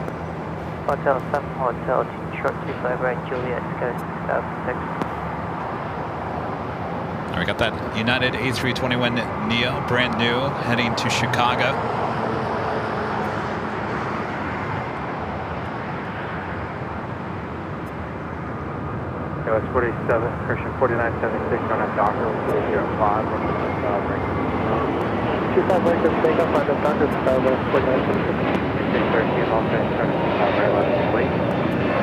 Hotel 7, Hotel short 25 right Juliet, sky 6006. We got that United A321 Neo, brand new, heading to Chicago. It's 47, Christian 4976 on a Docker 05. 25 right, good takeoff, find the Thunder, Starwest, 613, all set, 25 right, left, wait.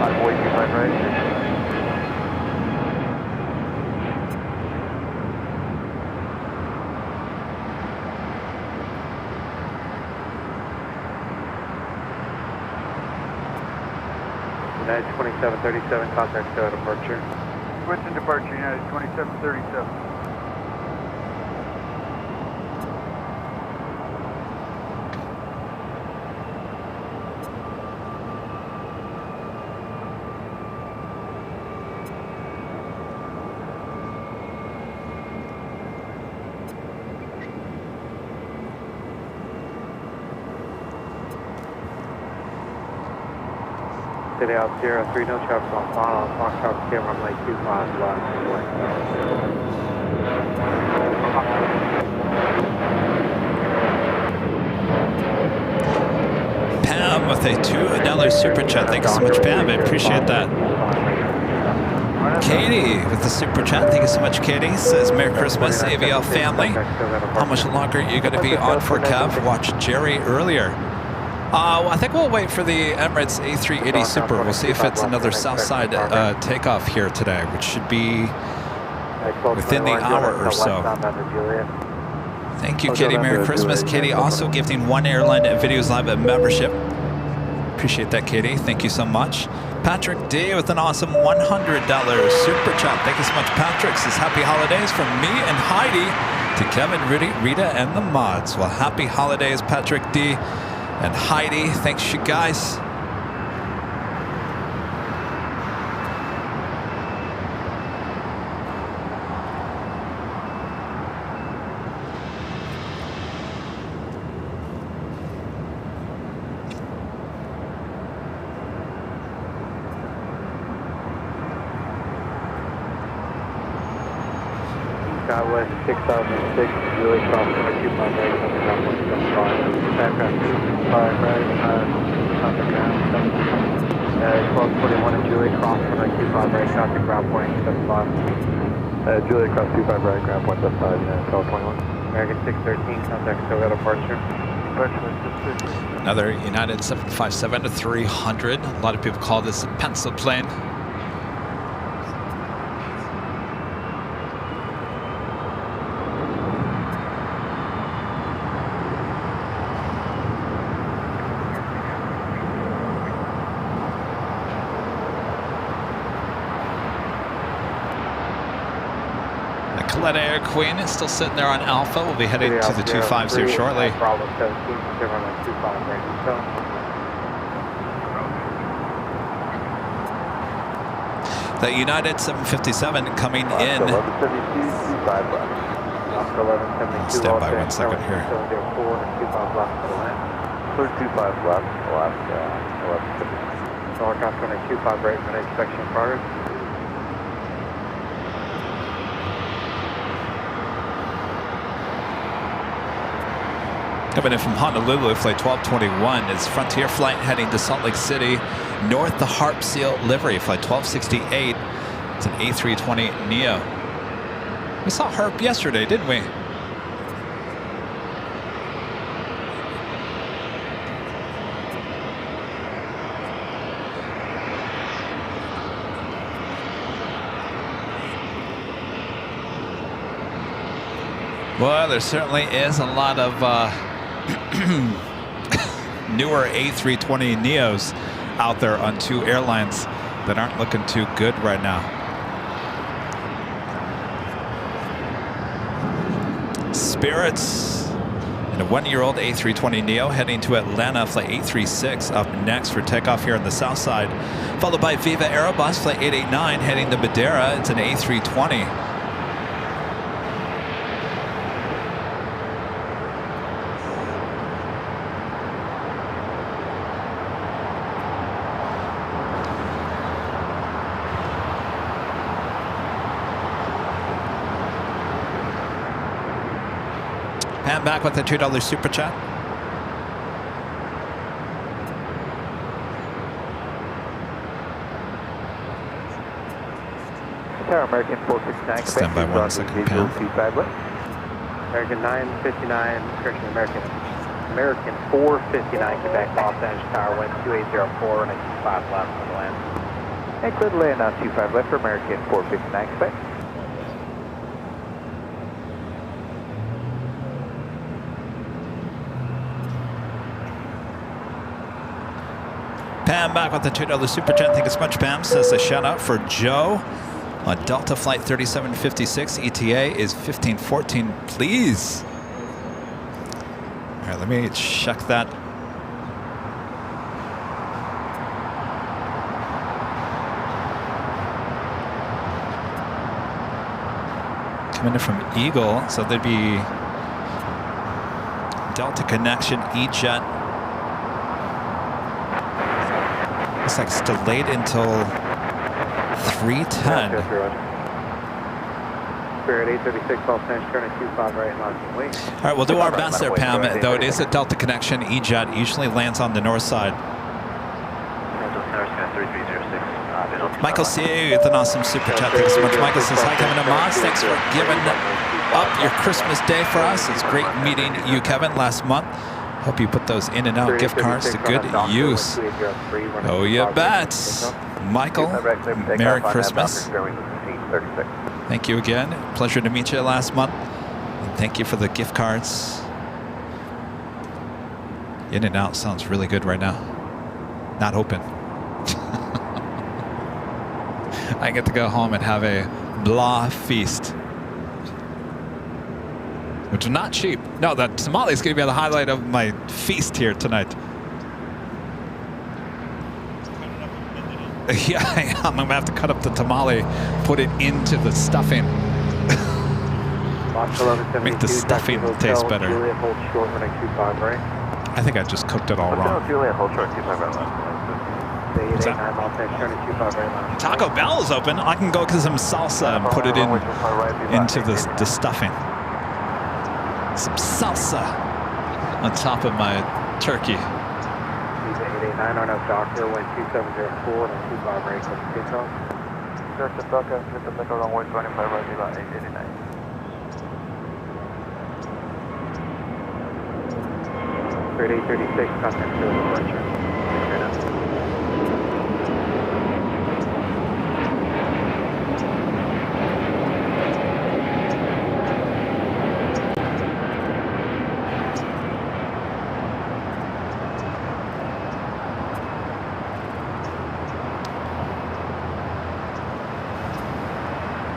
5 right. United 2737, contact departure. Switching departure, United 2737. City out 03, no traffic on final, Foxtrot camera, I'm like 25 left. Pam with a $2 super chat. Thank you so much, Pam. I appreciate that. Katie with the super chat. Thank you so much, Katie. Says, Merry Christmas, AVL family. How much longer are you going to be on for, Kev? Watched Jerry earlier. I think we'll wait for the Emirates A380 Super. We'll see if it's another Southside takeoff here today, which should be within the hour or so. Thank you, Katie. Merry Christmas. Katie also gifting 1 Airline Videos Live membership. Appreciate that, Katie. Thank you so much. Patrick D with an awesome $100 super chat. Thank you so much, Patrick. Says happy holidays from me and Heidi to Kevin, Rudy, Rita, and the mods. Well, happy holidays, Patrick D and Heidi. Thanks, you guys. West 6006, Julie Cross, 25 right, contact 175. Aircraft 25 right, contact ground 1221 and Julie Cross, 25 right, contact ground point 75. Julia Cross 25 right, ground point 75, United 1221. American 613, contact Toga departure. Another United 757-300. A lot of people call this a pencil plane. Air Queen is still sitting there on Alpha. We'll be heading to the 250 here shortly. The United 757 coming in. Stand by 1 second here. 25 left, Alaska 1150. Norcross 25 right, for inspection progress. Coming in from Honolulu, flight 1221 is Frontier flight heading to Salt Lake City, north the Harp Seal livery, flight 1268. It's an A320 Neo. We saw Harp yesterday, didn't we? Well, there certainly is a lot of newer A320 Neos out there on 2 airlines that aren't looking too good right now. Spirits and a 1-year-old A320 Neo heading to Atlanta, flight 836 up next for takeoff here on the south side, followed by Viva Aerobus, flight 889 heading to Madeira. It's an A320. Pam back with a $2 super chat. American 469. Stand by 1 second, Pam. American 959, correction, American 459, Quebec, Los Angeles Tower, wind 2804, and a 25 left on the land. And clear to land on 25 left for American 459, Quebec. Pam back with the $2 super chat. Thank you so much, Pam. Says a shout out for Joe on Delta Flight 3756. ETA is 1514, please. All right, let me check that. Coming in from Eagle, so there'd be Delta connection, E-Jet. Looks like it's delayed until 3:10. Spirit 836, Los Angeles, turn at 25 right, launching wing. All right, we'll do our best there, Pam. Though it is a Delta connection, E-Jet usually lands on the north side. Michael C. with an awesome super chat. Thanks so much. Michael says, hi, Kevin and Moss. Thanks for giving up your Christmas day for us. It's great meeting you, Kevin, last month. Hope you put those in and out gift cards to good use. Oh, you bet. Michael, Merry Christmas. Thank you again. Pleasure to meet you last month. And thank you for the gift cards. In and out sounds really good right now. Not open. I get to go home and have a blah feast, which is not cheap. No, that tamale is going to be the highlight of my feast here tonight. Yeah, I am. I'm going to have to cut up the tamale, put it into the stuffing. Make the stuffing taste better. I think I just cooked it all wrong. Taco Bell is open. I can go get some salsa and put it into the stuffing. Some salsa on top of my turkey. 889 on up Doctor, wind 2704 and a 25 right, click takeoff. Director Tucker, hit the middle runway 25 right, about 889. Spirit 836, contact to the departure.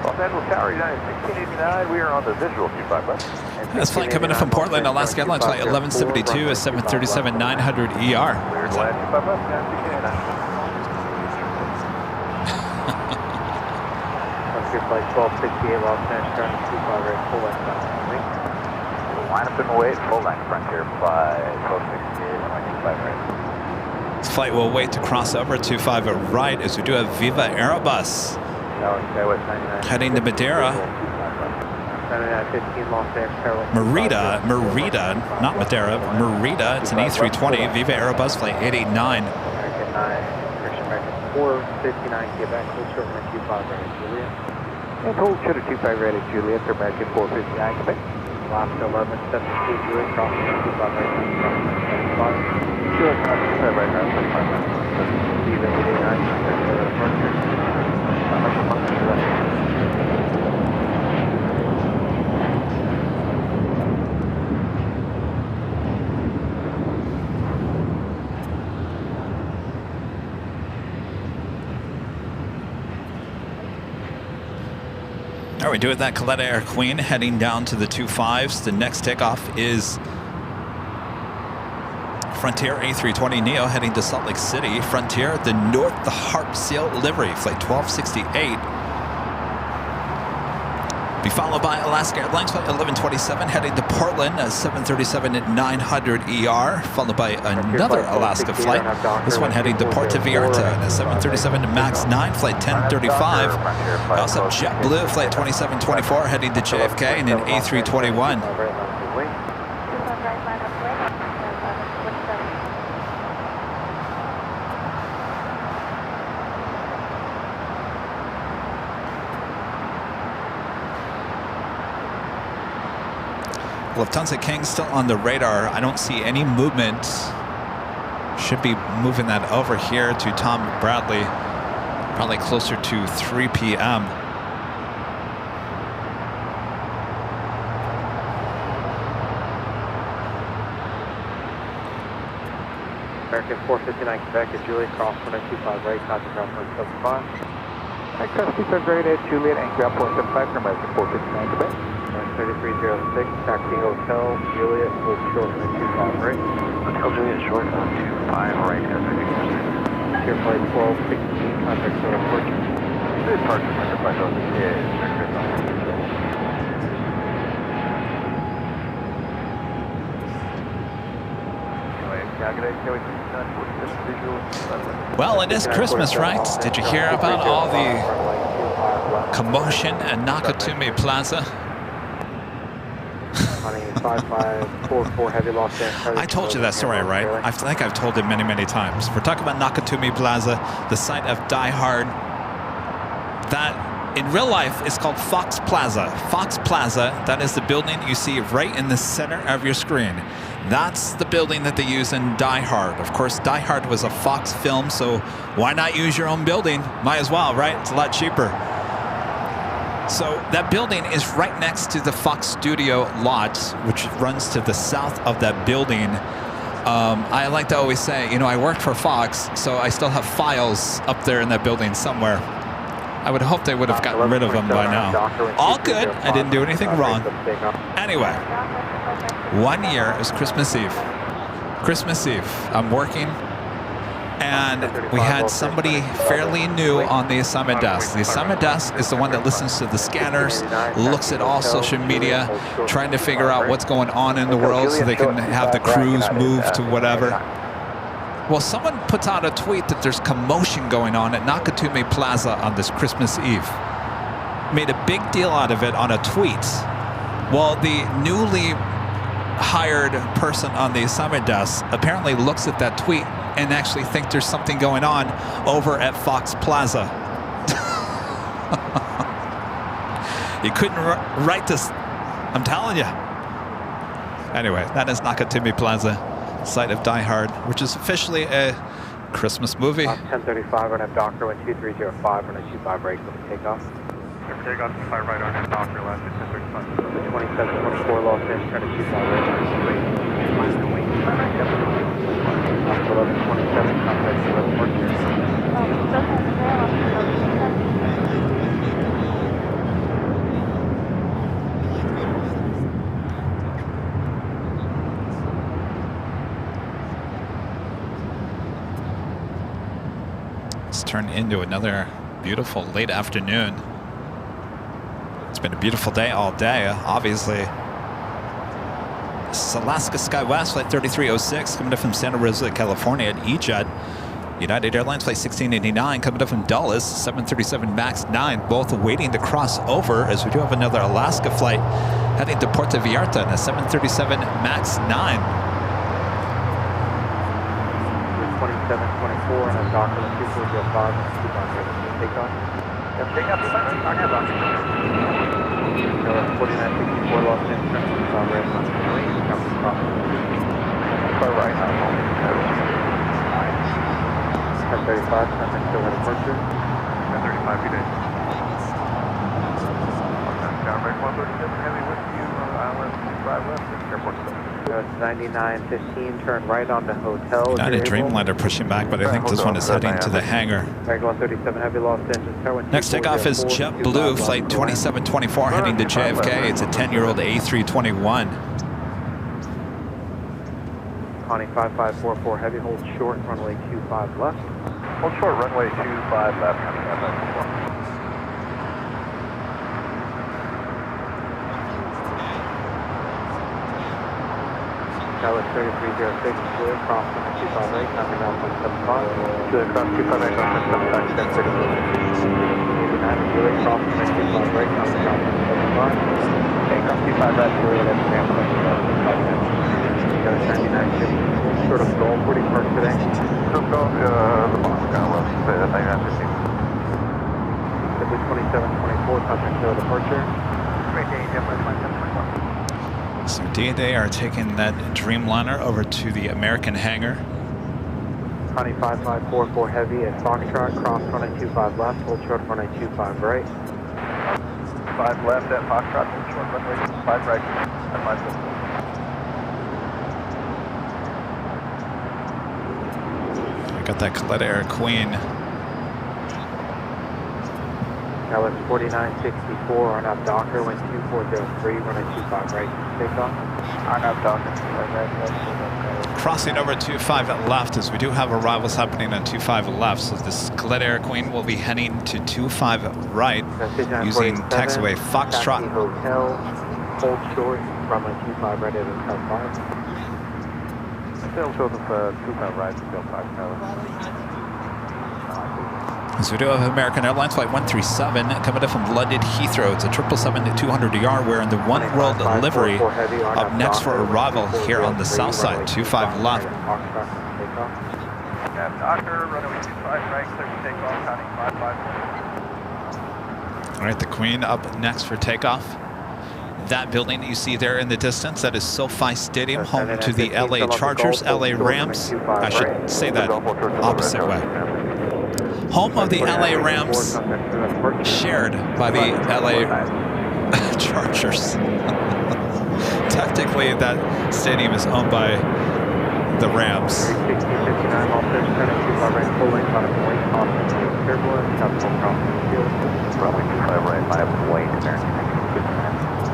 Los Angeles Tower, United 1689. We are on the visual 25 left. This flight coming in from Portland, Alaska Airlines, flight 1172 is 737-900 ER. Clear to land 25 left, United 1689. Flight 1268, Los Angeles, turn 25 right, full left bound. Line up and wait, full left, Frontier flight 1268, 25 right. This flight will wait to cross over 25 right as we do have Viva Aerobus. Heading to Madeira. Merida, not Madeira, Merida. It's an A320, Viva Aerobus, flight 889. American 9, American 459, Quebec, hold short, 25 right, Juliet. And hold short at 25 right at Juliet for American 459, Quebec. Alaska 1172, Juliet, crossing 25 right, 75. Juliet, crossing 25 right, 25 right. Viva 889, contact to the departure. All right, we do it that Coletta Air Queen heading down to the 25s. The next takeoff is Frontier A320 Neo heading to Salt Lake City. Frontier, the North, the Harp Seal livery, flight 1268. Be followed by Alaska Airlines flight 1127 heading to Portland, 737-900 ER, followed by another Alaska flight. This one heading to Puerto Vallarta, a 737 MAX 9 flight 1035. We also have JetBlue flight 2724 heading to JFK and an A321. Lufthansa King still on the radar. I don't see any movement. Should be moving that over here to Tom Bradley, probably closer to 3 p.m. American 459 Quebec at Juliet, cross 1925 right, contact ground 175. Aircraft speeds are great at Juliet and ground 475 for American 459 Quebec. 3306, taxi Hotel, Juliet, hold short 125 right. Hotel Juliet short on 25 right, Tier flight 1216, contact short approaching. Good departure, Mr. Flight Well, it is Christmas, right? Did you hear about all the commotion at Nakatomi Plaza? I told you that story, right? I think I've told it many, many times. We're talking about Nakatomi Plaza, the site of Die Hard. That in real life is called Fox Plaza. Fox Plaza, that is the building you see right in the center of your screen. That's the building that they use in Die Hard. Of course, Die Hard was a Fox film, so why not use your own building? Might as well, right? It's a lot cheaper. So that building is right next to the Fox Studio lot, which runs to the south of that building. I like to always say, you know, I worked for Fox, so I still have files up there in that building somewhere. I would hope they would have gotten rid of them by now. All good. I didn't do anything wrong. Anyway, 1 year is Christmas Eve. Christmas Eve. I'm working. And we had somebody fairly new on the assignment desk. The assignment desk is the one that listens to the scanners, looks at all social media, trying to figure out what's going on in the world so they can have the crews move to whatever. Well, someone puts out a tweet that there's commotion going on at Nakatomi Plaza on this Christmas Eve. Made a big deal out of it on a tweet. Well, the newly hired person on the assignment desk apparently looks at that tweet and actually think there's something going on over at Fox Plaza. You couldn't write this, I'm telling you. Anyway, that is Nakatomi Plaza, site of Die Hard, which is officially a Christmas movie. 1035 on F Doctor 12305 on a 25 break with a takeoff. Takeoff 25 right on F Doctor, last 1035. 2724 Los Angeles, trying to 25 right on the 1127, contact 1114. It's turned into another beautiful late afternoon. It's been a beautiful day all day, obviously. This is Alaska SkyWest, flight 3306, coming up from Santa Rosa, California at EJET. United Airlines, flight 1689, coming up from Dulles, 737 MAX 9, both waiting to cross over, as we do have another Alaska flight heading to Puerto Vallarta in a 737 MAX 9. 2724 and a Doctor 2405 and 25 takeoff. Yep, takeoff 4964 Los Angeles, 25 right on the far right, 1035, contact still at departure. 1035, good day. Down break 137, heavy with you on island 25 left, airport 7. It's 9915, turn right onto Hotel. United Dreamliner pushing back, but I think this one is heading to the hangar. American 137 Heavy, Los Angeles, Tower. Next takeoff is JetBlue, flight 2724, heading to JFK. It's a 10-year-old A321. Connie 5544 Heavy, hold short, runway 25 left. Hold short, runway 25 left, Connie 5544. Dallas 3306, Julia, cross 25 right, number 9.75. Julia, cross 25 right, 9.75, 1036. Julia, cross 25 right, number 9.75. Takeoff 25 left, Julia, that's Tamales, 9950, short of Gold, where do you park today? Just go the Moscow, left, 9915. 2724, contact zero departure. Maintain, yeah, 5 1021. So indeed, they are taking that Dreamliner over to the American hangar. Connie 5544 heavy at Foxtrot, cross runway 25 left, hold short runway 25 right. 5 left at Foxtrot, hold short runway 5 right. At 5 left. I got that Coletta Air Queen. LX 4964 on up Docker, wind 2403, runway 25 right, takeoff. On up Docker, Crossing over 25 left, as we do have arrivals happening on 25 left. So this Coletta Air Queen will be heading to 25 right using taxiway Foxtrot. Taxi Hotel, hold short, runway 25 right at Hotel 5. Still shows us 25 right, still 5 tower. So we do have American Airlines Flight 137 coming in from London Heathrow. It's a 777-200ER wearing the One World livery. Up next for arrival here on the south side, 25 left. Yeah, Docker, runway 25 right, clear for takeoff, Connie 554. All right, the Queen up next for takeoff. That building you see there in the distance, that is SoFi Stadium, home to the LA Chargers, LA Rams. I should say that opposite way. Home of the LA Rams, shared by the LA Chargers. Technically, that stadium is owned by the Rams.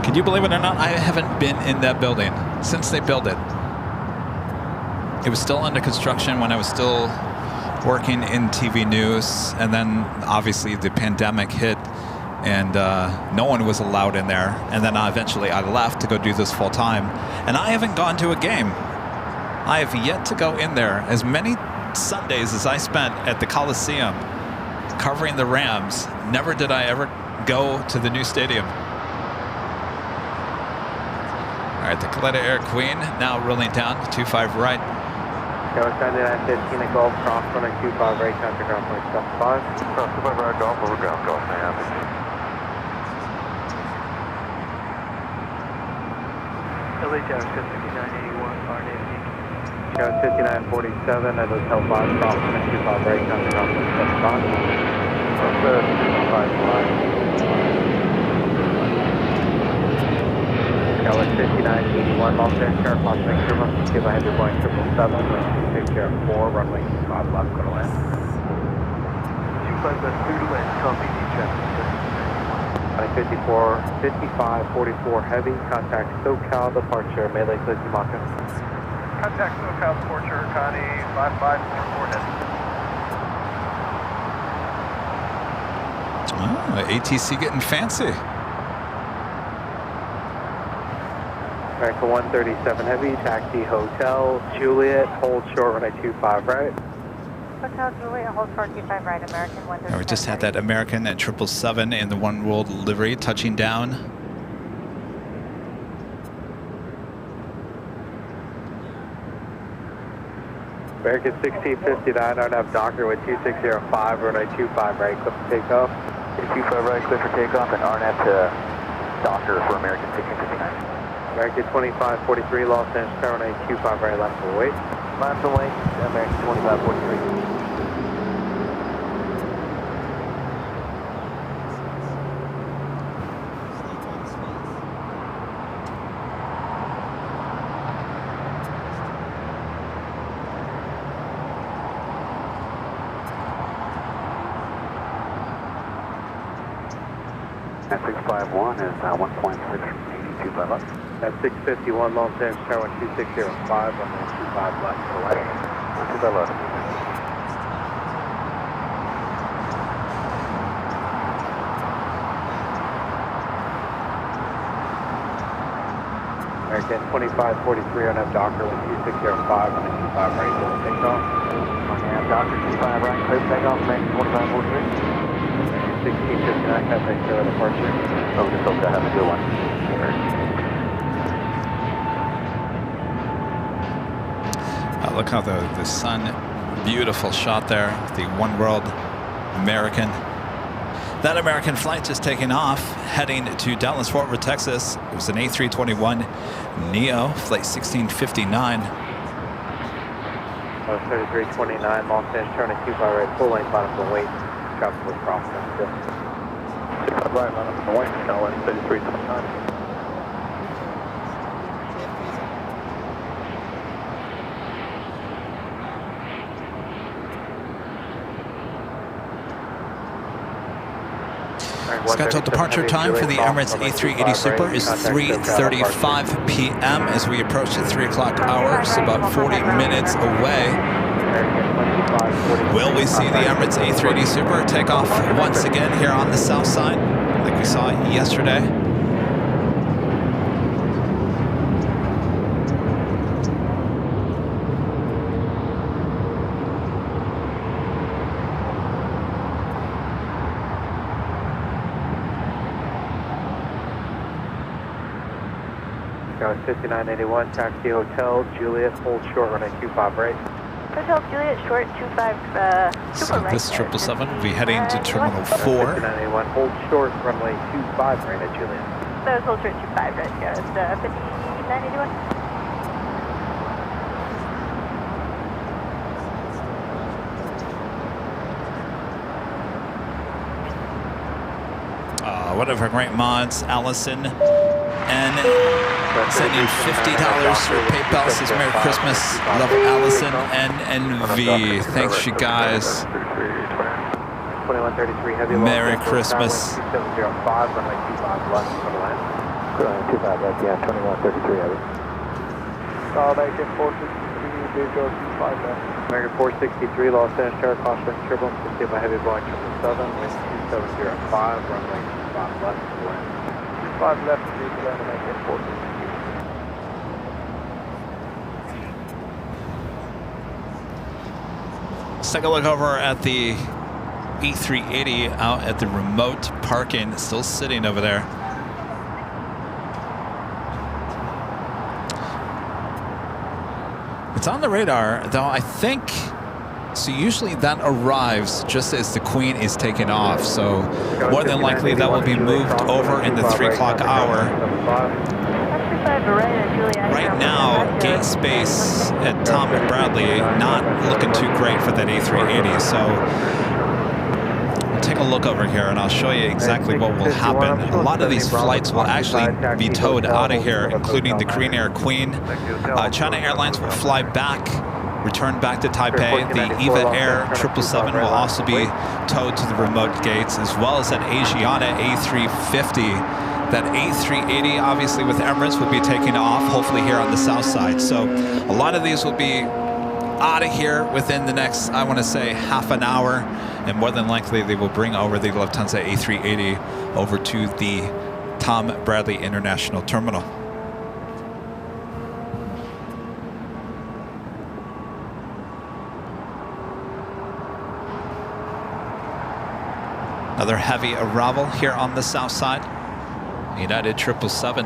Can you believe it or not? I haven't been in that building since they built it. It was still under construction when I was still working in TV news, and then obviously the pandemic hit and no one was allowed in there, and then eventually I left to go do this full time, and I haven't gone to a game. I have yet to go in there. As many Sundays as I spent at the Coliseum covering the Rams, never did I ever go to the new stadium. All right, the Coletta Air Queen now rolling down 25 right. Go 7915 at Golf, cross runway 25 right, counter ground point 75. Cross 25 right, golf, over ground, golf, ma'am. LA Tower 5981, Go 5947 at Hotel 5, cross runway 25 right, counter ground point 75. Cross 25 right. LX 5981, Los Angeles, Air Cross Link, give ahead to Boeing 777, 4, runway 5 left, go to land. 25 left, clear to land, copy, traffic. 54, 5544 heavy, contact SoCal departure, Melee Clicky Maka. Contact SoCal departure, Connie 5544 heavy. ATC getting fancy. America 137 heavy, taxi Hotel Juliet, hold short runway 25 right. Hotel Juliet, hold short 25 right, American 137. We just had that American at 777 in the One World livery touching down. American 1659 on up Docker with 2605, runway 25 right, clip for takeoff. 25 right, clear for takeoff, and RNAV to Docker for American 1659. American 2543, Los Angeles, runway 25 right, left for wait. Left for wait, American 2543. At 651 is 1.682 by left. At 651, Los Angeles, Tower 2605, runway 25 left to the right. 2 by left. American 2543 on up Docker with 2605, runway 25 right, to the takeoff. RNAV Docker 25 right, clear for takeoff, American 2543. 1659, contact Sarah departure. Oh, just hope that have a good one. Look how the sun, beautiful shot there. The One World American. That American flight just taking off, heading to Dallas-Fort Worth, Texas. It was an A321 Neo, flight 1659. 3329, Los Angeles, turn to Cuba right, full lane, bottom of the weight, tropical crossing. 65 right, bottom of the weight, LN 3329. Scheduled departure time for the Emirates A380 Super is 3:35 p.m. as we approach the 3 o'clock hour, so about 40 minutes away. Will we see the Emirates A380 Super take off once again here on the south side, like we saw yesterday? Go 5981, taxi Hotel Juliet, hold short, runway 25 right. Hotel Juliet, short 25, So super right. this 777 will be heading to Terminal 4. 5981, hold short, runway 25 right at Juliet. That was hold short 25 right, yeah, it's 5981. One of our great mods, Allison, and sending $50 through PayPal. Says Merry Christmas, love Allison and NV. Thanks you guys. 2133 heavy. Merry Christmas. 2705, runway 25 left for the line. 25 left, yeah, 2133 heavy. American 463, Joe 25 left. American 463, Los Angeles, Terra Costa, turbulence, received by heavy Boeing 777, wind 2705, runway 25 left for the line. 25 left, American 463. Let's take a look over at the E380 out at the remote parking, still sitting over there. It's on the radar, though I think, so usually that arrives just as the Queen is taking off, so more than likely that will be moved over in the 3 o'clock hour. Right now, gate space at Tom Bradley not looking too great for that A380, so we'll take a look over here and I'll show you exactly what will happen. A lot of these flights will actually be towed out of here, including the Korean Air Queen. China Airlines will fly back, return back to Taipei. The EVA Air 777 will also be towed to the remote gates, as well as that Asiana A350. That A380, obviously with Emirates, will be taking off, hopefully here on the south side. So a lot of these will be out of here within the next, I want to say, half an hour. And more than likely, they will bring over the Lufthansa A380 over to the Tom Bradley International Terminal. Another heavy arrival here on the south side. United 777.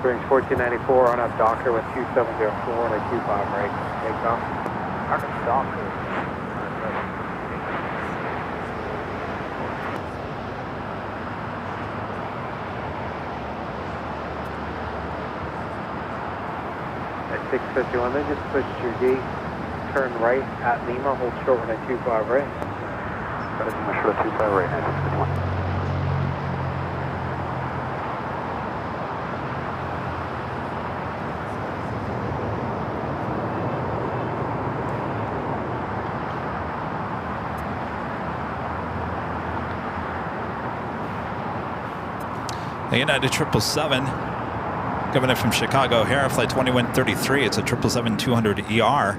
Springs 1494 on up Docker with 2704 and a 25 right. Takeoff. Arctic Docker. At 651, then just push your gate, turn right at Lima, hold short on a 25 right. Got a Lima short 25 right at 651. The United 777, coming in from Chicago here, flight 2133. It's a 777-200ER.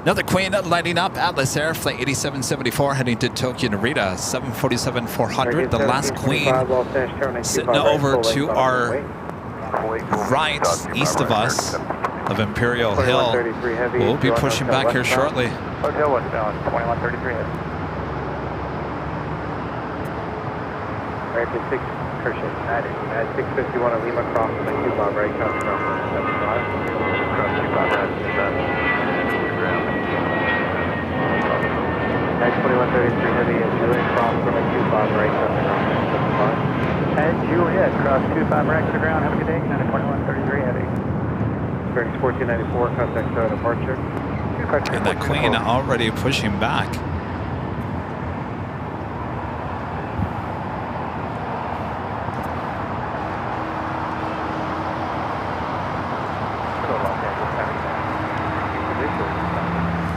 Another Queen lighting up, Atlas Air, flight 8774, heading to Tokyo Narita, 747-400. The last Queen sitting over to our right, east of us, of Imperial Hill. We'll be pushing back here shortly. Hotel westbound, 2133 heavy. American 6, Christian, at 651 at Lima, cross the 25 right, comes from 75. Cross 25 right, 2133 heavy and Juliet cross runway 25 right, traffic ground 75. And Juliet, cross 25 right to the ground. Have a good day. 2133 heavy. Bearings 1494, contact tower departure. And the Queen already pushing back.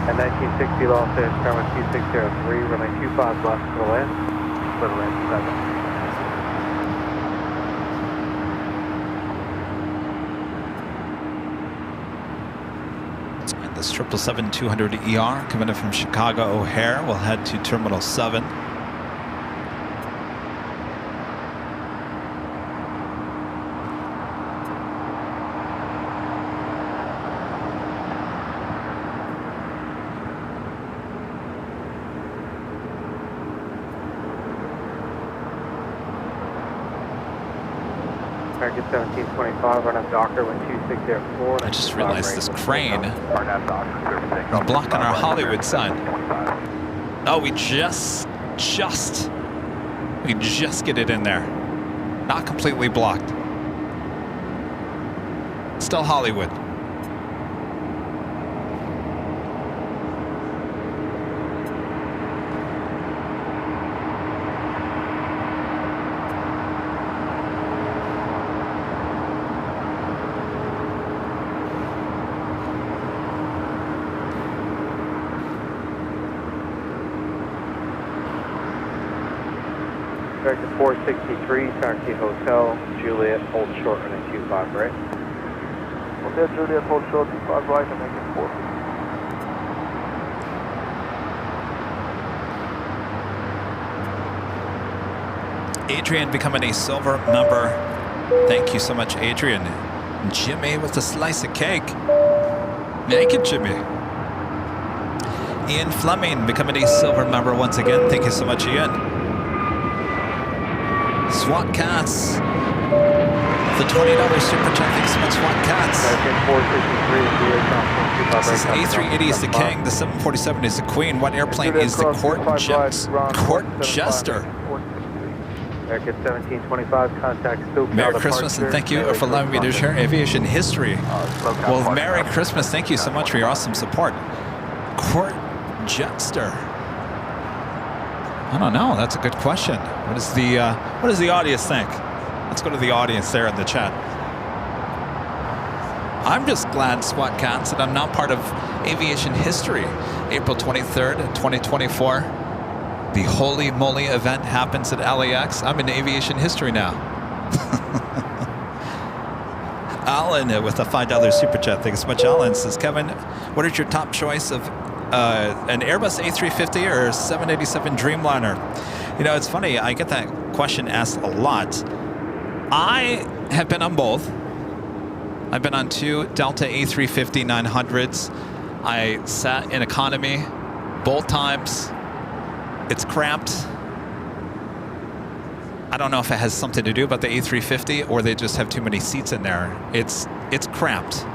At 1960 Los Angeles, Carmen 2603, runway 25 left to the land. Little land 7. This 777-200ER coming in from Chicago O'Hare will head to Terminal 7. Target 1725, run up Docker 12604. I just realized this crane is blocking our Hollywood sign. Oh, we just get it in there. Not completely blocked. Still Hollywood. Director 463, taxi hotel, Juliet, hold short, running 25 right. Hotel Juliet, hold short, 25 right, and make it 4. Adrian becoming a silver member. Thank you so much, Adrian. Jimmy with a slice of cake. Thank you, Jimmy. Ian Fleming becoming a silver member once again. Thank you so much, Ian. SWAT Cats. The $20 super chat. Thanks so much, SWAT Cats. This A380 is the king. The 747 is the queen. What airplane is the court jester? American 1725, contact Stoke. Merry Christmas and thank you for allowing me to share aviation history. Well, Merry Christmas. Thank you so much for your awesome support. Court jester. I don't know. That's a good question. What does the audience think? Let's go to the audience there in the chat. I'm just glad, SWAT Cats, that I'm now part of aviation history. April 23rd, 2024. The Holy Moly event happens at LAX. I'm in aviation history now. Alan with a $5 super chat. Thanks so much, Alan. Says, Kevin, what is your top choice of an Airbus A350 or 787 Dreamliner? You know, it's funny. I get that question asked a lot. I have been on both. I've been on 2 Delta A350 900s. I sat in economy both times. It's cramped. I don't know if it has something to do about the A350 or they just have too many seats in there. It's cramped.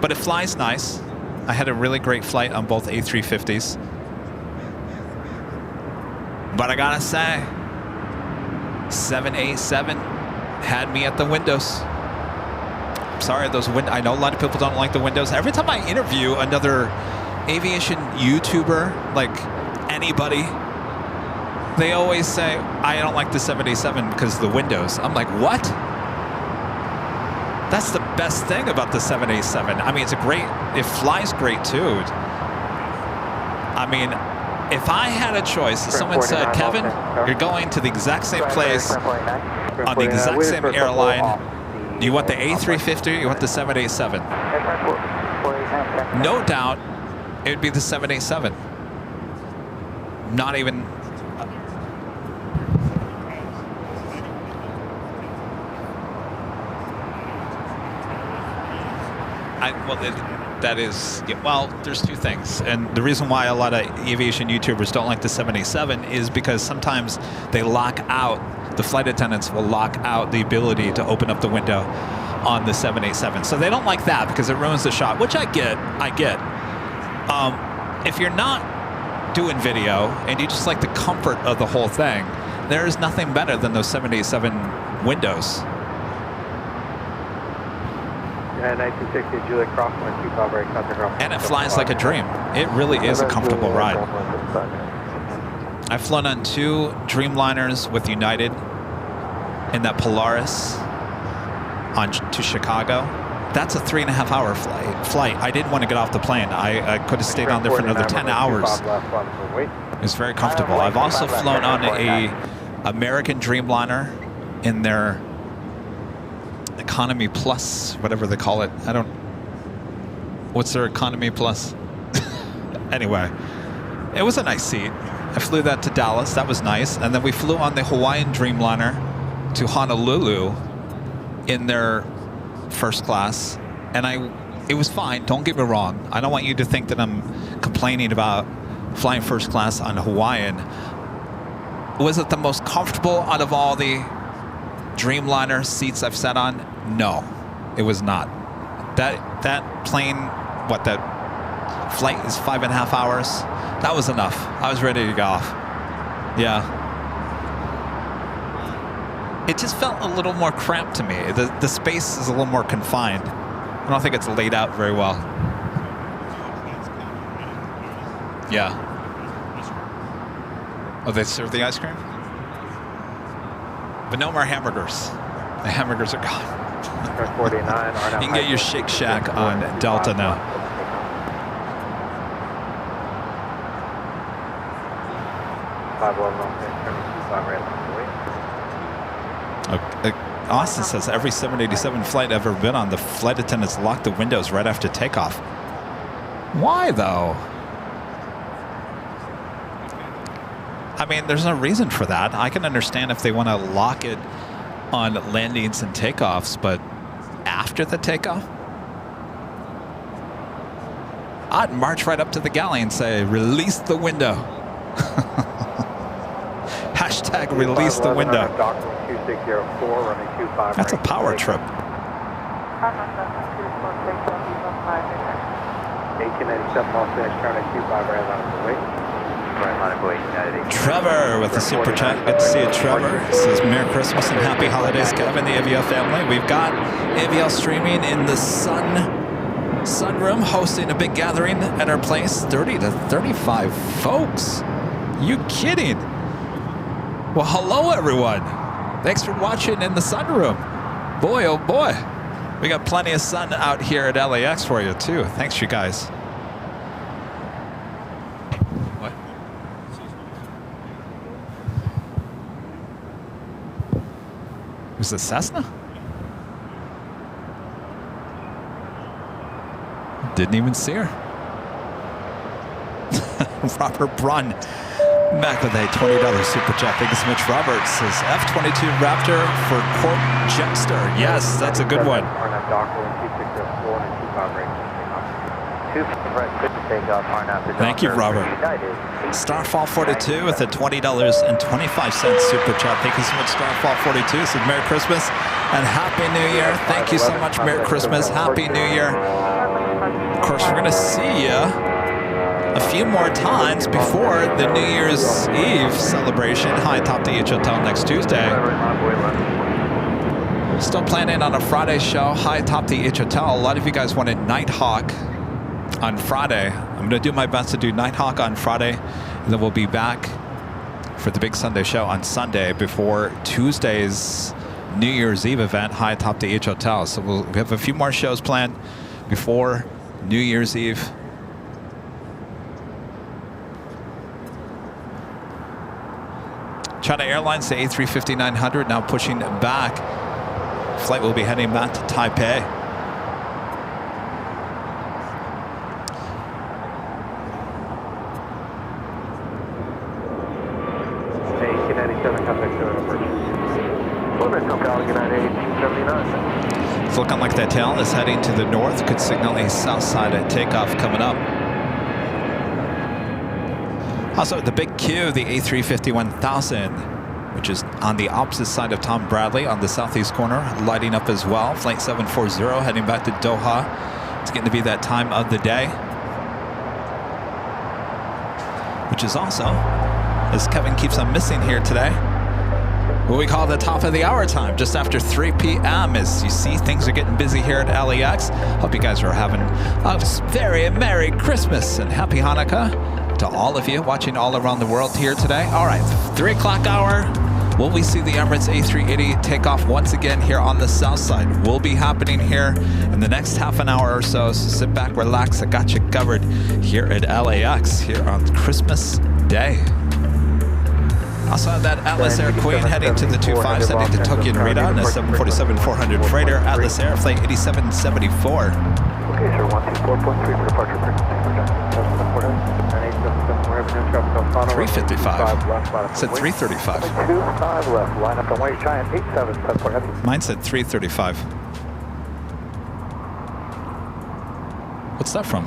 But it flies nice. I had a really great flight on both A350s. But I gotta say, 787 had me at the windows. Sorry, I know a lot of people don't like the windows. Every time I interview another aviation YouTuber, like anybody, they always say, I don't like the 787 because of the windows. I'm like, what? That's the best thing about the 787. I mean, it flies great too. I mean, if I had a choice, if someone said, Kevin, you're going to the exact same place on the exact same airline, do you want the A350 or you want the 787? No doubt, it would be the 787. Not even... there's two things. And the reason why a lot of aviation YouTubers don't like the 787 is because sometimes they lock out, the flight attendants will lock out the ability to open up the window on the 787. So they don't like that because it ruins the shot, which I get. if you're not doing video and you just like the comfort of the whole thing, there is nothing better than those 787 windows. And 1960 Juliet Cross 125 right, contact ground. And it flies like a dream. It really is a comfortable ride. I've flown on 2 Dreamliners with United in that Polaris to Chicago. That's a 3.5-hour flight. I didn't want to get off the plane. I could have stayed on there for another 10 hours. It's very comfortable. I've also flown on a American Dreamliner in their Economy Plus, whatever they call it. What's their Economy Plus? Anyway, it was a nice seat. I flew that to Dallas. That was nice. And then we flew on the Hawaiian Dreamliner to Honolulu in their first class. And it was fine. Don't get me wrong. I don't want you to think that I'm complaining about flying first class on Hawaiian. Was it the most comfortable out of all the Dreamliner seats I've sat on? No, it was not. That plane, that flight is 5.5 hours. That was enough. I was ready to go off. Yeah. It just felt a little more cramped to me. The space is a little more confined. I don't think it's laid out very well. Yeah. Oh, they serve the ice cream? But no more hamburgers. The hamburgers are gone. 49, you can get your Shake Shack on Delta now. Austin says every 787 flight I've ever been on, the flight attendants lock the windows right after takeoff. Why though? I mean, there's no reason for that. I can understand if they want to lock it on landings and takeoffs, but after the takeoff? I'd march right up to the galley and say, release the window. Hashtag release the window. That's a power trip. 1897 Los Angeles, Charlie 25 right on the way. Trevor with the super chat. Good to see you, Trevor. It says Merry Christmas and Happy Holidays, Kevin, the AVL family. We've got AVL streaming in the sunroom, hosting a big gathering at our place. 30 to 35 folks. You kidding? Well, hello, everyone. Thanks for watching in the sunroom. Boy, oh boy. We got plenty of sun out here at LAX for you, too. Thanks, you guys. What? Was it Cessna? Didn't even see her. Robert Brunn. Back with a $20 super chat. Thank you so much, Robert. Says F-22 Raptor for Court Jetstar. Yes, that's a good one. Thank you, Robert. Starfall 42 with a $20.25 super chat. Thank you so much, Starfall 42. Says Merry Christmas and Happy New Year. Thank you so much. Merry Christmas, Happy New Year. Of course, we're gonna see you a few more times before the New Year's Eve celebration, high atop the H Hotel next Tuesday. Still planning on a Friday show, high atop the H Hotel. A lot of you guys wanted Nighthawk on Friday. I'm going to do my best to do Nighthawk on Friday, and then we'll be back for the big Sunday show on Sunday before Tuesday's New Year's Eve event, high atop the H Hotel. So we'll have a few more shows planned before New Year's Eve. China Airlines, the A350-900, now pushing back. Flight will be heading back to Taipei. It's looking like that tail is heading to the north. Could signal a south side at takeoff coming up. Also, the big Q, the A350-1000, which is on the opposite side of Tom Bradley on the southeast corner, lighting up as well. Flight 740 heading back to Doha. It's getting to be that time of the day. which is also, as Kevin keeps on missing here today, what we call the top of the hour time, just after 3 p.m. As you see, things are getting busy here at LAX. Hope you guys are having a very Merry Christmas and Happy Hanukkah to all of you watching all around the world here today. All right, 3 o'clock hour. Will we see the Emirates A380 take off once again here on the south side? Will be happening here in the next half an hour or so. So sit back, relax. I got you covered here at LAX here on Christmas Day. Also have that Atlas Air Queen heading to the 25s, heading to Tokyo Narita on a 747-400 freighter, Atlas Air Flight 8774. Okay, sir, 124.3 for departure frequency. 355. Said 335. 25 left, line up and wait, giant 8774 heavy. Mine said 335. What's that from?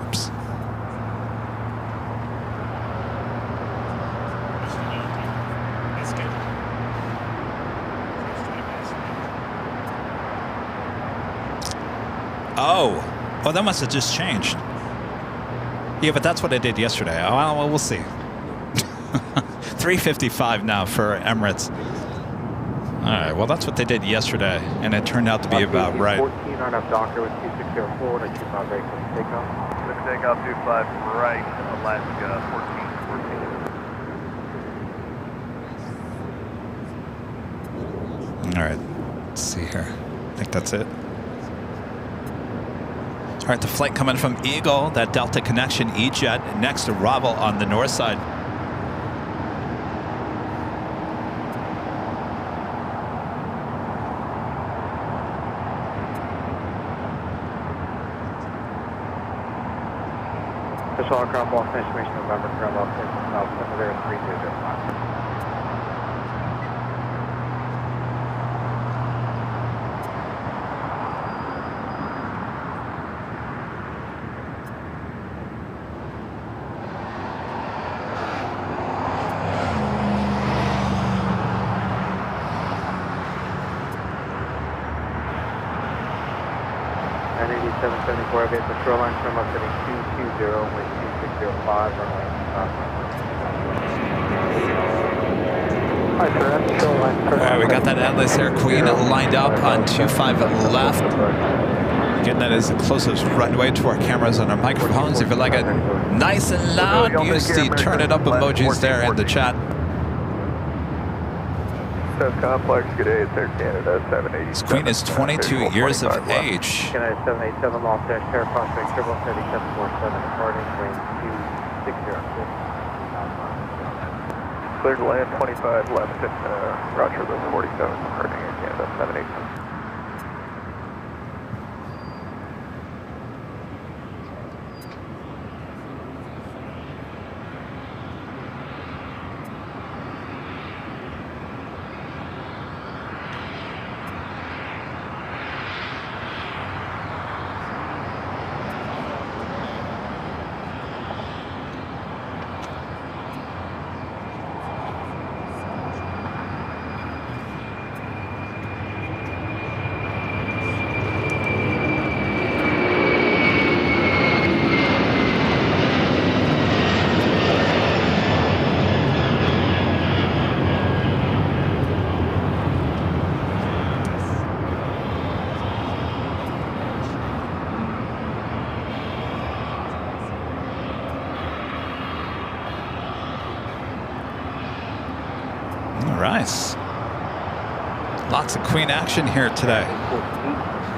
Oops. Oh, that must have just changed. Yeah, but that's what I did yesterday. Oh, well, we'll see. 355 now for Emirates. All right, well, that's what they did yesterday, and it turned out to be about right. 14 on up Docker with 2604 and a 25 right for takeoff. Look takeoff 25 right, Alaska 1414. All right, let's see here. I think that's it. All right, the flight coming from Eagle, that Delta connection E-Jet, next arrival on the north side. Official aircraft ball information November, ground ball station south, there 3205. At the shoreline, trim up heading 220 with 2605, runway All right, we got that Atlas Air Queen lined up on 25 left. Getting that as close as runway to our cameras and our microphones. If you like it nice and loud, use the turn it up emojis there in the chat. Complex, good day, it's Air Canada 787. This Queen is 22 years of age. Canada 787, Los Angeles, Air Prospect, 77747, departing, range 2606. Cleared to land 25 left at Roger, the 47, departing Air Canada 787. Nice. Lots of Queen action here today.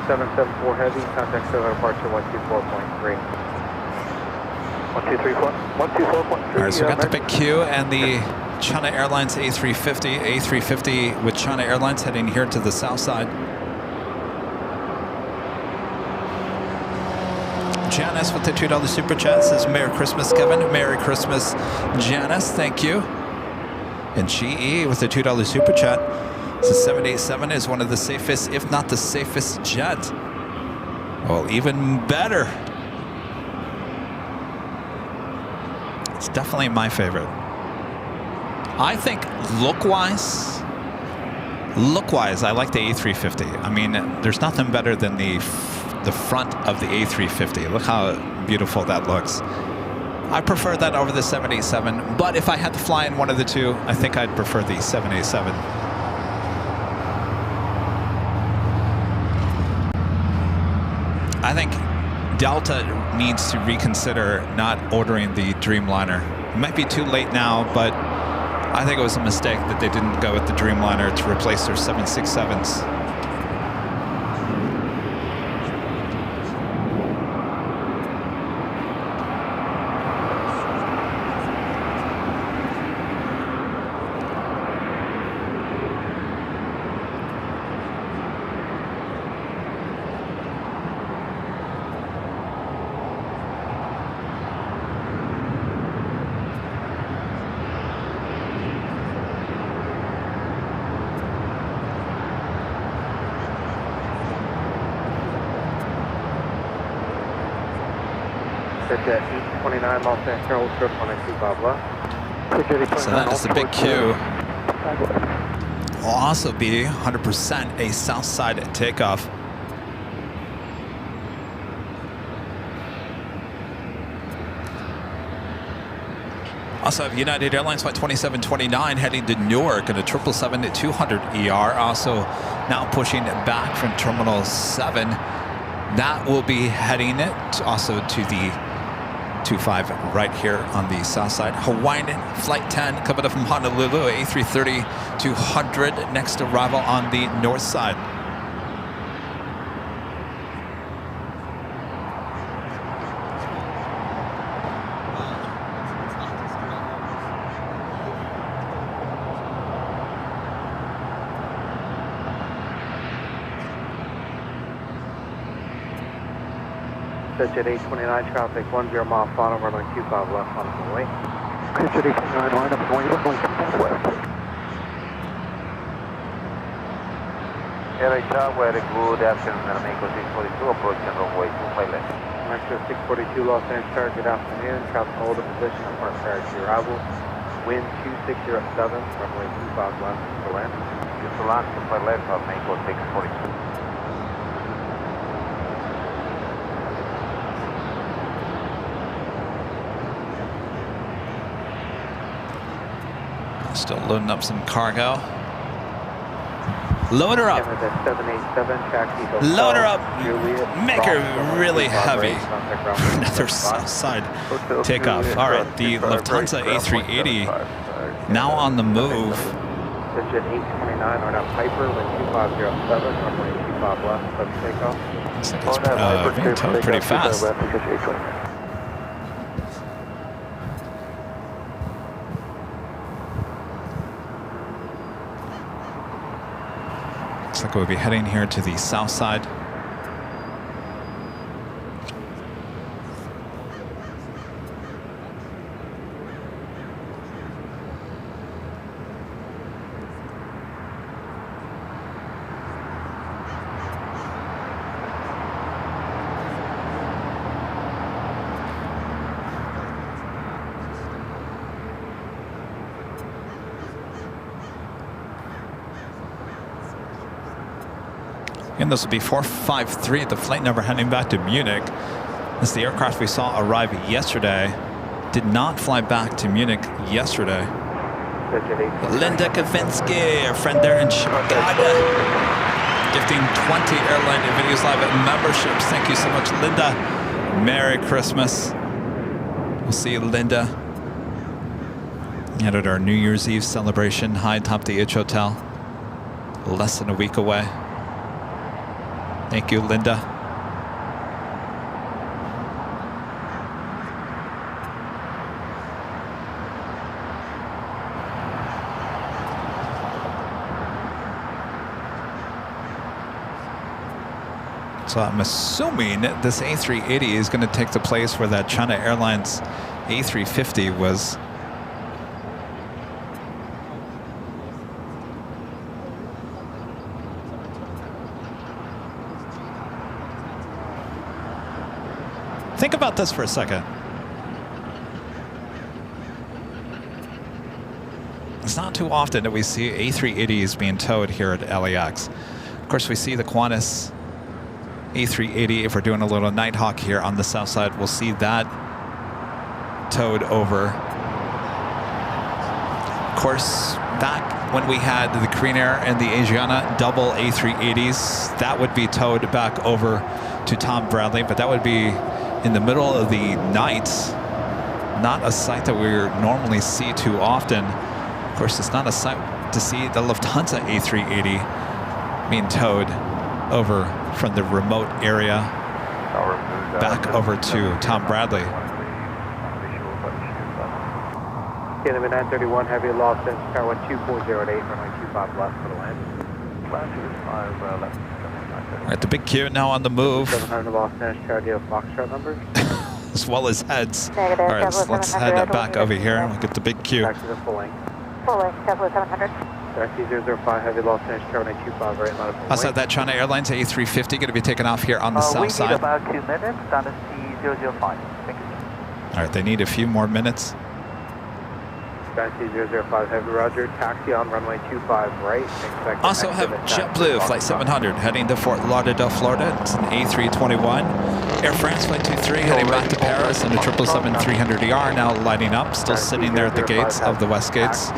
774 heavy, contact cellular departure 124.3. 124.3. All right, so we got the big Q and the China Airlines A350 with China Airlines heading here to the south side. Janice with the $2 super chat says Merry Christmas, Kevin. Merry Christmas, Janice. Thank you. And GE with the $2 super chat says 787 is one of the safest, if not the safest jet. Well, even better. It's definitely my favorite. I think look-wise, Look-wise, I like the A350. I mean, there's nothing better than the front of the A350. Look how beautiful that looks. I prefer that over the 787, but if I had to fly in one of the two, I think I'd prefer the 787. I think Delta needs to reconsider not ordering the Dreamliner. It might be too late now, but I think it was a mistake that they didn't go with the Dreamliner to replace their 767s. Jet 829 Los Angeles, stroke 125 left. So that is the big Q. Will also be 100% a south side takeoff. Also have United Airlines Flight 2729 heading to Newark in a 777-200 ER. Also now pushing back from Terminal 7. That will be heading it also to the 25 right here on the south side. Hawaiian Flight 10 coming up from Honolulu, A330-200, next arrival on the north side. Jet 829 traffic 10 mile final, runway 25 left on the way. Jet 829 line up and way, runway 25 west. Airline Tower, good afternoon, Amigo 642, approaching runway 25 left. Metro 642 Los Angeles, good afternoon. Traffic hold in position on front prior to arrival. Wind 2607, runway 25 left to land. Just to land 25 left, Amigo 642. Still loading up some cargo. Load her up. Load her up. Make her really heavy. Another south side takeoff. All right, the Lufthansa A380 now on the move. Jet 829 on out Piper, wind 2507, runway 25 left, left takeoff. Looks like it's being towed pretty fast. Looks like we'll be heading here to the south side. And this will be 453 at the flight number heading back to Munich. This is the aircraft we saw arrive yesterday. Did not fly back to Munich yesterday. Linda Kavinsky, our friend there in Chicago, gifting 20 Airline Videos Live memberships. Thank you so much, Linda. Merry Christmas. We'll see you, Linda. And at our New Year's Eve celebration, high atop the H Hotel. Less than a week away. Thank you, Linda. So I'm assuming this A380 is going to take the place where that China Airlines A350 was. Think about this for a second. It's not too often that we see A380s being towed here at LAX. Of course, we see the Qantas A380. If we're doing a little Nighthawk here on the south side, we'll see that towed over. Of course, back when we had the Korean Air and the Asiana double A380s, that would be towed back over to Tom Bradley, but that would be in the middle of the night. Not a sight that we normally see too often. Of course, it's not a sight to see the Lufthansa A380 being towed over from the remote area back over to Tom Bradley. KLM 931 heavy lost in tower 2408, runway 25 left for the land. We're at the big Q now on the move. 700 lost in Charlie Foxtrot numbers. As well as heads. Negative, All right, let's head back over here and we'll get the big Q. Back to the full length. Full length, 700. Taxi 005 heavy lost in Charlie 25 right, line of Outside that, China Airlines A350 going to be taken off here on the south side. We need about 2 minutes, Dynasty 005. Thank you. All right, they need a few more minutes. Taxi 005 heavy roger, taxi on runway 25 right. Expect Also have JetBlue Flight 700 heading to Fort Lauderdale, Florida. It's an A321. Air France Flight 23 heading back to Paris and the 777-300ER now lighting up, still sitting there at the gates of the West Gates.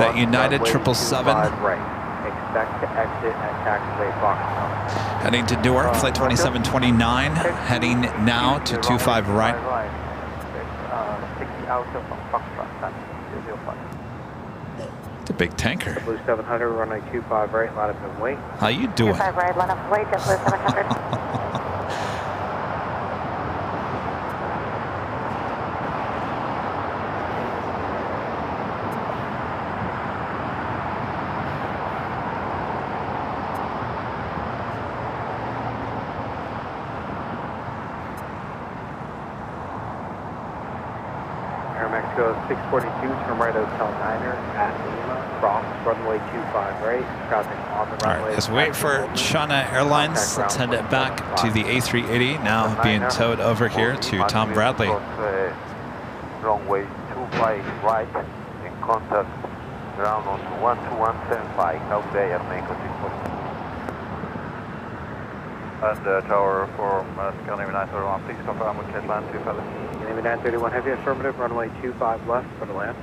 That United 777 Expect to exit at taxiway Foxtrot. heading to Newark, Flight 2729 heading now to 25 right. 60 out of Foxtrot, Dynasty 005. It's a big tanker. Blue 700 runway 25 right, line up and wait. How you doing? 25 right, line up, wait, JetBlue 700. Air Mexico 642, turn right Hotel Niner at Lima, cross runway 25 right, traffic on the All runway. right, let's wait for China Airlines. Let's head it back to the A380, now being towed over here to Tom Bradley. Runway 25 right, in contact ground on 12175, South Bay at Mexico 642. And tower for Scandinavia 931, please confirm with Catland 25. Scandinavia 931 heavy affirmative, runway 25 left for the land.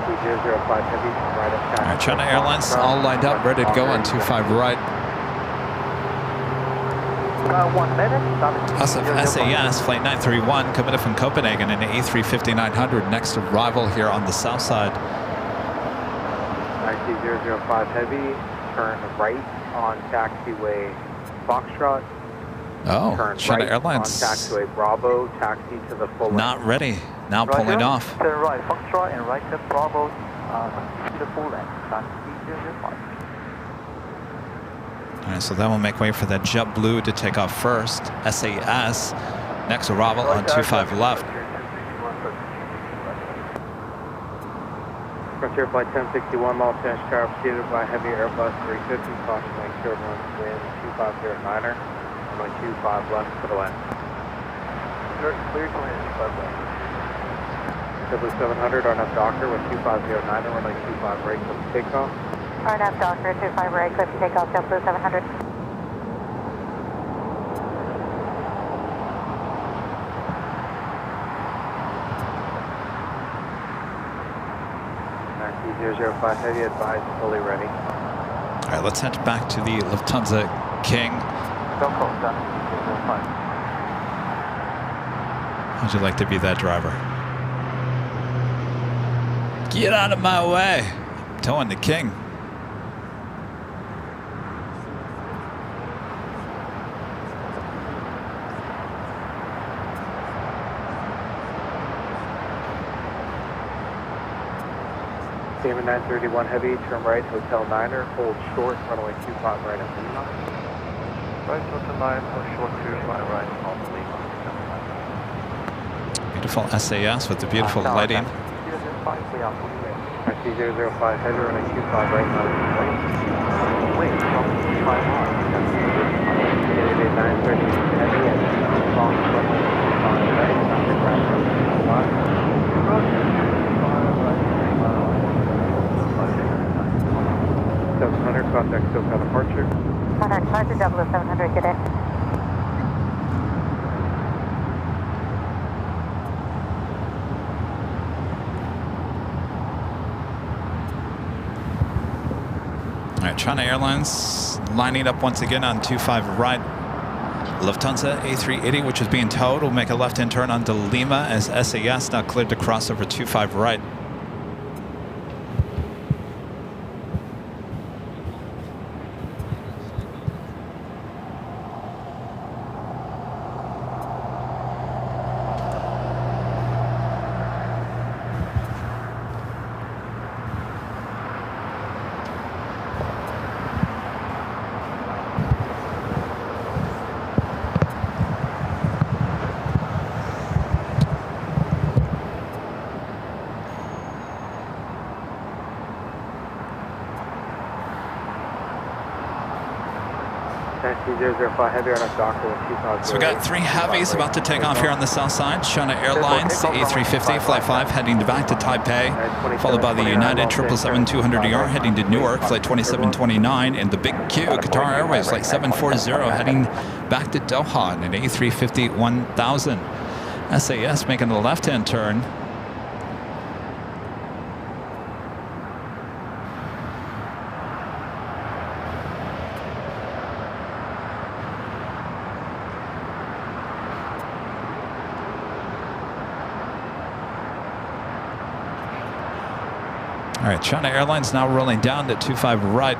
C005 heavy, right up All right, China Airlines all lined up, ready to go on 25 right. 1 minute, Dynasty Also, SAS Flight 931 coming in from Copenhagen in the A350-900, next arrival here on the south side. Taxi 005 heavy, turn right on taxiway Foxtrot. Oh, Turn China right Airlines on taxiway Bravo, taxi to the full not length. ready, now pulling off. Turn right, Foxtrot, and right to Bravo, to the full length, Dynasty 005. All right, so that will make way for that JetBlue to take off first. SAS, next arrival on 25 left. Frontier Flight 1061, Los Angeles tower preceded by heavy Airbus 350, cautioning turbulence wind 2509er, runway 25 left for the land. Clear to land 25 left. JetBlue 700, RNF Docker with 2509er, runway 25 right for the takeoff. RNF Docker 25 right, clear for takeoff, JetBlue 700. Taxi 005 heavy, advised fully ready. All right, let's head back to the Lufthansa King. Go close, Dynasty 005. How'd you like to be that driver? Get out of my way. I'm towing the King. Cayman 931 heavy, turn right, Hotel Niner, hold short, runway 25 right at Lima. Right, Hotel 9, hold short 25 right on Lima. Beautiful SAS with the beautiful lighting. 005, we are fully ready. Taxi 005 heavy runway 25 right, Wait, from 5 on. 930 heavy and long runway 25 right, after ground runway 700, contact SoCal departure. Contact departure 700, good day. All right, China Airlines lining up once again on 25 right. Lufthansa A380, which is being towed, will make a left-hand turn onto Lima as SAS now cleared to cross over 25 right. Taxi 005 heavy on a dock with 25. So we got 3 heavies about to take off here on the south side. China Airlines, the A350, Flight 5 heading back to Taipei, followed by the United 777-200ER heading to Newark, Flight 2729, and the Big Q, Qatar Airways, Flight 740 heading back to Doha in an A350-1000. SAS making the left-hand turn. All right, China Airlines now rolling down to 25 right.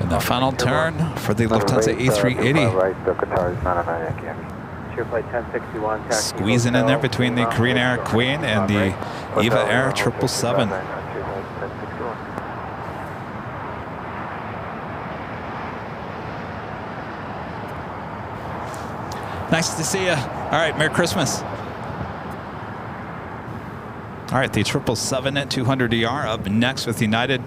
And the final turn for the Lufthansa A380. Right, the Qatar is 99 Yankee. Flight 1061, Squeezing in there between the Korean Air Queen and the EVA Air 777. Nice to see you. All right, Merry Christmas. All right, the 777 at 200ER up next with United.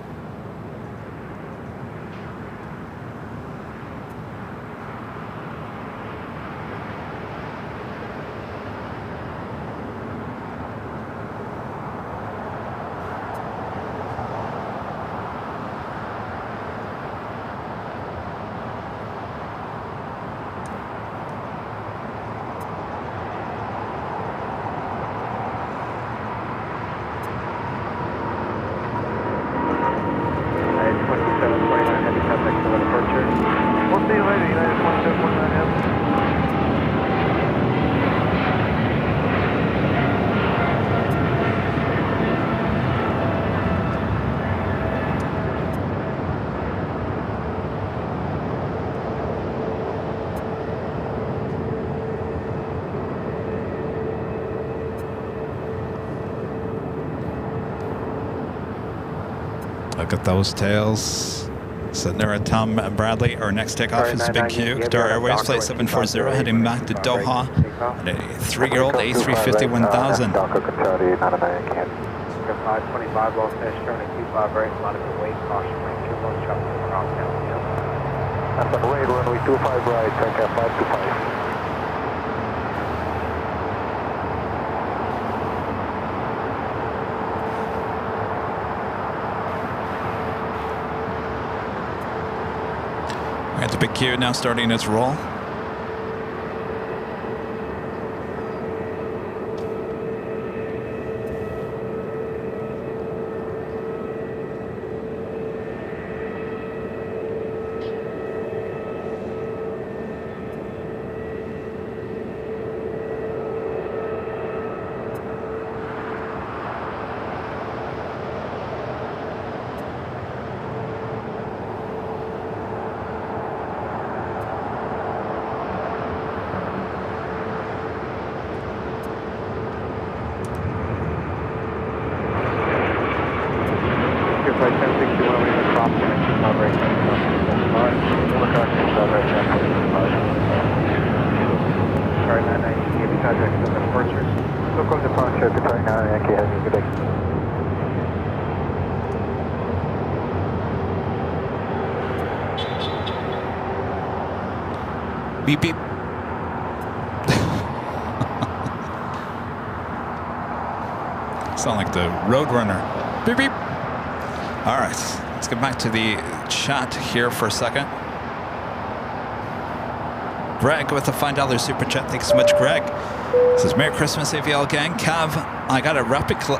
Look at those tails. Sitting there at Tom Bradley. Our next takeoff is Big Q, Qatar Airways, Flight 740, heading back to Doha. And a 3-year-old A350-1000. 525 Los Angeles, turning 25 right, a lot of weight, caution, range 21, chopping across downhill. That's on way, runway 25 right, check out 525. The Big Q now starting its roll. Beep, beep. Sound like the Roadrunner. Beep, beep. All right, let's get back to the chat here for a second. Greg with a $5 super chat. Thanks so much, Greg. Says, Merry Christmas, AVL gang. Cav, I got a replica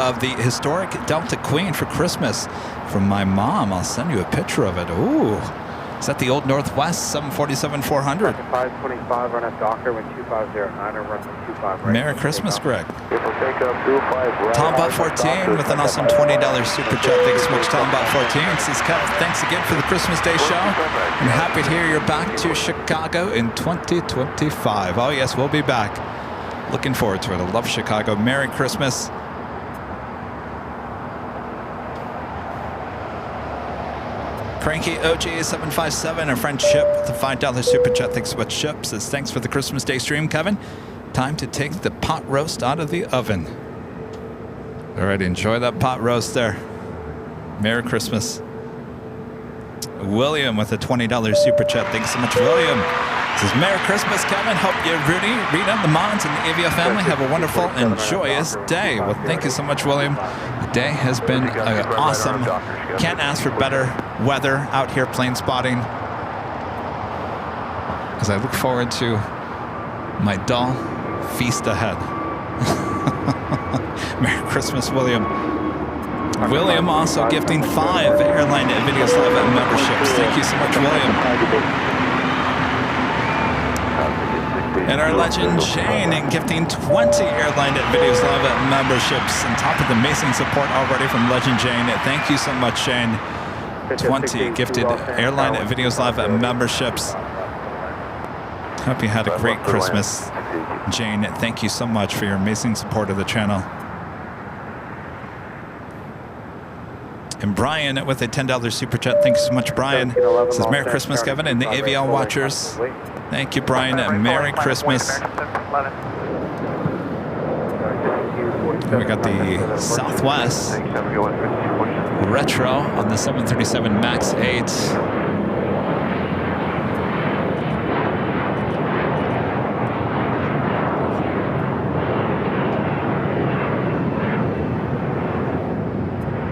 of the historic Delta Queen for Christmas from my mom. I'll send you a picture of it. Ooh. Is that the old Northwest 747-400? 525, run at Docker with 2509 or run from 25 right. Merry Christmas, Greg. Right. Tombot14 with an awesome $20 super chat. Thanks so much, Tombot14. Says, Kev, thanks again for the Christmas Day show. I'm happy to hear you're back to Chicago in 2025. Oh, yes, we'll be back. Looking forward to it. I love Chicago. Merry Christmas. Cranky OG757, our friend Chip with the $5 super chat. Thanks so much, Chip. Says, thanks for the Christmas Day stream, Kevin. Time to take the pot roast out of the oven. All right, enjoy that pot roast there. Merry Christmas. William with a $20 super chat. Thanks so much, William. Says, Merry Christmas, Kevin. Hope you, Rudy, Rita, the Mons, and the AVL family have a wonderful and joyous day. Well, thank you so much, William. The day has been awesome. Can't ask for better weather out here plane spotting. As I look forward to my dull feast ahead. Merry Christmas, William. William also gifting 5 Airline Videos Live memberships. Thank you so much, William. And our legend Shane and gifting 20 Airline Videos Live memberships on top of the amazing support already from Legend Jane. Thank you so much, Shane. 20 gifted Airline Videos Live memberships. Hope you had a great Christmas. Jane, thank you so much for your amazing support of the channel. And Brian with a $10 super chat. Thanks so much, Brian. Says, Merry Christmas, Kevin, and the AVL watchers. Thank you, Brian, and Merry Christmas. And we got the Southwest Retro on the 737 MAX 8.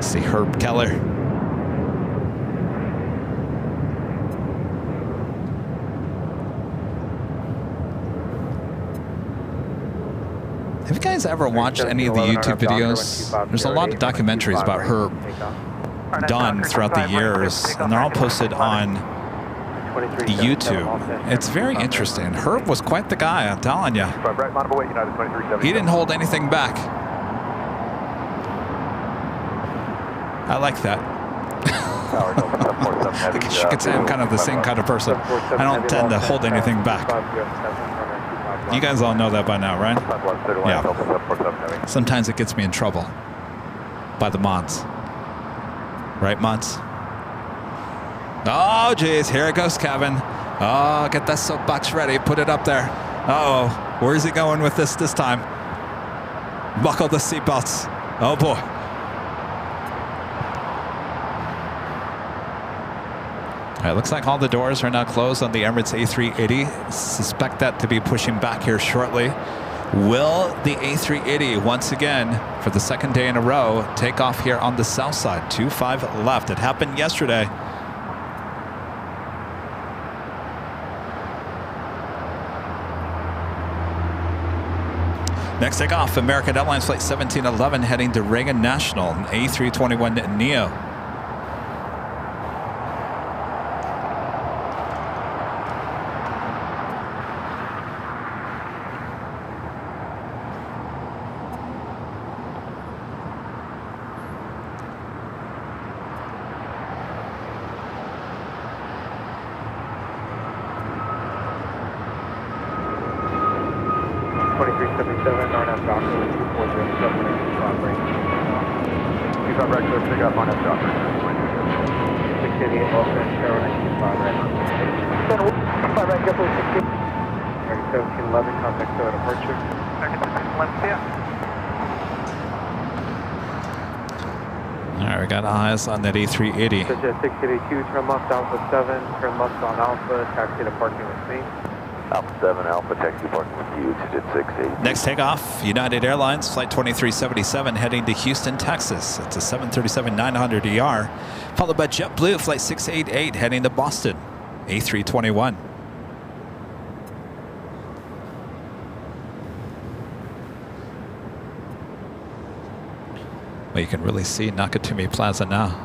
See Herb Keller. Have you guys ever watched any of the YouTube videos? There's a lot of documentaries about Herb done throughout the years, and they're all posted on YouTube. It's very interesting. Herb was quite the guy, I'm telling you. He didn't hold anything back. I like that. I guess you could say I'm kind of the same kind of person. I don't tend to hold anything back. You guys all know that by now, right? Yeah. Sometimes it gets me in trouble by the mods. Right, mods? Oh, geez. Here it goes, Kevin. Oh, get that soapbox ready. Put it up there. Uh-oh. Where's he going with this time? Buckle the seatbelts. Oh, boy. All right, looks like all the doors are now closed on the Emirates A380. Suspect that to be pushing back here shortly. Will the A380 once again, for the second day in a row, take off here on the south side? 25 left. It happened yesterday. Next takeoff, American Airlines Flight 1711 heading to Reagan National, an A321neo. All right, we got eyes on that A380. Jet 682, turn left Alpha 7, turn left on Alpha, taxi to parking with me. Alpha 7, Alpha taxi parking with you, Jet 682. Next takeoff, United Airlines, flight 2377, heading to Houston, Texas. It's a 737-900ER, followed by JetBlue, flight 688, heading to Boston, A321. Well, you can really see Nakatomi Plaza now.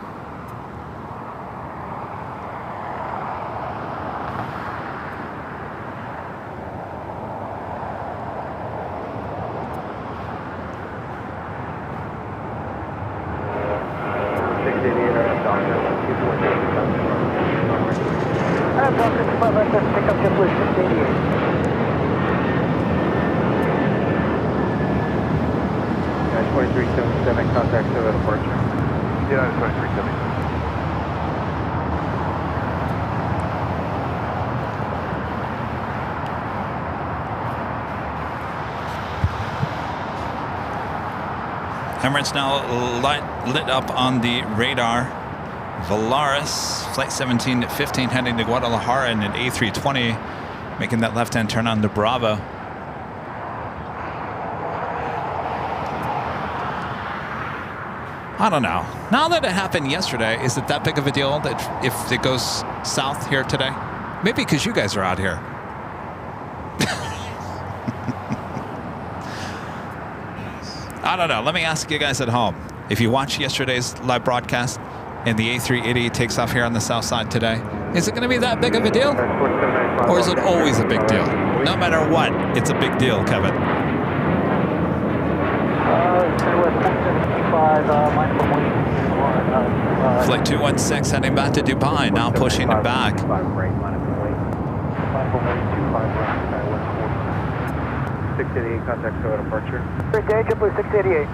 Contact to departure. United 2370. Emirates now lit up on the radar. Valaris, flight 1715, heading to Guadalajara in an A320, making that left-hand turn on the Bravo. I don't know. Now that it happened yesterday, is it that big of a deal that if it goes south here today? Maybe because you guys are out here. I don't know. Let me ask you guys at home. If you watched yesterday's live broadcast and the A380 takes off here on the south side today, is it going to be that big of a deal? Or is it always a big deal? No matter what, it's a big deal, Kevin. Flight 216 heading back to Dubai, now pushing it back. 688, contact to departure. JetBlue 688.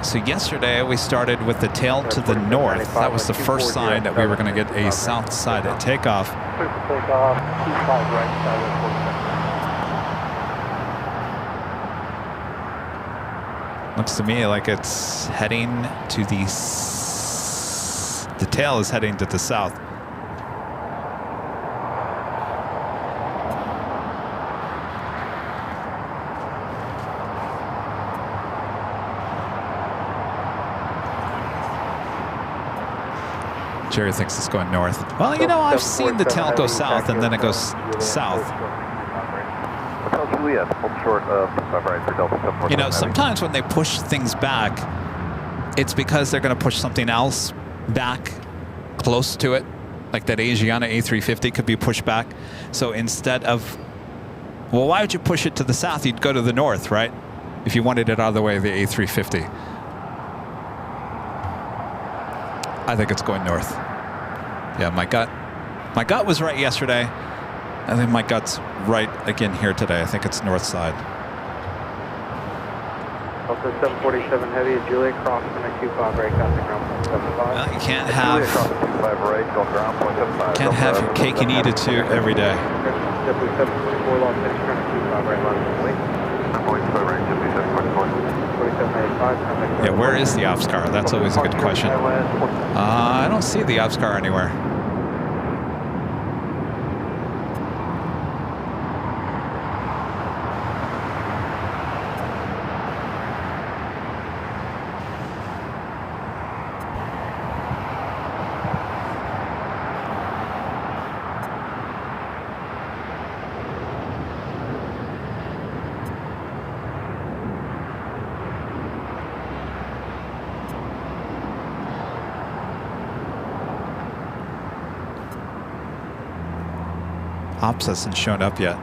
So yesterday we started with the tail to the north. That was the first sign that we were going to get a south side at takeoff. Clear for takeoff, 25 right, Skyway 47. Looks to me like it's heading to the tail is heading to the south. Jerry thinks it's going north. Well, you know, I've seen the tail go south and then it goes south. Hotel Juliet, hold short of 25 right for Delta 747. You know, sometimes when they push things back, it's because they're going to push something else back close to it. Like that Asiana A350 could be pushed back. So instead of, well, why would you push it to the south? You'd go to the north, right? If you wanted it out of the way of the A350. I think it's going north. Yeah, my gut was right yesterday. I think my gut's right again here today. I think it's north side. Also 747 heavy at Juliet, cross connect 25 right, contact ground point 75. Well, you can't have your cake and eat it too every day. JetBlue 744, long finish, turn 25 right, line of wait. 4785, Yeah, where is the ops car? That's always a good question. I don't see the ops car anywhere. Ops hasn't shown up yet.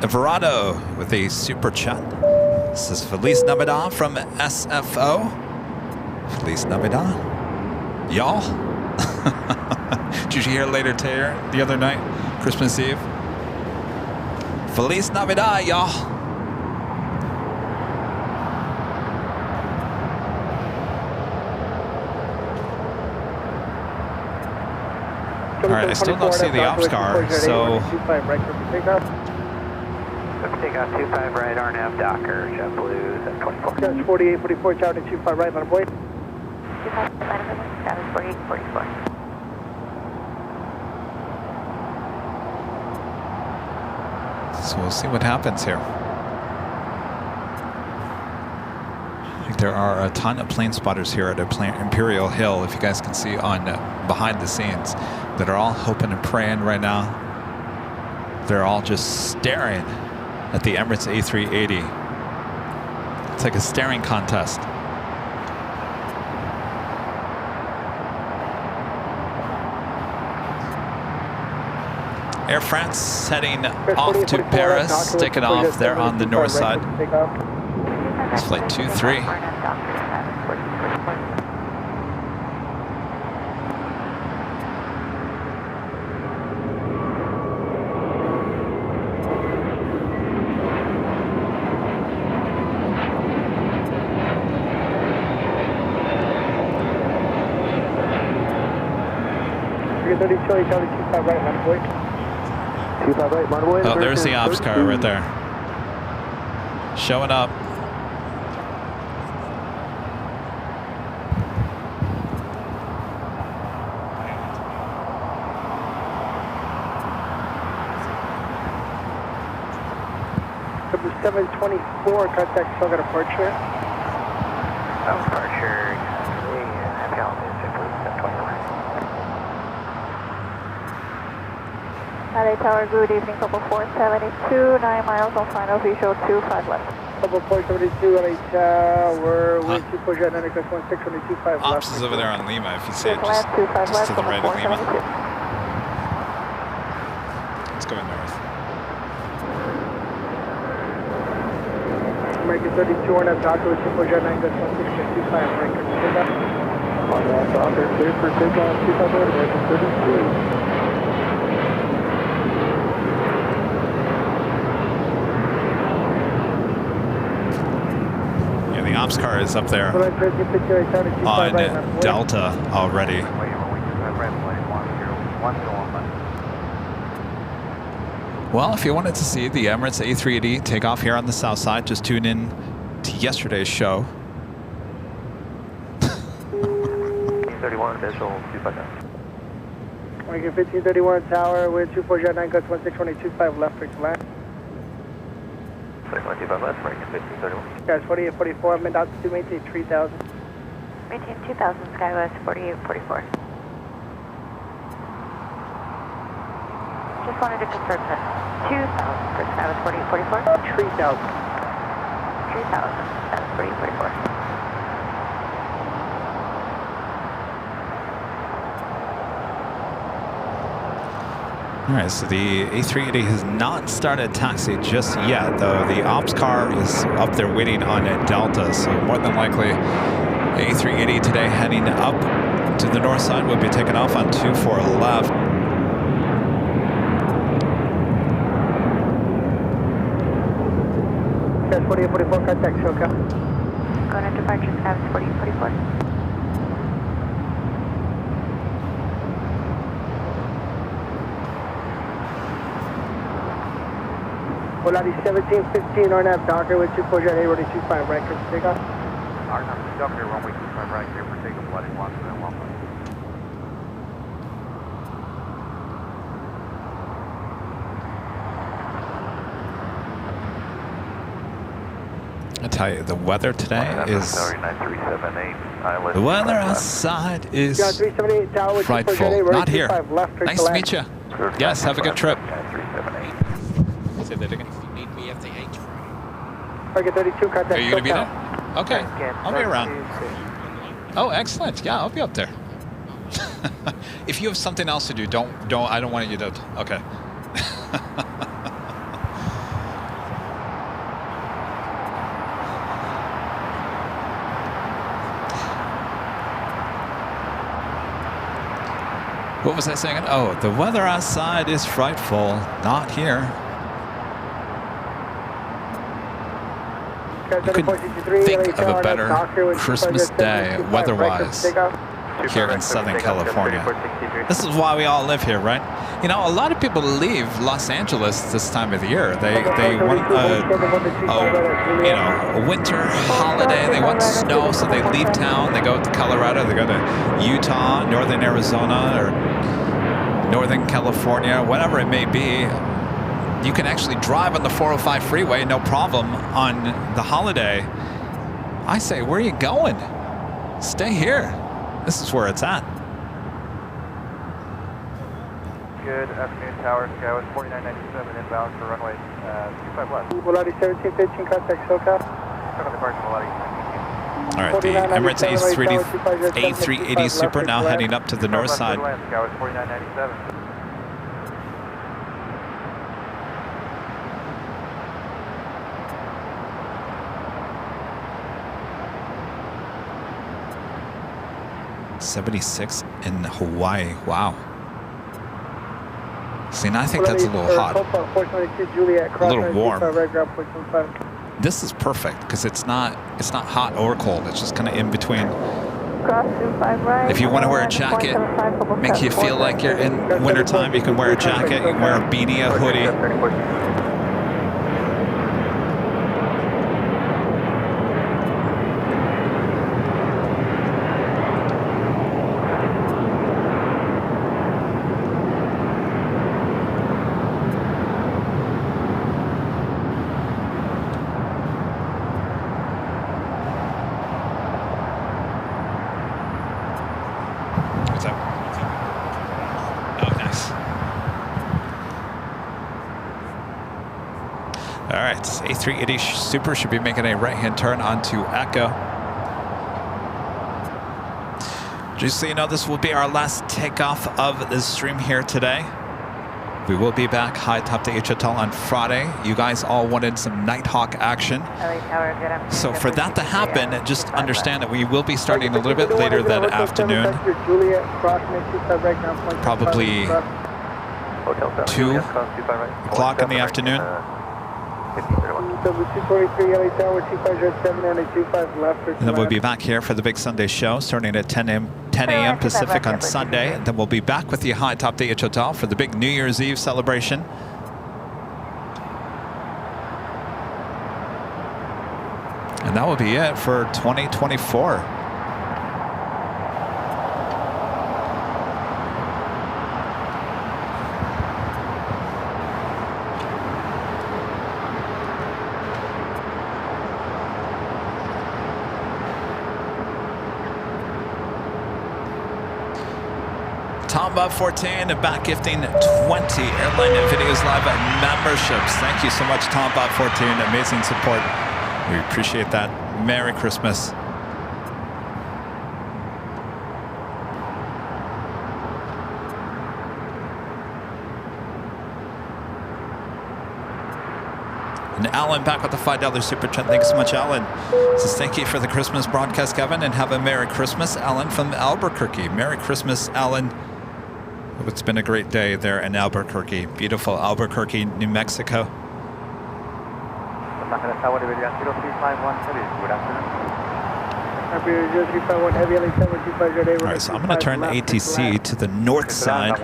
Everado with a super chat. This is Feliz Navidad from SFO. Feliz Navidad, y'all. Did you hear later Taylor the other night, Christmas Eve? Feliz Navidad, y'all. All right, I still don't see the ops car, so. Takeoff 25 right, RNAV Docker, JetBlue, 724. That's 4844, Charlie 25 right, line boy. 25 that was 4844. So we'll see what happens here. I think there are a ton of plane spotters here at Imperial Hill, if you guys can see on behind the scenes, that are all hoping and praying right now. They're all just staring at the Emirates A380. It's like a staring contest. Air France heading off to Paris, taking off there on the north side. It's flight 23. Oh, there's the ops car right there. Showing up. Number 724, contact Sugar departure. Departure, happy holidays, JetBlue, 721. LA Tower, good evening, couple 472, 9 miles on final visual 25 left. Couple 472, LA Tower, we're 2 9 request 1625 left. Ops is over there on Lima, if you see it, Land 25 just left, to the right of Lima. 472. It's going north. American 32, on that Docker, 2 9 request 1625, American takeoff. On that Docker, clear for takeoff, 25 American 32. The ops car is up there on Delta already. Well, if you wanted to see the Emirates A380 take off here on the south side, just tune in to yesterday's show. 31 visual 259. American 1531 Tower, with 2409, cut 1625 left, fix land. 625 left, American 1531. Guys, 4844, I'm in altitude, maintain 3000. Maintain 2000, Skywest 4844. Just wanted to confirm that 2000 for Skywest 4844? 3000. 3000, that was 4844. All right, so the A380 has not started taxi just yet, though the ops car is up there waiting on a Delta, so more than likely A380 today heading up to the north side will be taking off on 24 left. Guys, 4844, contact SoCal. Going to departure Skywest 4844. Volati 1715 RNAV Docker with 248, ready 25 right, clear for takeoff. RNAV Docker, runway 25 right, clear for takeoff, Volati 1715. I tell you, the weather today is... The weather outside is frightful. Not here. Nice to meet you. Yes, have a good trip. Say that again. Need me at the H Target 32, contact Are you going to be SoCal. there? Okay, I'll be around. Oh, excellent. Yeah, I'll be up there. If you have something else to do, I don't want you to... Okay. What was I saying? Oh, the weather outside is frightful. Not here. You couldn't think of a better Christmas day weather-wise here in Southern California. This is why we all live here, right? You know, a lot of people leave Los Angeles this time of the year. They want a winter holiday. They want snow, so they leave town. They go to Colorado. They go to Utah, Northern Arizona, or Northern California, whatever it may be. You can actually drive on the 405 freeway, no problem, on the holiday. I say, where are you going? Stay here. This is where it's at. Good afternoon, Tower. Skywest 4997 inbound for runway 25 left. Volati 1715, contact SoCal. All right, the Emirates A380 Super now heading up to the north side. Skywest 4997. '76 in Hawaii. Wow. See, now I think that's a little hot. A little warm. This is perfect because it's not hot or cold. It's just kind of in between. If you want to wear a jacket, make you feel like you're in wintertime, you can wear a jacket, you can wear a beanie, a hoodie. A380 Super should be making a right-hand turn onto Echo. Just so you know, this will be our last takeoff of the stream here today. We will be back high top to H Hotel on Friday. You guys all wanted some Nighthawk action. So for that to happen, just understand that we will be starting a little bit later that afternoon. Probably 2 o'clock in the afternoon. And then we'll be back here for the big Sunday show starting at 10 a.m. Pacific on Sunday. And then we'll be back with the high top to H Hotel for the big New Year's Eve celebration. And that will be it for 2024. Bob 14 back gifting 20 Airline Videos Live memberships. Thank you so much, Tom Bob 14. Amazing support. We appreciate that. Merry Christmas. And Alan back with the $5 super chat. Thanks so much, Alan. Says thank you for the Christmas broadcast, Kevin, and have a Merry Christmas. Alan from Albuquerque. Merry Christmas, Alan. It's been a great day there in Albuquerque. Beautiful Albuquerque, New Mexico. All right, so I'm going to turn ATC to the north side.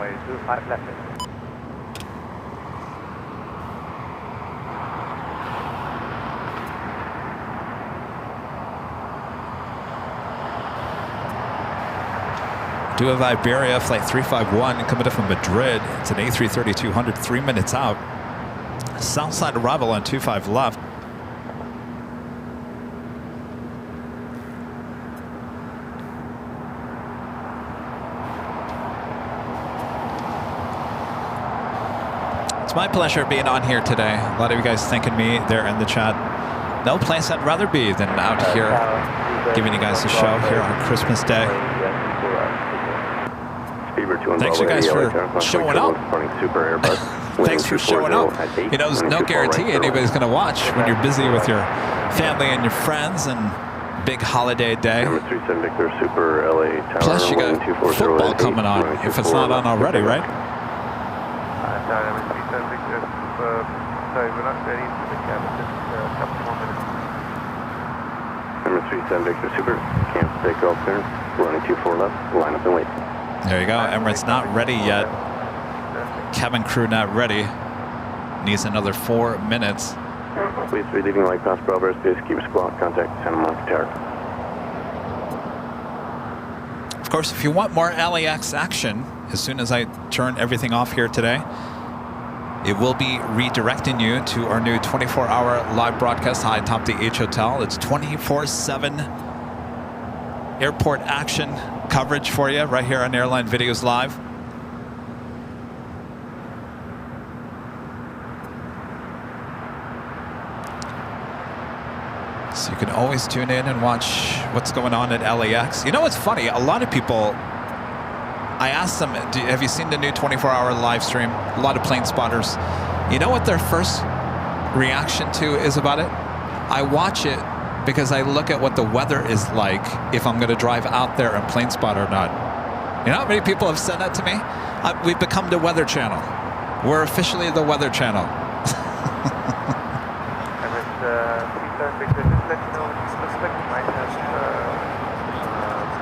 Do have Iberia flight 351 coming up from Madrid. It's an A330-200, 3 minutes out. South side arrival on 25 left. It's my pleasure being on here today. A lot of you guys thanking me there in the chat. No place I'd rather be than out here giving you guys a show here on Christmas Day. Thanks you guys for showing up. Thanks for showing up. You know, there's no guarantee anybody's going to watch when you're busy with your family and your friends and big holiday day. Number 37 Victor Super LA Tower. Plus, you got football coming on, if it's not on already, right? Sorry, number 37 Victor Super. Sorry, we're not ready for the cabin. Just a couple more minutes. Number 37 Victor Super. Cancel takeoff clear. Running 24 left. Line up and wait. There you go. Emirates not ready yet. Cabin crew not ready. Needs another 4 minutes. Please be leaving light pass Bravo airspace. Keep squawk. Contact Santa Monica Tower. Of course, if you want more LAX action, as soon as I turn everything off here today, it will be redirecting you to our new 24-hour live broadcast high atop the H Hotel. It's 24/7 airport action coverage for you right here on Airline Videos Live. So you can always tune in and watch what's going on at LAX. You know what's funny? A lot of people, I asked them, have you seen the new 24-hour live stream? A lot of plane spotters. You know what their first reaction to is about it? I watch it because I look at what the weather is like if I'm going to drive out there and plane spot or not. You know how many people have said that to me? We've become the Weather Channel. We're officially the Weather Channel.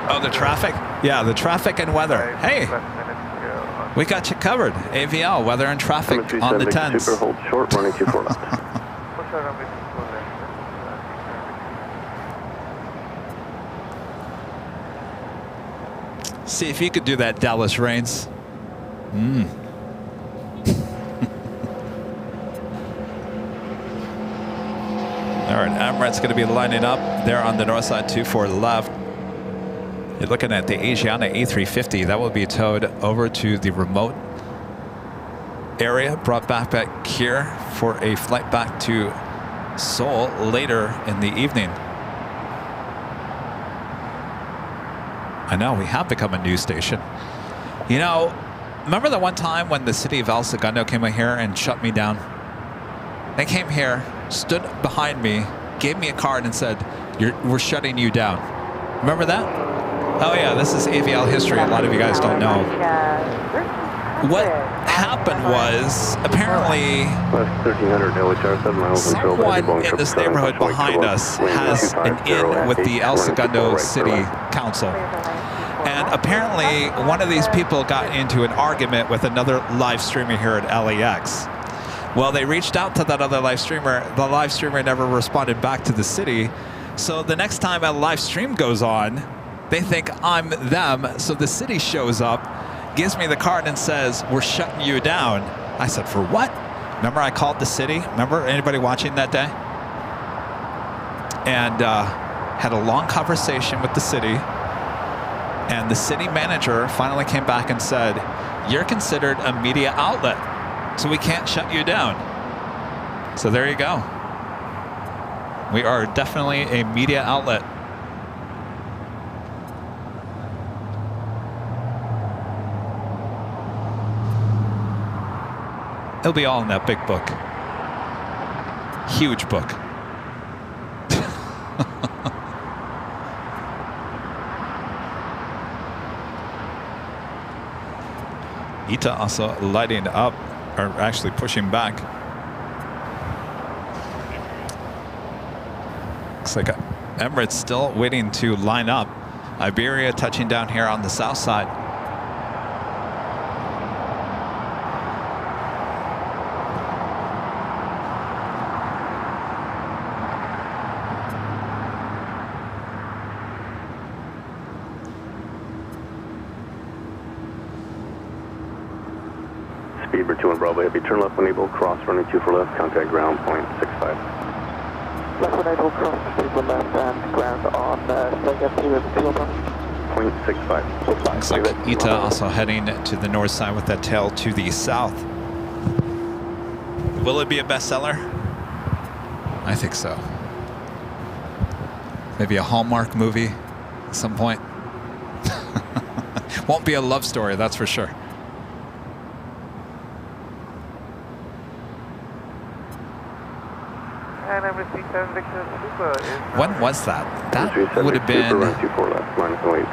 Oh, the traffic? Yeah, the traffic and weather. Hey, we got you covered. AVL, weather and traffic on the 10s. Super hold short, running 24 left. See if you could do that, Dallas Reigns. All right, Emirates going to be lining up there on the north side, 24 left. You're looking at the Asiana A350. That will be towed over to the remote area, brought back here for a flight back to Seoul later in the evening. I know, we have become a news station. You know, remember the one time when the city of El Segundo came in here and shut me down? They came here, stood behind me, gave me a card and said, we're shutting you down. Remember that? Oh yeah, this is AVL history. A lot of you guys don't know. What happened was, apparently, someone in this neighborhood behind us has an in with the El Segundo City Council. And apparently, one of these people got into an argument with another live streamer here at LAX. Well, they reached out to that other live streamer. The live streamer never responded back to the city. So the next time a live stream goes on, they think I'm them. So the city shows up, gives me the card and says, we're shutting you down. I said, for what? Remember I called the city? Remember anybody watching that day? And had a long conversation with the city. And the city manager finally came back and said, you're considered a media outlet, so we can't shut you down. So there you go. We are definitely a media outlet. It'll be all in that big book. Huge book. ITA also lighting up, or actually pushing back. Looks like Emirates still waiting to line up. Iberia touching down here on the south side. Speedbird 2 and Bravo, heavy turn left when able, cross running 2 for left, contact ground, 0.65. Left when able, cross 2 for left and ground on Stag 2 and 2 above. 0.65. Looks like ITA also heading to the north side with that tail to the south. Will it be a bestseller? I think so. Maybe a Hallmark movie at some point. Won't be a love story, that's for sure. And Emirates 37 Victor Super is... When was that? That Emirates would have 37 Super, been, run 24 left, line up and wait.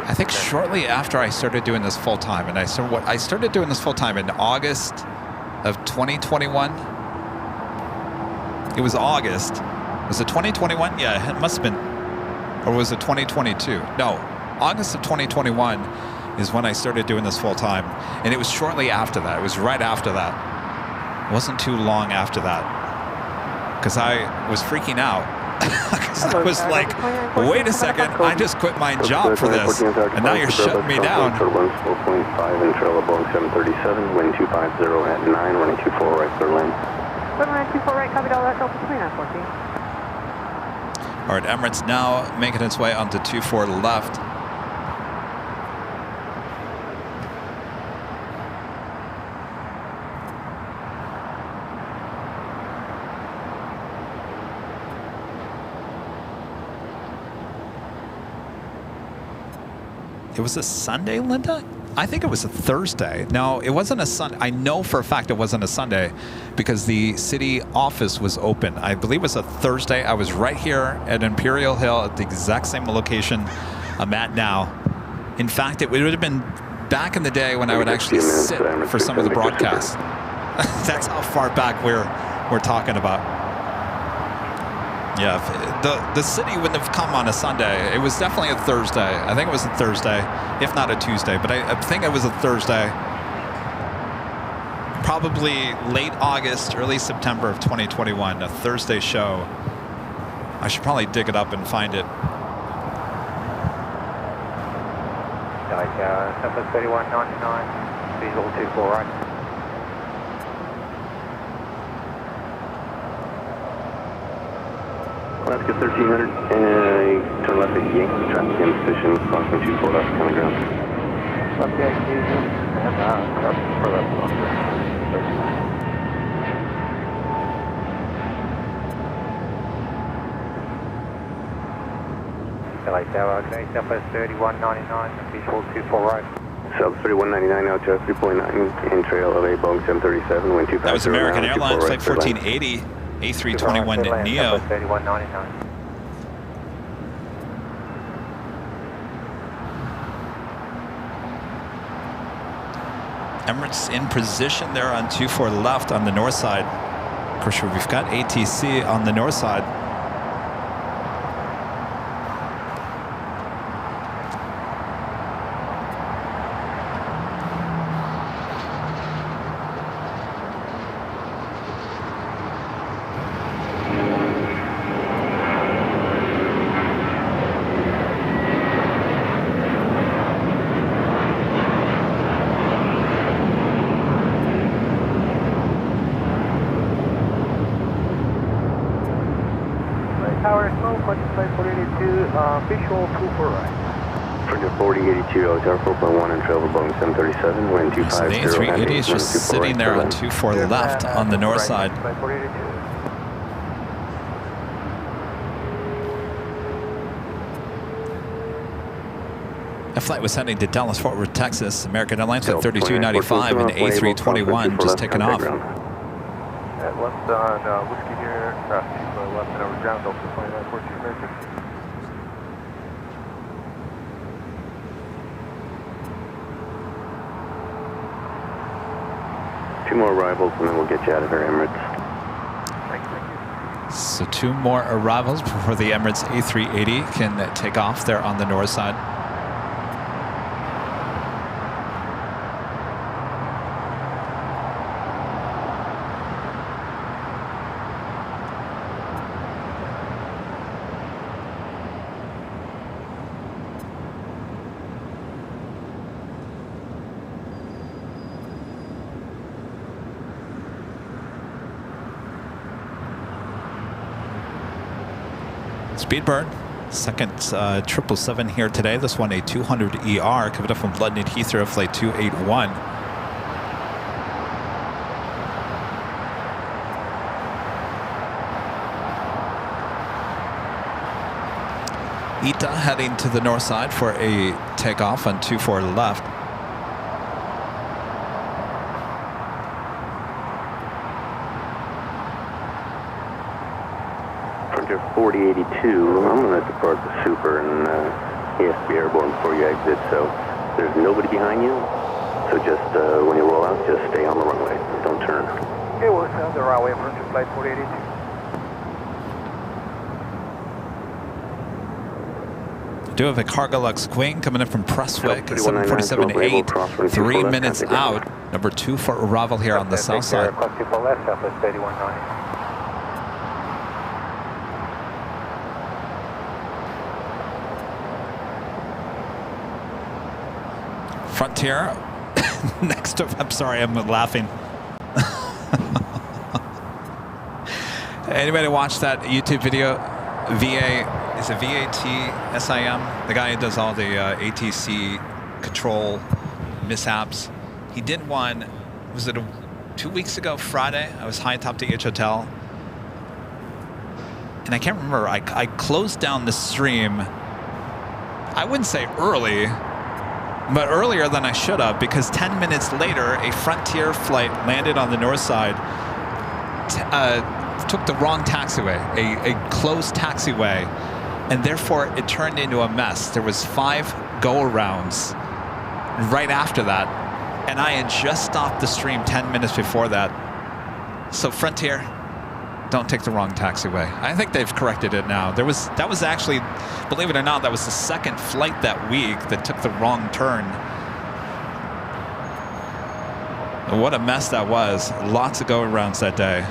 I think shortly after I started doing this full time, and I started doing this full time in August of 2021. It was August. Was it 2021? Yeah, it must have been. Or was it 2022? No, August of 2021 is when I started doing this full time, and it was shortly after that. It was right after that. It wasn't too long after that, because I was freaking out. I was like, wait a second, I just quit my job for this, and now you're shutting me down. Turbulence 4.5 and trail of Boeing 737, wind 250 at 9, running 24 right clear lane. Running 24 right, copy all that, Delta 2914. All right, Emirates now making its way onto 24 left. It was a Sunday, Linda? I think it was a Thursday. No, it wasn't a Sunday. I know for a fact it wasn't a Sunday because the city office was open. I believe it was a Thursday. I was right here at Imperial Hill at the exact same location I'm at now. In fact, it would have been back in the day when I would actually sit for some of the broadcasts. That's how far back we're talking about. Yeah, the city wouldn't have come on a Sunday. It was definitely a Thursday. I think it was a Thursday, if not a Tuesday, but I think it was a Thursday. Probably late August, early September of 2021, a Thursday show. I should probably dig it up and find it. Southwest 3199, visual 24 right. Alaska 1300, turn left at Yankee, traffic in position, crossing 24 left, coming ground. Left Yankee, and crossing for left. LA Tower, okay, Southwest 3199, visual 24 right. South 3199, now to 3.9, in trail LA Boeing 737, wind 250. That was American now, Airlines, right, Flight 1480, A321 Neo. 3199. Emirates in position there on 24 left on the north side. Of course, we've got ATC on the north side. Tower Snow, flight 482, visual 24 right. Figure 4082, Tower 4.1, and trail of Boeing 737, wind 250. So the A380 is just sitting there on 24 left on the north side. Flight 482. That flight was heading to Dallas, Fort Worth, Texas. American Airlines Flight 3295 and A321 just taken off. At left on Whiskey here, left and over ground, Delta 2914 American. Two more arrivals and then we'll get you out of here, Emirates. Thank you. So 2 more arrivals before the Emirates A380 can take off there on the north side. Speedbird, second 777 here today. This one a 200ER coming up from London Heathrow, flight 281. ITA heading to the north side for a takeoff on 24 left. Frontier 4082, I'm going to depart the Super, and he has to be airborne before you exit, so there's nobody behind you. So just when you roll out, just stay on the runway. Don't turn. Okay, we'll stay on the runway, Frontier Flight 4082. Do have a Cargo Lux Queen coming in from Prestwick, 747-8, 3 minutes out. Number 2 for arrival here on the south side. Cross 24 left, Southwest 3190. Frontier, next up, I'm sorry, I'm laughing. Anybody watch that YouTube video? Is it VATSIM? The guy who does all the ATC control mishaps. He did one, was it 2 weeks ago, Friday? I was high atop the H Hotel. And I can't remember, I closed down the stream, I wouldn't say early, but earlier than I should have, because 10 minutes later, a Frontier flight landed on the north side, took the wrong taxiway, a closed taxiway, and therefore it turned into a mess. There was 5 go-arounds right after that, and I had just stopped the stream 10 minutes before that. So Frontier, don't take the wrong taxiway. I think they've corrected it now. That was actually, believe it or not, that was the second flight that week that took the wrong turn. What a mess that was. Lots of go-arounds that day.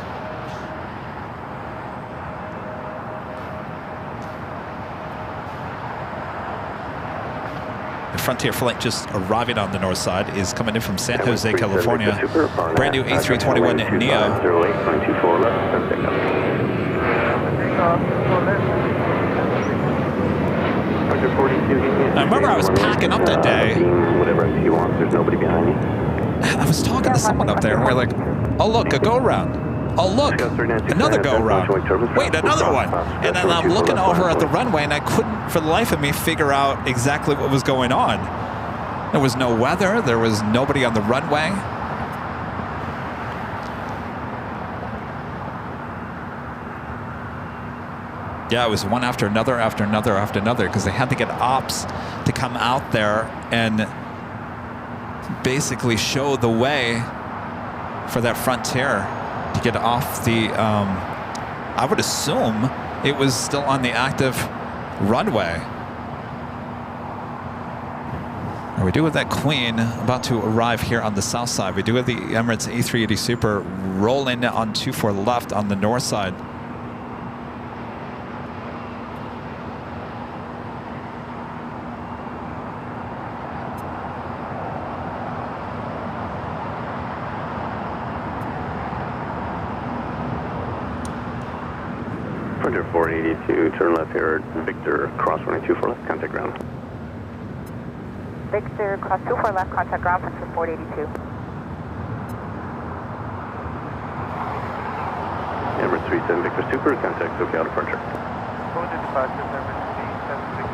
The Frontier flight just arriving on the north side is coming in from San Jose, California. Brand new A321 Neo. I remember I was packing up that day. Whatever he wants, there's nobody behind you. I was talking to someone up there, and we're like, oh, look, a go-around. Oh, look, another go-around. Wait, another one. And then I'm looking over at the runway, and I couldn't, for the life of me, figure out exactly what was going on. There was no weather. There was nobody on the runway. Yeah, it was one after another, after another, after another, because they had to get ops to come out there and basically show the way for that Frontier to get off the, I would assume it was still on the active runway. And we do have that Queen about to arrive here on the south side. We do have the Emirates A380 Super rolling on 24 left on the north side. Frontier 482, turn left here, Victor, cross running 24 left, contact ground. Victor, cross 24 left, contact ground, Frontier 482. Emirates 37 Victor Super, contact SoCal departure. Coded departure, Emirates 37 Victor.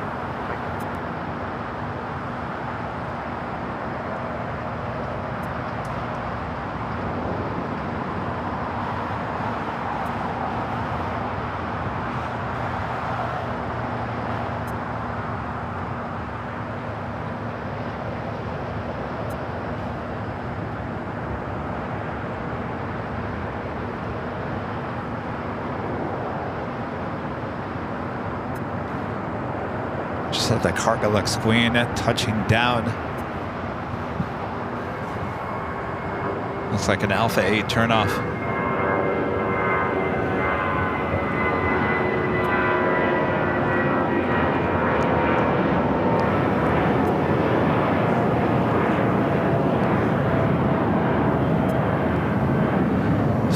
Just had the Cargo Lux Queen touching down. Looks like an Alpha 8 turnoff.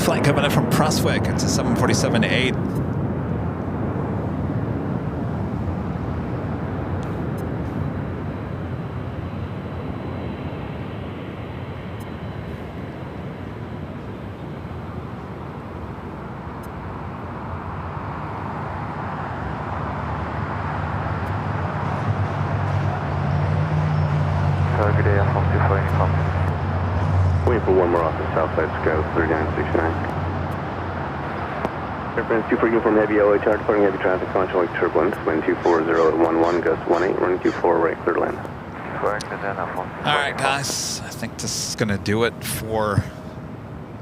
Flight coming in from Prestwick. It's a 747-8. Good day, Alpha 24, any comments? Waiting for one more off the south side, Scout 3969. Airplane 24 Uniform Heavy LA Tower, departing heavy traffic, controlling turbulence, wind 240 at 11, gust 18, running 24 right, clear to land. All right, guys, I think this is going to do it for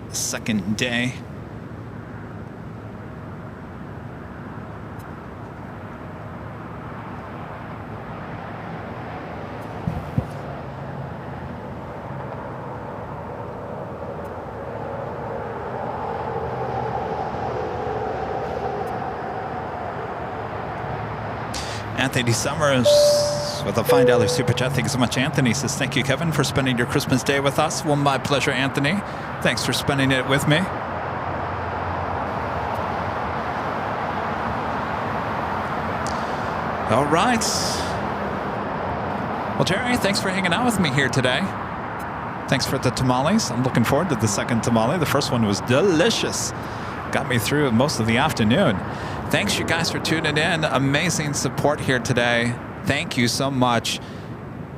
the second day. Anthony Summers with a $5 super chat. Thank you so much, Anthony. Says, thank you, Kevin, for spending your Christmas day with us. Well, my pleasure, Anthony. Thanks for spending it with me. All right. Well, Jerry, thanks for hanging out with me here today. Thanks for the tamales. I'm looking forward to the second tamale. The first one was delicious. Got me through most of the afternoon. Thanks, you guys, for tuning in. Amazing support here today. Thank you so much.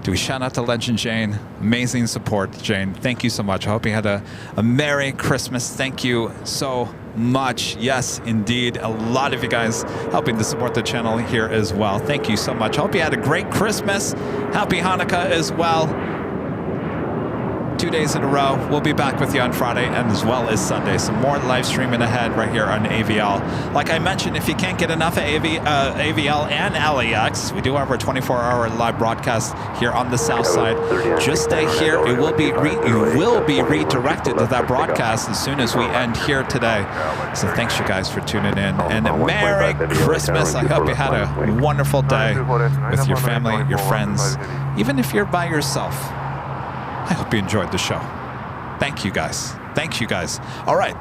Do we shout out to Legend Jane? Amazing support, Jane. Thank you so much. I hope you had a Merry Christmas. Thank you so much. Yes, indeed. A lot of you guys helping to support the channel here as well. Thank you so much. I hope you had a great Christmas. Happy Hanukkah as well. 2 days in a row. We'll be back with you on Friday and as well as Sunday. Some more live streaming ahead right here on AVL. Like I mentioned, if you can't get enough of AVL and LAX, we do have our 24-hour live broadcast here on the south side. Just stay here. It will be you will be redirected to that broadcast as soon as we end here today. So thanks, you guys, for tuning in. And Merry Christmas. I hope you had a wonderful day with your family, your friends, even if you're by yourself. I hope you enjoyed the show. Thank you, guys. Thank you, guys. All right.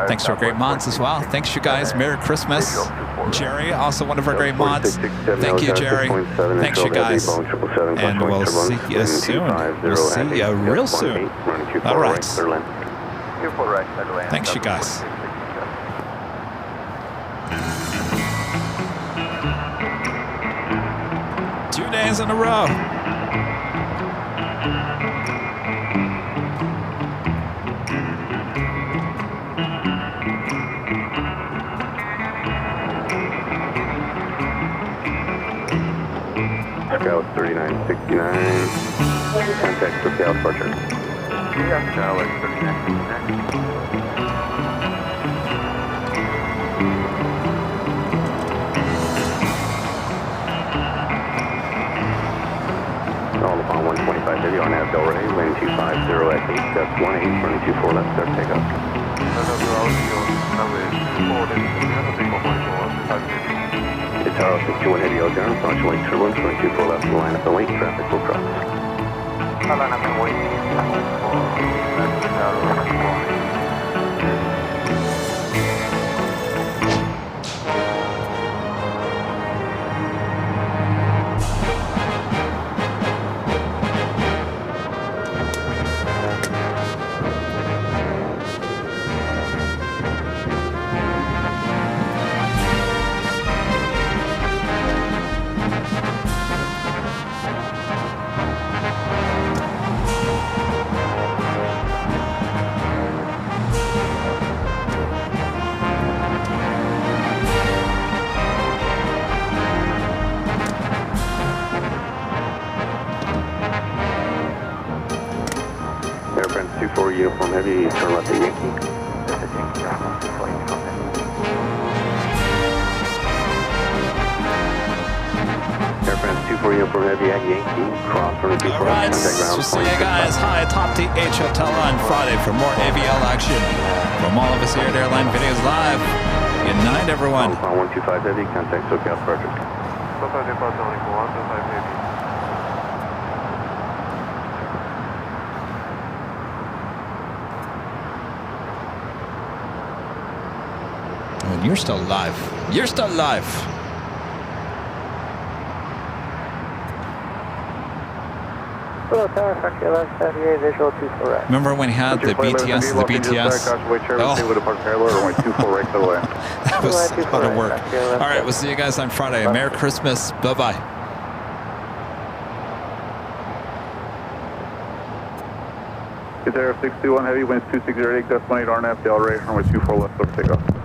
Thanks to our great mods as well. Thanks, you guys. Merry Christmas. Jerry, also one of our great mods. Thank you, Jerry. Thanks, you guys. And we'll see you soon. We'll see you real soon. All right. Thanks, you guys. Two days in a row. Scout 3969. Contact for Scout departure. Yeah, Charlie 3969. All upon 125 heavy on Abdel Ray, wind 250 at 8, gust 18, running 24 left, start takeoff. It's Tower 61 heavy out there, approximately turbulence, running 24 left, line up the lane, traffic will cross. Line up and wait. Uniform heavy, turn left at Yankee. Airplane 24 Uniform heavy at Yankee, cross from the 24. All right, we'll see you guys high atop the H Hotel on Friday for more AVL action. From all of us here at Airline Videos Live, good night, everyone. 125 heavy, contact SoCal departure. You're still alive. You're still alive. Remember when he had the BTS? The BTS? Oh. That was a lot of work. All right, we'll see you guys on Friday. Merry Christmas. Bye-bye. It's Air 621 heavy, winds 2608, gust 18, RNF, Del Ray, runway 24 left, clear for takeoff.